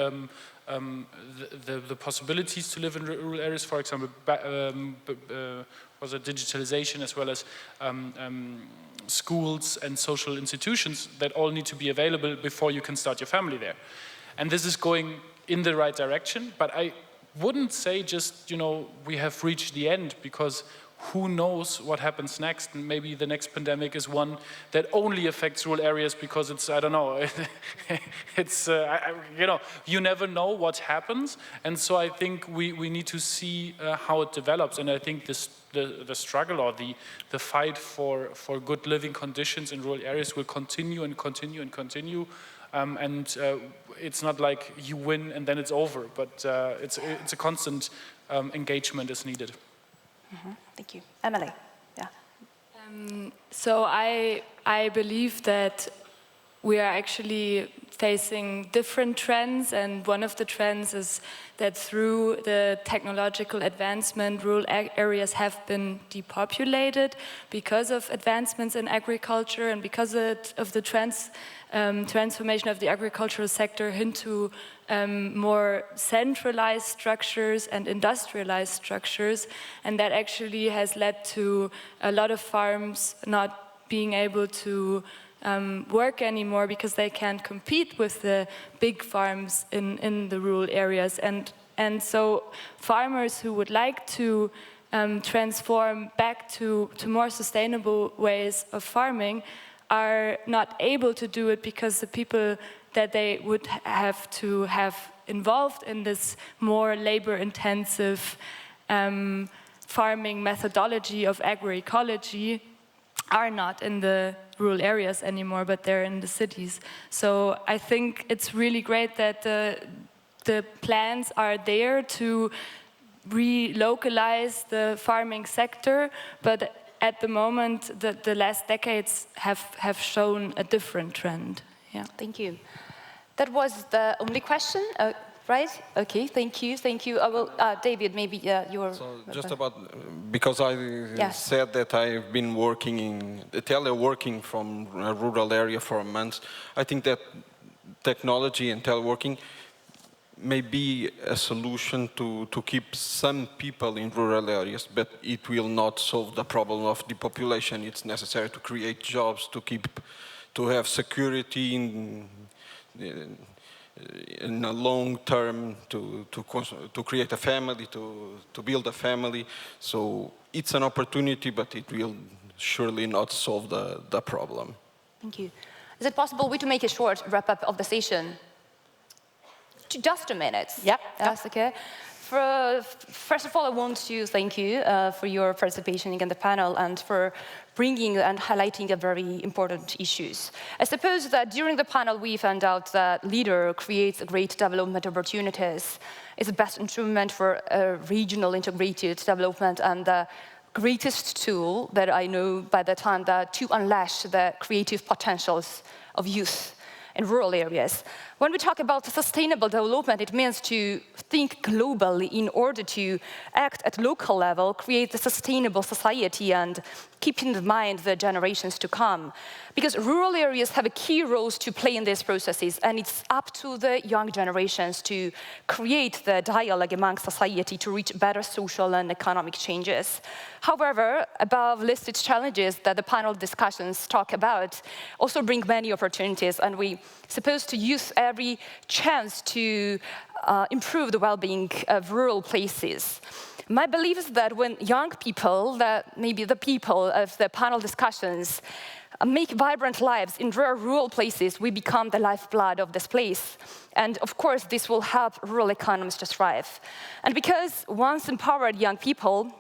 the possibilities to live in rural areas. For example, was it digitalization as well as schools and social institutions that all need to be available before you can start your family there. And this is going in the right direction, but I wouldn't say just, we have reached the end, because who knows what happens next, and maybe the next pandemic is one that only affects rural areas because it's, I don't know, it's, you never know what happens, and so I think we need to see how it develops, and I think the struggle or the fight for good living conditions in rural areas will continue and continue and continue. It's not like you win and then it's over, but it's a constant engagement is needed. Mm-hmm. Thank you. Emily. Yeah. So I believe that we are actually facing different trends, and one of the trends is that through the technological advancement, rural areas have been depopulated because of advancements in agriculture and because of the transformation of the agricultural sector into more centralized structures and industrialized structures, and that actually has led to a lot of farms not being able to work anymore because they can't compete with the big farms in the rural areas. And so farmers who would like to transform back to more sustainable ways of farming are not able to do it because the people that they would have to have involved in this more labor-intensive farming methodology of agroecology are not in the rural areas anymore, but they're in the cities. So I think it's really great that the plans are there to relocalize the farming sector, but at the moment, the last decades have shown a different trend. Yeah. Thank you. That was the only question, right? Okay, thank you, thank you. I will, David, maybe you were... So just about, because I said that I've been teleworking from a rural area for a month, I think that technology and teleworking may be a solution to keep some people in rural areas, but it will not solve the problem of depopulation. It's necessary to create jobs, to have security in a long term, to create a family, to build a family. So it's an opportunity, but it will surely not solve the problem. Thank you. Is it possible to make a short wrap-up of the session? Just a minute. Yep. That's okay. First of all, I want to thank you for your participation in the panel and for bringing and highlighting a very important issues. I suppose that during the panel we found out that leader creates great development opportunities. It's the best instrument for regional integrated development and the greatest tool that I know by the time that to unleash the creative potentials of youth in rural areas. When we talk about sustainable development, it means to think globally in order to act at local level, create a sustainable society and keep in mind the generations to come. Because rural areas have a key roles to play in these processes, and it's up to the young generations to create the dialogue among society to reach better social and economic changes. However, above listed challenges that the panel discussions talk about also bring many opportunities, and we're supposed to use every chance to improve the well-being of rural places. My belief is that when young people, that maybe the people of the panel discussions, make vibrant lives in rural places, we become the lifeblood of this place. And of course, this will help rural economies to thrive. And because once empowered young people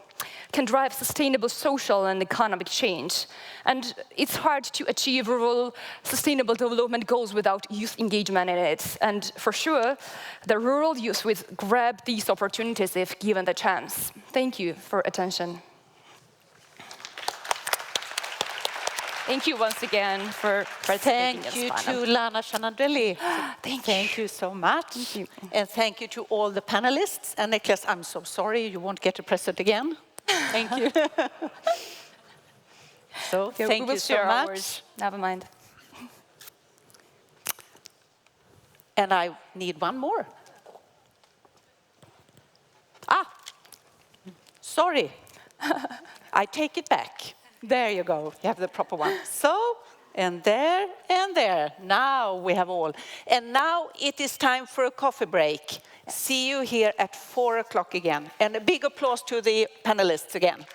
can drive sustainable social and economic change. And it's hard to achieve rural sustainable development goals without youth engagement in it. And for sure, the rural youth will grab these opportunities if given the chance. Thank you for attention. Thank you once again for participating in this panel. Thank you to Lana Shanandeli. Thank you so much. Thank you. And thank you to all the panelists. And Niklas, I'm so sorry you won't get a present again. Thank you. So thank you so much. Never mind. And I need one more. Sorry. I take it back. There you go. You have the proper one. So, and there, and there. Now we have all. And now it is time for a coffee break. See you here at 4 o'clock again. And a big applause to the panelists again.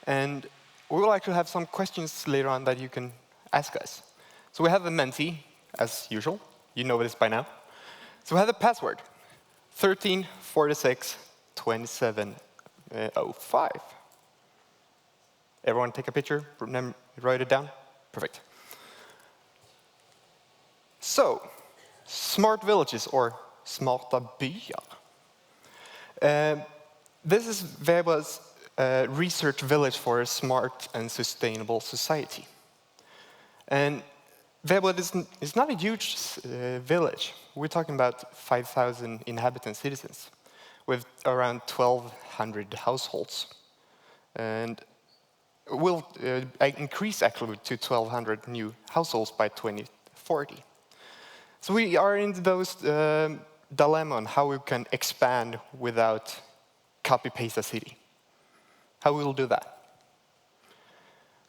And we would like to have some questions later on that you can ask us. So we have a Menti, as usual. You know this by now. So we have the password, 13462705. Everyone take a picture, write it down? Perfect. So, smart villages, or smarta byar. This is Weber's research village for a smart and sustainable society. And Veberöd is not a huge village. We're talking about 5,000 inhabitant citizens with around 1,200 households. And will increase actually to 1,200 new households by 2040. So we are in those dilemma on how we can expand without copy-paste a city. How we will do that.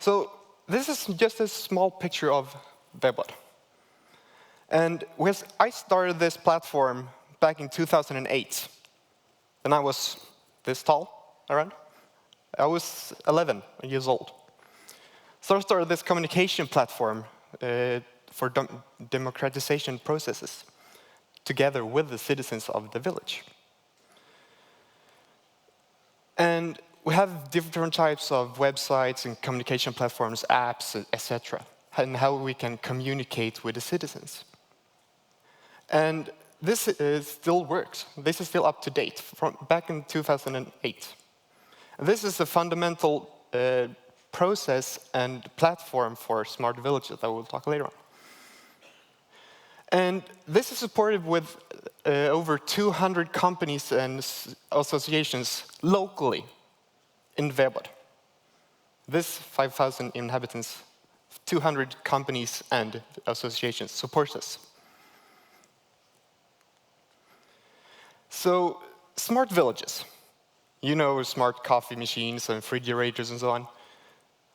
So this is just a small picture of Veberöd. And I started this platform back in 2008. And I was this tall, around. I was 11 years old. So I started this communication platform for democratization processes together with the citizens of the village. And we have different types of websites and communication platforms, apps, etc., and how we can communicate with the citizens. And this still works. This is still up to date from back in 2008. This is a fundamental process and platform for smart villages that we'll talk later on. And this is supported with over 200 companies and associations locally in Veberöd. This 5,000 inhabitants, 200 companies and associations support us. So, smart villages. You know, smart coffee machines and refrigerators and so on.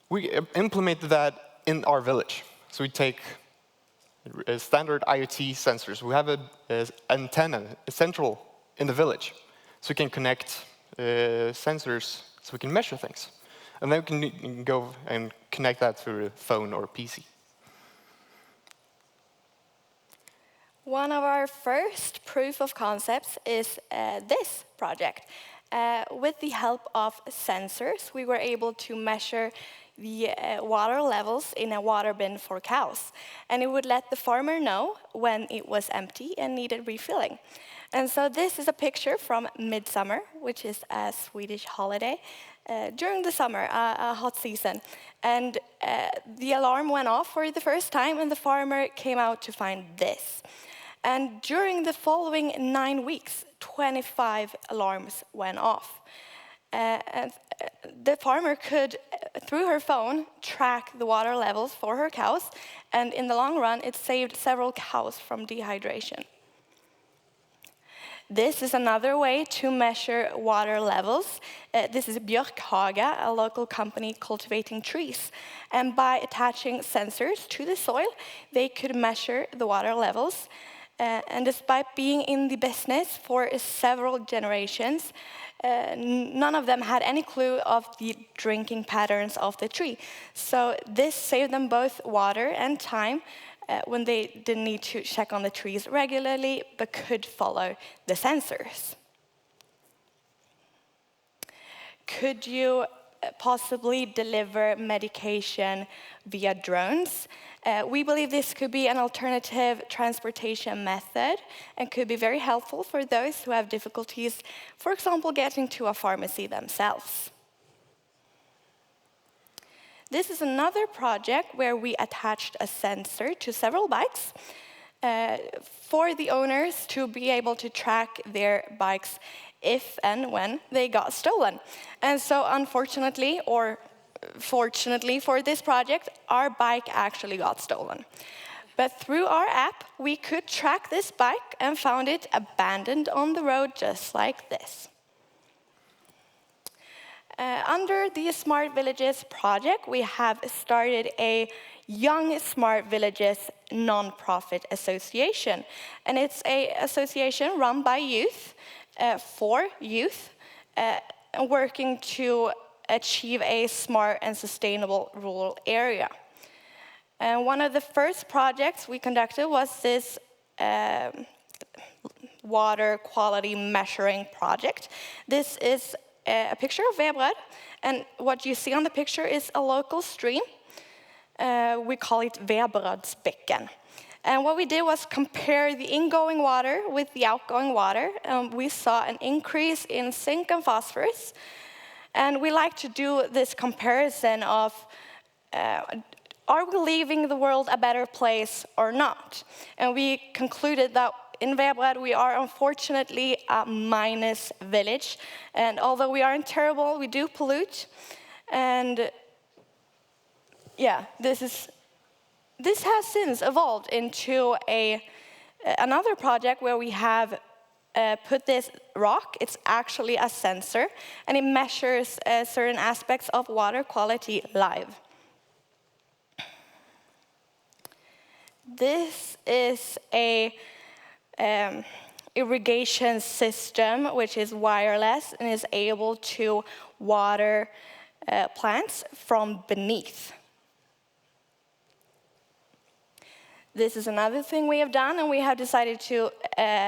We implemented that in our village. So we take standard IoT sensors. We have an antenna, central in the village. So we can connect sensors so we can measure things. And then we can go and connect that through a phone or a PC. One of our first proof of concepts is this project. With the help of sensors, we were able to measure the water levels in a water bin for cows. And it would let the farmer know when it was empty and needed refilling. And so this is a picture from midsummer, which is a Swedish holiday, during the summer, a hot season. And the alarm went off for the first time, and the farmer came out to find this. And during the following 9 weeks, 25 alarms went off. And the farmer could, through her phone, track the water levels for her cows, and in the long run, it saved several cows from dehydration. This is another way to measure water levels. This is Björkhaga, a local company cultivating trees. And by attaching sensors to the soil, they could measure the water levels. And despite being in the business for several generations, none of them had any clue of the drinking patterns of the tree. So this saved them both water and time when they didn't need to check on the trees regularly, but could follow the sensors. Could you possibly deliver medication via drones? We believe this could be an alternative transportation method and could be very helpful for those who have difficulties, for example, getting to a pharmacy themselves. This is another project where we attached a sensor to several bikes for the owners to be able to track their bikes if and when they got stolen. And so unfortunately, or fortunately for this project, our bike actually got stolen. But through our app, we could track this bike and found it abandoned on the road just like this. Under the Smart Villages project, we have started a Young Smart Villages non-profit association. And it's an association run by youth, for youth, working to achieve a smart and sustainable rural area. And one of the first projects we conducted was this water quality measuring project. This is a picture of Veberöd, and what you see on the picture is a local stream. We call it Veberödsbäcken. And what we did was compare the ingoing water with the outgoing water. We saw an increase in zinc and phosphorus. And we like to do this comparison of are we leaving the world a better place or not? And we concluded that in Veabrad, we are unfortunately a minus village. And although we aren't terrible, we do pollute. And yeah, this has since evolved into another project where we have put this rock. It's actually a sensor, and it measures certain aspects of water quality live. This is a irrigation system which is wireless and is able to water plants from beneath. This is another thing we have done, and we have decided to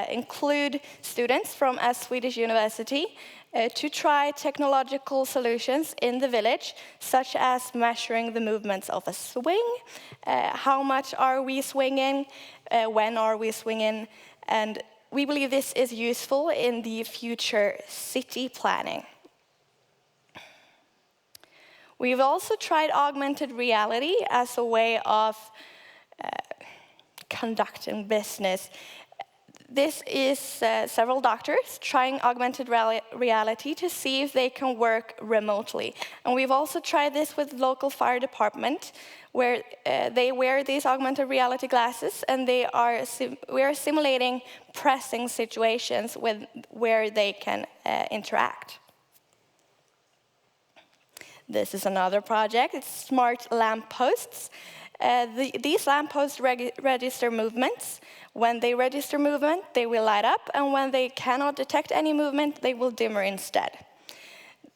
include students from a Swedish university to try technological solutions in the village, such as measuring the movements of a swing, how much are we swinging, when are we swinging, and we believe this is useful in the future city planning. We've also tried augmented reality as a way of conducting business. This is several doctors trying augmented reality to see if they can work remotely. And we've also tried this with local fire department, where they wear these augmented reality glasses, and we are simulating pressing situations where they can interact. This is another project. It's smart lampposts. These lampposts register movements. When they register movement, they will light up, and when they cannot detect any movement, they will dimmer instead.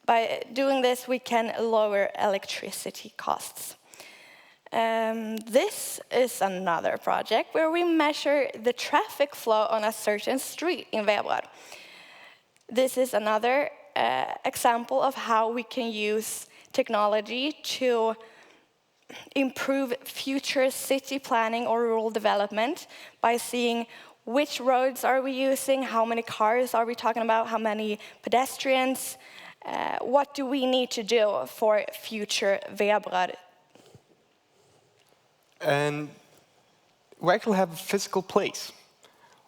By doing this, we can lower electricity costs. This is another project where we measure the traffic flow on a certain street in Veabrad. This is another example of how we can use technology to improve future city planning or rural development by seeing which roads are we using, how many cars are we talking about, how many pedestrians, what do we need to do for future Veabrad. And we actually have a physical place.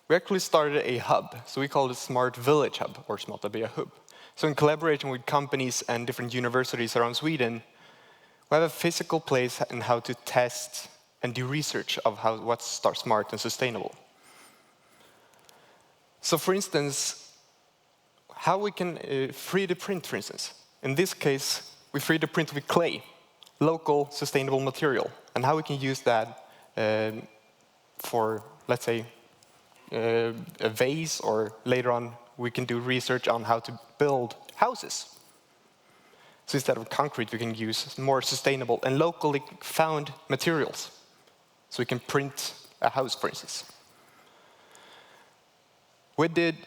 We actually started a hub, so we call it Smart Village Hub, or Smarta Bya Hub. So in collaboration with companies and different universities around Sweden, we have a physical place in how to test and do research of what's smart and sustainable. So for instance, how we can 3D print, for instance. In this case, we 3D print with clay, local sustainable material, and how we can use that for, let's say, a vase, or later on we can do research on how to build houses. So instead of concrete, we can use more sustainable and locally found materials. So we can print a house, for instance. We did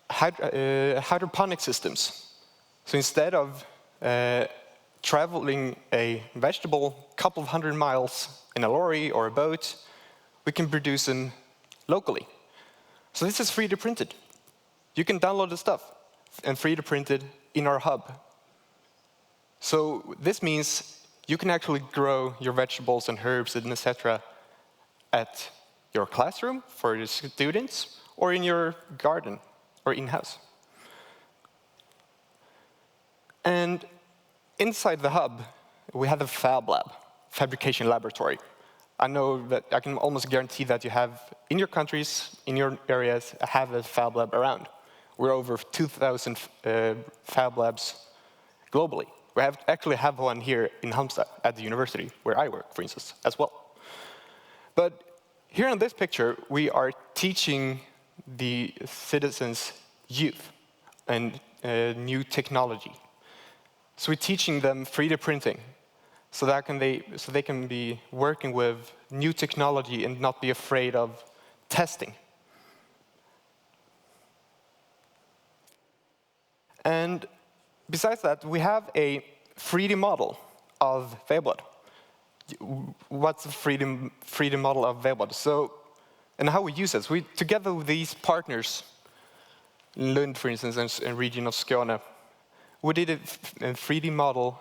hydroponic systems. So instead of traveling a vegetable a couple of 100 miles in a lorry or a boat, we can produce them locally. So this is 3D printed. You can download the stuff and 3D print it in our hub. So this means you can actually grow your vegetables and herbs and etc. at your classroom for your students, or in your garden, or in-house. And inside the hub, we have a fab lab, fabrication laboratory. I know that I can almost guarantee that you have, in your countries, in your areas, have a fab lab around. We're over 2,000 fab labs globally. We actually have one here in Halmstad at the university, where I work, for instance, as well. But here in this picture, we are teaching the citizens, youth, and new technology. So we're teaching them 3D printing, so they can be working with new technology and not be afraid of testing. And besides that, we have a 3D model of Veabrad. What's a 3D model of Veabrad? So, and how we use it. So we, together with these partners, in Lund, for instance, and region of Skåne, we did a 3D model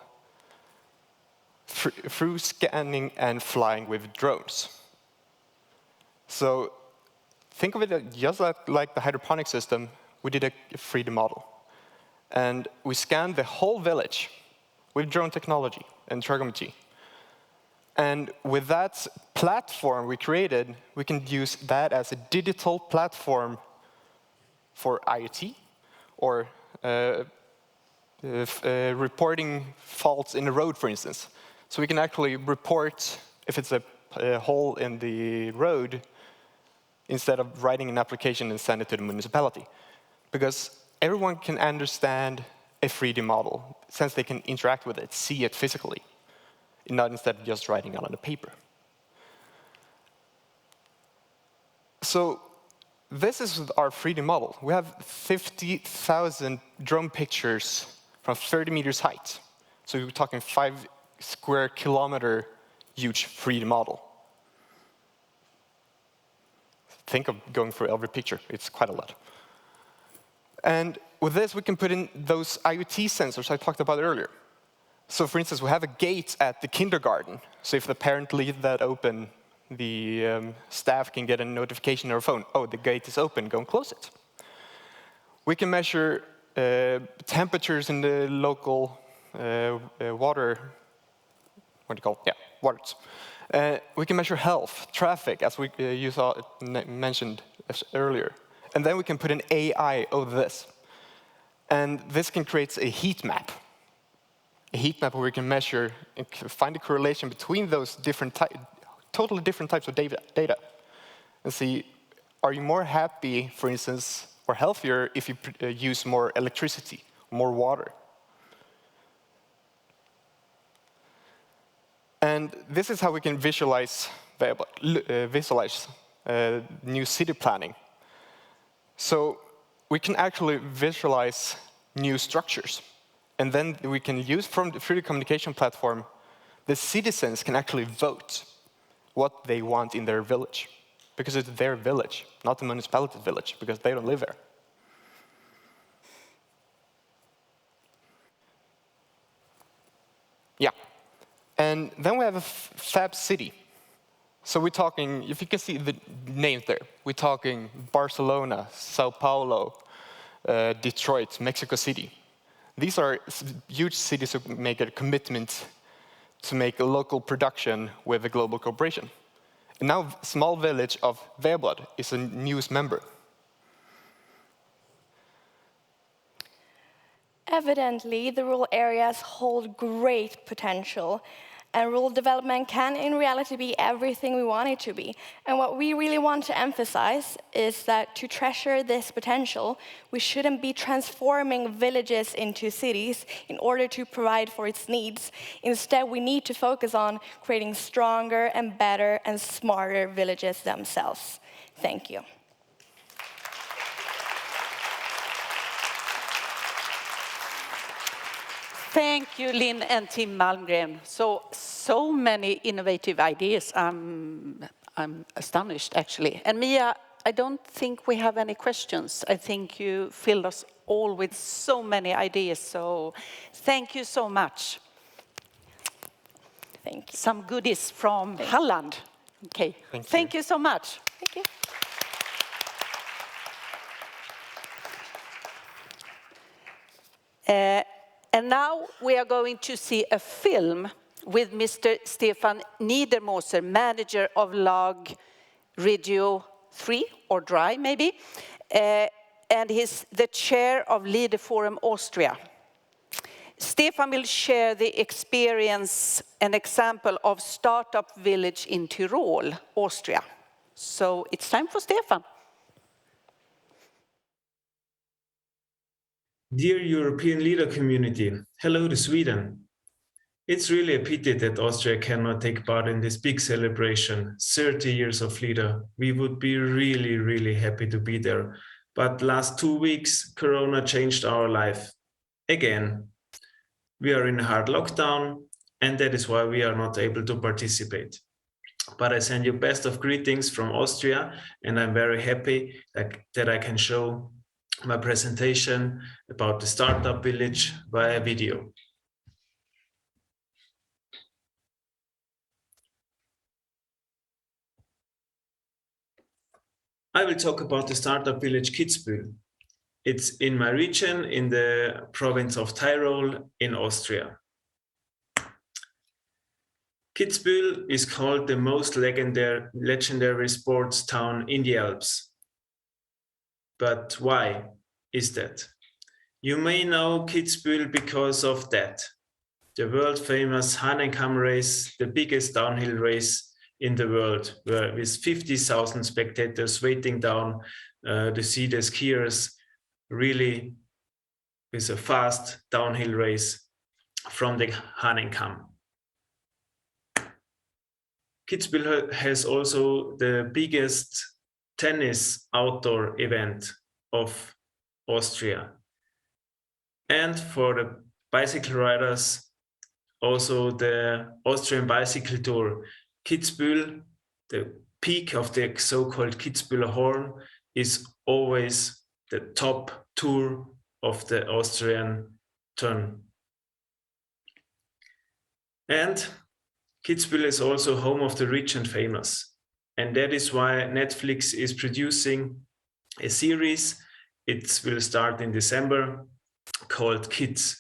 through scanning and flying with drones. So think of it just like the hydroponic system. We did a 3D model. And we scanned the whole village with drone technology and trigonometry. And with that platform we created, we can use that as a digital platform for IoT or reporting faults in the road, for instance. So we can actually report if it's a hole in the road instead of writing an application and send it to the municipality. Because everyone can understand a 3D model since they can interact with it, see it physically, not instead of just writing it on a paper. So this is our 3D model. We have 50,000 drone pictures from 30 meters height. So we're talking 5 square kilometer huge 3D model. Think of going through every picture. It's quite a lot. And with this, we can put in those IoT sensors I talked about earlier. So for instance, we have a gate at the kindergarten. So if the parent leaves that open, the staff can get a notification on their phone. Oh, the gate is open, go and close it. We can measure temperatures in the local water, what do you call it? Yeah, waters. We can measure health, traffic, as you mentioned earlier. And then we can put an AI over this. And this can create a heat map. A heat map where we can measure and find a correlation between those totally different types of data. And see, are you more happy, for instance, or healthier if you use more electricity, more water? And this is how we can visualize new city planning. So we can actually visualize new structures. And then we can use, through the communication platform, the citizens can actually vote what they want in their village. Because it's their village, not the municipality's village, because they don't live there. Yeah. And then we have a fab city. So we're talking, if you can see the names there, we're talking Barcelona, Sao Paulo, Detroit, Mexico City. These are huge cities who make a commitment to make a local production with a global corporation. And now small village of Veablad is a newest member. Evidently, the rural areas hold great potential, and rural development can, in reality, be everything we want it to be. And what we really want to emphasize is that to treasure this potential, we shouldn't be transforming villages into cities in order to provide for its needs. Instead, we need to focus on creating stronger and better and smarter villages themselves. Thank you. Thank you, Lynn and Tim Malmgren. So many innovative ideas. I'm astonished, actually. And Mia, I don't think we have any questions. I think you filled us all with so many ideas. So thank you so much. Thank you. Some goodies from Halland. Okay. Thank you so much. Thank you. And now we are going to see a film with Mr. Stefan Niedermoser, manager of Lag Radio 3, or DRY maybe, and he's the chair of Leader Forum Austria. Stefan will share the experience, an example of startup village in Tyrol, Austria. So it's time for Stefan. Dear European leader community, hello to Sweden. It's really a pity that Austria cannot take part in this big celebration, 30 years of leader. We would be really, really happy to be there. But last 2 weeks, Corona changed our life. Again, we are in a hard lockdown, and that is why we are not able to participate. But I send you best of greetings from Austria, and I'm very happy that I can show my presentation about the startup village via video. I will talk about the startup village Kitzbühel. It's in my region, in the province of Tyrol in Austria. Kitzbühel is called the most legendary sports town in the Alps. But why is that? You may know Kitzbühel because of that. The world-famous Hahnenkamm race, the biggest downhill race in the world, with 50,000 spectators waiting down to see the skiers really with a fast downhill race from the Hahnenkamm. Kitzbühel has also the biggest tennis outdoor event of Austria. And for the bicycle riders, also the Austrian Bicycle Tour. Kitzbühel, the peak of the so-called Kitzbühler Horn, is always the top tour of the Austrian turn. And Kitzbühel is also home of the rich and famous. And that is why Netflix is producing a series. It will start in December, called Kids.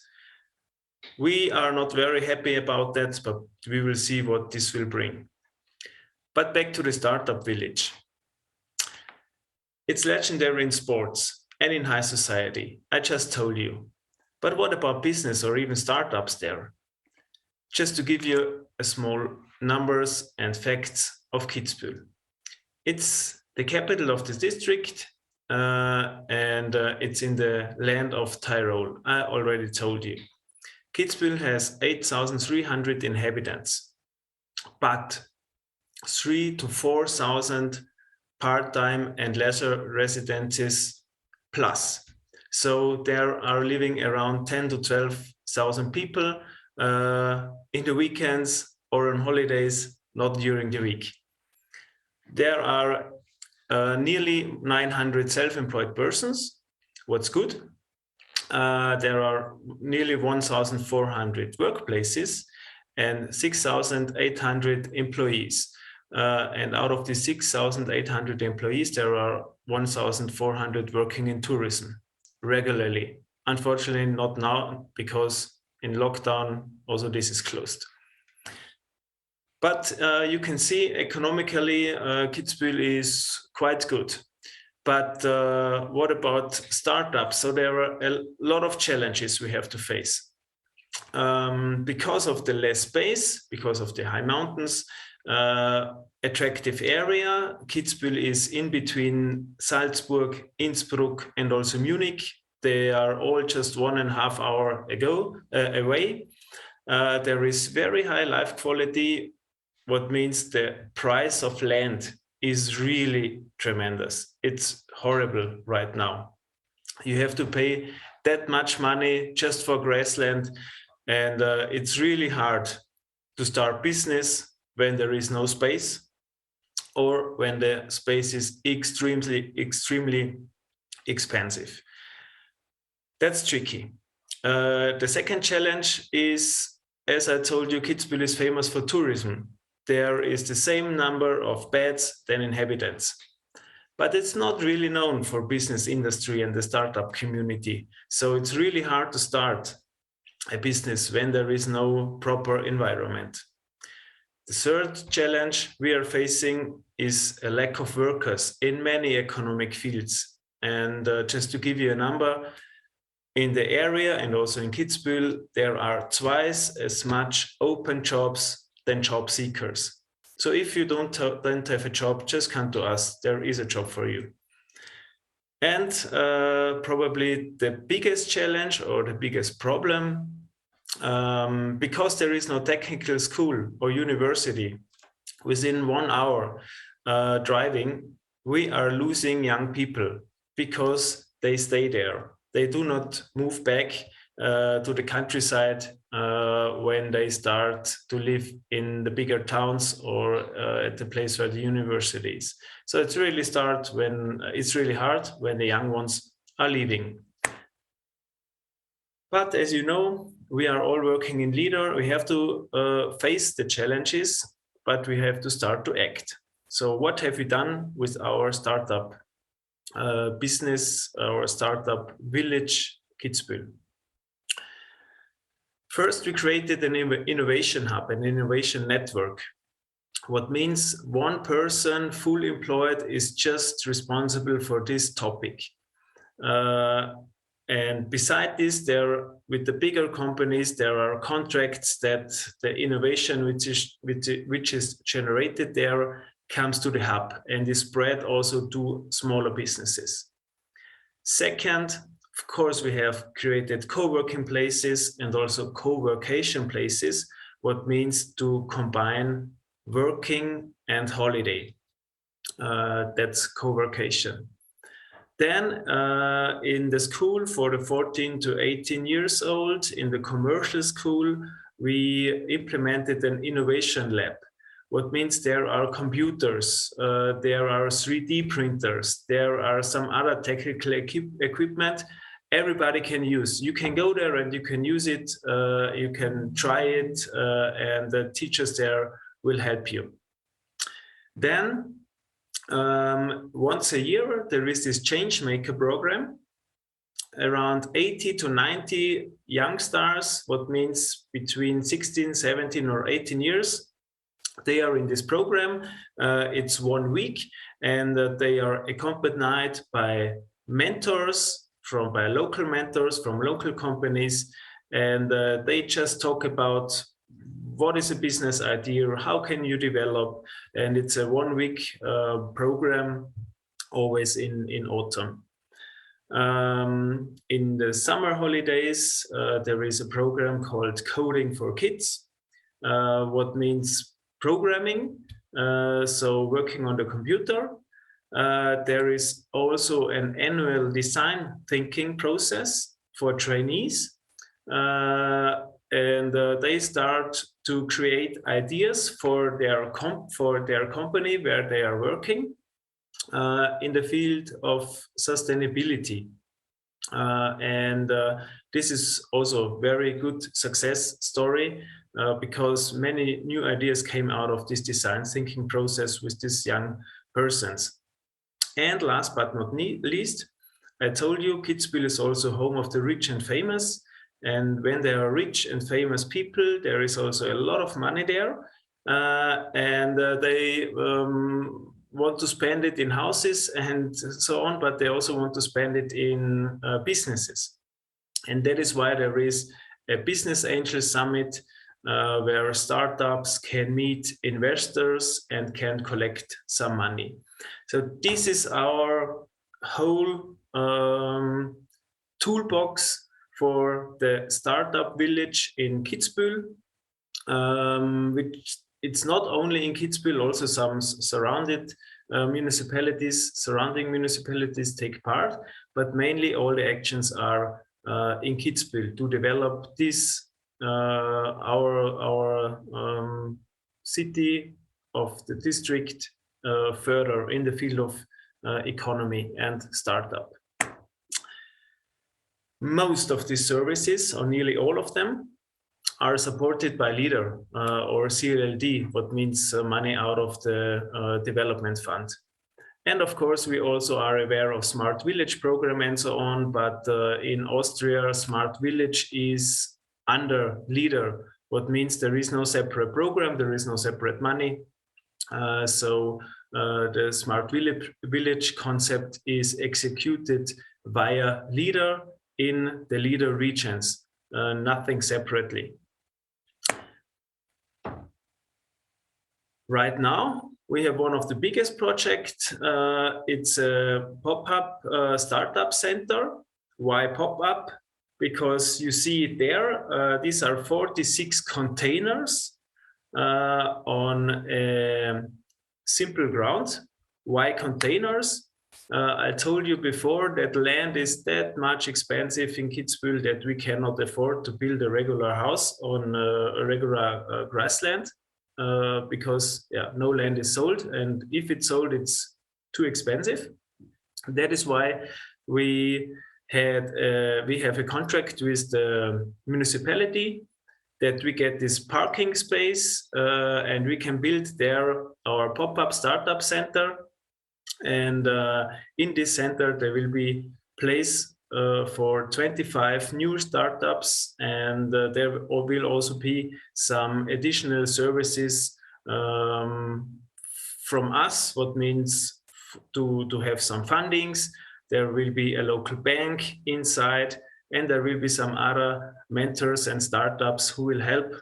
We are not very happy about that, but we will see what this will bring. But back to the startup village. It's legendary in sports and in high society, I just told you. But what about business or even startups there? Just to give you a small numbers and facts of Kitzbühel. It's the capital of the district, and it's in the land of Tyrol. I already told you. Kitzbühel has 8,300 inhabitants, but 3,000 to 4,000 part-time and leisure residences plus. So there are living around 10 to 12,000 people in the weekends or on holidays, not during the week. There are nearly 900 self-employed persons. What's good? There are nearly 1,400 workplaces and 6,800 employees. And out of the 6,800 employees, there are 1,400 working in tourism regularly. Unfortunately, not now, because in lockdown, also this is closed. But you can see economically, Kitzbühel is quite good. But what about startups? So there are a lot of challenges we have to face. Because of the less space, because of the high mountains, attractive area, Kitzbühel is in between Salzburg, Innsbruck, and also Munich. They are all just 1.5 hours away. There is very high life quality, what means the price of land is really tremendous. It's horrible right now. You have to pay that much money just for grassland, and it's really hard to start business when there is no space or when the space is extremely expensive. That's tricky. The second challenge is, as I told you, Kitzbühel is famous for tourism. There is the same number of beds than inhabitants. But it's not really known for business industry and the startup community. So it's really hard to start a business when there is no proper environment. The third challenge we are facing is a lack of workers in many economic fields. And just to give you a number, in the area and also in Kitzbühel, there are twice as much open jobs than job seekers. So if you don't have a job, just come to us. There is a job for you. And probably the biggest challenge or the biggest problem, because there is no technical school or university within 1 hour driving, we are losing young people because they stay there. They do not move back to the countryside when they start to live in the bigger towns or at the place where the university is. So it's really hard when the young ones are leaving. But as you know, we are all working in LEADER. We have to face the challenges, but we have to start to act. So what have we done with our startup business, our startup village, Kitzbühel? First, we created an innovation hub, an innovation network. What means one person, fully employed, is just responsible for this topic. And beside this, with the bigger companies, there are contracts that the innovation which is generated there comes to the hub and is spread also to smaller businesses. Second, of course, we have created co-working places and also co-workation places, what means to combine working and holiday. That's co-workation. Then in the school for the 14 to 18 years old, in the commercial school, we implemented an innovation lab. What means there are computers, there are 3D printers, there are some other technical equipment everybody can use. You can go there and you can use it, you can try it, and the teachers there will help you. Then once a year, there is this Change Maker program. Around 80 to 90 youngsters, what means between 16, 17 or 18 years, they are in this program. It's 1 week, and they are accompanied by mentors, by local mentors from local companies, and they just talk about what is a business idea, how can you develop, and it's a 1 week program, always in autumn. In the summer holidays, there is a program called Coding for Kids, what means programming, so working on the computer. There is also an annual design thinking process for trainees, and they start to create ideas for their company where they are working in the field of sustainability. This is also a very good success story because many new ideas came out of this design thinking process with these young persons. And last but not least, I told you Kitzbühel is also home of the rich and famous. And when there are rich and famous people, there is also a lot of money there. They want to spend it in houses and so on, but they also want to spend it in businesses. And that is why there is a Business Angel Summit where startups can meet investors and can collect some money. So this is our whole toolbox for the startup village in Kitzbühel, which it's not only in Kitzbühel, also some surrounding municipalities take part, but mainly all the actions are in Kitzbühel to develop this our city of the district further in the field of economy and startup. Most of these services, or nearly all of them, are supported by LEADER or CLLD, what means money out of the development fund. And of course, we also are aware of Smart Village program and so on, but in Austria, Smart Village is under LEADER, what means there is no separate program, there is no separate money. So the Smart Village concept is executed via LEADER in the LEADER regions, nothing separately. Right now, we have one of the biggest projects. It's a pop-up startup center. Why pop-up? Because you see it there. These are 46 containers on a simple ground. Why containers? I told you before that land is that much expensive in Kitzbühel that we cannot afford to build a regular house on a regular grassland. Because no land is sold, and if it's sold, it's too expensive. That is why we have a contract with the municipality that we get this parking space and we can build there our pop-up startup center. And in this center, there will be place for 25 new startups, and there will also be some additional services from us, what means to have some fundings. There will be a local bank inside, and there will be some other mentors and startups who will help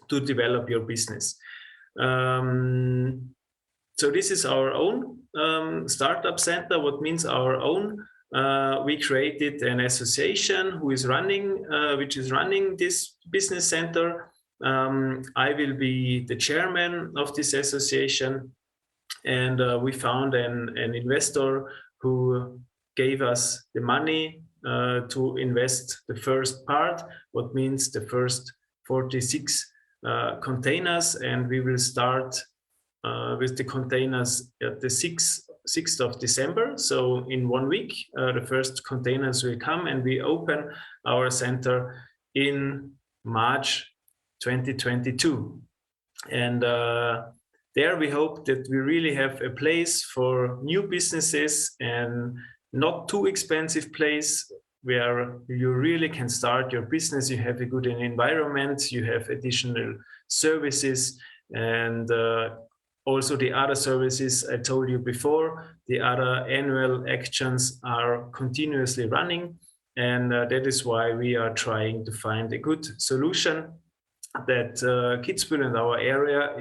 to develop your business. So this is our own startup center. What means our own? We created an association which is running this business center. I will be the chairman of this association, and we found an investor who gave us the money to invest the first part, what means the first 46 containers, and we will start with the containers at the 6th of December. So in 1 week, the first containers will come, and we open our center in March 2022. And there we hope that we really have a place for new businesses, and not too expensive place where you really can start your business. You have a good environment, you have additional services, and also the other services I told you before, the other annual actions are continuously running. And that is why we are trying to find a good solution that Kitzbühel and our area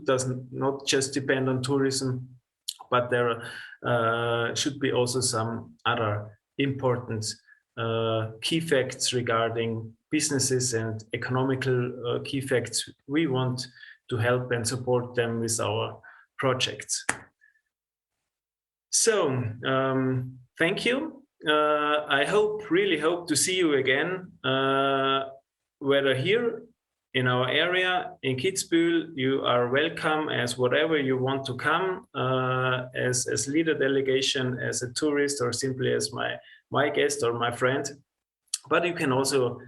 does not just depend on tourism, but there should be also some other important key facts regarding businesses and economical key facts. We want to help and support them with our projects. So thank you. I really hope to see you again, whether here in our area in Kitzbühel. You are welcome as whatever you want to come, as leader delegation, as a tourist, or simply as my guest or my friend. But you can also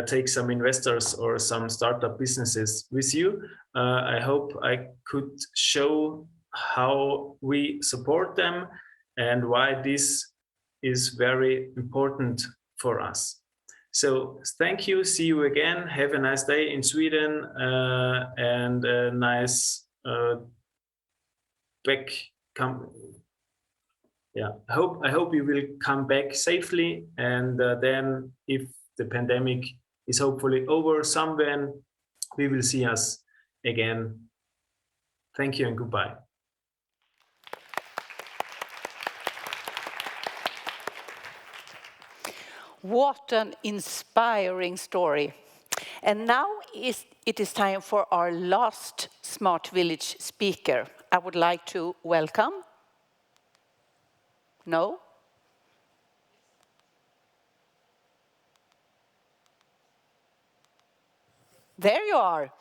take some investors or some startup businesses with you. I hope I could show how we support them and why this is very important for us. So thank you, see you again, have a nice day in Sweden, and a nice I hope you will come back safely, and then if the pandemic is hopefully over somewhere, we will see us again. Thank you and goodbye. What an inspiring story. And now it is time for our last Smart Village speaker. I would like to welcome. No? There you are.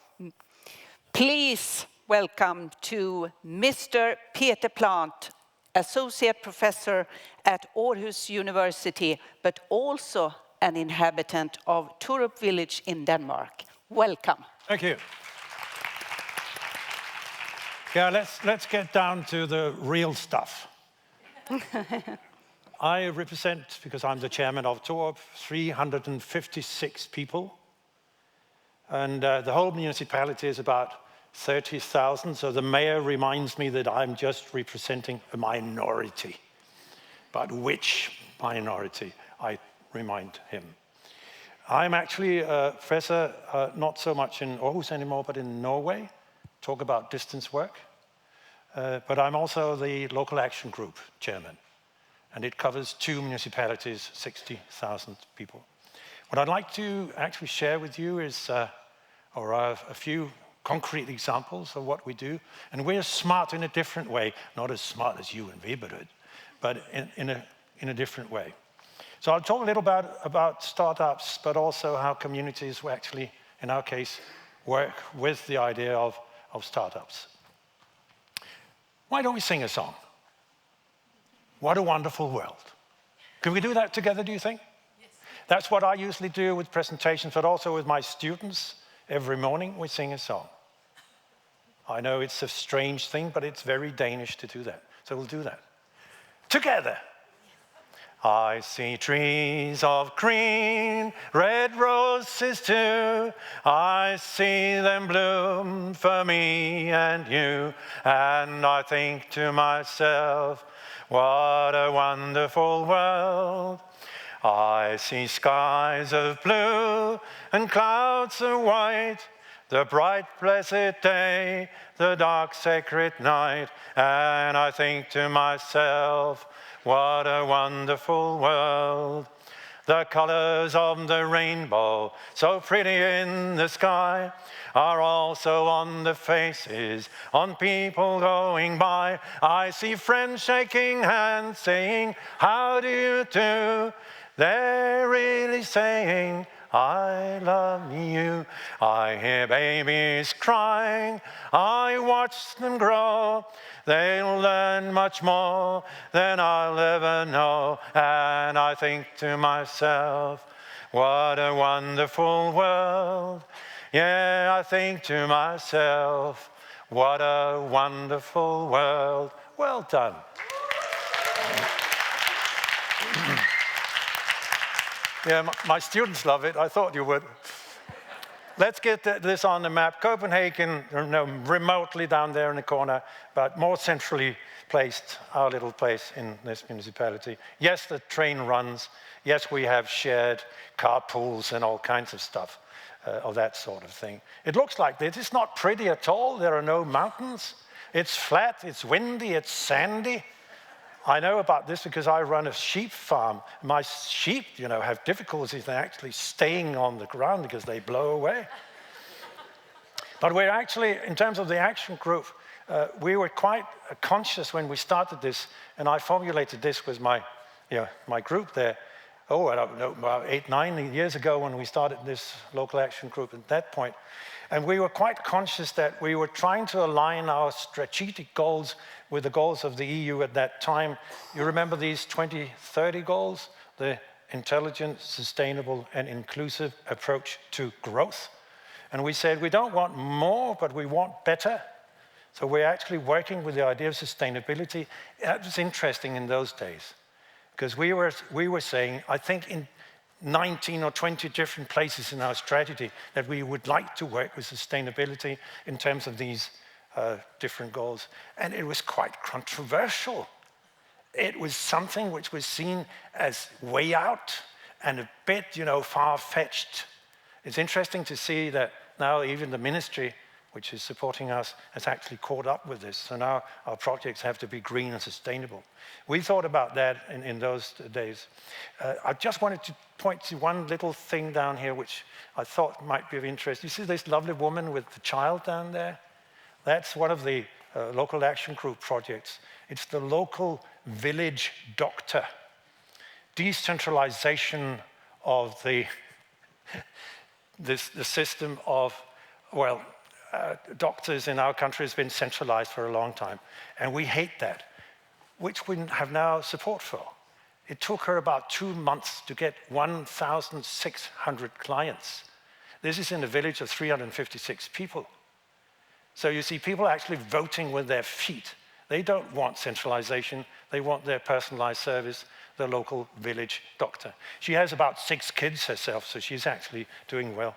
Please welcome to Mr. Peter Plant, Associate Professor at Aarhus University, but also an inhabitant of Torup village in Denmark. Welcome. Thank you. Yeah, let's get down to the real stuff. I represent, because I'm the chairman of Torup, 356 people. And the whole municipality is about 30,000. So the mayor reminds me that I'm just representing a minority. But which minority, I remind him. I'm actually a professor, not so much in Aarhus anymore, but in Norway. Talk about distance work. But I'm also the local action group chairman. And it covers 2 municipalities, 60,000 people. What I'd like to actually share with you is a few concrete examples of what we do. And we're smart in a different way, not as smart as you and Weber, but in a different way. So I'll talk a little about startups, but also how communities will actually, in our case, work with the idea of startups. Why don't we sing a song? What a wonderful world. Can we do that together, do you think? Yes. That's what I usually do with presentations, but also with my students. Every morning we sing a song. I know it's a strange thing, but it's very Danish to do that. So we'll do that. Together. I see trees of green, red roses too. I see them bloom for me and you. And I think to myself, what a wonderful world. I see skies of blue and clouds of white, the bright blessed day, the dark sacred night. And I think to myself, what a wonderful world. The colors of the rainbow, so pretty in the sky, are also on the faces, on people going by. I see friends shaking hands, saying, how do you do? They're really saying, I love you. I hear babies crying, I watch them grow. They'll learn much more than I'll ever know. And I think to myself, what a wonderful world. Yeah, I think to myself, what a wonderful world. Well done. Yeah, my students love it. I thought you would. Let's get this on the map. Copenhagen, remotely down there in the corner, but more centrally placed, our little place in this municipality. Yes, the train runs. Yes, we have shared carpools and all kinds of stuff of that sort of thing. It looks like this. It's not pretty at all. There are no mountains. It's flat, it's windy, it's sandy. I know about this because I run a sheep farm. My sheep, have difficulties in actually staying on the ground because they blow away. But we're actually, in terms of the action group, we were quite conscious when we started this, and I formulated this with my group there. Oh, I don't know, about 8, 9 years ago when we started this local action group at that point. And we were quite conscious that we were trying to align our strategic goals with the goals of the EU at that time. You remember these 2030 goals? The intelligent, sustainable, and inclusive approach to growth. And we said, we don't want more, but we want better. So we're actually working with the idea of sustainability. That was interesting in those days, because we were saying, I think in 19 or 20 different places in our strategy that we would like to work with sustainability in terms of these different goals. And it was quite controversial. It was something which was seen as way out and a bit, far-fetched. It's interesting to see that now even the ministry, which is supporting us, has actually caught up with this. So now our projects have to be green and sustainable. We thought about that in those days. I just wanted to point to one little thing down here which I thought might be of interest. You see this lovely woman with the child down there? That's one of the local action group projects. It's the local village doctor. Decentralization of the system of, doctors in our country has been centralized for a long time. And we hate that, which we have now support for. It took her about 2 months to get 1,600 clients. This is in a village of 356 people. So you see people actually voting with their feet. They don't want centralization. They want their personalized service, the local village doctor. She has about 6 kids herself, so she's actually doing well.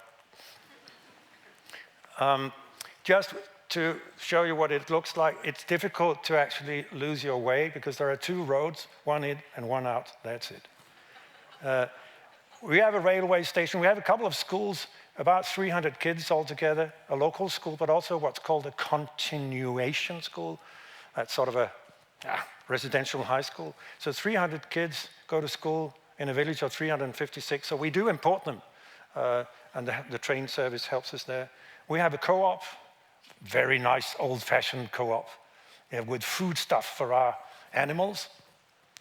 Just to show you what it looks like, it's difficult to actually lose your way because there are 2 roads, one in and one out, that's it. We have a railway station, we have a couple of schools, about 300 kids altogether, a local school, but also what's called a continuation school. That's sort of a residential high school. So 300 kids go to school in a village of 356, so we do import them, and the train service helps us there. We have a co-op, very nice old-fashioned co-op, with food stuff for our animals,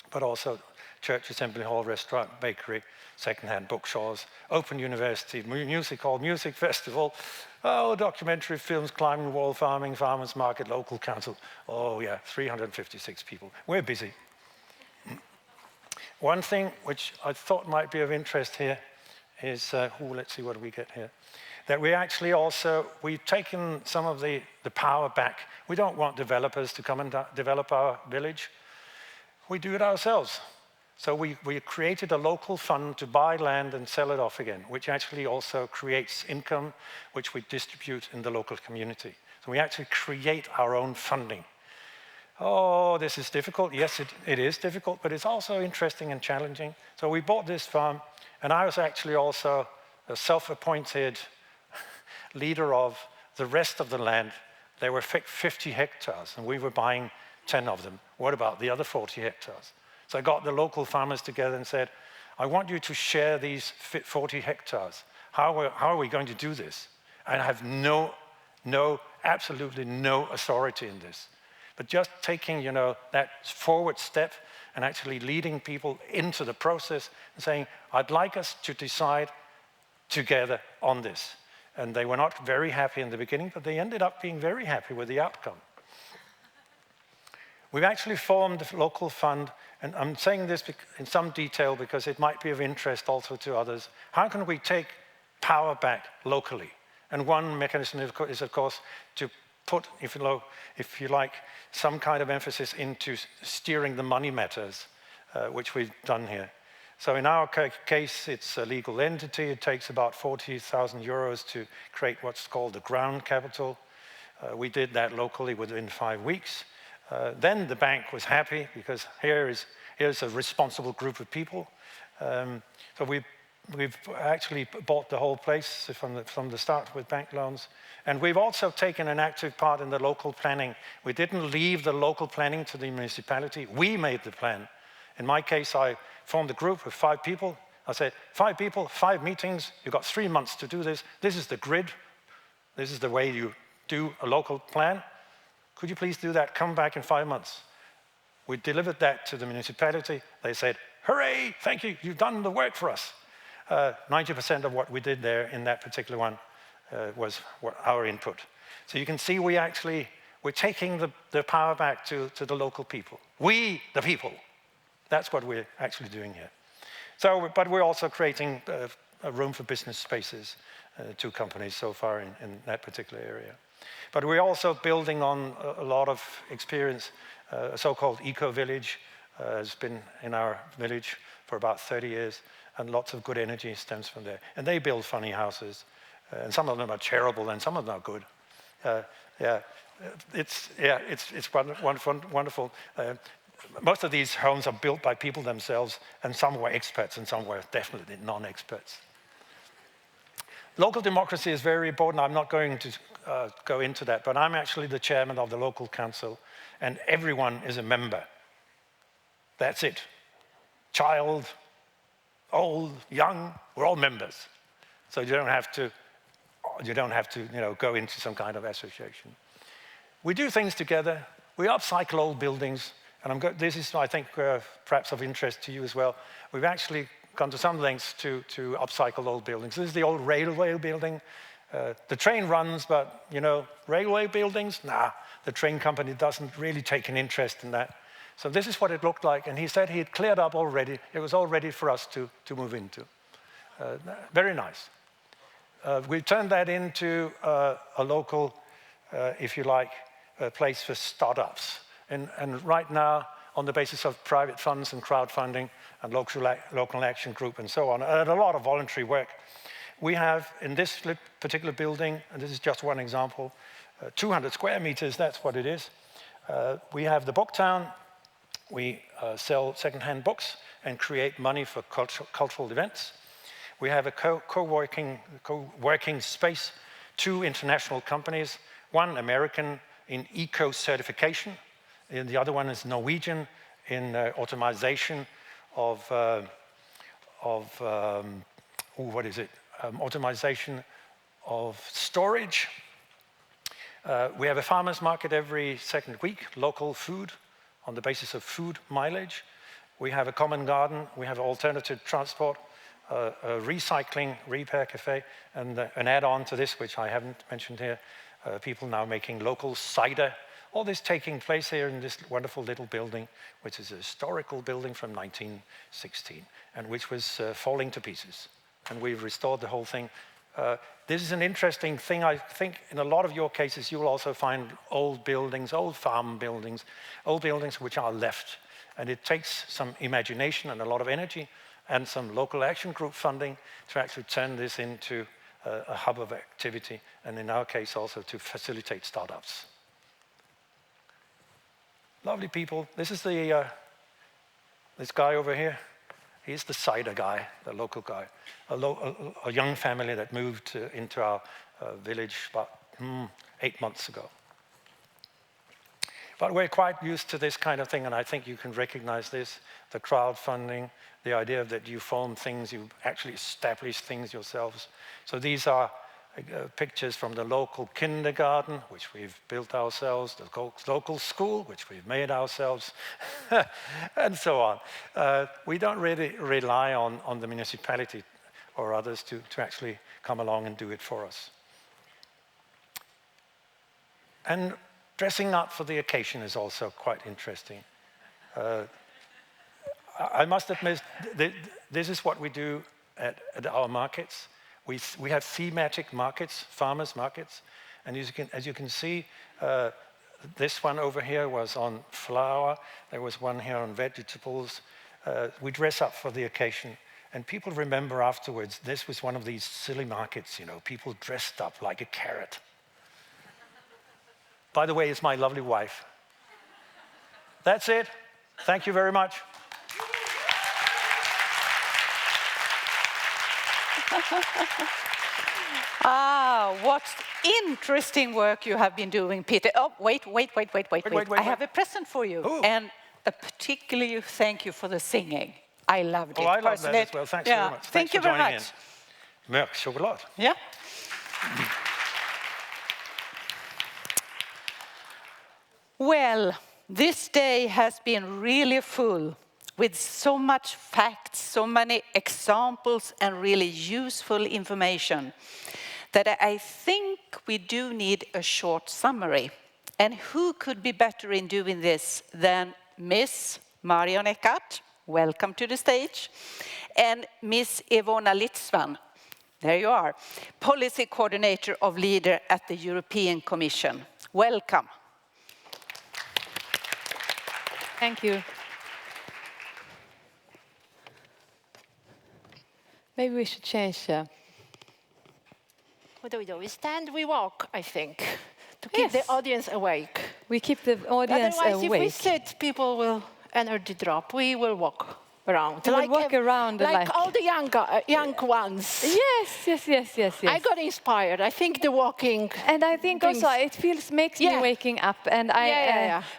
but also church, assembly hall, restaurant, bakery, second-hand bookstores, open university, music hall, music festival, documentary films, climbing wall, farming, farmers market, local council. Oh yeah, 356 people. We're busy. One thing which I thought might be of interest here is, let's see what we get here, that we actually also, we've taken some of the power back. We don't want developers to come and develop our village. We do it ourselves. So we created a local fund to buy land and sell it off again, which actually also creates income, which we distribute in the local community. So we actually create our own funding. Oh, this is difficult. Yes, it is difficult, but it's also interesting and challenging. So we bought this farm, and I was actually also a self-appointed leader of the rest of the land. There were 50 hectares, and we were buying 10 of them. What about the other 40 hectares? So I got the local farmers together and said, I want you to share these 40 hectares. How are we going to do this? I have absolutely no authority in this. But just taking, that forward step and actually leading people into the process and saying, I'd like us to decide together on this. And they were not very happy in the beginning, but they ended up being very happy with the outcome. We've actually formed a local fund, and I'm saying this in some detail because it might be of interest also to others. How can we take power back locally? And one mechanism is, of course, to put, if you like, some kind of emphasis into steering the money matters, which we've done here. So in our case, it's a legal entity. It takes about 40,000 euros to create what's called the ground capital. We did that locally within 5 weeks. Then the bank was happy because here's a responsible group of people. So we've actually bought the whole place from the start with bank loans. And we've also taken an active part in the local planning. We didn't leave the local planning to the municipality. We made the plan. In my case, I formed a group of 5 people. I said, 5 people, 5 meetings. You've got 3 months to do this. This is the grid. This is the way you do a local plan. Could you please do that? Come back in 5 months. We delivered that to the municipality. They said, hooray, thank you, you've done the work for us. 90% of what we did there in that particular one was our input. So you can see we're taking the power back to the local people. We, the people. That's what we're actually doing here. So, but we're also creating a room for business spaces, 2 companies so far in that particular area. But we're also building on a lot of experience. A so-called eco-village has been in our village for about 30 years, and lots of good energy stems from there. And they build funny houses, and some of them are terrible, and some of them are good. It's wonderful. Most of these homes are built by people themselves, and some were experts, and some were definitely non-experts. Local democracy is very important. I'm not going to go into that, but I'm actually the chairman of the local council, and everyone is a member. That's it. Child, old, young, we're all members. So you don't have to go into some kind of association. We do things together. We upcycle old buildings, and this is, I think, perhaps of interest to you as well. We've actually gone to some lengths to upcycle old buildings. This is the old railway building. The train runs, but, railway buildings, nah, the train company doesn't really take an interest in that. So this is what it looked like, and he said he had cleared up already. It was all ready for us to move into. Very nice. We turned that into a local, if you like, place for startups. And right now, on the basis of private funds and crowdfunding and local action group and so on, and a lot of voluntary work, we have in this particular building, and this is just one example, 200 square meters, that's what it is. We have the book town. We sell secondhand books and create money for cultural events. We have a co-working space, 2 international companies, one American in eco-certification, and the other one is Norwegian in automation of automation of storage. We have a farmer's market every 2nd week, local food on the basis of food mileage. We have a common garden. We have alternative transport, a recycling repair cafe, and an add-on to this, which I haven't mentioned here, people now making local cider all this taking place here in this wonderful little building, which is a historical building from 1916, and which was falling to pieces. And we've restored the whole thing. This is an interesting thing. I think in a lot of your cases, you will also find old buildings, old farm buildings, old buildings which are left. And it takes some imagination and a lot of energy and some local action group funding to actually turn this into a hub of activity, and in our case also to facilitate startups. Lovely people. This is this guy over here. He's the cider guy, the local guy, a young family that moved into our village about 8 months ago. But we're quite used to this kind of thing, and I think you can recognize this, the crowdfunding, the idea that you form things, you actually establish things yourselves. So these are pictures from the local kindergarten, which we've built ourselves, the local school, which we've made ourselves, and so on. We don't really rely on the municipality or others to actually come along and do it for us. And dressing up for the occasion is also quite interesting. I must admit, this is what we do at our markets. We have thematic markets, farmers markets, and as you can see, this one over here was on flour, there was one here on vegetables. We dress up for the occasion, and people remember afterwards, this was one of these silly markets, you know, people dressed up like a carrot. By the way, it's my lovely wife. That's it. Thank you very much. What interesting work you have been doing, Peter. Oh, wait. I have a present for you. Ooh. And a particularly thank you for the singing. I loved it. I love that as well. Thanks very much. Thank you very much. Mörk choklad. Yeah. Well, this day has been really full with so much facts, so many examples, and really useful information that I think we do need a short summary. And who could be better in doing this than Miss Marion Eckart, welcome to the stage, and Miss Ivona Litzvan, there you are, Policy Coordinator of LEADER at the European Commission. Welcome. Thank you. Maybe we should change. What do? We stand, we walk, I think, to keep the audience awake. We keep the audience Otherwise, awake. if we sit, people will energy drop. We will walk around. We will walk around like all the young ones. Yes. I got inspired. I think the walking. And I think also it makes me waking up. And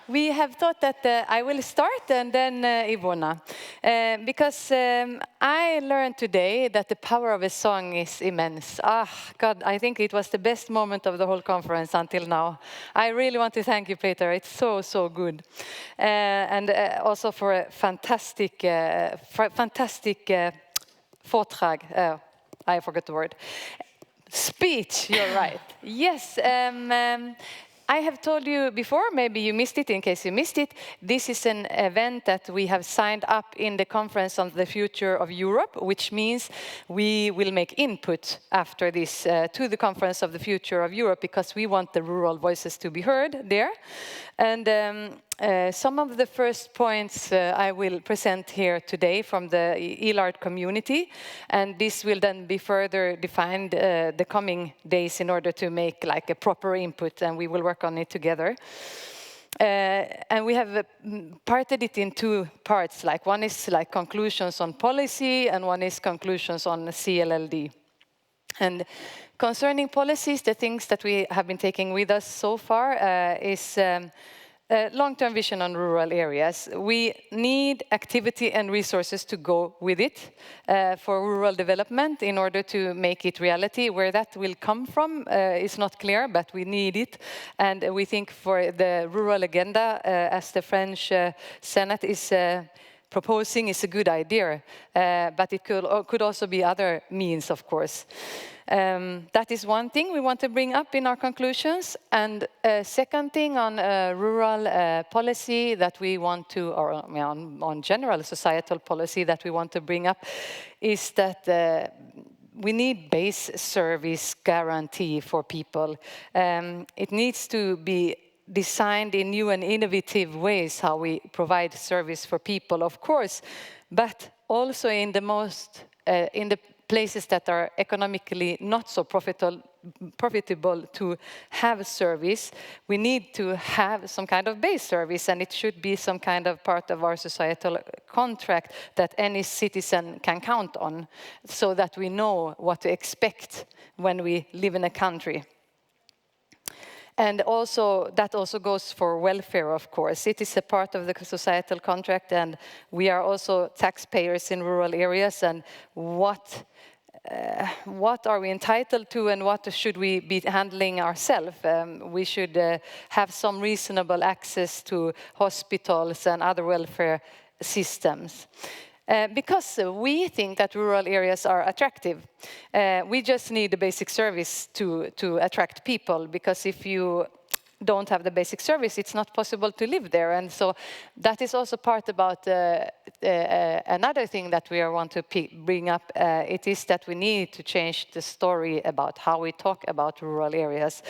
we have thought that I will start and then Ivona. Because I learned today that the power of a song is immense. God, I think it was the best moment of the whole conference until now. I really want to thank you, Peter. It's so good. And also for a fantastic Vortrag. I forgot the word. Speech, you're right. Yes, I have told you before, maybe you missed it, in case you missed it, this is an event that we have signed up in the Conference on the Future of Europe, which means we will make input after this to the Conference of the Future of Europe, because we want the rural voices to be heard there. And some of the first points I will present here today from the ELARD community, and this will then be further defined the coming days in order to make like a proper input, and we will work on it together. And we have parted it in two parts, like one is like conclusions on policy and one is conclusions on CLLD. And concerning policies, the things that we have been taking with us so far is long-term vision on rural areas. We need activity and resources to go with it for rural development in order to make it reality. Where that will come from is not clear, but we need it. And we think for the rural agenda, as the French Senate is proposing, is a good idea. But it could also be other means, of course. That is one thing we want to bring up in our conclusions. And second thing on rural policy that we want to, or on general societal policy that we want to bring up is that we need base service guarantee for people. It needs to be designed in new and innovative ways how we provide service for people, of course, but also in the most, in the places that are economically not so profitable to have service, we need to have some kind of base service, and it should be some kind of part of our societal contract that any citizen can count on, so that we know what to expect when we live in a country. And also, that also goes for welfare, of course. It is a part of the societal contract, and we are also taxpayers in rural areas, and what are we entitled to and what should we be handling ourselves? We should have some reasonable access to hospitals and other welfare systems. Because we think that rural areas are attractive. We just need a basic service to attract people, because if you don't have the basic service, it's not possible to live there. And so that is also part about another thing that we want to bring up. It is that we need to change the story about how we talk about rural areas.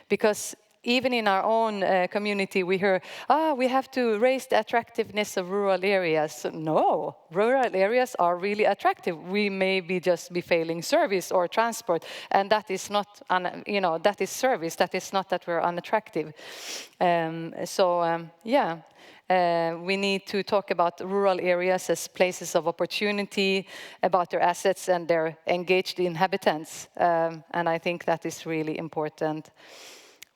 Because even in our own community, we hear, we have to raise the attractiveness of rural areas. No, rural areas are really attractive. We may just be failing service or transport, and that is not, that is service. That is not that we're unattractive. We need to talk about rural areas as places of opportunity, about their assets and their engaged inhabitants, and I think that is really important.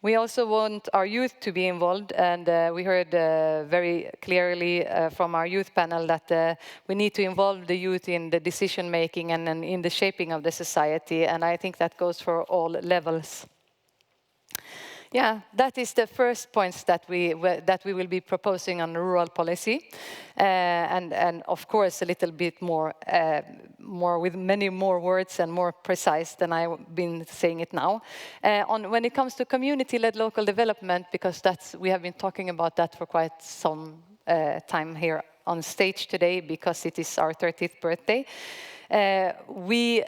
We also want our youth to be involved, and we heard very clearly from our youth panel that we need to involve the youth in the decision making and in the shaping of the society, and I think that goes for all levels. Yeah, that is the first points that we will be proposing on rural policy, and of course a little bit more with many more words and more precise than I've been saying it now. When it comes to community-led local development, because we have been talking about that for quite some time here on stage today, because it is our 30th birthday. We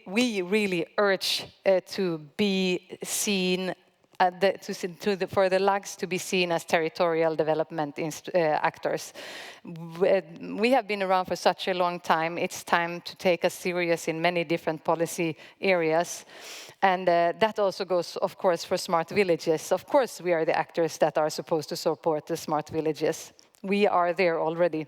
really urge to be seen for the LAGs to be seen as territorial development actors. We have been around for such a long time. It's time to take us serious in many different policy areas. And that also goes, of course, for smart villages. Of course, we are the actors that are supposed to support the smart villages. We are there already.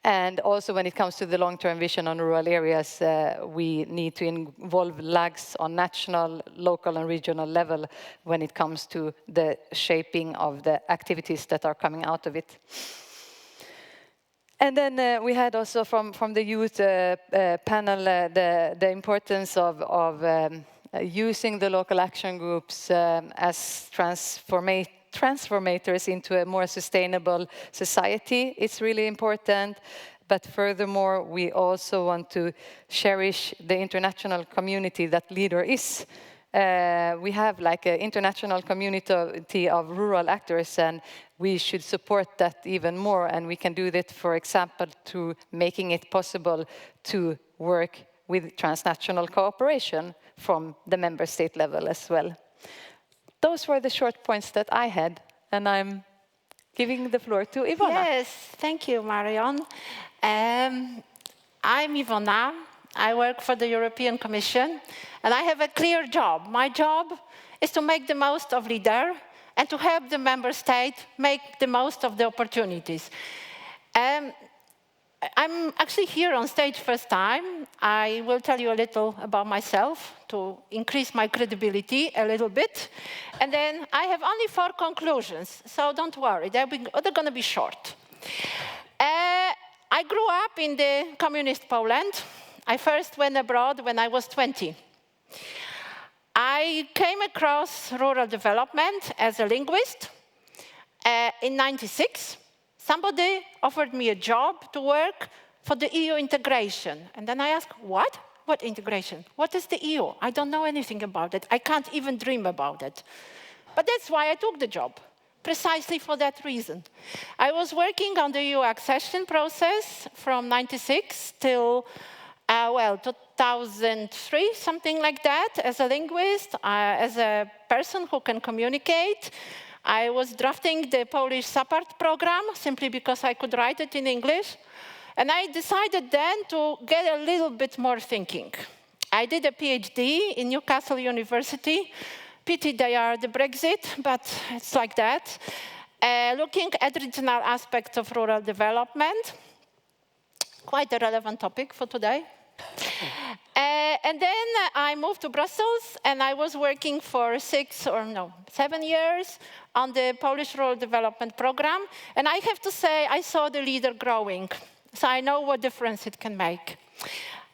And also when it comes to the long-term vision on rural areas, we need to involve LAGs on national, local and regional level when it comes to the shaping of the activities that are coming out of it. And then we had also from the youth panel the importance of using the local action groups as transformators into a more sustainable society. It's really important, but furthermore, we also want to cherish the international community that LEADER is. We have like an international community of rural actors, and we should support that even more, and we can do that, for example, through making it possible to work with transnational cooperation from the member state level as well. Those were the short points that I had, and I'm giving the floor to Ivona. Yes, thank you, Marion. I'm Ivona. I work for the European Commission, and I have a clear job. My job is to make the most of LEADER and to help the member state make the most of the opportunities. I'm actually here on stage first time. I will tell you a little about myself to increase my credibility a little bit. And then I have only 4 conclusions, so don't worry, they're going to be short. I grew up in the communist Poland. I first went abroad when I was 20. I came across rural development as a linguist in '96. Somebody offered me a job to work for the EU integration. And then I asked, what What integration? What is the EU? I don't know anything about it. I can't even dream about it. But that's why I took the job, precisely for that reason. I was working on the EU accession process from 96 till, 2003, something like that, as a linguist, as a person who can communicate. I was drafting the Polish support program simply because I could write it in English. And I decided then to get a little bit more thinking. I did a PhD in Newcastle University. Pity they are the Brexit, but it's like that. Looking at regional aspects of rural development. Quite a relevant topic for today. And then I moved to Brussels, and I was working for 7 years on the Polish Rural Development Program. And I have to say, I saw the leader growing. So I know what difference it can make.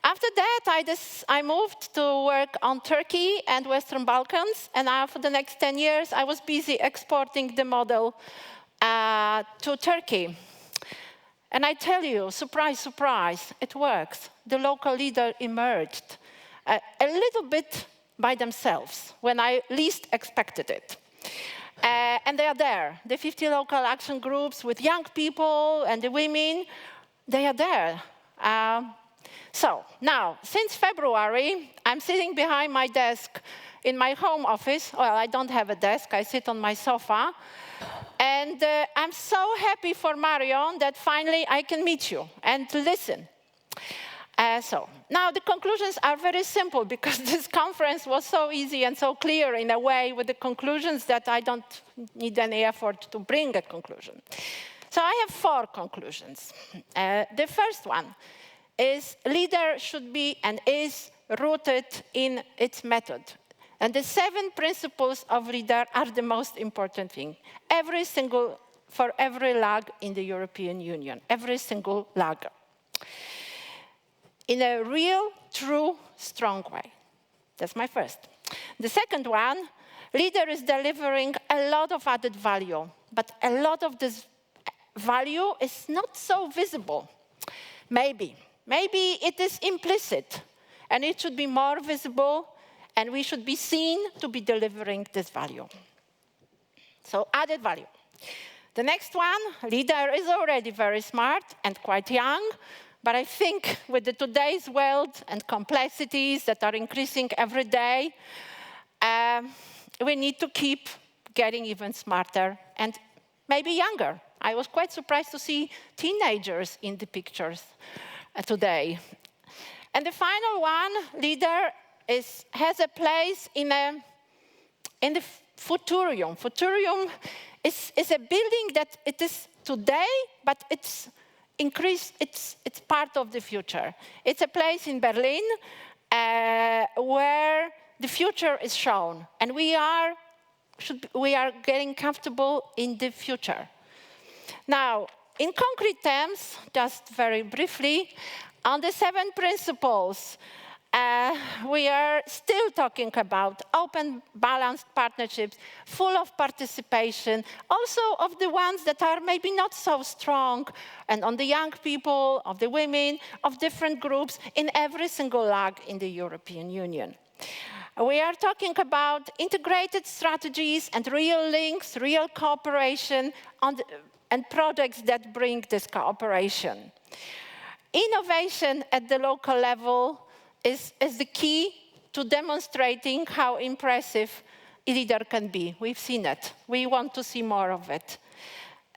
After that, I moved to work on Turkey and Western Balkans. And for the next 10 years, I was busy exporting the model to Turkey. And I tell you, surprise, surprise, it works. The local leader emerged a little bit by themselves when I least expected it. And they are there. The 50 local action groups with young people and the women, they are there. So now, since February, I'm sitting behind my desk in my home office. Well, I don't have a desk. I sit on my sofa. And I'm so happy for Marion that finally I can meet you and listen. So now the conclusions are very simple because this conference was so easy and so clear in a way with the conclusions that I don't need any effort to bring a conclusion. So I have 4 conclusions. The first one is leader should be and is rooted in its method. And the 7 principles of leader are the most important thing. For every lag in the European Union, every single lag. In a real, true, strong way. That's my first. The second one, leader is delivering a lot of added value, but a lot of this value is not so visible. Maybe it is implicit, and it should be more visible, and we should be seen to be delivering this value. So added value. The next one, leader is already very smart and quite young, but I think with today's world and complexities that are increasing every day, we need to keep getting even smarter and maybe younger. I was quite surprised to see teenagers in the pictures today. And the final one, leader has a place in the futurium. Futurium is a building that it is today, but it's increased. It's part of the future. It's a place in Berlin where the future is shown, and we are getting comfortable in the future. Now, in concrete terms, just very briefly, on the 7 principles, we are still talking about open, balanced partnerships, full of participation, also of the ones that are maybe not so strong, and on the young people, of the women, of different groups in every single lag in the European Union. We are talking about integrated strategies and real links, real cooperation, and projects that bring this cooperation. Innovation at the local level is the key to demonstrating how impressive a leader can be. We've seen it. We want to see more of it.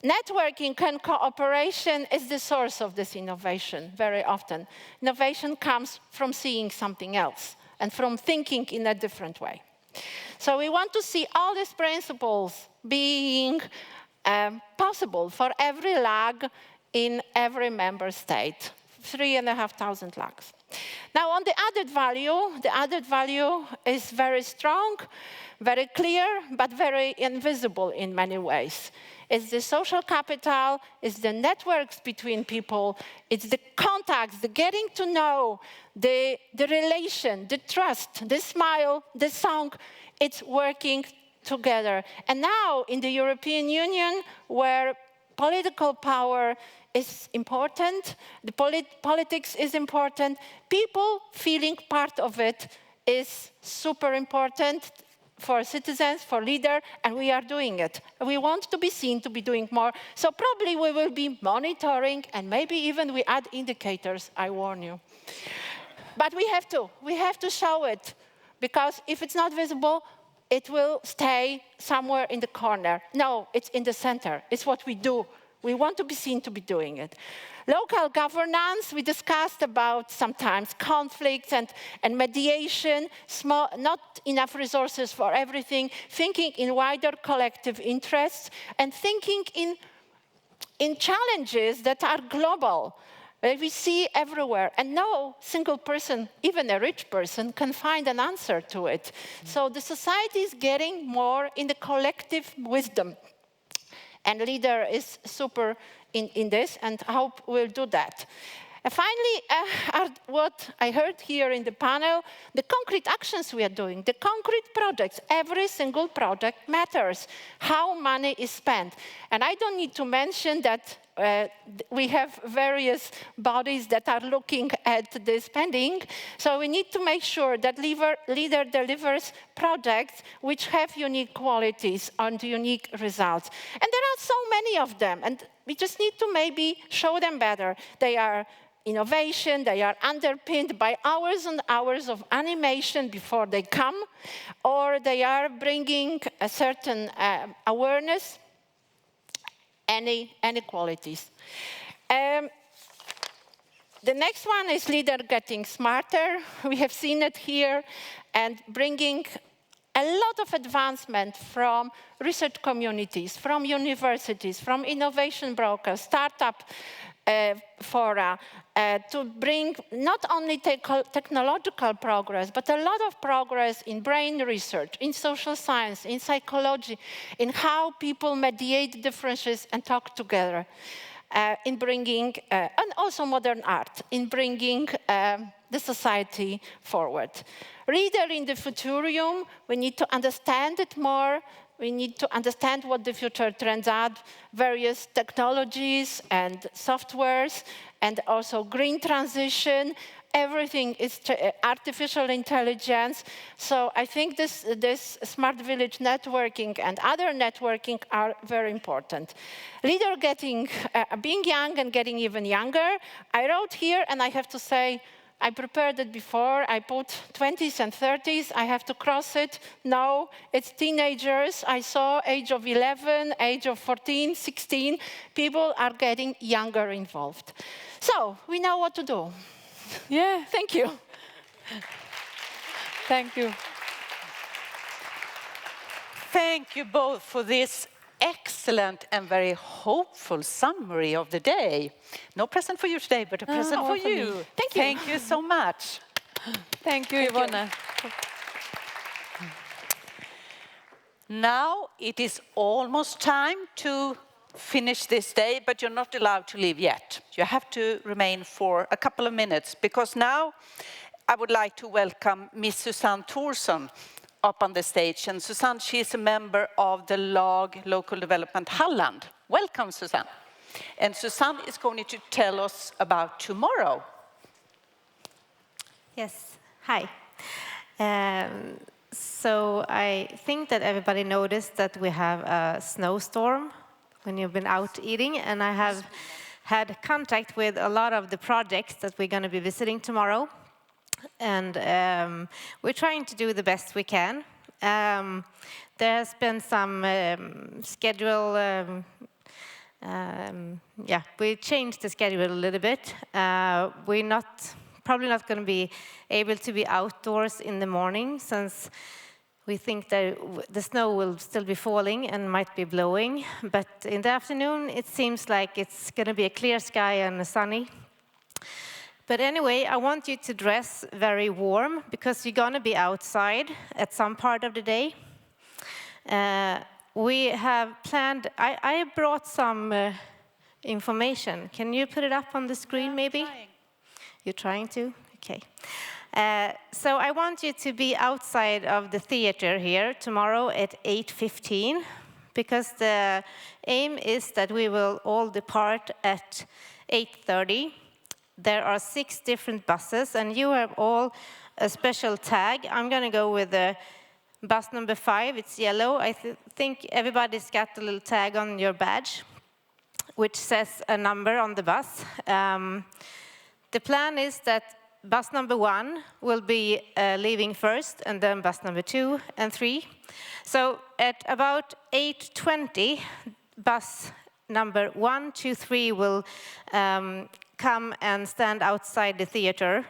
Networking and cooperation is the source of this innovation very often. Innovation comes from seeing something else and from thinking in a different way. So we want to see all these principles being possible for every lag in every member state, 3,500 lags. Now, on the added value is very strong, very clear, but very invisible in many ways. It's the social capital, it's the networks between people, it's the contacts, the getting to know, the relation, the trust, the smile, the song. It's working together. And now, in the European Union, where political power is important, the politics is important, people feeling part of it is super important for citizens, for leaders, and we are doing it. We want to be seen to be doing more, so probably we will be monitoring, and maybe even we add indicators, I warn you. But we have to show it, because if it's not visible, it will stay somewhere in the corner. No, it's in the center. It's what we do. We want to be seen to be doing it. Local governance, we discussed about sometimes conflicts and mediation, not enough resources for everything, thinking in wider collective interests, and thinking in challenges that are global. We see everywhere, and no single person, even a rich person, can find an answer to it. So the society is getting more in the collective wisdom. And leader is super in this, and I hope we'll do that. And finally, what I heard here in the panel, the concrete actions we are doing, the concrete projects, every single project matters, how money is spent. And I don't need to mention that we have various bodies that are looking at the spending, so we need to make sure that leader delivers projects which have unique qualities and unique results. And there are so many of them, and we just need to maybe show them better. They are innovation, they are underpinned by hours and hours of animation before they come, or they are bringing a certain awareness, any qualities. The next one is leader getting smarter. We have seen it here, and bringing a lot of advancement from research communities, from universities, from innovation brokers, startup fora, to bring not only technological progress, but a lot of progress in brain research, in social science, in psychology, in how people mediate differences and talk together, in bringing, and also modern art, in bringing the society forward. Reader in the Futurium, we need to understand it more. We need to understand what the future trends are, various technologies and softwares, and also green transition. Everything is artificial intelligence. So I think this smart village networking and other networking are very important. Leader being young and getting even younger. I wrote here, and I have to say, I prepared it before. I put 20s and 30s. I have to cross it. No, it's teenagers. I saw age of 11, age of 14, 16. People are getting younger involved. So we know what to do. Yeah, thank you. Thank you. Thank you both for this excellent and very hopeful summary of the day. No present for you today, but a present for you. Thank you. Thank you so much. Thank you, Ivona. Now it is almost time to finish this day, but you're not allowed to leave yet. You have to remain for a couple of minutes, because now I would like to welcome Miss Susanne Thorsson up on the stage. And Susanne, she is a member of the LAG Local Development Halland. Welcome, Susanne. And Susanne is going to tell us about tomorrow. Yes, hi. So I think that everybody noticed that we have a snowstorm when you've been out eating, and I have had contact with a lot of the projects that we're going to be visiting tomorrow. And we're trying to do the best we can. There has been some schedule, we changed the schedule a little bit. We're probably not going to be able to be outdoors in the morning, since we think that the snow will still be falling and might be blowing. But in the afternoon, it seems like it's going to be a clear sky and sunny. But anyway, I want you to dress very warm, because you're going to be outside at some part of the day. We have planned, I brought some information. Can you put it up on the screen, maybe? You're trying to? Okay. So I want you to be outside of the theater here tomorrow at 8:15. because the aim is that we will all depart at 8:30. There are 6 different buses, and you have all a special tag. I'm going to go with the bus number 5. It's yellow. I think everybody's got a little tag on your badge, which says a number on the bus. The plan is that bus number 1 will be leaving first, and then bus number 2 and 3. So at about 8:20, bus number 1, 2, 3 will come and stand outside the theater.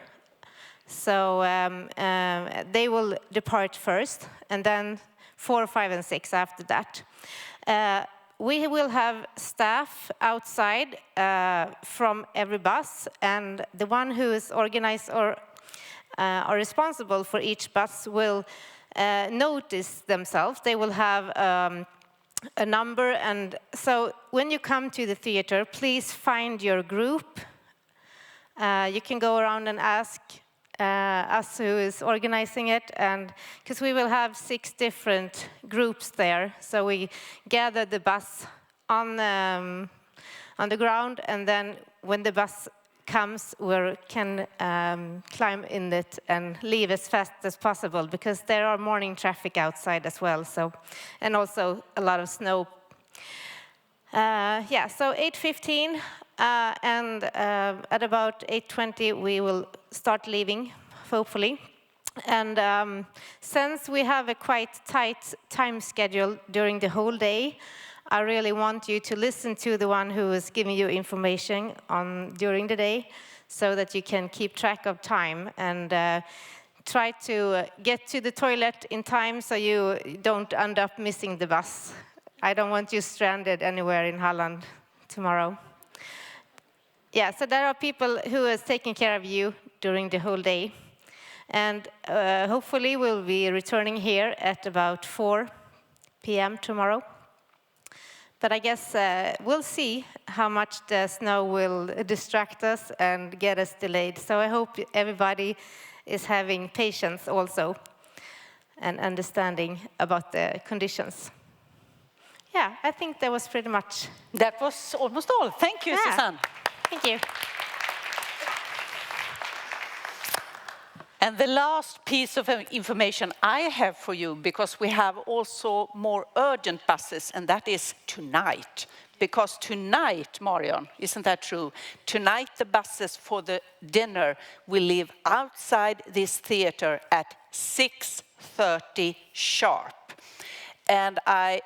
So they will depart first, and then 4, 5, and 6 after that. We will have staff outside from every bus, and the one who is organized or are responsible for each bus will notice themselves. They will have a number, and so when you come to the theater, please find your group. You can go around and ask us who is organizing it, and because we will have 6 different groups there, so we gather the bus on the ground, and then when the bus comes, we can climb in it and leave as fast as possible, because there are morning traffic outside as well, so, and also a lot of snow. Yeah, so 8:15. And at about 8:20, we will start leaving, hopefully. And since we have a quite tight time schedule during the whole day, I really want you to listen to the one who is giving you information during the day, so that you can keep track of time and try to get to the toilet in time so you don't end up missing the bus. I don't want you stranded anywhere in Halland tomorrow. Yeah, so there are people who are taking care of you during the whole day. And hopefully we'll be returning here at about 4 p.m. tomorrow. But I guess we'll see how much the snow will distract us and get us delayed. So I hope everybody is having patience also and understanding about the conditions. Yeah, I think that was pretty much. That was almost all. Thank you, Susanne. Thank you. And the last piece of information I have for you, because we have also more urgent buses, and that is tonight. Because tonight, Marion, isn't that true? Tonight the buses for the dinner will leave outside this theater at 6:30 sharp. And I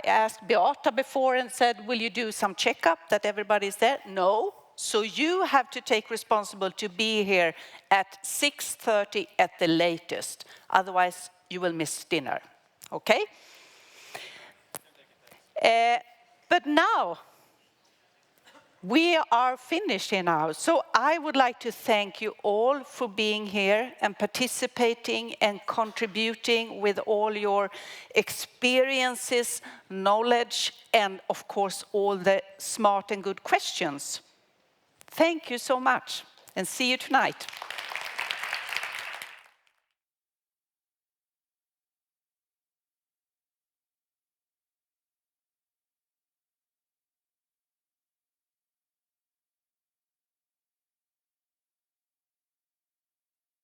asked Beata before and said, will you do some checkup that everybody's there? No. So you have to take responsibility to be here at 6:30 at the latest. Otherwise, you will miss dinner. Okay? But now, we are finished here now. So I would like to thank you all for being here and participating and contributing with all your experiences, knowledge, and of course, all the smart and good questions. Thank you so much, and see you tonight.